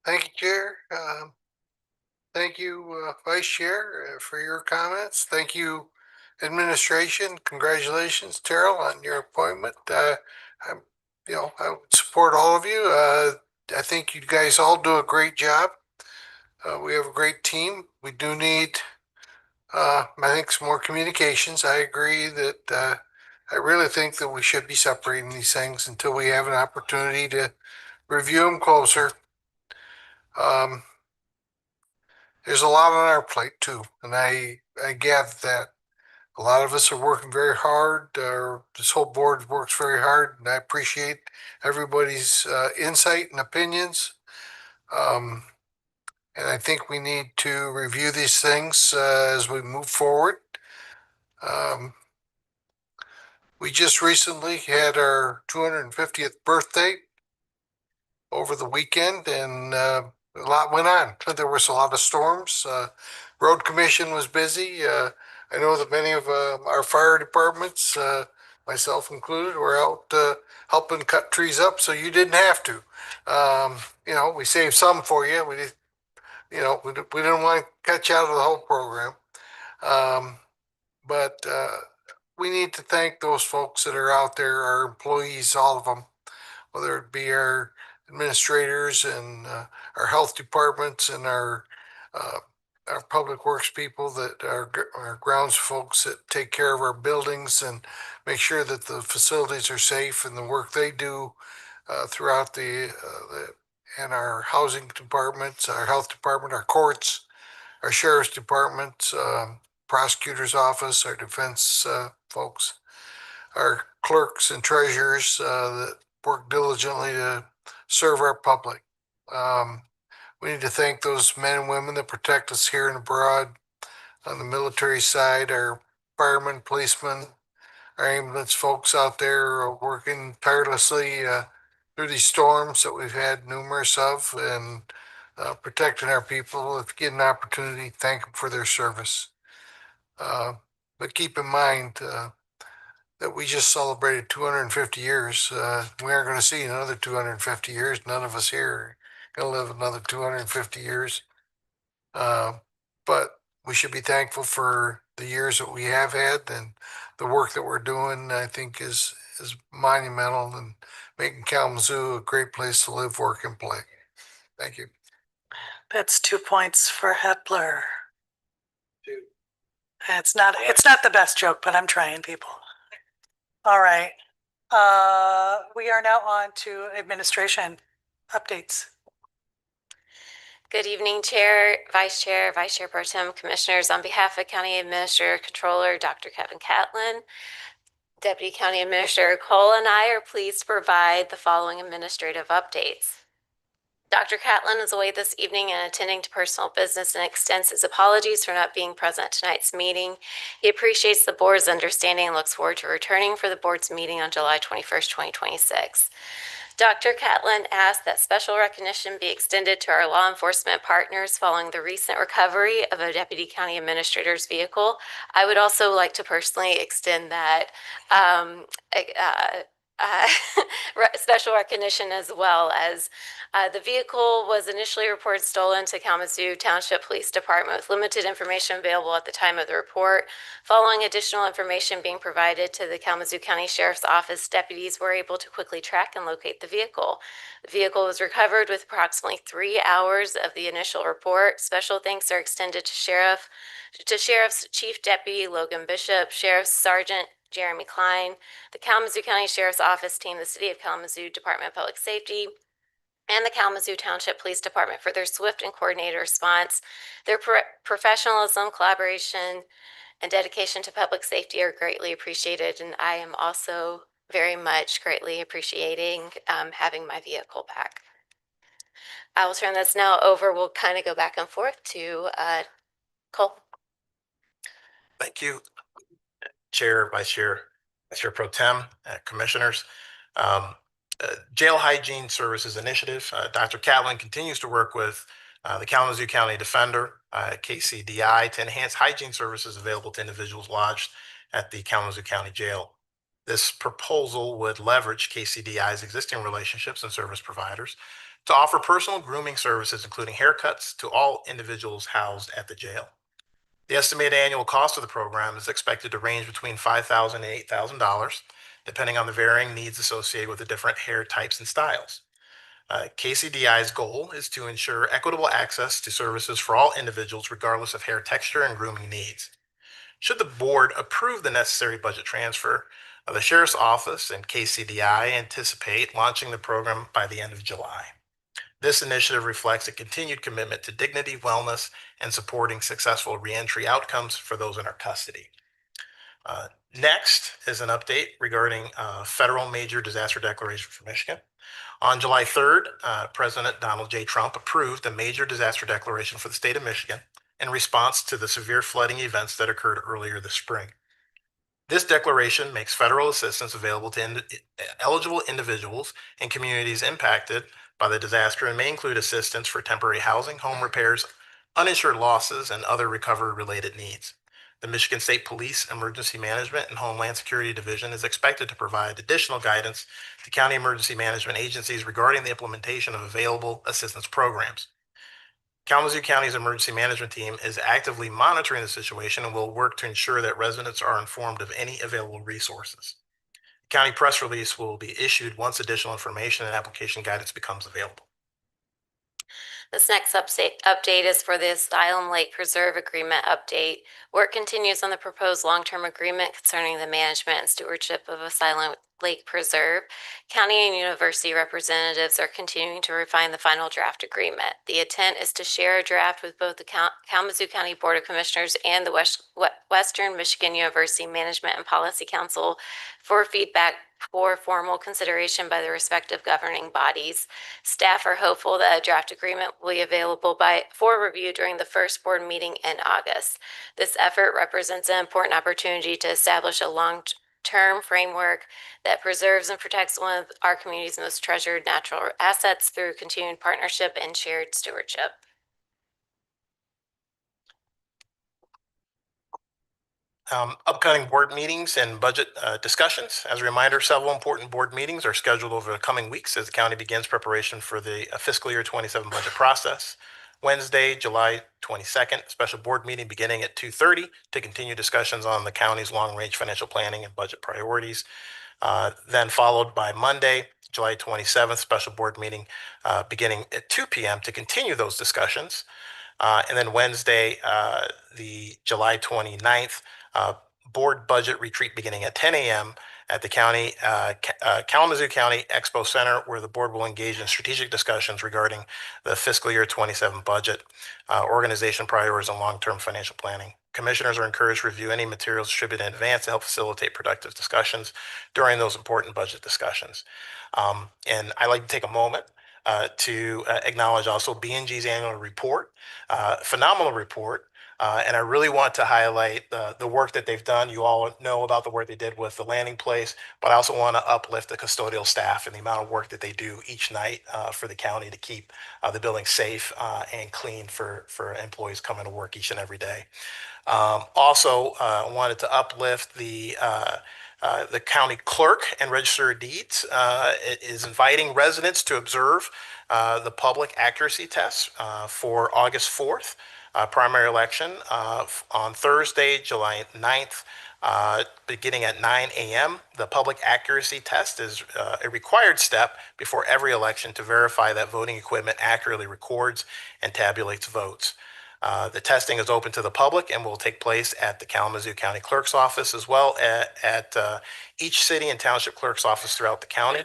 Thank you, Chair. Thank you, Vice Chair, for your comments. Thank you, Administration. Congratulations, Terrell, on your appointment. I would support all of you. I think you guys all do a great job. We have a great team. We do need, I think, some more communications. I agree that I really think that we should be separating these things until we have an opportunity to review them closer. There's a lot on our plate too, and I gather that a lot of us are working very hard. This whole board works very hard, and I appreciate everybody's insight and opinions. And I think we need to review these things as we move forward. We just recently had our 250th birthday over the weekend, and a lot went on. There was a lot of storms. Road Commission was busy. I know that many of our fire departments, myself included, were out helping cut trees up, so you didn't have to. We saved some for you. We didn't want to cut you out of the whole program. But we need to thank those folks that are out there, our employees, all of them, whether it be our administrators and our health departments and our public works people, that our grounds folks that take care of our buildings and make sure that the facilities are safe, and the work they do throughout and our housing departments, our health department, our courts, our sheriff's department, prosecutor's office, our defense folks, our clerks and treasurers that work diligently to serve our public. We need to thank those men and women that protect us here and abroad. On the military side, our firemen, policemen, our ambulance folks out there are working tirelessly through these storms that we've had numerous of, and protecting our people. If you get an opportunity, thank them for their service. But keep in mind that we just celebrated 250 years. We aren't going to see another 250 years. None of us here are going to live another 250 years. But we should be thankful for the years that we have had, and the work that we're doing, I think, is monumental in making Kalamazoo a great place to live, work, and play. Thank you. That's 2 points for Hepler. It's not the best joke, but I'm trying, people. All right. We are now on to administration updates. Good evening, Chair, Vice Chair Pro Tem, Commissioners. On behalf of County Administrator Controller Dr. Kevin Catlin, Deputy County Administrator Cole, and I are pleased to provide the following administrative updates. Dr. Catlin is away this evening and attending to personal business, and extends his apologies for not being present at tonight's meeting. He appreciates the board's understanding and looks forward to returning for the board's meeting on July 21st, 2026. Dr. Catlin asked that special recognition be extended to our law enforcement partners following the recent recovery of a deputy county administrator's vehicle. I would also like to personally extend that special recognition, as well as the vehicle was initially reported stolen to Kalamazoo Township Police Department with limited information available at the time of the report. Following additional information being provided to the Kalamazoo County Sheriff's Office, deputies were able to quickly track and locate the vehicle. The vehicle was recovered with approximately 3 hours of the initial report. Special thanks are extended to Sheriff's Chief Deputy Logan Bishop, Sheriff's Sergeant Jeremy Klein, the Kalamazoo County Sheriff's Office team, the City of Kalamazoo Department of Public Safety, and the Kalamazoo Township Police Department for their swift and coordinated response. Their professionalism, collaboration, and dedication to public safety are greatly appreciated, and I am also very much greatly appreciating having my vehicle back. I will turn this now over. We'll kind of go back and forth to Cole. Thank you, Chair, Vice Chair, Vice Chair Pro Tem, Commissioners. Jail Hygiene Services Initiative. Dr. Catlin continues to work with the Kalamazoo County Defender, KCDI, to enhance hygiene services available to individuals lodged at the Kalamazoo County Jail. This proposal would leverage KCDI's existing relationships and service providers to offer personal grooming services, including haircuts, to all individuals housed at the jail. The estimated annual cost of the program is expected to range between $5,000 and $8,000, depending on the varying needs associated with the different hair types and styles. KCDI's goal is to ensure equitable access to services for all individuals, regardless of hair texture and grooming needs. Should the board approve the necessary budget transfer, the Sheriff's Office and KCDI anticipate launching the program by the end of July. This initiative reflects a continued commitment to dignity, wellness, and supporting successful reentry outcomes for those in our custody. Next is an update regarding federal major disaster declaration for Michigan. On July 3rd, President Donald J. Trump approved a major disaster declaration for the state of Michigan in response to the severe flooding events that occurred earlier this spring. This declaration makes federal assistance available to eligible individuals and communities impacted by the disaster and may include assistance for temporary housing, home repairs, uninsured losses, and other recovery-related needs. The Michigan State Police Emergency Management and Homeland Security Division is expected to provide additional guidance to county emergency management agencies regarding the implementation of available assistance programs. Kalamazoo County's emergency management team is actively monitoring the situation and will work to ensure that residents are informed of any available resources. The county press release will be issued once additional information and application guidance becomes available. This next update is for the Asylum Lake Preserve Agreement update. Work continues on the proposed long-term agreement concerning the management and stewardship of Asylum Lake Preserve. County and university representatives are continuing to refine the final draft agreement. The intent is to share a draft with both the Kalamazoo County Board of Commissioners and the Western Michigan University Management and Policy Council for feedback for formal consideration by the respective governing bodies. Staff are hopeful that a draft agreement will be available for review during the first board meeting in August. This effort represents an important opportunity to establish a long-term framework that preserves and protects one of our community's most treasured natural assets through continued partnership and shared stewardship. Upcoming board meetings and budget discussions. As a reminder, several important board meetings are scheduled over the coming weeks as the county begins preparation for the fiscal year 27 budget process. Wednesday, July 22nd, special board meeting beginning at 2:30 to continue discussions on the county's long-range financial planning and budget priorities. Then followed by Monday, July 27th, special board meeting beginning at 2 p.m. to continue those discussions. And then Wednesday, the July 29th, board budget retreat beginning at 10 a.m. at the Kalamazoo County Expo Center, where the board will engage in strategic discussions regarding the fiscal year 27 budget, organization priorities, and long-term financial planning. Commissioners are encouraged to review any materials distributed in advance to help facilitate productive discussions during those important budget discussions. And I'd like to take a moment to acknowledge also B&G's annual report, phenomenal report. And I really want to highlight the work that they've done. You all know about the work they did with the landing place, but I also want to uplift the custodial staff and the amount of work that they do each night for the county to keep the building safe and clean for employees coming to work each and every day. Also, wanted to uplift the county clerk and register of deeds is inviting residents to observe the public accuracy test for August 4th. Primary election on Thursday, July 9th, beginning at 9 a.m. The public accuracy test is a required step before every election to verify that voting equipment accurately records and tabulates votes. The testing is open to the public and will take place at the Kalamazoo County Clerk's Office as well at each city and township clerk's office throughout the county.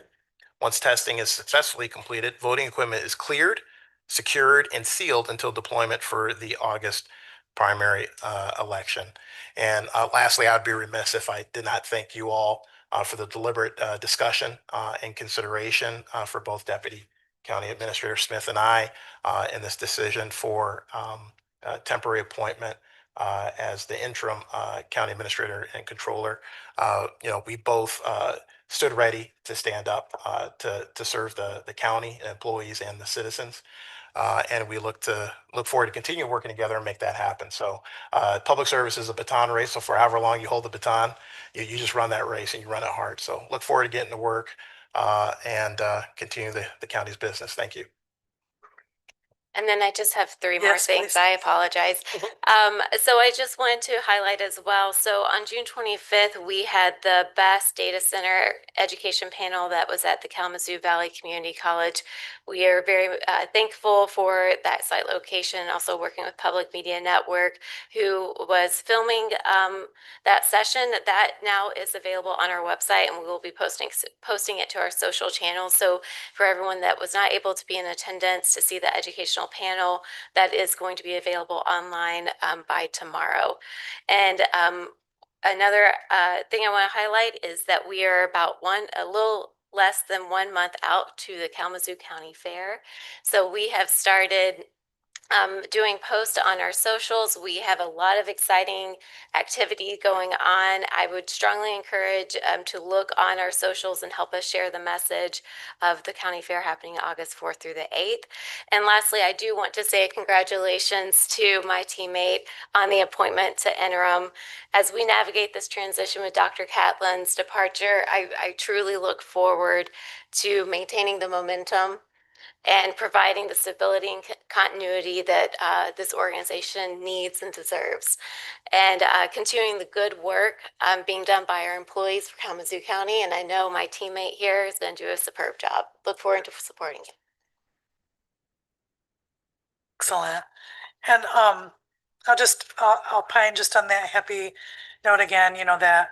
Once testing is successfully completed, voting equipment is cleared, secured, and sealed until deployment for the August primary election. And lastly, I'd be remiss if I did not thank you all for the deliberate discussion and consideration for both Deputy County Administrator Smith and I in this decision for temporary appointment as the interim county administrator and controller. We both stood ready to stand up to serve the county employees and the citizens. And we look forward to continue working together and make that happen. So public service is a baton race. So for however long you hold the baton, you just run that race and you run it hard. So look forward to getting to work and continue the county's business. Thank you. And then I just have three more Yes, things. please. I apologize. So I just wanted to highlight as well. So on June 25th, we had the best data center education panel that was at the Kalamazoo Valley Community College. We are very thankful for that site location, also working with Public Media Network, who was filming that session. That now is available on our website, and we will be posting it to our social channels. So for everyone that was not able to be in attendance to see the educational panel, that is going to be available online by tomorrow. And another thing I want to highlight is that we are about a little less than 1 month out to the Kalamazoo County Fair. So we have started doing posts on our socials. We have a lot of exciting activity going on. I would strongly encourage to look on our socials and help us share the message of the county fair happening August 4th through the 8th. And lastly, I do want to say congratulations to my teammate on the appointment to interim. As we navigate this transition with Dr. Catlin's departure, I truly look forward to maintaining the momentum and providing the stability and continuity that this organization needs and deserves. And continuing the good work being done by our employees for Kalamazoo County. And I know my teammate here is going to do a superb job. Look forward to supporting you. Excellent. And I'll opine just on that happy note again, that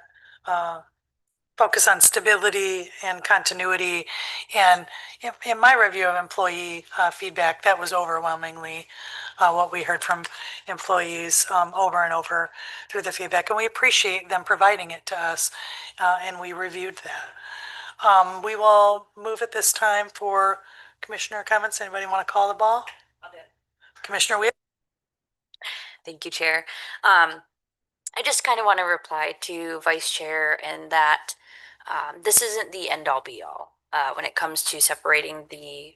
focus on stability and continuity. And in my review of employee feedback, that was overwhelmingly what we heard from employees over and over through the feedback. And we appreciate them providing it to us, and we reviewed that. We will move at this time for commissioner comments. Anybody want to call the ball? Commissioner Wheeler? Thank you, Chair. I just kind of want to reply to Vice Chair in that this isn't the end all be all when it comes to separating the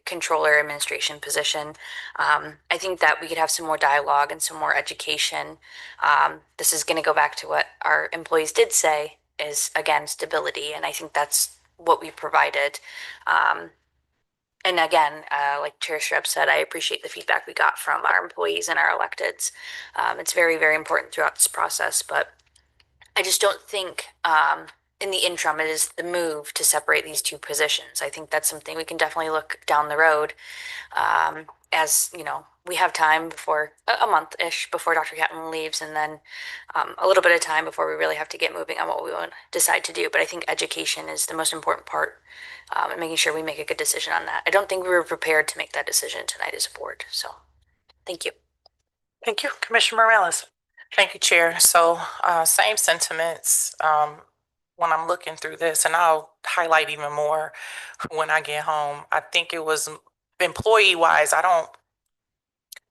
controller administration position. I think that we could have some more dialogue and some more education. This is going to go back to what our employees did say is, again, stability. And I think that's what we provided. And again, like Chair Shrub said, I appreciate the feedback we got from our employees and our electeds. It's very, very important throughout this process, but I just don't think in the interim it is the move to separate these two positions. I think that's something we can definitely look down the road as, we have time before a month-ish before Dr. Catlin leaves, and then a little bit of time before we really have to get moving on what we want to decide to do. But I think education is the most important part, and making sure we make a good decision on that. I don't think we were prepared to make that decision tonight as a board. So thank you. Thank you. Commissioner Morales. Thank you, Chair. So same sentiments when I'm looking through this, and I'll highlight even more when I get home. I think it was employee-wise, I don't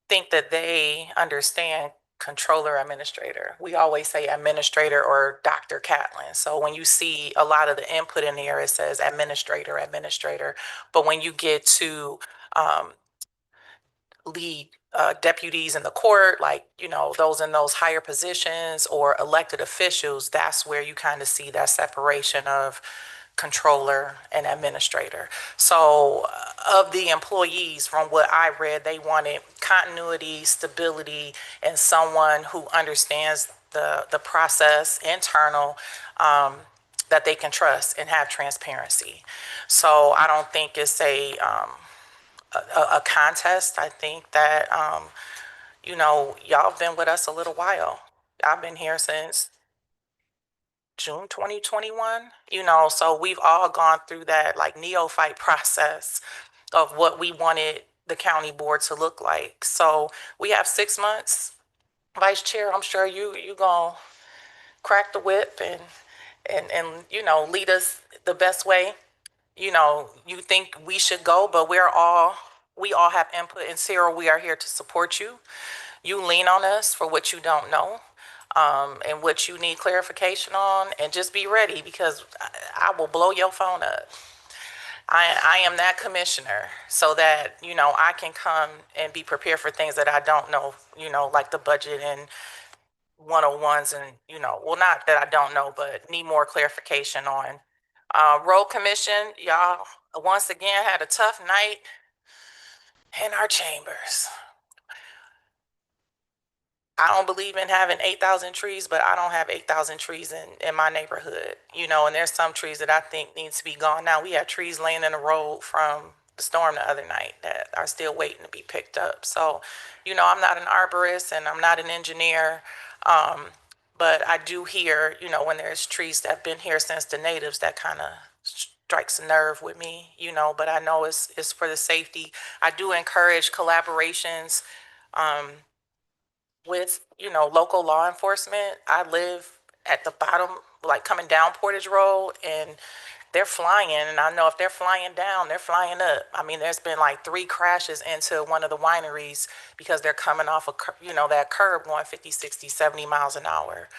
think that they understand controller administrator. We always say administrator or Dr. Catlin. So when you see a lot of the input in there, it says administrator. But when you get to lead deputies in the court, like, those in those higher positions or elected officials, that's where you kind of see that separation of controller and administrator. So of the employees, from what I read, they wanted continuity, stability, and someone who understands the process internal, that they can trust and have transparency. So I don't think it's a contest. I think that, y'all have been with us a little while. I've been here since June 2021, so we've all gone through that like neophyte process of what we wanted the county board to look like. So we have 6 months. Vice Chair, I'm sure you gonna crack the whip and lead us the best way. You think we should go, but we all have input, and Sarah, we are here to support you. you lean on us for what you don't know, and what you need clarification on, and just be ready because I will blow your phone up. I am that commissioner so that, I can come and be prepared for things that I don't know, like the budget and 101s and, well, not that I don't know, but need more clarification on. Road Commission, y'all once again had a tough night in our chambers. I don't believe in having 8,000 trees, but I don't have 8,000 trees in my neighborhood, and there's some trees that I think needs to be gone. Now, we had trees laying in the road from the storm the other night that are still waiting to be picked up. So, I'm not an arborist and I'm not an engineer, but I do hear, when there's trees that have been here since the natives, that kind of strikes a nerve with me, but I know it's for the safety. I do encourage collaborations, with, local law enforcement. I live at the bottom, like coming down Portage Road, and they're flying. And I know if they're flying down, they're flying up. I mean, there's been like 3 crashes into one of the wineries because they're coming off that curb going 50, 60, 70 miles an hour.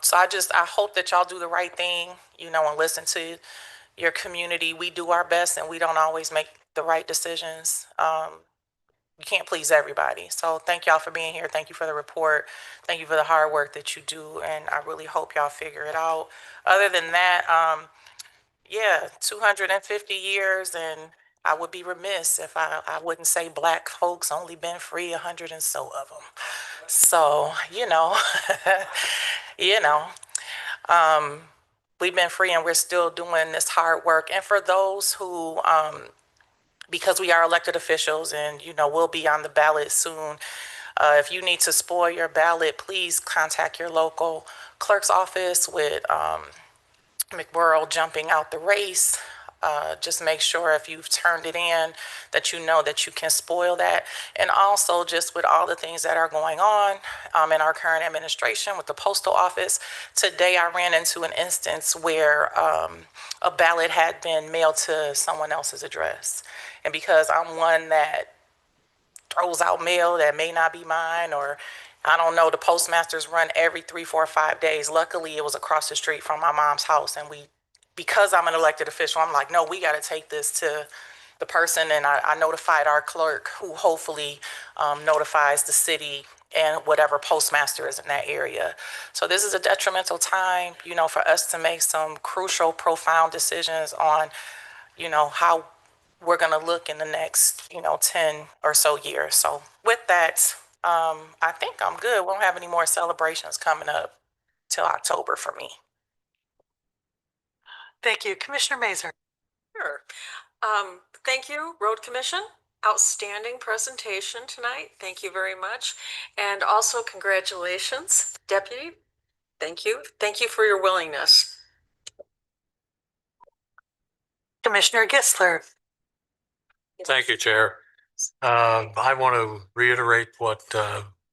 So I hope that y'all do the right thing, and listen to your community. We do our best and we don't always make the right decisions. You can't please everybody. So thank y'all for being here. Thank you for the report. Thank you for the hard work that you do. And I really hope y'all figure it out. Other than that, 250 years, and I would be remiss if I wouldn't say Black folks only been free 100 and so of them. So, you know, we've been free and we're still doing this hard work. And for those who, because we are elected officials and, we'll be on the ballot soon. If you need to spoil your ballot, please contact your local clerk's office with McWorld jumping out the race. Just make sure if you've turned it in that you know that you can spoil that. And also just with all the things that are going on in our current administration with the postal office, today I ran into an instance where a ballot had been mailed to someone else's address. And because I'm one that throws out mail that may not be mine, or I don't know, the postmasters run every 3, 4, 5 days. Luckily, it was across the street from my mom's house. And because I'm an elected official, I'm like, no, we got to take this to the person. And I notified our clerk, who hopefully notifies the city and whatever postmaster is in that area. So this is a detrimental time, for us to make some crucial, profound decisions on, how we're going to look in the next, 10 or so years. So with that, I think I'm good. We don't have any more celebrations coming up till October for me. Thank you. Commissioner Mazer. Sure. Thank you, Road Commission. Outstanding presentation tonight. Thank you very much. And also congratulations, Deputy. Thank you. Thank you for your willingness. Commissioner Gissler. Thank you, Chair. I want to reiterate what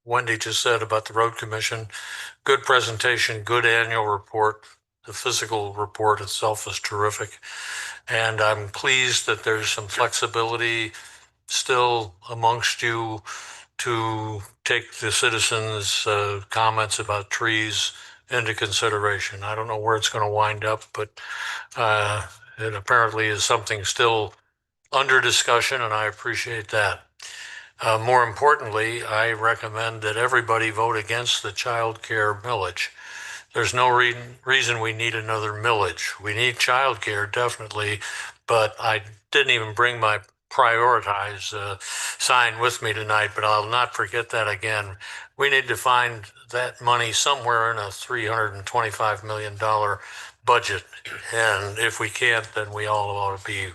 Wendy just said about the Road Commission. Good presentation, good annual report. The physical report itself is terrific. And I'm pleased that there's some flexibility still amongst you to take the citizens' comments about trees into consideration. I don't know where it's going to wind up, but it apparently is something still under discussion, and I appreciate that. More importantly, I recommend that everybody vote against the child care millage. There's no reason we need another millage. We need child care, definitely, but I didn't even bring my prioritize sign with me tonight, but I'll not forget that again. We need to find that money somewhere in a $325 million budget, and if we can't, then we all ought to be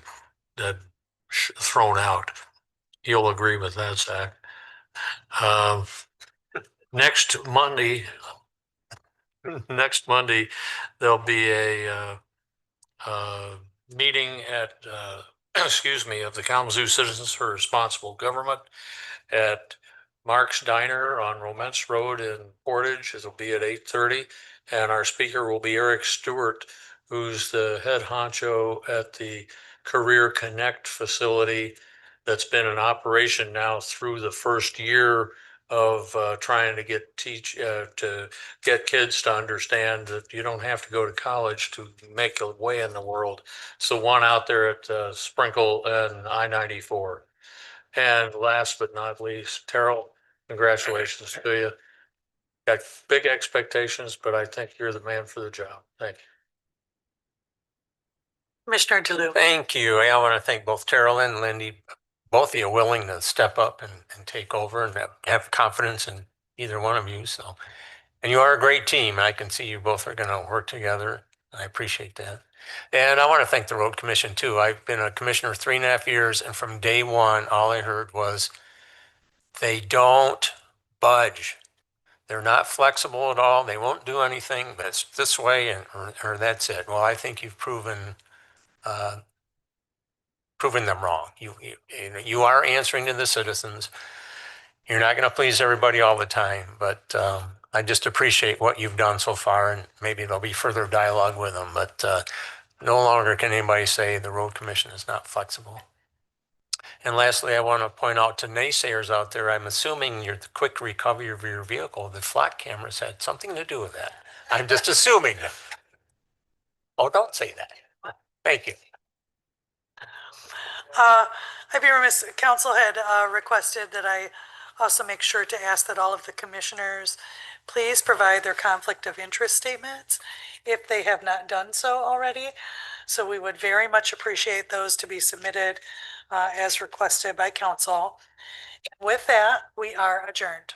thrown out. You'll agree with that, Zach. Next Monday, there'll be a meeting at, of the Kalamazoo Citizens for Responsible Government at Mark's Diner on Romance Road in Portage. It'll be at 8:30, and our speaker will be Eric Stewart, who's the head honcho at the Career Connect facility that's been in operation now through the first year of trying to get kids to understand that you don't have to go to college to make a way in the world. It's the one out there at Sprinkle and I-94. And last but not least, Terrell, congratulations to you. Got big expectations, but I think you're the man for the job. Thank you. Commissioner DeLu. Thank you. I want to thank both Terrell and Lindy, both of you willing to step up and take over and have confidence in either one of you. So, and you are a great team. I can see you both are going to work together. I appreciate that. And I want to thank the road commission too. I've been a commissioner 3.5 years, and from day one, all I heard was they don't budge. They're not flexible at all. They won't do anything, but it's this way or that's it. Well, I think you've proven them wrong. You are answering to the citizens. You're not going to please everybody all the time, but I just appreciate what you've done so far, and maybe there'll be further dialogue with them, but no longer can anybody say the road commission is not flexible. And lastly, I want to point out to naysayers out there, I'm assuming the quick recovery of your vehicle, the flock cameras had something to do with that. I'm just assuming. Oh, don't say that. Thank you. I'd be remiss, council had requested that I also make sure to ask that all of the commissioners please provide their conflict of interest statements if they have not done so already. So we would very much appreciate those to be submitted as requested by council. With that, we are adjourned.